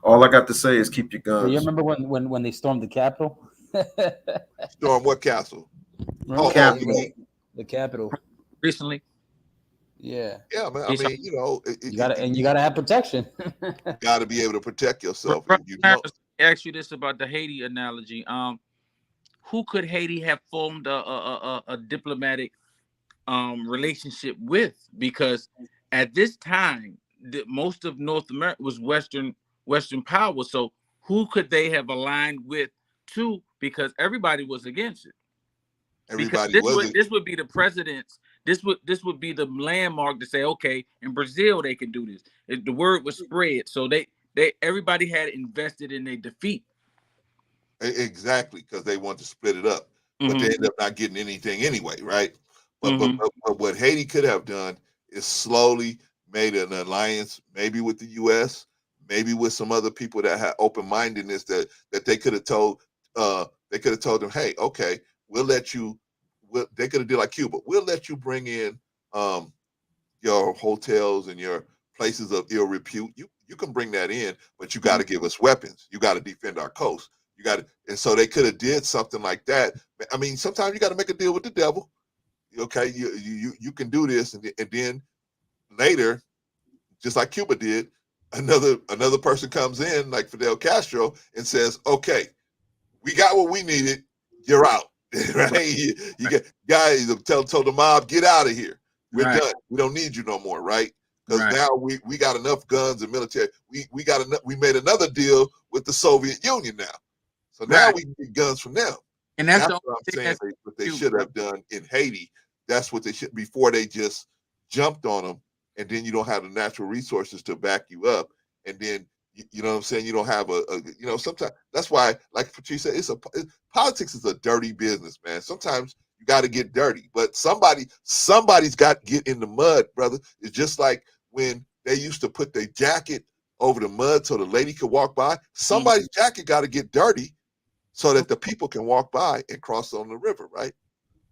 All I got to say is keep your guns. You remember when they stormed the Capitol? Storm what castle? The Capitol Recently. Yeah. Yeah, man. I mean, you gotta have protection. Got to be able to protect yourself. Ask you this about the Haiti analogy. Who could Haiti have formed a diplomatic relationship with? Because at this time, most of North America was Western power. So who could they have aligned with too? Because everybody was against it. This would be the president's. This would be the landmark to say, okay, in Brazil they can do this. The word was spread, so everybody had invested in their defeat. Exactly, because they want to split it up, but they end up not getting anything anyway, right? But what Haiti could have done is slowly made an alliance, maybe with the U.S., maybe with some other people that had open-mindedness that they could have told. They could have told them, hey, okay, we'll let you. They could have did like Cuba. We'll let you bring in your hotels and your places of ill repute. You can bring that in, but you got to give us weapons. You got to defend our coast. You got to, and so they could have did something like that. I mean, sometimes you got to make a deal with the devil. Okay, you can do this, and then later, just like Cuba did, another person comes in, like Fidel Castro, and says, "Okay, we got what we needed. You're out." Right? You get guys told the mob, "Get out of here. We're done. We don't need you no more." Right? Because now we got enough guns and military. We got enough. We made another deal with the Soviet Union now, so now we get guns from them. And that's what I'm saying. What they should have done in Haiti. That's what they should, before they just jumped on them, and then you don't have the natural resources to back you up, and then you know what I'm saying. You don't have sometimes that's why, like Patrice said, politics is a dirty business, man. Sometimes you got to get dirty, but somebody's got to get in the mud, brother. It's just like when they used to put their jacket over the mud so the lady could walk by. Somebody's jacket got to get dirty so that the people can walk by and cross on the river, right?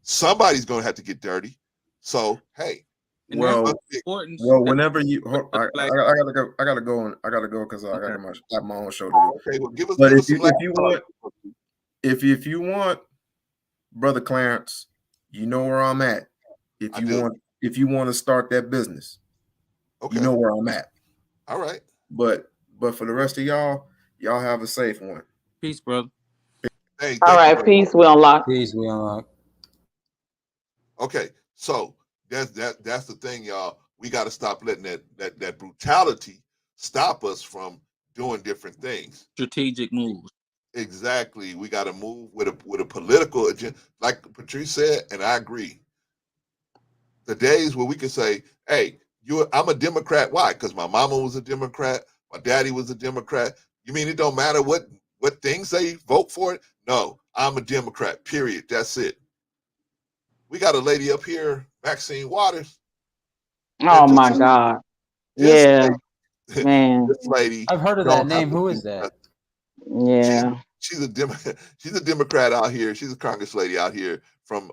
Somebody's going to have to get dirty. So, hey, And Well, that's important. well, whenever you, I Like, gotta go. I gotta go because I okay. got my own show to do. Okay, well, give us But some if you want, if you want, Brother Clarence, you know where I'm at. If you want to start that business, okay, you know where I'm at. all right. But for the rest of y'all have a safe one. Peace, brother. Hey, All thank you, right, brother. peace. We unlock. Please, we unlock. Okay, so that's the thing, y'all. We got to stop letting that brutality stop us from doing different things. Strategic moves. Exactly. We got to move with a political agenda, like Patrice said, and I agree. The days where we can say, "Hey, I'm a Democrat." Why? Because my mama was a Democrat, my daddy was a Democrat. You mean it don't matter what things they vote for? No, I'm a Democrat. Period. That's it. We got a lady up here, Maxine Waters. Oh my God. This Yeah, lady, man. this lady. I've heard of that name. Who is that? Yeah. She's a Democrat out here. She's a Congress lady out here from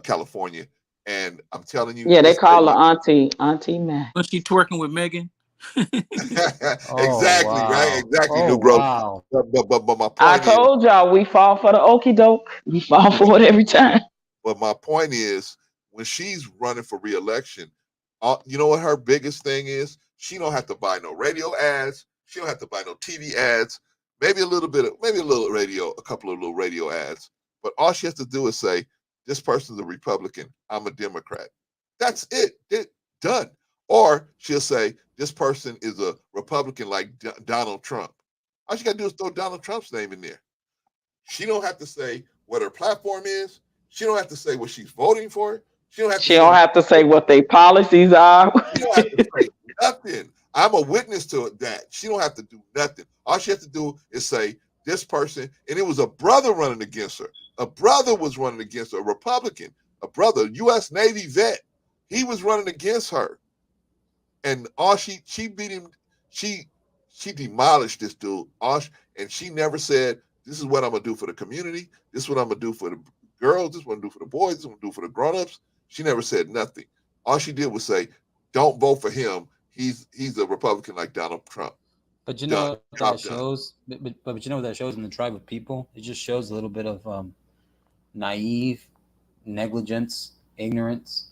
California, and I'm telling you, Yeah, they this call lady, her Auntie Mac. Was she twerking with Megan? exactly, wow. right? Exactly, Oh, New Growth. wow. But my I point is, told y'all we fall for the okie doke. We fall for it every time. but my point is, when she's running for reelection, you know what her biggest thing is? She don't have to buy no radio ads. She don't have to buy no TV ads. Maybe a little radio, a couple of little radio ads. But all she has to do is say, "This person's a Republican. I'm a Democrat." That's it. Done. Or she'll say, "This person is a Republican like Donald Trump." All she got to do is throw Donald Trump's name in there. She don't have to say what her platform is. She don't have to say what she's voting for. She don't have to say what their policies are. she don't have to say nothing. I'm a witness to that. She don't have to do nothing. All she has to do is say this person, and it was a brother running against her. A brother was running against her, a Republican, a brother, U.S. Navy vet. He was running against her, and all she beat him. She demolished this dude. And she never said, "This is what I'm gonna do for the community. This is what I'm gonna do for the girls. This is what I'm gonna do for the boys. This is what I'm gonna do for the grown-ups." She never said nothing. All she did was say, "Don't vote for him. He's a Republican like Donald Trump." But you Done. know what Job that shows? But you know what that shows in the tribe of people? It just shows a little bit of naive negligence, ignorance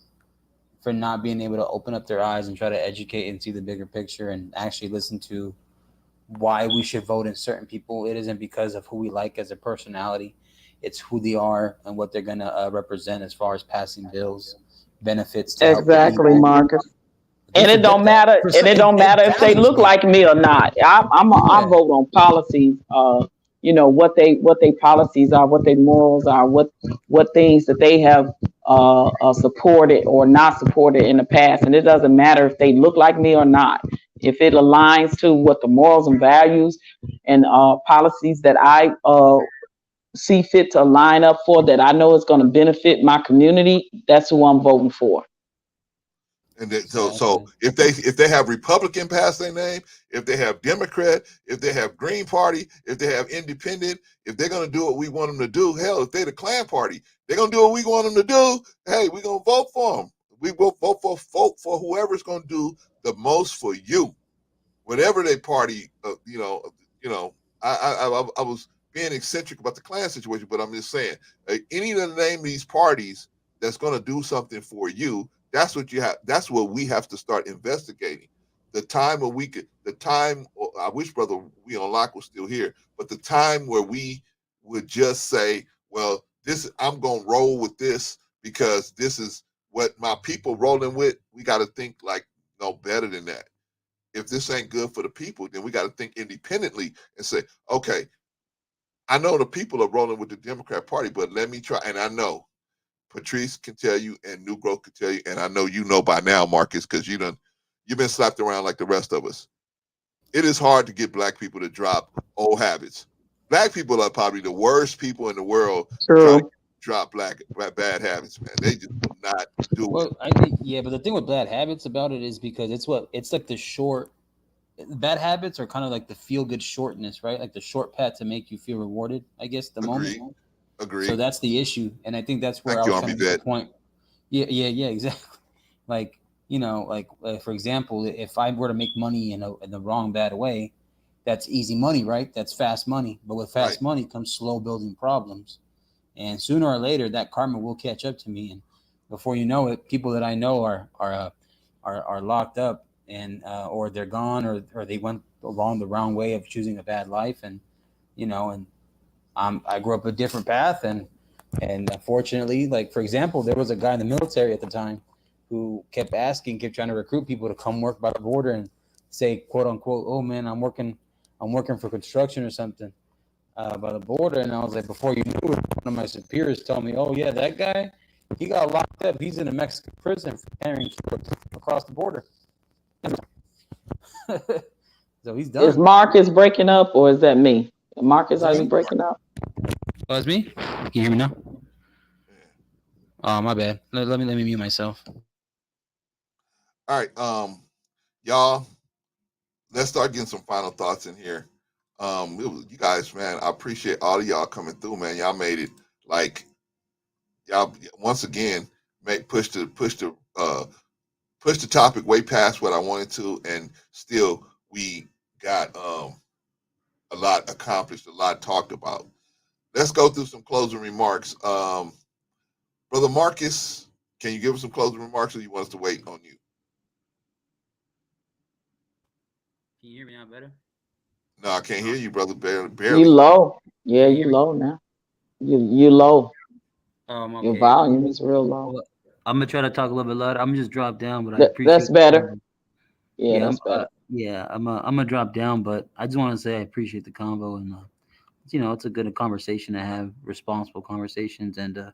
for not being able to open up their eyes and try to educate and see the bigger picture and actually listen to why we should vote in certain people. It isn't because of who we like as a personality. It's who they are and what they're going to represent as far as passing bills, benefits to help the Exactly, people. Marcus. They And it forget don't that. matter. And it don't matter if they look like me or not. I Yeah. vote on policies. You know what they policies are, what their morals are, what things that they have supported or not supported in the past. And it doesn't matter if they look like me or not. If it aligns to what the morals and values and policies that I see fit to line up for, that I know is going to benefit my community, that's who I'm voting for. And then, so if they have Republican pass their name, if they have Democrat, if they have Green Party, if they have Independent, if they're gonna do what we want them to do, hell, if they're the Klan Party, they're gonna do what we want them to do. Hey, we're gonna vote for them. We will vote for whoever's gonna do the most for you, whatever their party. I was being eccentric about the Klan situation, but I'm just saying, any of the name these parties that's gonna do something for you. That's what you have. That's what we have to start investigating. The time where I wish Brother We Unlock was still here, but the time where we would just say, "Well, I'm gonna roll with this because this is what my people rolling with." We got to think like no better than that. If this ain't good for the people, then we got to think independently and say, "Okay, I know the people are rolling with the Democrat Party, but let me try." And I know Patrice can tell you, and New Growth can tell you, and I know you know by now, Marcus, because you've been slapped around like the rest of us. It is hard to get black people to drop old habits. Black people are probably the worst people in the world trying to drop bad habits, man. They just do not do it. Well, I think but the thing with bad habits about it is because it's like the short. Bad habits are kind of like the feel good shortness, right? Like the short path to make you feel rewarded. I guess the moment. Agreed. So that's the issue, and I think that's where I was trying to get the point. Yeah, exactly. Like you know, like for example, if I were to make money in the wrong bad way, that's easy money, right? That's fast money. But with fast money comes slow building problems, and sooner or later that karma will catch up to me. And before you know it, people that I know are locked up, and or they're gone, or they went along the wrong way of choosing a bad life, and you know, and I grew up a different path, and unfortunately, like for example, there was a guy in the military at the time who kept trying to recruit people to come work by the border and say, quote unquote, oh man, I'm working for construction or something by the border. And I was like, before you knew it, one of my superiors told me, oh yeah, that guy, he got locked up. He's in a Mexican prison for carrying drugs across the border. So he's done. Is Marcus breaking up, or is that me? Marcus, are you breaking up? Oh, it's me? Can you hear me now? Oh, my bad. Let me mute myself. All right, y'all, let's start getting some final thoughts in here. You guys, man, I appreciate all of y'all coming through, man. Y'all made it like y'all once again push the topic way past what I wanted to, and still we got a lot accomplished, a lot talked about. Let's go through some closing remarks. Brother Marcus, can you give us some closing remarks, or you want us to wait on you? Can you hear me now better? No, I can't hear you, brother. Barely. You low. Yeah, you low now. You low. Okay. Your volume is real low. Well, I'm gonna try to talk a little bit louder. I'm gonna just drop down, but I appreciate That's better. Yeah, that's better. I'm gonna drop down, but I just want to say I appreciate the convo, and you know, it's a good conversation to have, responsible conversations, and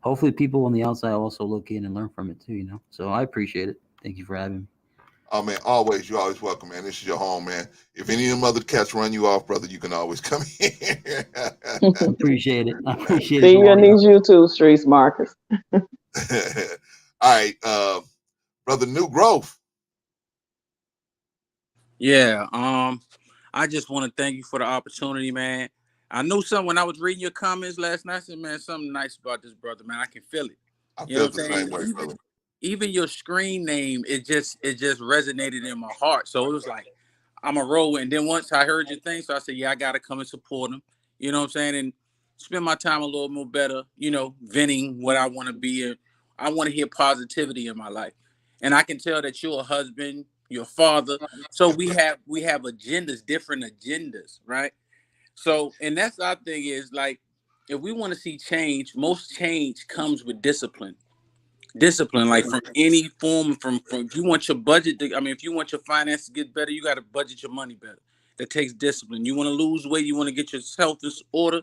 hopefully people on the outside also look in and learn from it too. You know, so I appreciate it. Thank you for having me. Oh man, you're always welcome, man. This is your home, man. If any of them other cats run you off, brother, you can always come here. Appreciate it. I appreciate See it. you in these YouTube streets, Marcus. All right, brother New Growth. Yeah, I just want to thank you for the opportunity, man. I knew something when I was reading your comments last night. I said, man, something nice about this brother, man. I can feel it. I feel the same way, brother. Even your screen name, it just resonated in my heart. So it was like, I'm a roll. And then once I heard your thing, so I said, yeah, I gotta come and support him. You know what I'm saying? And spend my time a little more better, you know, venting what I want to be. And I want to hear positivity in my life. And I can tell that you're a husband, you're a father. So we have agendas, different agendas, right? So, and that's our thing is like, if we want to see change, most change comes with discipline. Discipline, like from any form, from if you want your budget to, if you want your finances to get better, you got to budget your money better. That takes discipline. You want to lose weight, you want to get your health in order,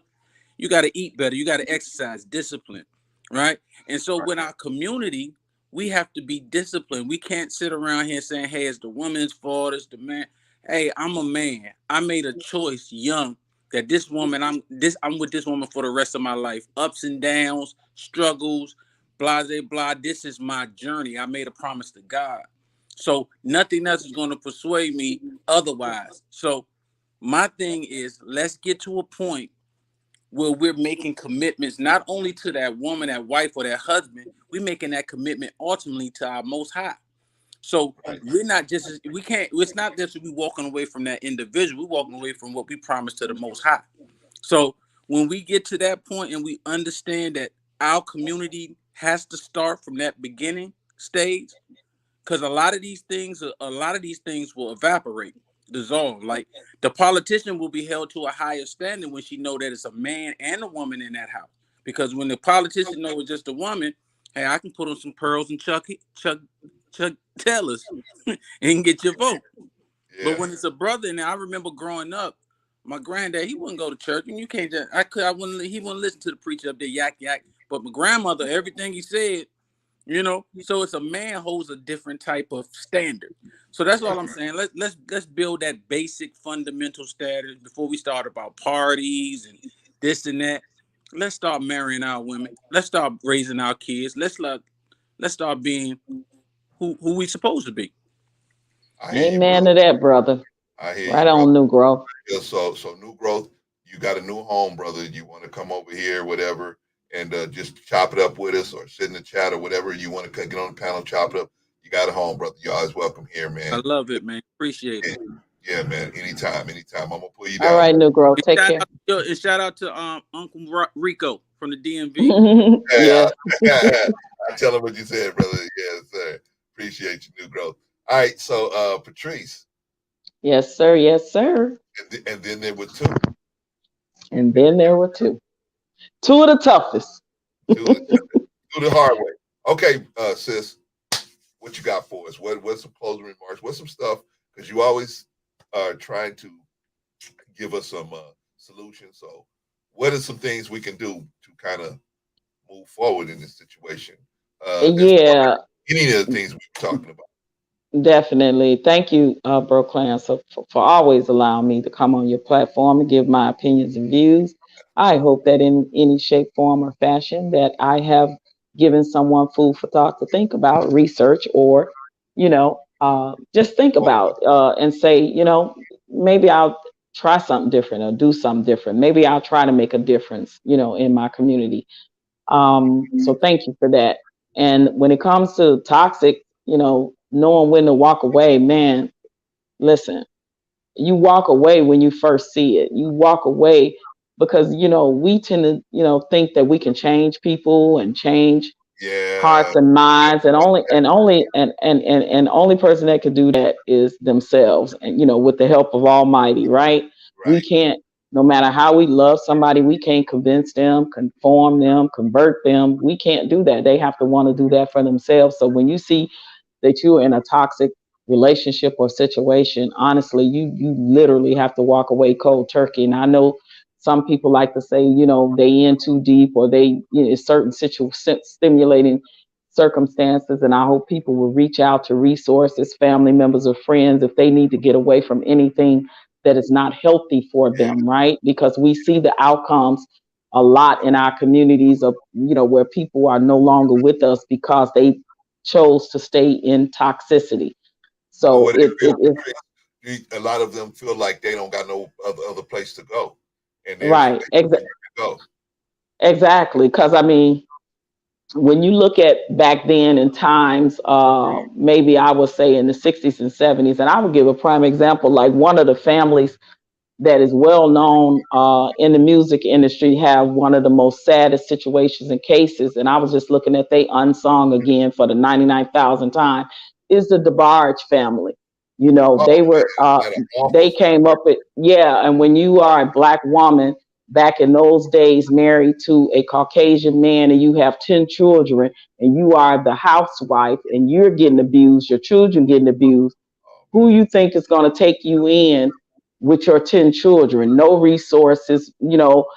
you got to eat better, you got to exercise, discipline, right? And so with our community, we have to be disciplined. We can't sit around here saying, hey, it's the woman's fault, it's the man. Hey, I'm a man. I made a choice young that this woman, I'm with this woman for the rest of my life. Ups and downs, struggles, blah, blah, blah. This is my journey. I made a promise to God. So nothing else is going to persuade me otherwise. So my thing is, let's get to a point where we're making commitments, not only to that woman, that wife, or that husband, we're making that commitment ultimately to our Most High. So we're not just, it's not just we walking away from that individual, we're walking away from what we promised to the Most High. So when we get to that point and we understand that our community has to start from that beginning stage, because a lot of these things will evaporate, dissolve. Like the politician will be held to a higher standard when she know that it's a man and a woman in that house. Because when the politician knows it's just a woman, hey, I can put on some pearls and Chuck Taylors and get your vote. Yeah. But when it's a brother, and I remember growing up, my granddad, he wouldn't go to church, and you can't just, he wouldn't listen to the preacher up there yak. But my grandmother, everything he said, you know, so it's a man holds a different type of standard. So that's all I'm saying. Let's build that basic fundamental status before we start about parties and this and that. Let's start marrying our women. Let's start raising our kids. Let's start being who we supposed to be. Amen to that, brother. I hear right you, on, New Growth. So New Growth, you got a new home, brother. You want to come over here, whatever, and just chop it up with us, or sit in the chat, or whatever you want to get on the panel, chop it up. You got a home, brother. You're always welcome here, man. I love it, man. Appreciate it. Yeah, man. Anytime. I'm gonna pull you All down. right, Negro. Take care. And shout out to Uncle Rico from the DMV. Yeah. I tell him what you said, brother. Yes, sir. Appreciate you, Negro. All right, so Patrice. Yes, sir. Yes, sir. And then there were two. And then there were two. Two of the toughest. Two the hard way. Okay, sis, what you got for us? What's some closing remarks? What's some stuff? Because you always are trying to give us some solutions. So what are some things we can do to kind of move forward in this situation? Yeah. Any of the things we're talking about. Definitely. Thank you, Bro Clan, for always allowing me to come on your platform and give my opinions and views. I hope that in any shape, form, or fashion that I have given someone food for thought to think about, research, or, just think about and say, maybe I'll try something different or do something different. Maybe I'll try to make a difference, in my community. So thank you for that. And when it comes to toxic, knowing when to walk away, man, listen, you walk away when you first see it. You walk away because, we tend to, think that we can change people and change hearts and minds, and only person that can do that is themselves, and with the help of Almighty, right? We can't, no matter how we love somebody, we can't convince them, conform them, convert them. We can't do that. They have to want to do that for themselves. So when you see that you're in a toxic relationship or situation, honestly, you literally have to walk away cold turkey. And I know some people like to say, they in too deep, or they certain stimulating circumstances. And I hope people will reach out to resources, family members, or friends if they need to get away from anything that is not healthy for them, right? Because we see the outcomes a lot in our communities of, where people are no longer with us because they chose to stay in toxicity. So a lot of them feel like they don't got no other place to go. And right, exactly. Because I mean, when you look at back then in times, maybe I would say in the 60s and 70s, and I would give a prime example, like one of the families that is well known in the music industry have one of the most saddest situations and cases. And I was just looking at they unsung again for the 99,000th time, is the DeBarge family. They were, they came up with, and when you are a Black woman back in those days, married to a Caucasian man, and you have 10 children, and you are the housewife, and you're getting abused, your children getting abused, who you think is going to take you in with your 10 children? No resources, no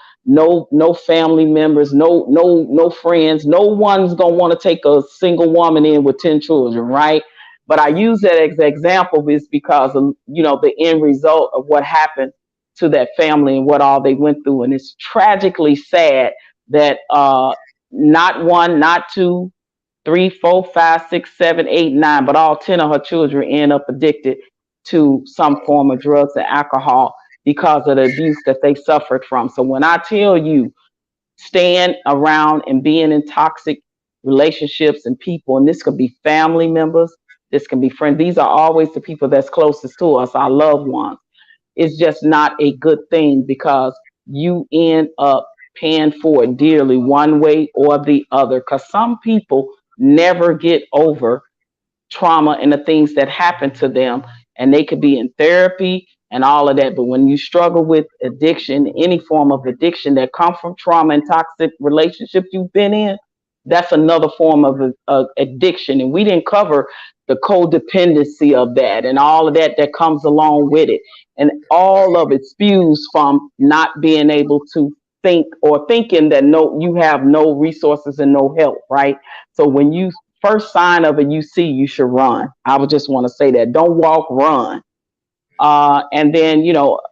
family members, no friends. No one's going to want to take a single woman in with 10 children, right? But I use that as an example is because of, the end result of what happened to that family and what all they went through. And it's tragically sad that not one, not two, 3, 4, 5, 6, 7, 8, 9, but all 10 of her children end up addicted to some form of drugs and alcohol because of the abuse that they suffered from. So when I tell you, staying around and being in toxic relationships and people, and this could be family members, this can be friends, these are always the people that's closest to us, our loved ones. It's just not a good thing because you end up paying for it dearly one way or the other, because some people never get over trauma and the things that happen to them, and they could be in therapy and all of that. But when you struggle with addiction, any form of addiction that come from trauma and toxic relationships you've been in, that's another form of addiction. And we didn't cover the codependency of that and all of that comes along with it. And all of it spews from not being able to think, or thinking that you have no resources and no help, right? So when you first sign of it, you should run. I would just want to say that. Don't walk, run. And then,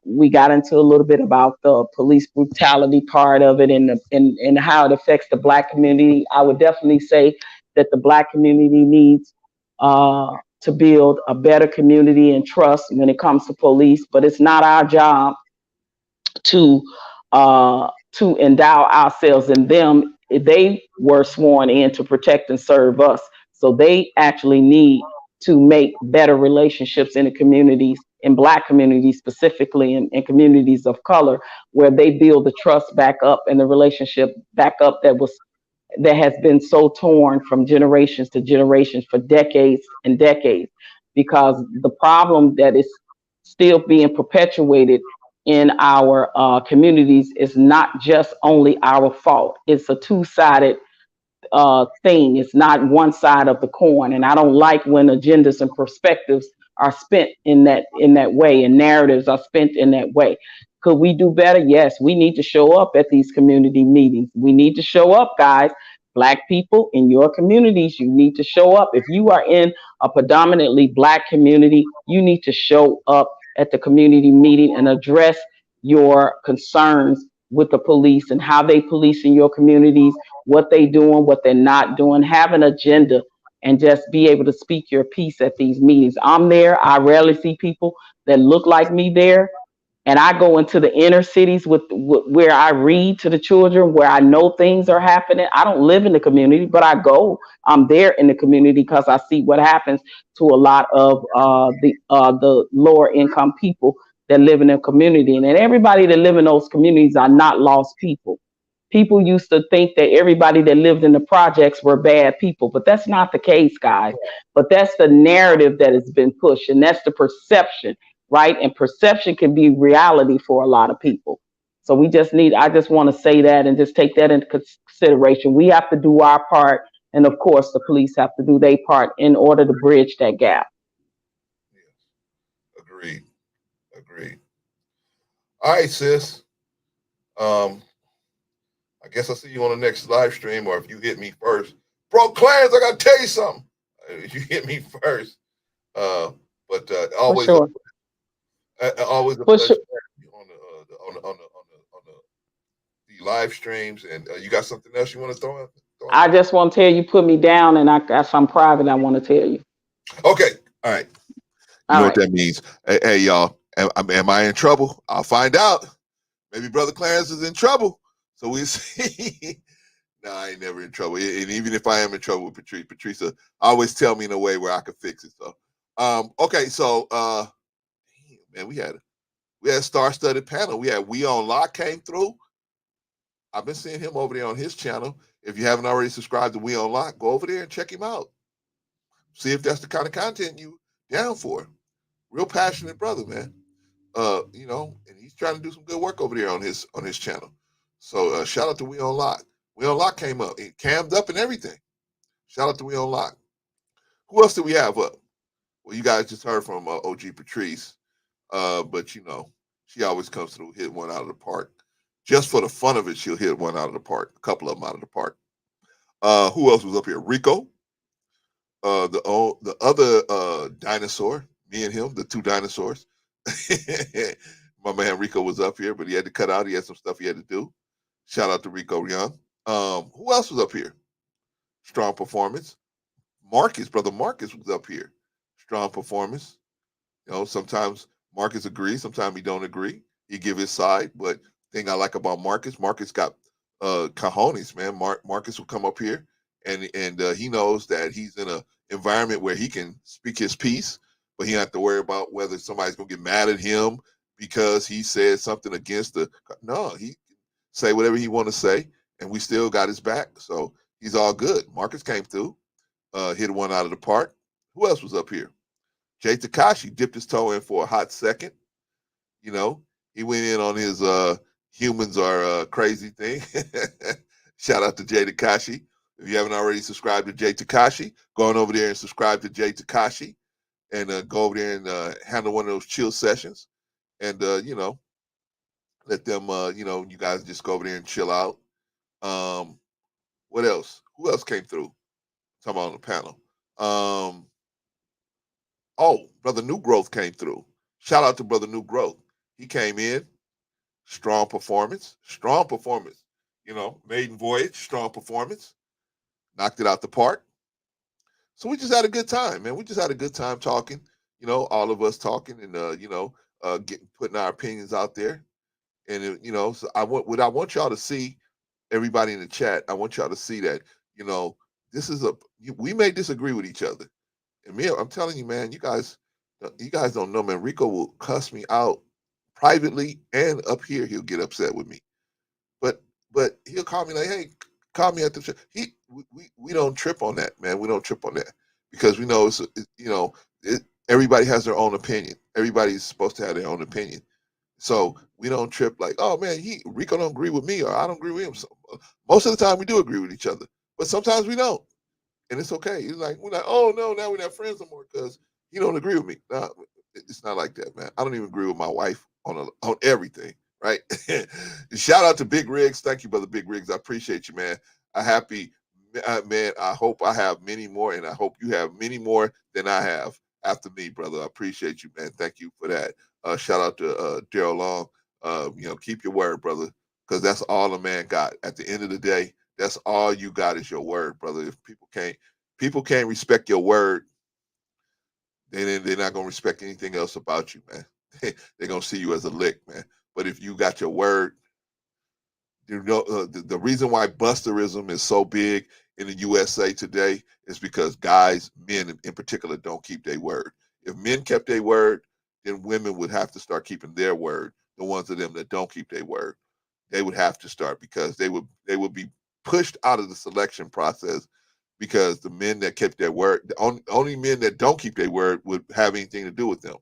we got into a little bit about the police brutality part of it and how it affects the Black community. I would definitely say that the Black community needs to build a better community and trust when it comes to police, but it's not our job to endow ourselves in them. They were sworn in to protect and serve us. So they actually need to make better relationships in the communities, in Black communities specifically, and communities of color, where they build the trust back up and the relationship back up that has been so torn from generations to generations for decades and decades. Because the problem that is still being perpetuated in our communities is not just only our fault. It's a two-sided thing. It's not one side of the coin. And I don't like when agendas and perspectives are spent in that way, and narratives are spent in that way. Could we do better? Yes, we need to show up at these community meetings. We need to show up, guys. Black people in your communities, you need to show up. If you are in a predominantly Black community, you need to show up at the community meeting and address your concerns with the police and how they police in your communities, what they doing, what they're not doing. Have an agenda and just be able to speak your piece at these meetings. I'm there. I rarely see people that look like me there. And I go into the inner cities with where I read to the children, where I know things are happening. I don't live in the community, but I go. I'm there in the community because I see what happens to a lot of the lower income people that live in the community. And everybody that live in those communities are not lost people. People used to think that everybody that lived in the projects were bad people, but that's not the case, guys. But that's the narrative that has been pushed, and that's the perception, right? And perception can be reality for a lot of people. So I just want to say that and just take that into consideration. We have to do our part, and of course, the police have to do their part in order to bridge that gap. Yes. Agreed. All right, sis. I guess I'll see you on the next live stream, or if you hit me first. Bro, Clarence, I got to tell you something. If you hit me first. But always, For sure. always a For pleasure sure. on the live streams. And you got something else you want to throw in? I just want to tell you, put me down, and I got some private I want to tell you. Okay. All right. You know what that means. Hey, y'all, am I in trouble? I'll find out. Maybe Brother Clarence is in trouble. So we see. No, I ain't never in trouble. And even if I am in trouble with Patrice always tell me in a way where I can fix it. So, okay. So, man, we had a star-studded panel. We had We On Lock came through. I've been seeing him over there on his channel. If you haven't already subscribed to We On Lock, go over there and check him out. See if that's the kind of content you down for. Real passionate brother, man. You know, and he's trying to do some good work over there on his channel. So shout out to We On Lock. We On Lock came up, it cammed up and everything. Shout out to We On Lock. Who else do we have up? Well, you guys just heard from OG Patrice, but you know, she always comes through, hit one out of the park. Just for the fun of it, she'll hit one out of the park, a couple of them out of the park. Who else was up here? Rico, the other dinosaur, me and him, the two dinosaurs. My man Rico was up here, but he had to cut out. He had some stuff he had to do. Shout out to Rico Young. Who else was up here? Strong performance. Brother Marcus was up here. Strong performance. You know, sometimes Marcus agrees, sometimes he don't agree. He give his side, but thing I like about Marcus got cojones, man. Marcus will come up here and he knows that he's in an environment where he can speak his piece, but he don't have to worry about whether somebody's gonna get mad at him because he said something against no, he can say whatever he want to say, and we still got his back. So he's all good. Marcus came through, hit one out of the park. Who else was up here? Jay Takashi dipped his toe in for a hot second. You know, he went in on his humans are crazy thing. Shout out to Jay Takashi. If you haven't already subscribed to Jay Takashi, go on over there and subscribe to Jay Takashi and go over there and handle one of those chill sessions. And, you know, let them, you know, you guys just go over there and chill out. What else? Who else came through? Talking about on the panel. Oh, Brother New Growth came through. Shout out to Brother New Growth. He came in, strong performance. You know, maiden voyage, strong performance. Knocked it out the park. So we just had a good time, man. We just had a good time talking, you know, all of us talking and, you know, putting our opinions out there. And, you know, so I want y'all to see, everybody in the chat, I want y'all to see that, you know, we may disagree with each other. And me, I'm telling you, man, you guys don't know, man. Rico will cuss me out privately and up here. He'll get upset with me, but he'll call me like, hey, call me at the show. We don't trip on that, man. We don't trip on that because we know everybody has their own opinion. Everybody's supposed to have their own opinion. So we don't trip like, oh man, Rico don't agree with me or I don't agree with him. So, most of the time we do agree with each other, but sometimes we don't. And it's okay. It's like, we're like, oh no, now we're not friends no more because you don't agree with me. No, it's not like that, man. I don't even agree with my wife on everything, right? Shout out to Big Riggs. Thank you, brother Big Riggs. I appreciate you, man. Man, I hope I have many more, and I hope you have many more than I have after me, brother. I appreciate you, man. Thank you for that. Shout out to Daryl Long. Keep your word, brother, because that's all a man got. At the end of the day, that's all you got is your word, brother. If people can't respect your word, then they're not gonna respect anything else about you, man. They're gonna see you as a lick, man. But if you got your word, the reason why busterism is so big in the USA today is because men in particular, don't keep their word. If men kept their word, then women would have to start keeping their word. The ones of them that don't keep their word, they would have to start because they would be pushed out of the selection process because the men that kept their word, the only men that don't keep their word would have anything to do with them.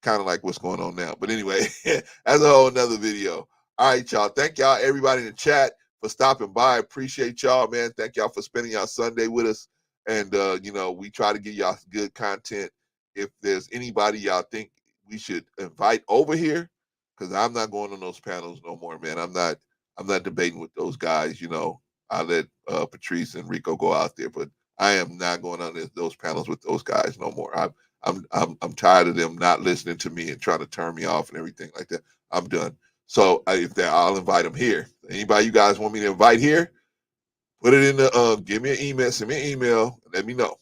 Kind of like what's going on now. But anyway, that's a whole nother video. All right, y'all. Thank y'all, everybody in the chat, for stopping by. Appreciate y'all, man. Thank y'all for spending y'all Sunday with us. And, we try to give y'all good content. If there's anybody y'all think we should invite over here, because I'm not going on those panels no more, man. I'm not debating with those guys. I let Patrice and Rico go out there, but I am not going on those panels with those guys no more. I'm tired of them not listening to me and trying to turn me off and everything like that. I'm done. So I'll invite them here. Anybody you guys want me to invite here, put it in the give me an email, send me an email, and let me know.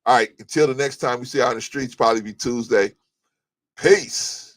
All right, until the next time we see you out in the streets, probably be Tuesday. Peace.